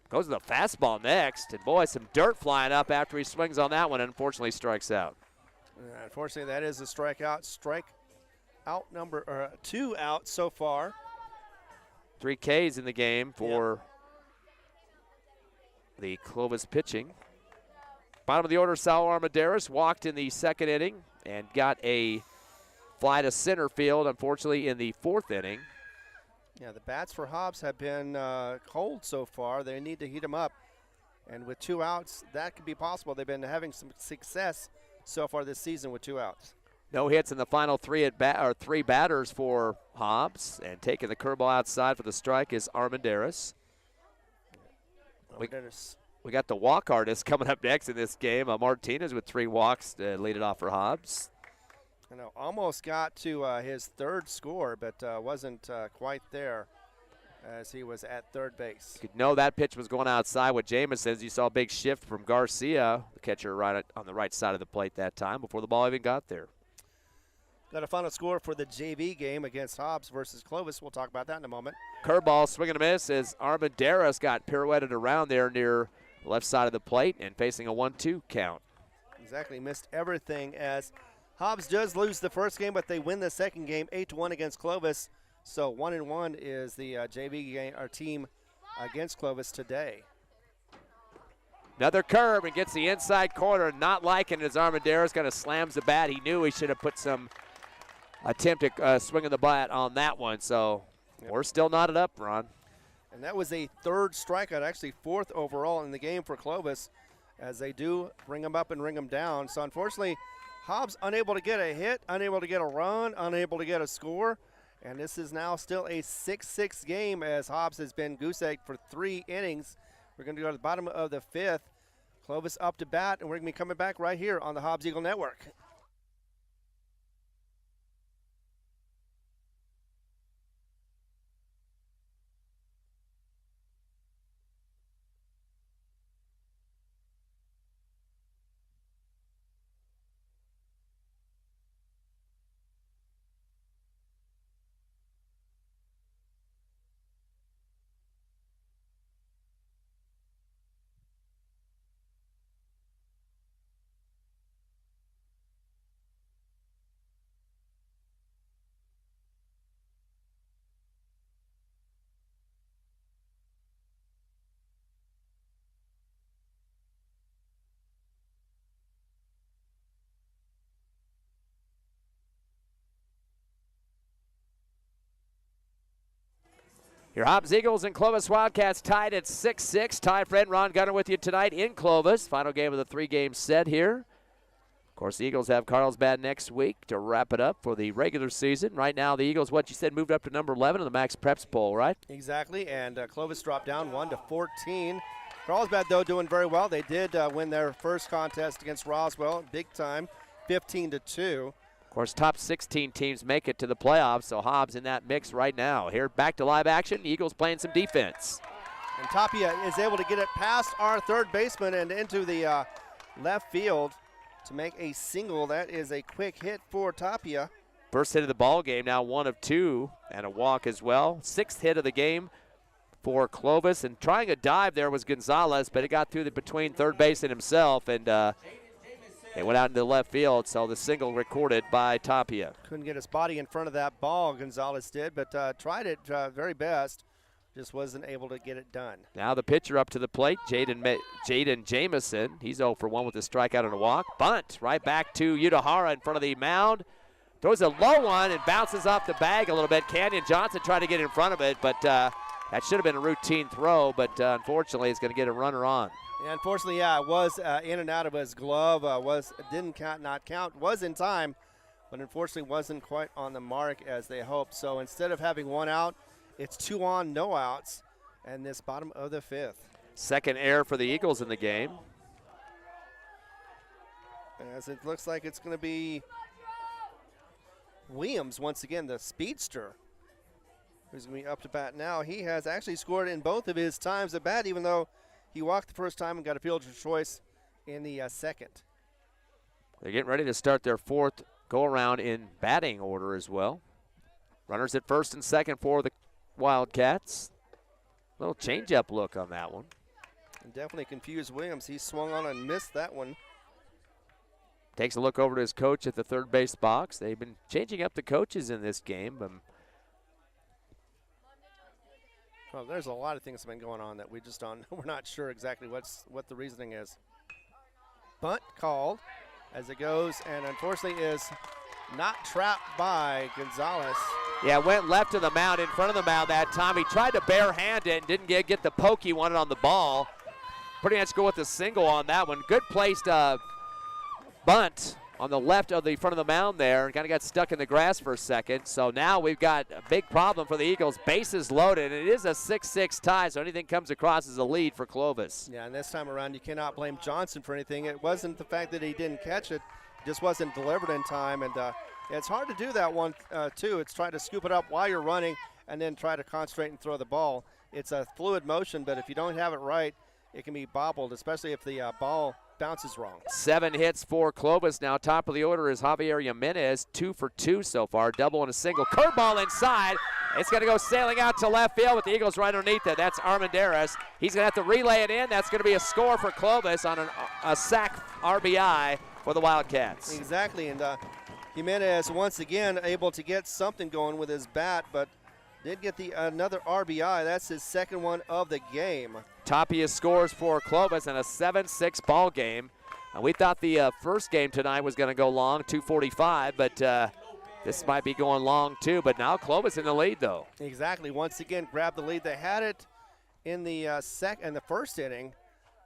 Goes to the fastball next, and boy, some dirt flying up after he swings on that one and unfortunately strikes out. Unfortunately, that is a strikeout. Strike out number 2 out so far. 3 Ks in the game for the Clovis pitching. Bottom of the order, Saul Armendariz walked in the 2nd inning and got a fly to center field, unfortunately, in the 4th inning. Yeah, the bats for Hobbs have been cold so far. They need to heat them up. And with 2 outs, that could be possible. They've been having some success so far this season with 2 outs. No hits in the final 3 batters for Hobbs, and taking the curveball outside for the strike is Armendariz. We got the walk artist coming up next in this game. Martinez with 3 walks to lead it off for Hobbs. I know, almost got to his 3rd score, but wasn't quite there as he was at 3rd base. You could know that pitch was going outside with Jameson. You saw a big shift from Garcia, the catcher right on the right side of the plate that time before the ball even got there. Got a final score for the JV game against Hobbs versus Clovis. We'll talk about that in a moment. Curveball, swing and a miss as Armendariz got pirouetted around there near the left side of the plate and facing a 1-2 count. Exactly, missed everything as Hobbs does lose the first game, but they win the second game 8-1 against Clovis. So 1-1 is the JV game, our team against Clovis today. Another curve and gets the inside corner. Not liking it as Armendariz kind of slams the bat. He knew he should have put some attempt at swinging the bat on that one. So we're still knotted up, Ron. And that was a 3rd strikeout, actually 4th overall in the game for Clovis, as they do ring them up and ring them down. So unfortunately, Hobbs unable to get a hit, unable to get a run, unable to get a score. And this is now still a 6-6 game as Hobbs has been goose-egged for 3 innings. We're going to go to the bottom of the 5th. Clovis up to bat, and we're going to be coming back right here on the Hobbs Eagle Network. Your Hobbs Eagles and Clovis Wildcats tied at 6-6. Ty friend Ron Gunner with you tonight in Clovis. Final game of the 3-game set here. Of course, the Eagles have Carlsbad next week to wrap it up for the regular season. Right now, the Eagles, what you said, moved up to number 11 in the Max Preps poll, right? Exactly, and Clovis dropped down 1-14. Carlsbad, though, doing very well. They did win their first contest against Roswell, big time, 15-2. Of course, top 16 teams make it to the playoffs, so Hobbs in that mix right now. Here, back to live action. Eagles playing some defense. And Tapia is able to get it past our 3rd baseman and into the left field to make a single. That is a quick hit for Tapia. First hit of the ball game, now 1 of 2, and a walk as well. 6th hit of the game for Clovis, and trying a dive there was Gonzalez, but it got through between third base and himself, and it went out into the left field, so the single recorded by Tapia. Couldn't get his body in front of that ball, Gonzalez did, but tried it very best. Just wasn't able to get it done. Now the pitcher up to the plate, Jaden Jamison. He's 0 for 1 with a strikeout and a walk. Bunt right back to Udahara in front of the mound. Throws a low one and bounces off the bag a little bit. Canyon Johnson tried to get in front of it, but that should have been a routine throw, but unfortunately it's going to get a runner on. Yeah, unfortunately, yeah, it was in and out of his glove. Didn't not count. Was in time, but unfortunately wasn't quite on the mark as they hoped. So instead of having 1 out, it's 2 on, no outs, and this bottom of the 5th. Second error for the Eagles in the game. As it looks like it's going to be Williams once again, the speedster, who's going to be up to bat now. He has actually scored in both of his times at bat, even though he walked the first time and got a fielder's choice in the second. They're getting ready to start their 4th go-around in batting order as well. Runners at first and second for the Wildcats. Little change-up look on that one. And definitely confused Williams. He swung on and missed that one. Takes a look over to his coach at the third base box. They've been changing up the coaches in this game. Well, there's a lot of things that have been going on that we just don't. We're not sure exactly what the reasoning is. Bunt called as it goes, and unfortunately is not trapped by Gonzalez. Yeah, went left to the mound, in front of the mound that time. He tried to bare-hand it and didn't get the poke he wanted on the ball. Pretty much go with a single on that one. Good placed bunt on the left of the front of the mound there. Kind of got stuck in the grass for a second. So now we've got a big problem for the Eagles. Bases loaded. It is a 6-6 tie, so anything comes across as a lead for Clovis. Yeah, and this time around you cannot blame Johnson for anything. It wasn't the fact that he didn't catch it. Just wasn't delivered in time, and it's hard to do that one too. It's trying to scoop it up while you're running and then try to concentrate and throw the ball. It's a fluid motion, but if you don't have it right, it can be bobbled, especially if the ball bounces wrong. 7 hits for Clovis. Now top of the order is Javier Jimenez, 2 for 2 so far, double and a single. Curveball inside. It's going to go sailing out to left field with the Eagles right underneath it. That's Armendariz. He's going to have to relay it in. That's going to be a score for Clovis on a sac RBI for the Wildcats. Exactly, and Jimenez once again able to get something going with his bat, but did get another RBI. That's his second one of the game. Tapia scores for Clovis in a 7-6 ball game. We thought the first game tonight was going to go long, 2:45, but this might be going long too. But now Clovis in the lead, though. Exactly. Once again, grabbed the lead. They had it in the first inning,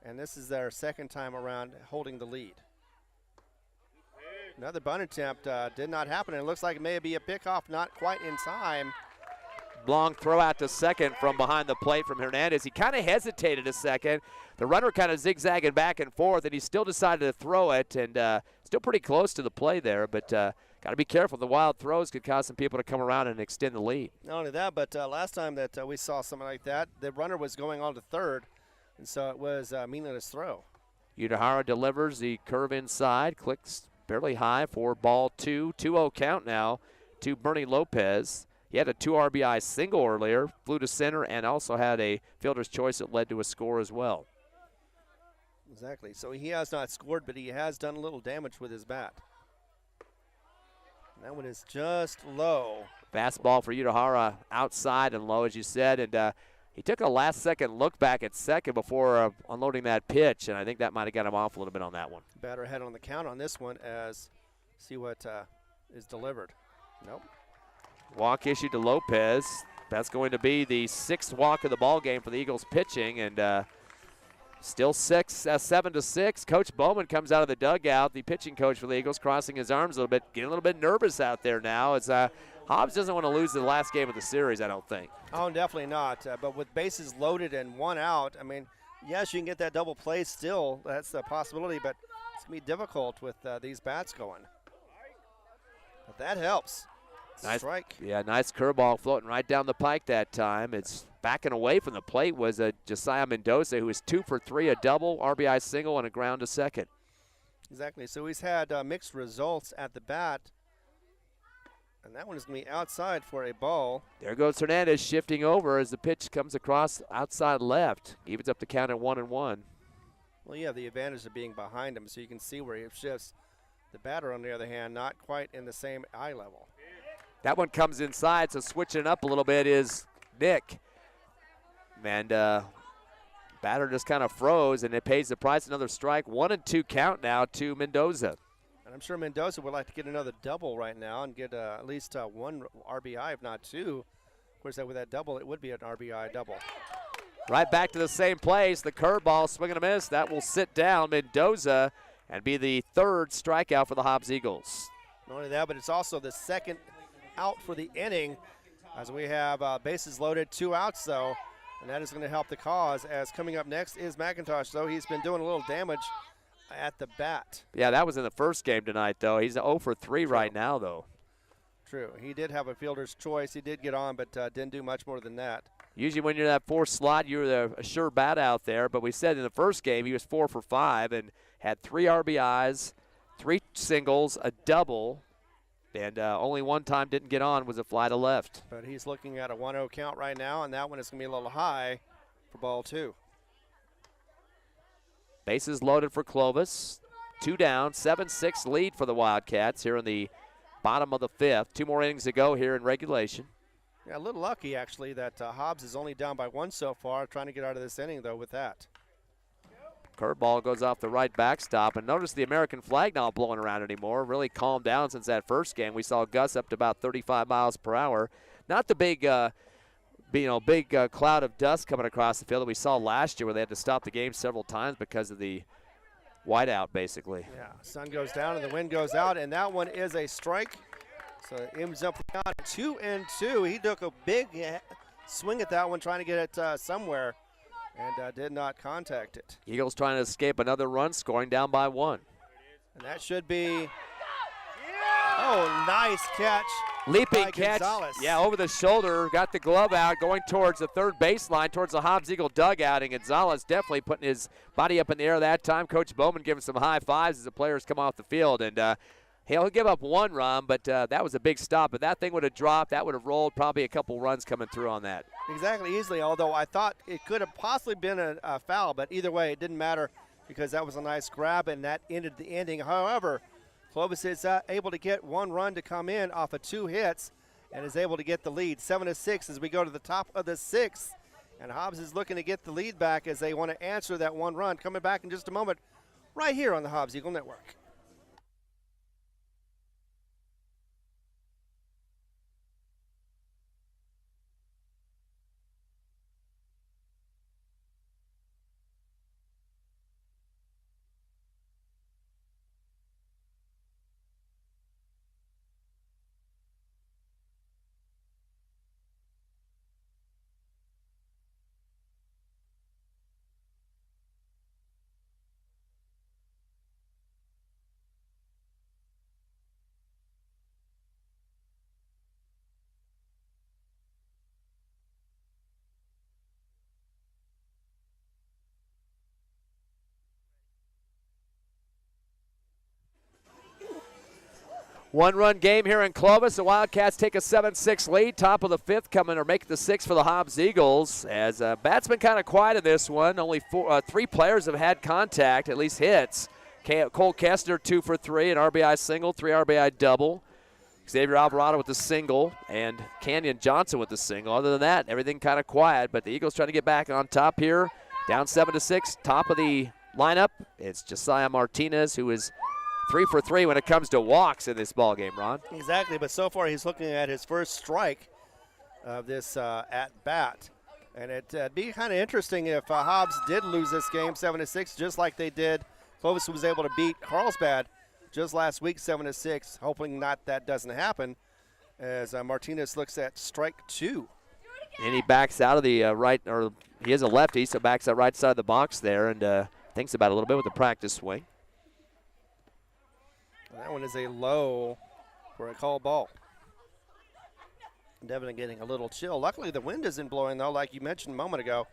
and this is their second time around holding the lead. Another bunt attempt did not happen. It looks like it may be a pickoff, not quite in time. Long throw out to second from behind the plate from Hernandez. He kind of hesitated a second. The runner kind of zigzagging back and forth, and he still decided to throw it, and still pretty close to the play there, but got to be careful. The wild throws could cause some people to come around and extend the lead. Not only that, but last time that we saw something like that, the runner was going on to third, and so it was a meaningless throw. Udahara delivers the curve inside, clicks barely high for ball 2. 2-0 count now to Bernie Lopez. He had a 2 RBI single earlier, flew to center, and also had a fielder's choice that led to a score as well. Exactly. So he has not scored, but he has done a little damage with his bat. And that one is just low. Fastball for Udahara outside and low, as you said, and he took a last-second look back at second before unloading that pitch, and I think that might have got him off a little bit on that one. Batter ahead on the count on this one as see what is delivered. Nope. Walk issued to Lopez. That's going to be the 6th walk of the ball game for the Eagles pitching, and still 7-6. Coach Bowman comes out of the dugout, the pitching coach for the Eagles, crossing his arms a little bit, getting a little bit nervous out there now as Hobbs doesn't want to lose the last game of the series, I don't think. Oh, definitely not. But with bases loaded and 1 out, I mean, yes, you can get that double play still. That's a possibility, but it's going to be difficult with these bats going. But that helps. Nice strike. Yeah, nice curveball floating right down the pike that time. It's backing away from the plate was Josiah Mendoza, who was 2 for 3, a double, RBI single, and a ground to second. Exactly. So he's had mixed results at the bat. And that one is going to be outside for a ball. There goes Hernandez shifting over as the pitch comes across outside left. Evens up the count at 1-1. Well, you have the advantage of being behind him, so you can see where he shifts. The batter, on the other hand, not quite in the same eye level. That one comes inside, so switching up a little bit is Nick. And batter just kind of froze, and it pays the price. Another strike. 1-2 count now to Mendoza. And I'm sure Mendoza would like to get another double right now and get at least one RBI, if not two. Of course, with that double, it would be an RBI double. Right back to the same place. The curveball, swing and a miss. That will sit down Mendoza and be the third strikeout for the Hobbs Eagles. Not only that, but it's also the second out for the inning, as we have bases loaded, 2 outs though, and that is going to help the cause. As coming up next is McIntosh, though he's been doing a little damage at the bat. Yeah, that was in the first game tonight, though. He's 0 for 3 right now, though. True. He did have a fielder's choice. He did get on, but didn't do much more than that. Usually when you're in that 4th slot, you're a sure bat out there. But we said in the first game he was 4 for 5 and had 3 RBIs, 3 singles, a double, and only one time didn't get on was a fly to left. But he's looking at a 1-0 count right now, and that one is going to be a little high for ball 2. Bases loaded for Clovis. 2 down, 7-6 lead for the Wildcats here in the bottom of the 5th. 2 more innings to go here in regulation. Yeah, a little lucky, actually, that Hobbs is only down by 1 so far, trying to get out of this inning, though, with that. Curveball goes off the right backstop, and notice the American flag not blowing around anymore. Really calmed down since that first game. We saw gusts up to about 35 miles per hour. Not the big, cloud of dust coming across the field that we saw last year, where they had to stop the game several times because of the whiteout, basically. Yeah, sun goes down and the wind goes out, and that one is a strike. So it ends up at 2-2. He took a big swing at that one, trying to get it somewhere, and did not contact it. Eagles trying to escape another run, scoring down by 1. And that should be, oh, nice catch. Leaping catch, Gonzalez. Yeah, over the shoulder, got the glove out, going towards the third baseline, towards the Hobbs Eagle dugout, and Gonzalez definitely putting his body up in the air that time. Coach Bowman giving some high fives as the players come off the field, and he'll give up 1 run, but that was a big stop. If that thing would have dropped, that would have rolled, probably a couple runs coming through on that. Exactly, easily, although I thought it could have possibly been a foul, but either way, it didn't matter because that was a nice grab, and that ended the inning. However, Clovis is able to get 1 run to come in off of 2 hits and is able to get the lead. 7-6 as we go to the top of the 6th. And Hobbs is looking to get the lead back as they want to answer that 1 run. Coming back in just a moment right here on the Hobbs Eagle Network. One-run game here in Clovis. The Wildcats take a 7-6 lead. Top of the 5th coming, or make the 6th for the Hobbs Eagles. As bat's been kind of quiet in this one. Only 3 players have had contact, at least hits. Cole Kessler 2 for 3, an RBI single, 3 RBI double. Xavier Alvarado with the single, and Canyon Johnson with the single. Other than that, everything kind of quiet, but the Eagles trying to get back on top here. Down 7-6, top of the lineup. It's Josiah Martinez, who is 3 for 3 when it comes to walks in this ball game, Ron. Exactly, but so far he's looking at his first strike of this at-bat. And it'd be kind of interesting if Hobbs did lose this game 7-6, just like they did. Clovis was able to beat Carlsbad just last week 7-6, hoping that doesn't happen as Martinez looks at strike 2. And he backs out of the right, or he is a lefty, so backs out right side of the box there and thinks about it a little bit with the practice swing. That one is a low for a call ball. Devin getting a little chill. Luckily, the wind isn't blowing, though, like you mentioned a moment ago.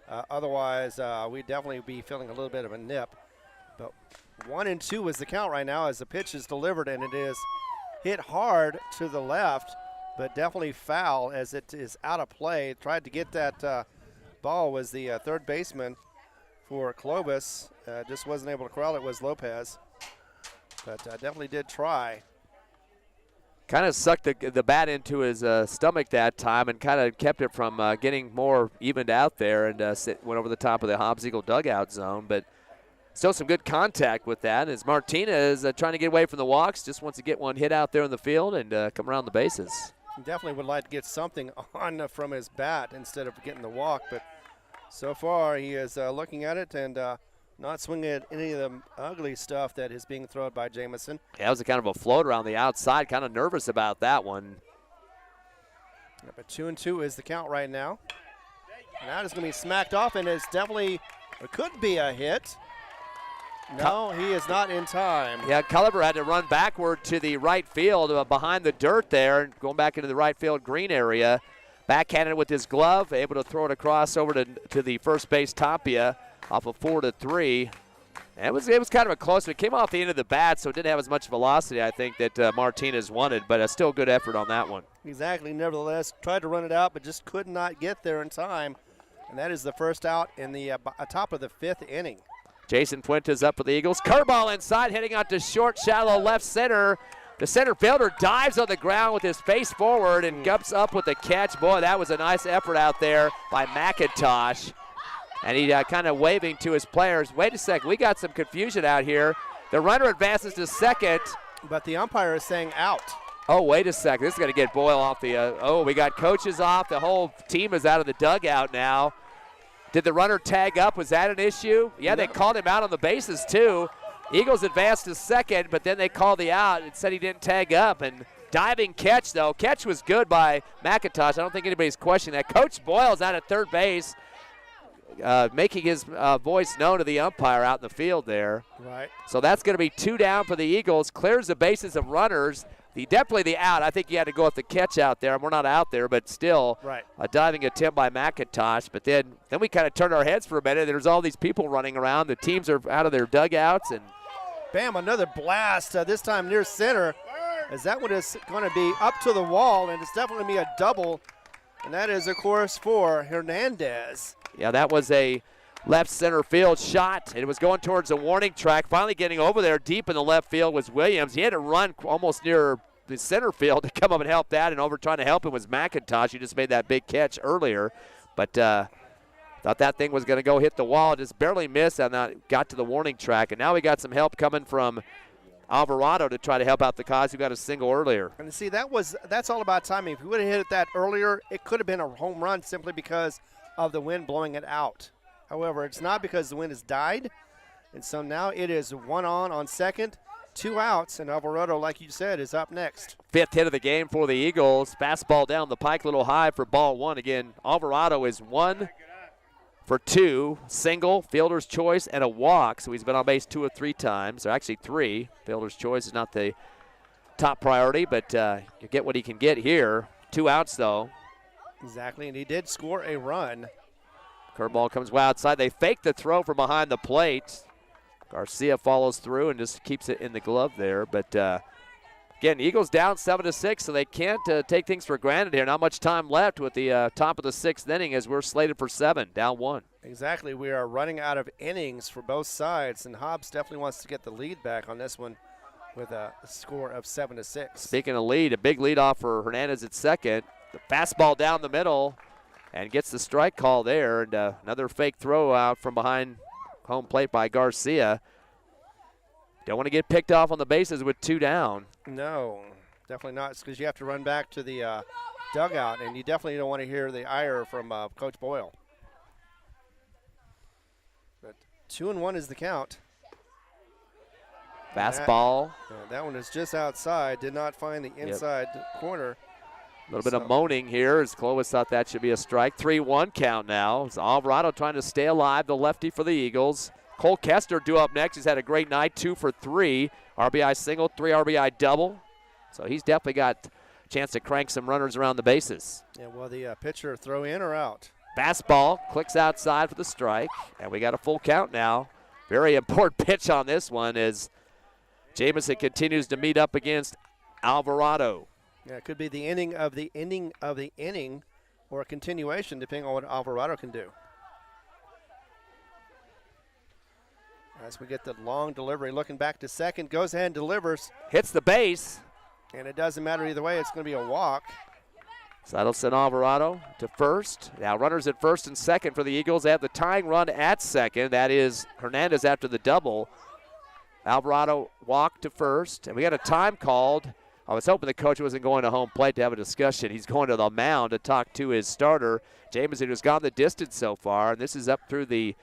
Otherwise, we'd definitely be feeling a little bit of a nip. But 1-2 is the count right now as the pitch is delivered, and it is hit hard to the left, but definitely foul as it is out of play. Tried to get that ball was the third baseman for Clovis. Just wasn't able to corral it, was Lopez. But definitely did try. Kind of sucked the bat into his stomach that time and kind of kept it from getting more evened out there, and went over the top of the Hobbs Eagle dugout zone. But still some good contact with that as Martinez trying to get away from the walks, just wants to get one hit out there in the field and come around the bases. Definitely would like to get something on from his bat instead of getting the walk, but so far he is looking at it and not swinging at any of the ugly stuff that is being thrown by Jamison. Yeah, that was a kind of a floater on the outside, kind of nervous about that one. Yeah, but 2-2 is the count right now. And that is going to be smacked off, and it's definitely, it could be a hit. No, he is not in time. Yeah, Culliver had to run backward to the right field behind the dirt there and going back into the right field green area. Backhanded with his glove, able to throw it across over to the first base Tapia off of 4-3. And it was kind of a close one. It came off the end of the bat, so it didn't have as much velocity, I think, that Martinez wanted, but still a good effort on that one. Exactly. Nevertheless, tried to run it out, but just could not get there in time. And that is the first out in the top of the 5th inning. Jason Fuentes up for the Eagles. Curveball inside, hitting out to short, shallow left center. The center fielder dives on the ground with his face forward and gups up with the catch. Boy, that was a nice effort out there by McIntosh. And he kind of waving to his players. Wait a second, we got some confusion out here. The runner advances to second. But the umpire is saying out. Oh, wait a second. This is going to get Boyle off the we got coaches off. The whole team is out of the dugout now. Did the runner tag up? Was that an issue? Yeah, they called him out on the bases, too. Eagles advanced to second, but then they called the out and said he didn't tag up. And diving catch, though. Catch was good by McIntosh. I don't think anybody's questioning that. Coach Boyle's out at third base, making his voice known to the umpire out in the field there. Right. So that's going to be 2 down for the Eagles. Clears the bases of runners. Definitely the out. I think you had to go with the catch out there. We're not out there, but still right. A diving attempt by McIntosh. But then we kind of turned our heads for a minute. There's all these people running around. The teams are out of their dugouts. And bam, another blast, this time near center. As that one is going to be up to the wall, and it's definitely going to be a double. And that is, of course, for Hernandez. Yeah, that was a left center field shot. It was going towards the warning track. Finally getting over there deep in the left field was Williams. He had to run almost near the center field to come up and help that, and over trying to help him was McIntosh. He just made that big catch earlier, but thought that thing was going to go hit the wall. Just barely missed and got to the warning track, and now we got some help coming from Alvarado to try to help out the cause who got a single earlier. And see, that's all about timing. If we would have hit it that earlier, it could have been a home run simply because of the wind blowing it out. However, it's not because the wind has died, and so now it is 1 on second, 2 outs, and Alvarado, like you said, is up next. 5th hit of the game for the Eagles. Fastball down the pike, a little high for ball 1. Again, Alvarado is 1 for 2, single, fielder's choice, and a walk. So he's been on base 2 or 3 times, or actually 3. Fielder's choice is not the top priority, but you get what he can get here. 2 outs, though. Exactly, and he did score a run. Curveball comes way outside. They fake the throw from behind the plate. Garcia follows through and just keeps it in the glove there. But, again, Eagles down 7-6, so they can't take things for granted here. Not much time left with the top of the 6th inning as we're slated for 7, down 1. Exactly. We are running out of innings for both sides, and Hobbs definitely wants to get the lead back on this one with a score of 7-6. Speaking of lead, a big lead off for Hernandez at second. The fastball down the middle and gets the strike call there. And another fake throw out from behind home plate by Garcia. Don't want to get picked off on the bases with 2 down. No, definitely not, because you have to run back to the dugout, and you definitely don't want to hear the ire from Coach Boyle. But 2-1 is the count. Fastball. That one is just outside, did not find the inside corner. A little bit of moaning here as Clovis thought that should be a strike. 3-1 count now. It's Alvarado trying to stay alive, the lefty for the Eagles. Cole Kester due up next. He's had a great night, 2 for 3. RBI single, 3 RBI double. So he's definitely got a chance to crank some runners around the bases. Yeah, well, the pitcher throw in or out? Fastball clicks outside for the strike, and we got a full count now. Very important pitch on this one as Jamison continues to meet up against Alvarado. Yeah, it could be the inning of the inning or a continuation, depending on what Alvarado can do. As we get the long delivery, looking back to second, goes ahead and delivers. Hits the base. And it doesn't matter either way. It's going to be a walk. So that'll send Alvarado to first. Now runners at first and second for the Eagles. They have the tying run at second. That is Hernandez after the double. Alvarado walked to first. And we got a time called. I was hoping the coach wasn't going to home plate to have a discussion. He's going to the mound to talk to his starter, Jameson, who's gone the distance so far. And this is up through the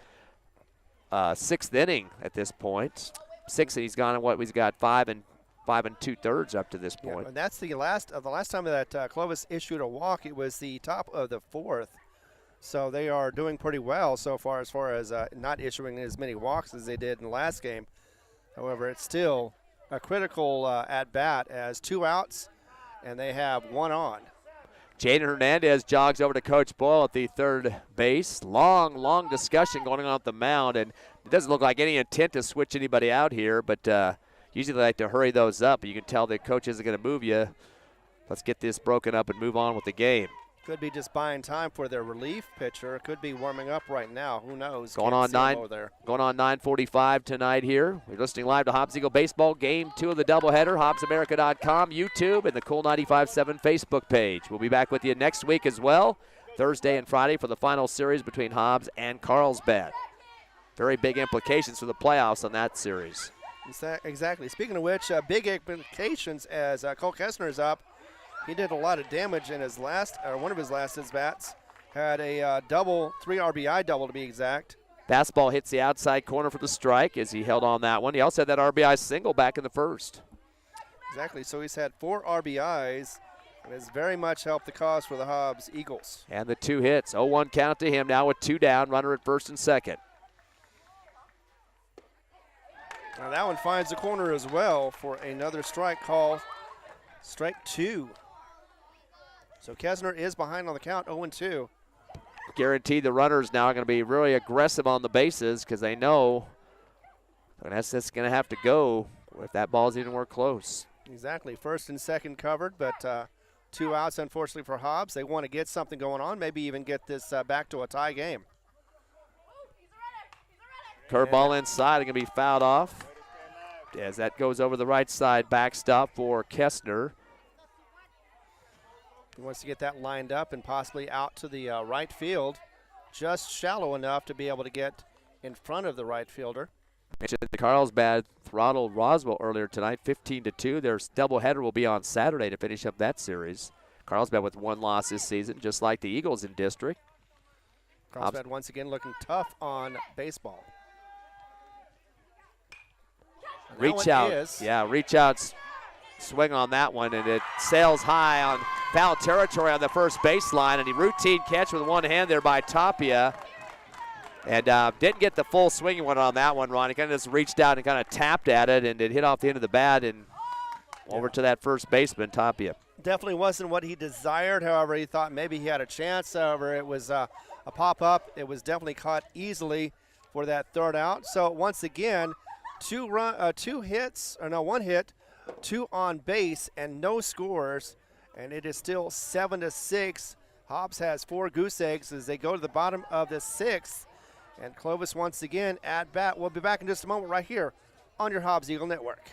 sixth inning at this point. Sixth, he's gone. He's got 5 2/3 up to this point. Yeah, and that's the last time that Clovis issued a walk. It was the top of the fourth. So they are doing pretty well so far as not issuing as many walks as they did in the last game. However, it's still a critical at bat as 2 outs, and they have 1 on. Jaden Hernandez jogs over to Coach Boyle at the third base. Long discussion going on at the mound, and it doesn't look like any intent to switch anybody out here, but usually they like to hurry those up. You can tell the coach isn't going to move you. Let's get this broken up and move on with the game. Could be just buying time for their relief pitcher. Could be warming up right now. Who knows? Going on 9:45 tonight here. We're listening live to Hobbs Eagle Baseball, Game 2 of the doubleheader, HobbsAmerica.com, YouTube, and the Cool 95.7 Facebook page. We'll be back with you next week as well, Thursday and Friday for the final series between Hobbs and Carlsbad. Very big implications for the playoffs on that series. Exactly. Speaking of which, big implications as Cole Kessner is up. He did a lot of damage in his one of his last at-bats. Had a double, 3 RBI double to be exact. Fastball hits the outside corner for the strike as he held on that one. He also had that RBI single back in the first. Exactly. So he's had 4 RBIs and has very much helped the cause for the Hobbs Eagles. And the 2 hits. 0-1 count to him now with 2 down, runner at first and second. Now that one finds the corner as well for another strike call. Strike 2. So Kessner is behind on the count, 0-2. Guaranteed the runners now are going to be really aggressive on the bases because they know that's going to have to go if that ball's even more close. Exactly. First and second covered, but 2 outs, unfortunately, for Hobbs. They want to get something going on, maybe even get this back to a tie game. Curveball inside, going to be fouled off as that goes over the right side backstop for Kessner. He wants to get that lined up and possibly out to the right field, just shallow enough to be able to get in front of the right fielder. Mentioned the Carlsbad throttled Roswell earlier tonight, 15-2. Their doubleheader will be on Saturday to finish up that series. Carlsbad with 1 loss this season, just like the Eagles in district. Carlsbad once again looking tough on baseball. Reach out, swing on that one, and it sails high on foul territory on the first baseline, and a routine catch with one hand there by Tapia. And didn't get the full swing he wanted on that one, Ron. He kind of just reached out and kind of tapped at it, and it hit off the end of the bat and over to that first baseman, Tapia. Definitely wasn't what he desired. However, he thought maybe he had a chance. However, it was a pop-up. It was definitely caught easily for that third out. So once again, 1 hit, 2 on base, and no scores, and it is still 7-6. Hobbs has 4 goose eggs as they go to the bottom of the 6th, and Clovis once again at bat. We'll be back in just a moment right here on your Hobbs Eagle Network.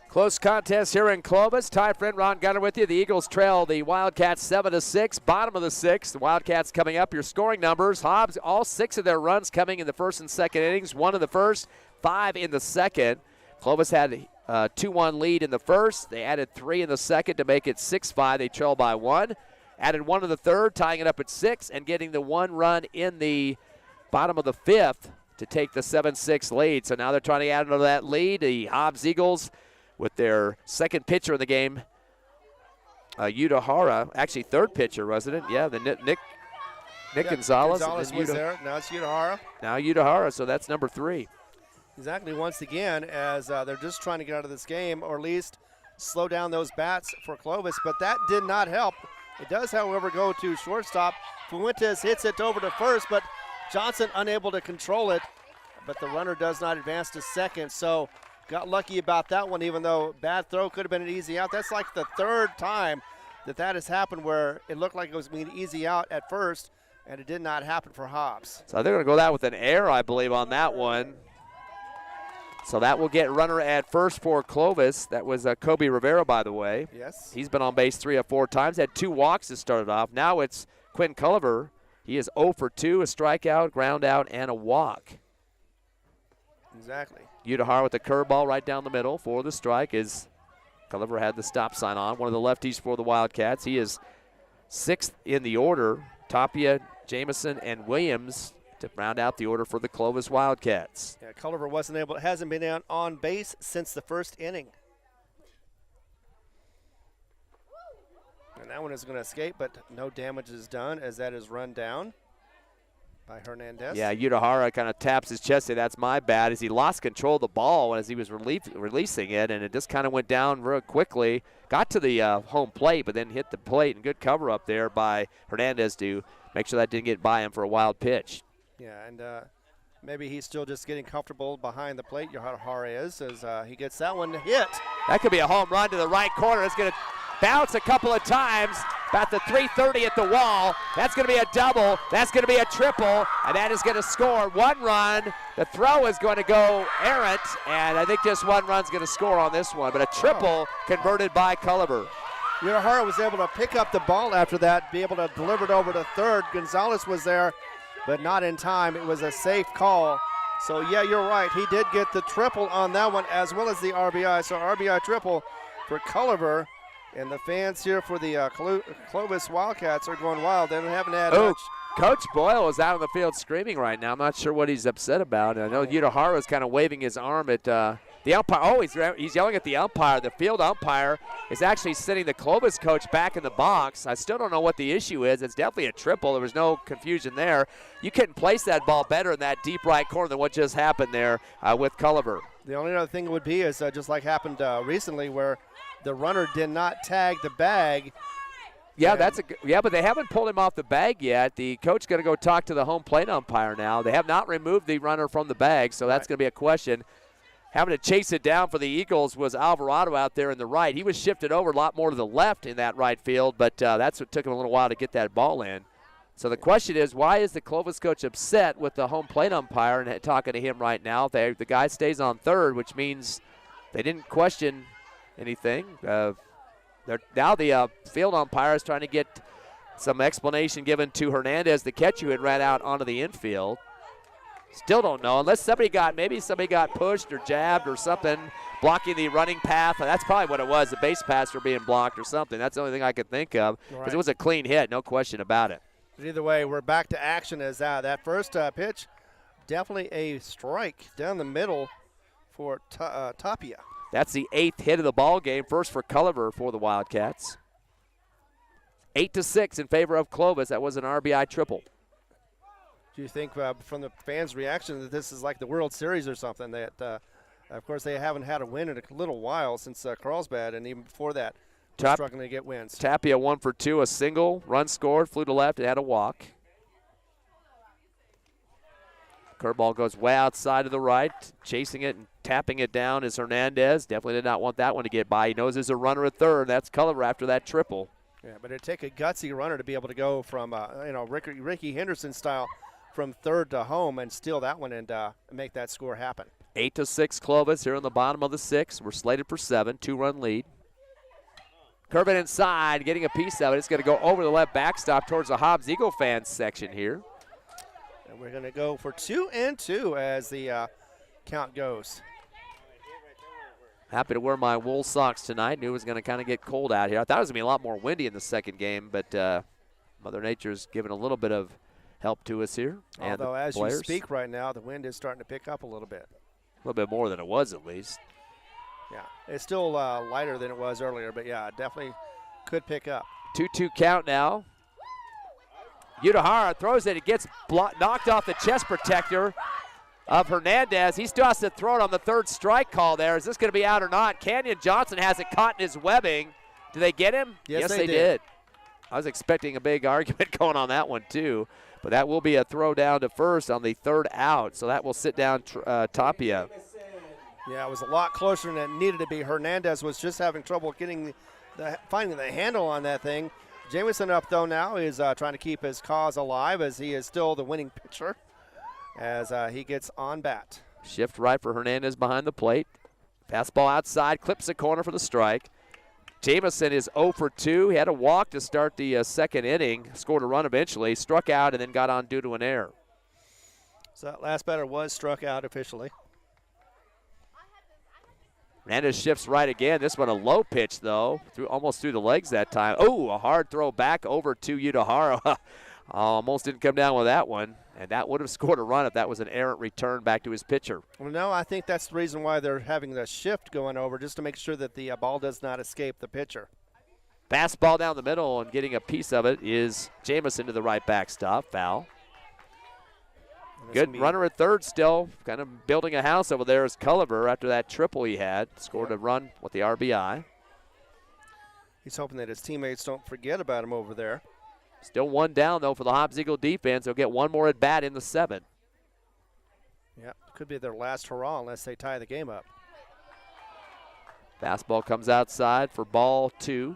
Close contest here in Clovis. Ty friend Ron Gunner with you. The Eagles trail the Wildcats 7-6, bottom of the 6th. The Wildcats coming up. Your scoring numbers. Hobbs, all 6 of their runs coming in the first and second innings. 1 in the first, 5 in the second. Clovis had 2-1 lead in the first. They added 3 in the second to make it 6-5. They trail by 1. Added 1 in the third, tying it up at 6, and getting the 1 run in the bottom of the 5th to take the 7-6 lead. So now they're trying to add another that lead. The Hobbs Eagles with their second pitcher in the game, Udahara, actually third pitcher, wasn't it? Yeah, the Nick Gonzalez. Gonzalez was there. Now it's Udahara. Now Udahara, so that's number 3. Exactly, once again, as they're just trying to get out of this game, or at least slow down those bats for Clovis, but that did not help. It does, however, go to shortstop. Fuentes hits it over to first, but Johnson unable to control it, but the runner does not advance to second, so got lucky about that one, even though bad throw could have been an easy out. That's like the 3rd time that has happened where it looked like it was being easy out at first, and it did not happen for Hobbs. So they're going to go that with an error, I believe, on that one. So that will get runner at first for Clovis. That was Kobe Rivera, by the way. Yes. He's been on base 3 of 4 times. Had 2 walks to start it off. Now it's Quinn Culliver. He is 0 for 2, a strikeout, ground out, and a walk. Exactly. Udahara with the curveball right down the middle for the strike as Culliver had the stop sign on. One of the lefties for the Wildcats. He is 6th in the order. Tapia, Jamison, and Williams to round out the order for the Clovis Wildcats. Yeah, Culliver hasn't been on base since the first inning. And that one is going to escape, but no damage is done as that is run down by Hernandez. Yeah, Udahara kind of taps his chest, say that's my bad, as he lost control of the ball as he was releasing it, and it just kind of went down real quickly. Got to the home plate, but then hit the plate, and good cover up there by Hernandez to make sure that didn't get by him for a wild pitch. Yeah, and maybe he's still just getting comfortable behind the plate. Udahara is, as he gets that one hit. That could be a home run to the right corner. It's going to bounce a couple of times, about the 330 at the wall. That's going to be a double. That's going to be a triple, and that is going to score 1 run. The throw is going to go errant, and I think just 1 run's going to score on this one, but a triple converted by Culliver. Udahara was able to pick up the ball after that, be able to deliver it over to third. Gonzalez was there, but not in time. It was a safe call. So, yeah, you're right. He did get the triple on that one as well as the RBI. So, RBI triple for Culliver. And the fans here for the Clovis Wildcats are going wild. They haven't had much. Coach Boyle is out on the field screaming right now. I'm not sure what he's upset about. I know Udahara is kind of waving his arm at the umpire. Oh, he's yelling at the umpire. The field umpire is actually sitting the Clovis coach back in the box. I still don't know what the issue is. It's definitely a triple. There was no confusion there. You couldn't place that ball better in that deep right corner than what just happened there with Culliver. The only other thing would be is just like happened recently where the runner did not tag the bag. Yeah, but they haven't pulled him off the bag yet. The coach going to go talk to the home plate umpire now. They have not removed the runner from the bag, so that's going to be a question. Having to chase it down for the Eagles was Alvarado out there in the right. He was shifted over a lot more to the left in that right field, but that's what took him a little while to get that ball in. So the question is, why is the Clovis coach upset with the home plate umpire and talking to him right now? The guy stays on third, which means they didn't question anything. Now the field umpire is trying to get some explanation given to Hernandez, the catcher who had ran out onto the infield. Still don't know, unless maybe somebody got pushed or jabbed or something, blocking the running path. That's probably what it was, the base paths were being blocked or something. That's the only thing I could think of, because It was a clean hit, no question about it. But either way, we're back to action as that first pitch, definitely a strike down the middle for Tapia. That's the 8th hit of the ball game, first for Culliver for the Wildcats. 8-6 in favor of Clovis. That was an RBI triple. Do you think from the fans' reaction that this is like the World Series or something? That, of course, they haven't had a win in a little while since Carlsbad, and even before that, struggling to get wins. Tapia 1 for 2, a single, run scored, flew to left, and had a walk. Curveball goes way outside to the right, chasing it and tapping it down is Hernandez. Definitely did not want that one to get by. He knows there's a runner at third. That's Culliver after that triple. Yeah, but it'd take a gutsy runner to be able to go from, Ricky Henderson style from third to home and steal that one and make that score happen. 8-6 Clovis here in the bottom of the 6th. We're slated for 7, 2-run lead. Curving inside, getting a piece of it. It's going to go over the left backstop towards the Hobbs Eagle fans section here. And we're going to go for 2-2 as the count goes. Happy to wear my wool socks tonight. Knew it was going to kind of get cold out here. I thought it was going to be a lot more windy in the second game, but Mother Nature's giving a little bit of help to us here. Although as you speak right now, the wind is starting to pick up a little bit. A little bit more than it was at least. Yeah, it's still lighter than it was earlier, but yeah, it definitely could pick up. 2-2 count now. Udahara throws it. It gets knocked off the chest protector of Hernandez. He still has to throw it on the third strike call there. Is this going to be out or not? Canyon Johnson has it caught in his webbing. Do they get him? Yes, they did. I was expecting a big argument going on that one too, but that will be a throw down to first on the third out, so that will sit down Tapia. Yeah, it was a lot closer than it needed to be. Hernandez was just having trouble finding the handle on that thing. Jamison up, though, now is trying to keep his cause alive as he is still the winning pitcher as he gets on bat. Shift right for Hernandez behind the plate. Fastball outside, clips the corner for the strike. Jamison is 0 for 2. He had a walk to start the second inning, scored a run eventually, struck out, and then got on due to an error. So that last batter was struck out officially. Hernandez shifts right again. This one a low pitch, though, almost through the legs that time. Oh, a hard throw back over to Udahara. Almost didn't come down with that one, and that would have scored a run if that was an errant return back to his pitcher. Well, no, I think that's the reason why they're having the shift going over, just to make sure that the ball does not escape the pitcher. Fastball down the middle, and getting a piece of it is Jamison to the right backstop. Foul. Good runner at third still, kind of building a house over there is Culliver after that triple he had. Scored a run with the RBI. He's hoping that his teammates don't forget about him over there. Still one down, though, for the Hobbs Eagle defense. They'll get one more at bat in the seventh. Yeah, could be their last hurrah unless they tie the game up. Fastball comes outside for ball 2.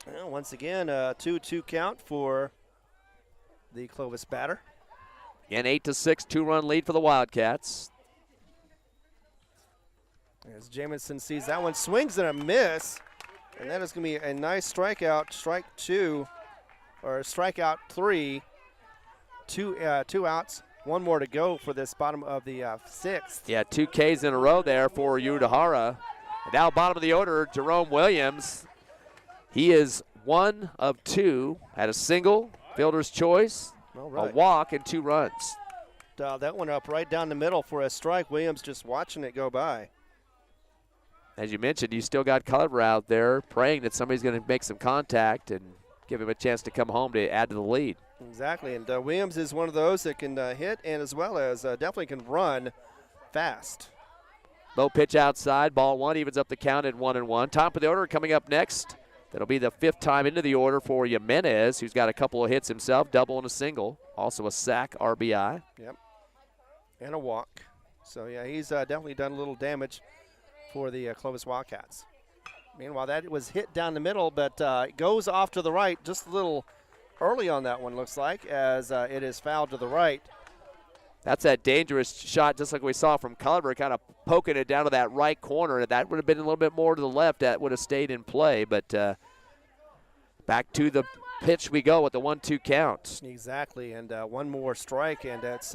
Well, once again, a 2-2 count for the Clovis batter. Again, 8-6, 2-run lead for the Wildcats. As Jamison sees that one, swings and a miss. And that is going to be a nice strikeout, strike 2, or strikeout 3. Two outs, one more to go for this bottom of the 6th. Yeah, 2 Ks in a row there for Udahara. And now bottom of the order, Jerome Williams. He is 1 of 2, had a single, fielder's choice, a walk, and 2 runs. That one up right down the middle for a strike. Williams just watching it go by. As you mentioned, you still got Culliver out there praying that somebody's going to make some contact and give him a chance to come home to add to the lead. Exactly, and Williams is one of those that can hit and as well as definitely can run fast. Low pitch outside, ball 1, evens up the count at 1-1. Top of the order coming up next. That'll be the 5th time into the order for Jimenez, who's got a couple of hits himself, double and a single, also a sack, RBI. Yep, and a walk. So, yeah, he's definitely done a little damage for the Clovis Wildcats. Meanwhile, that was hit down the middle, but it goes off to the right just a little early on that one, looks like, as it is fouled to the right. That's that dangerous shot, just like we saw from Culliver, kind of poking it down to that right corner. That would have been a little bit more to the left. That would have stayed in play, but back to the pitch we go with the 1-2 count. Exactly, and one more strike, and it's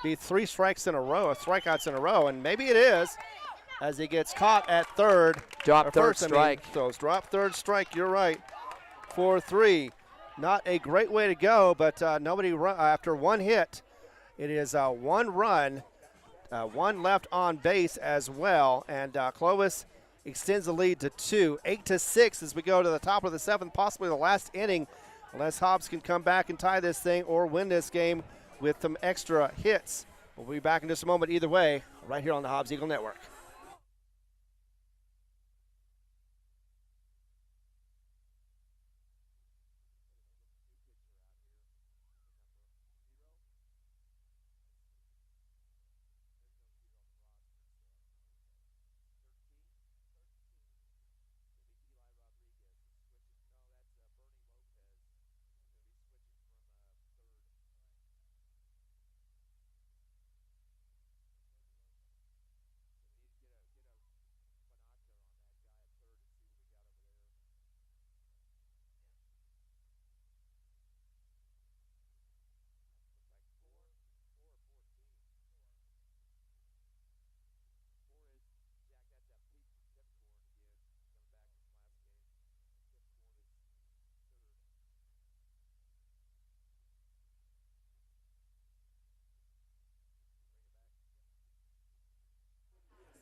be 3 strikes in a row, strikeouts in a row, and maybe it is, as he gets caught at third. Drop third strike. So drop third strike, you're right, 4-3. Not a great way to go, but nobody after one hit. It is 1 run, 1 left on base as well, and Clovis extends the lead to 2, 8-6 as we go to the top of the 7th, possibly the last inning, unless Hobbs can come back and tie this thing or win this game with some extra hits. We'll be back in just a moment either way, right here on the Hobbs Eagle Network.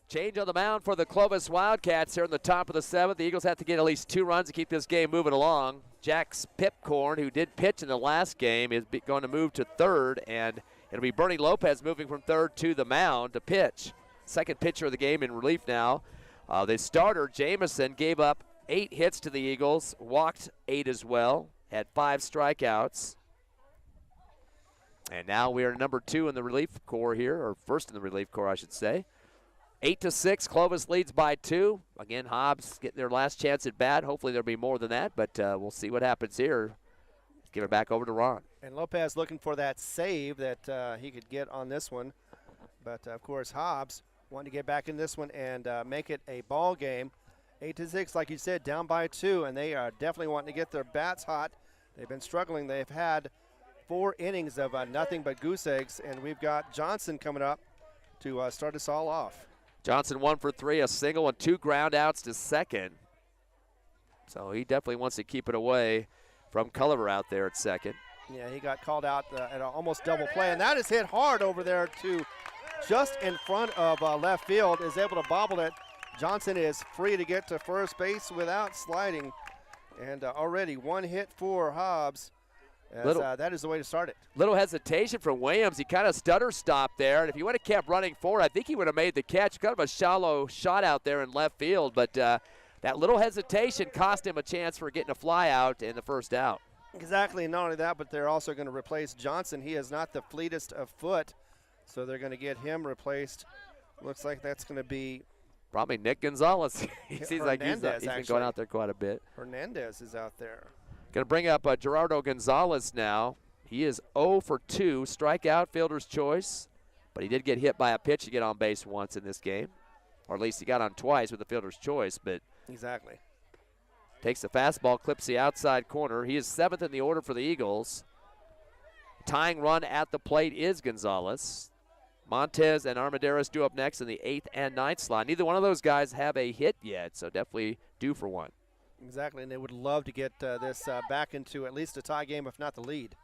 Change on the mound for the Clovis Wildcats here in the top of the 7th. The Eagles have to get at least 2 runs to keep this game moving along. Jax Pipcorn, who did pitch in the last game, is going to move to 3rd, and it'll be Bernie Lopez moving from 3rd to the mound to pitch. Second pitcher of the game in relief now. The starter, Jamison, gave up 8 hits to the Eagles, walked 8 as well, had 5 strikeouts. And now we are number 2 in the relief corps here, or first in the relief corps, I should say. 8-6, Clovis leads by 2. Again, Hobbs getting their last chance at bat. Hopefully there'll be more than that, but we'll see what happens here. Let's give it back over to Ron. And Lopez looking for that save that he could get on this one. But, of course, Hobbs wanting to get back in this one and make it a ball game. 8-6, like you said, down by 2, and they are definitely wanting to get their bats hot. They've been struggling. They've had 4 innings of nothing but goose eggs, and we've got Johnson coming up to start us all off. Johnson 1 for 3, a single and 2 ground outs to second. So he definitely wants to keep it away from Culliver out there at second. Yeah, he got called out at an almost double play, and that is hit hard over there to just in front of left field, is able to bobble it. Johnson is free to get to first base without sliding, and already 1 hit for Hobbs. That is the way to start it. Little hesitation from Williams. He kind of stutter stopped there, and if he would have kept running forward, I think he would have made the catch. Kind of a shallow shot out there in left field, but that little hesitation cost him a chance for getting a fly out in the first out. Exactly, not only that, but they're also going to replace Johnson. He is not the fleetest of foot, so they're going to get him replaced. Looks like that's going to be probably Nick Gonzalez. He seems like he's been going out there quite a bit. Hernandez is out there. Going to bring up Gerardo Gonzalez now. He is 0 for 2, strikeout, fielder's choice, but he did get hit by a pitch to get on base once in this game, or at least he got on twice with the fielder's choice. But exactly. Takes the fastball, clips the outside corner. He is 7th in the order for the Eagles. Tying run at the plate is Gonzalez. Montez and Armendariz due up next in the 8th and 9th slot. Neither one of those guys have a hit yet, so definitely due for one. Exactly, and they would love to get this back into at least a tie game, if not the lead.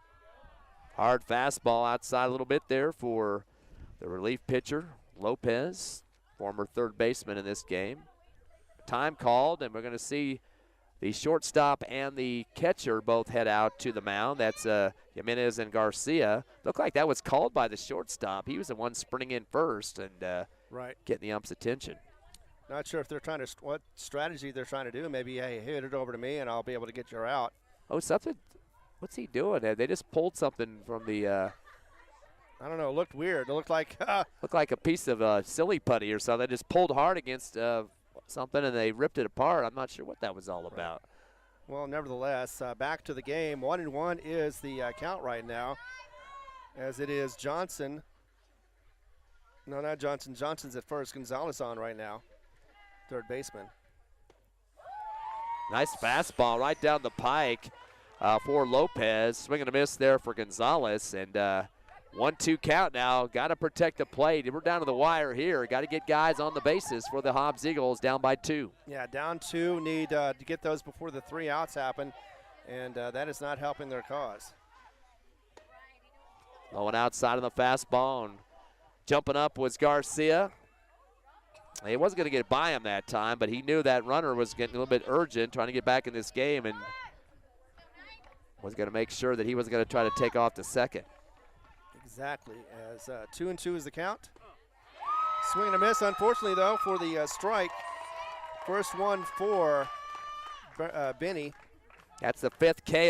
Hard fastball outside a little bit there for the relief pitcher, Lopez, former third baseman in this game. Time called, and we're going to see the shortstop and the catcher both head out to the mound. That's Jimenez and Garcia. Looked like that was called by the shortstop. He was the one sprinting in first and getting the ump's attention. Not sure if they're trying to, what strategy they're trying to do. Maybe, hey, hit it over to me and I'll be able to get you out. Oh, something. What's he doing there? They just pulled something from the. I don't know. It looked weird. It looked like. Looked like a piece of silly putty or something. They just pulled hard against something and they ripped it apart. I'm not sure what that was all about. Well, nevertheless, back to the game. 1-1 is the count right now, as it is Johnson. No, not Johnson. Johnson's at first. Gonzalez on right now. Third baseman. Nice fastball right down the pike for Lopez. Swing and a miss there for Gonzalez. And 1-2 count now. Got to protect the plate. We're down to the wire here. Got to get guys on the bases for the Hobbs Eagles down by 2. Yeah, down 2. Need to get those before the 3 outs happen. And that is not helping their cause. Going outside of the fastball and jumping up was Garcia. He wasn't going to get by him that time, but he knew that runner was getting a little bit urgent, trying to get back in this game, and was going to make sure that he wasn't going to try to take off to second. Exactly, as 2-2 is the count. Swing and a miss, unfortunately, though, for the strike. First one for Benny. That's the 5th K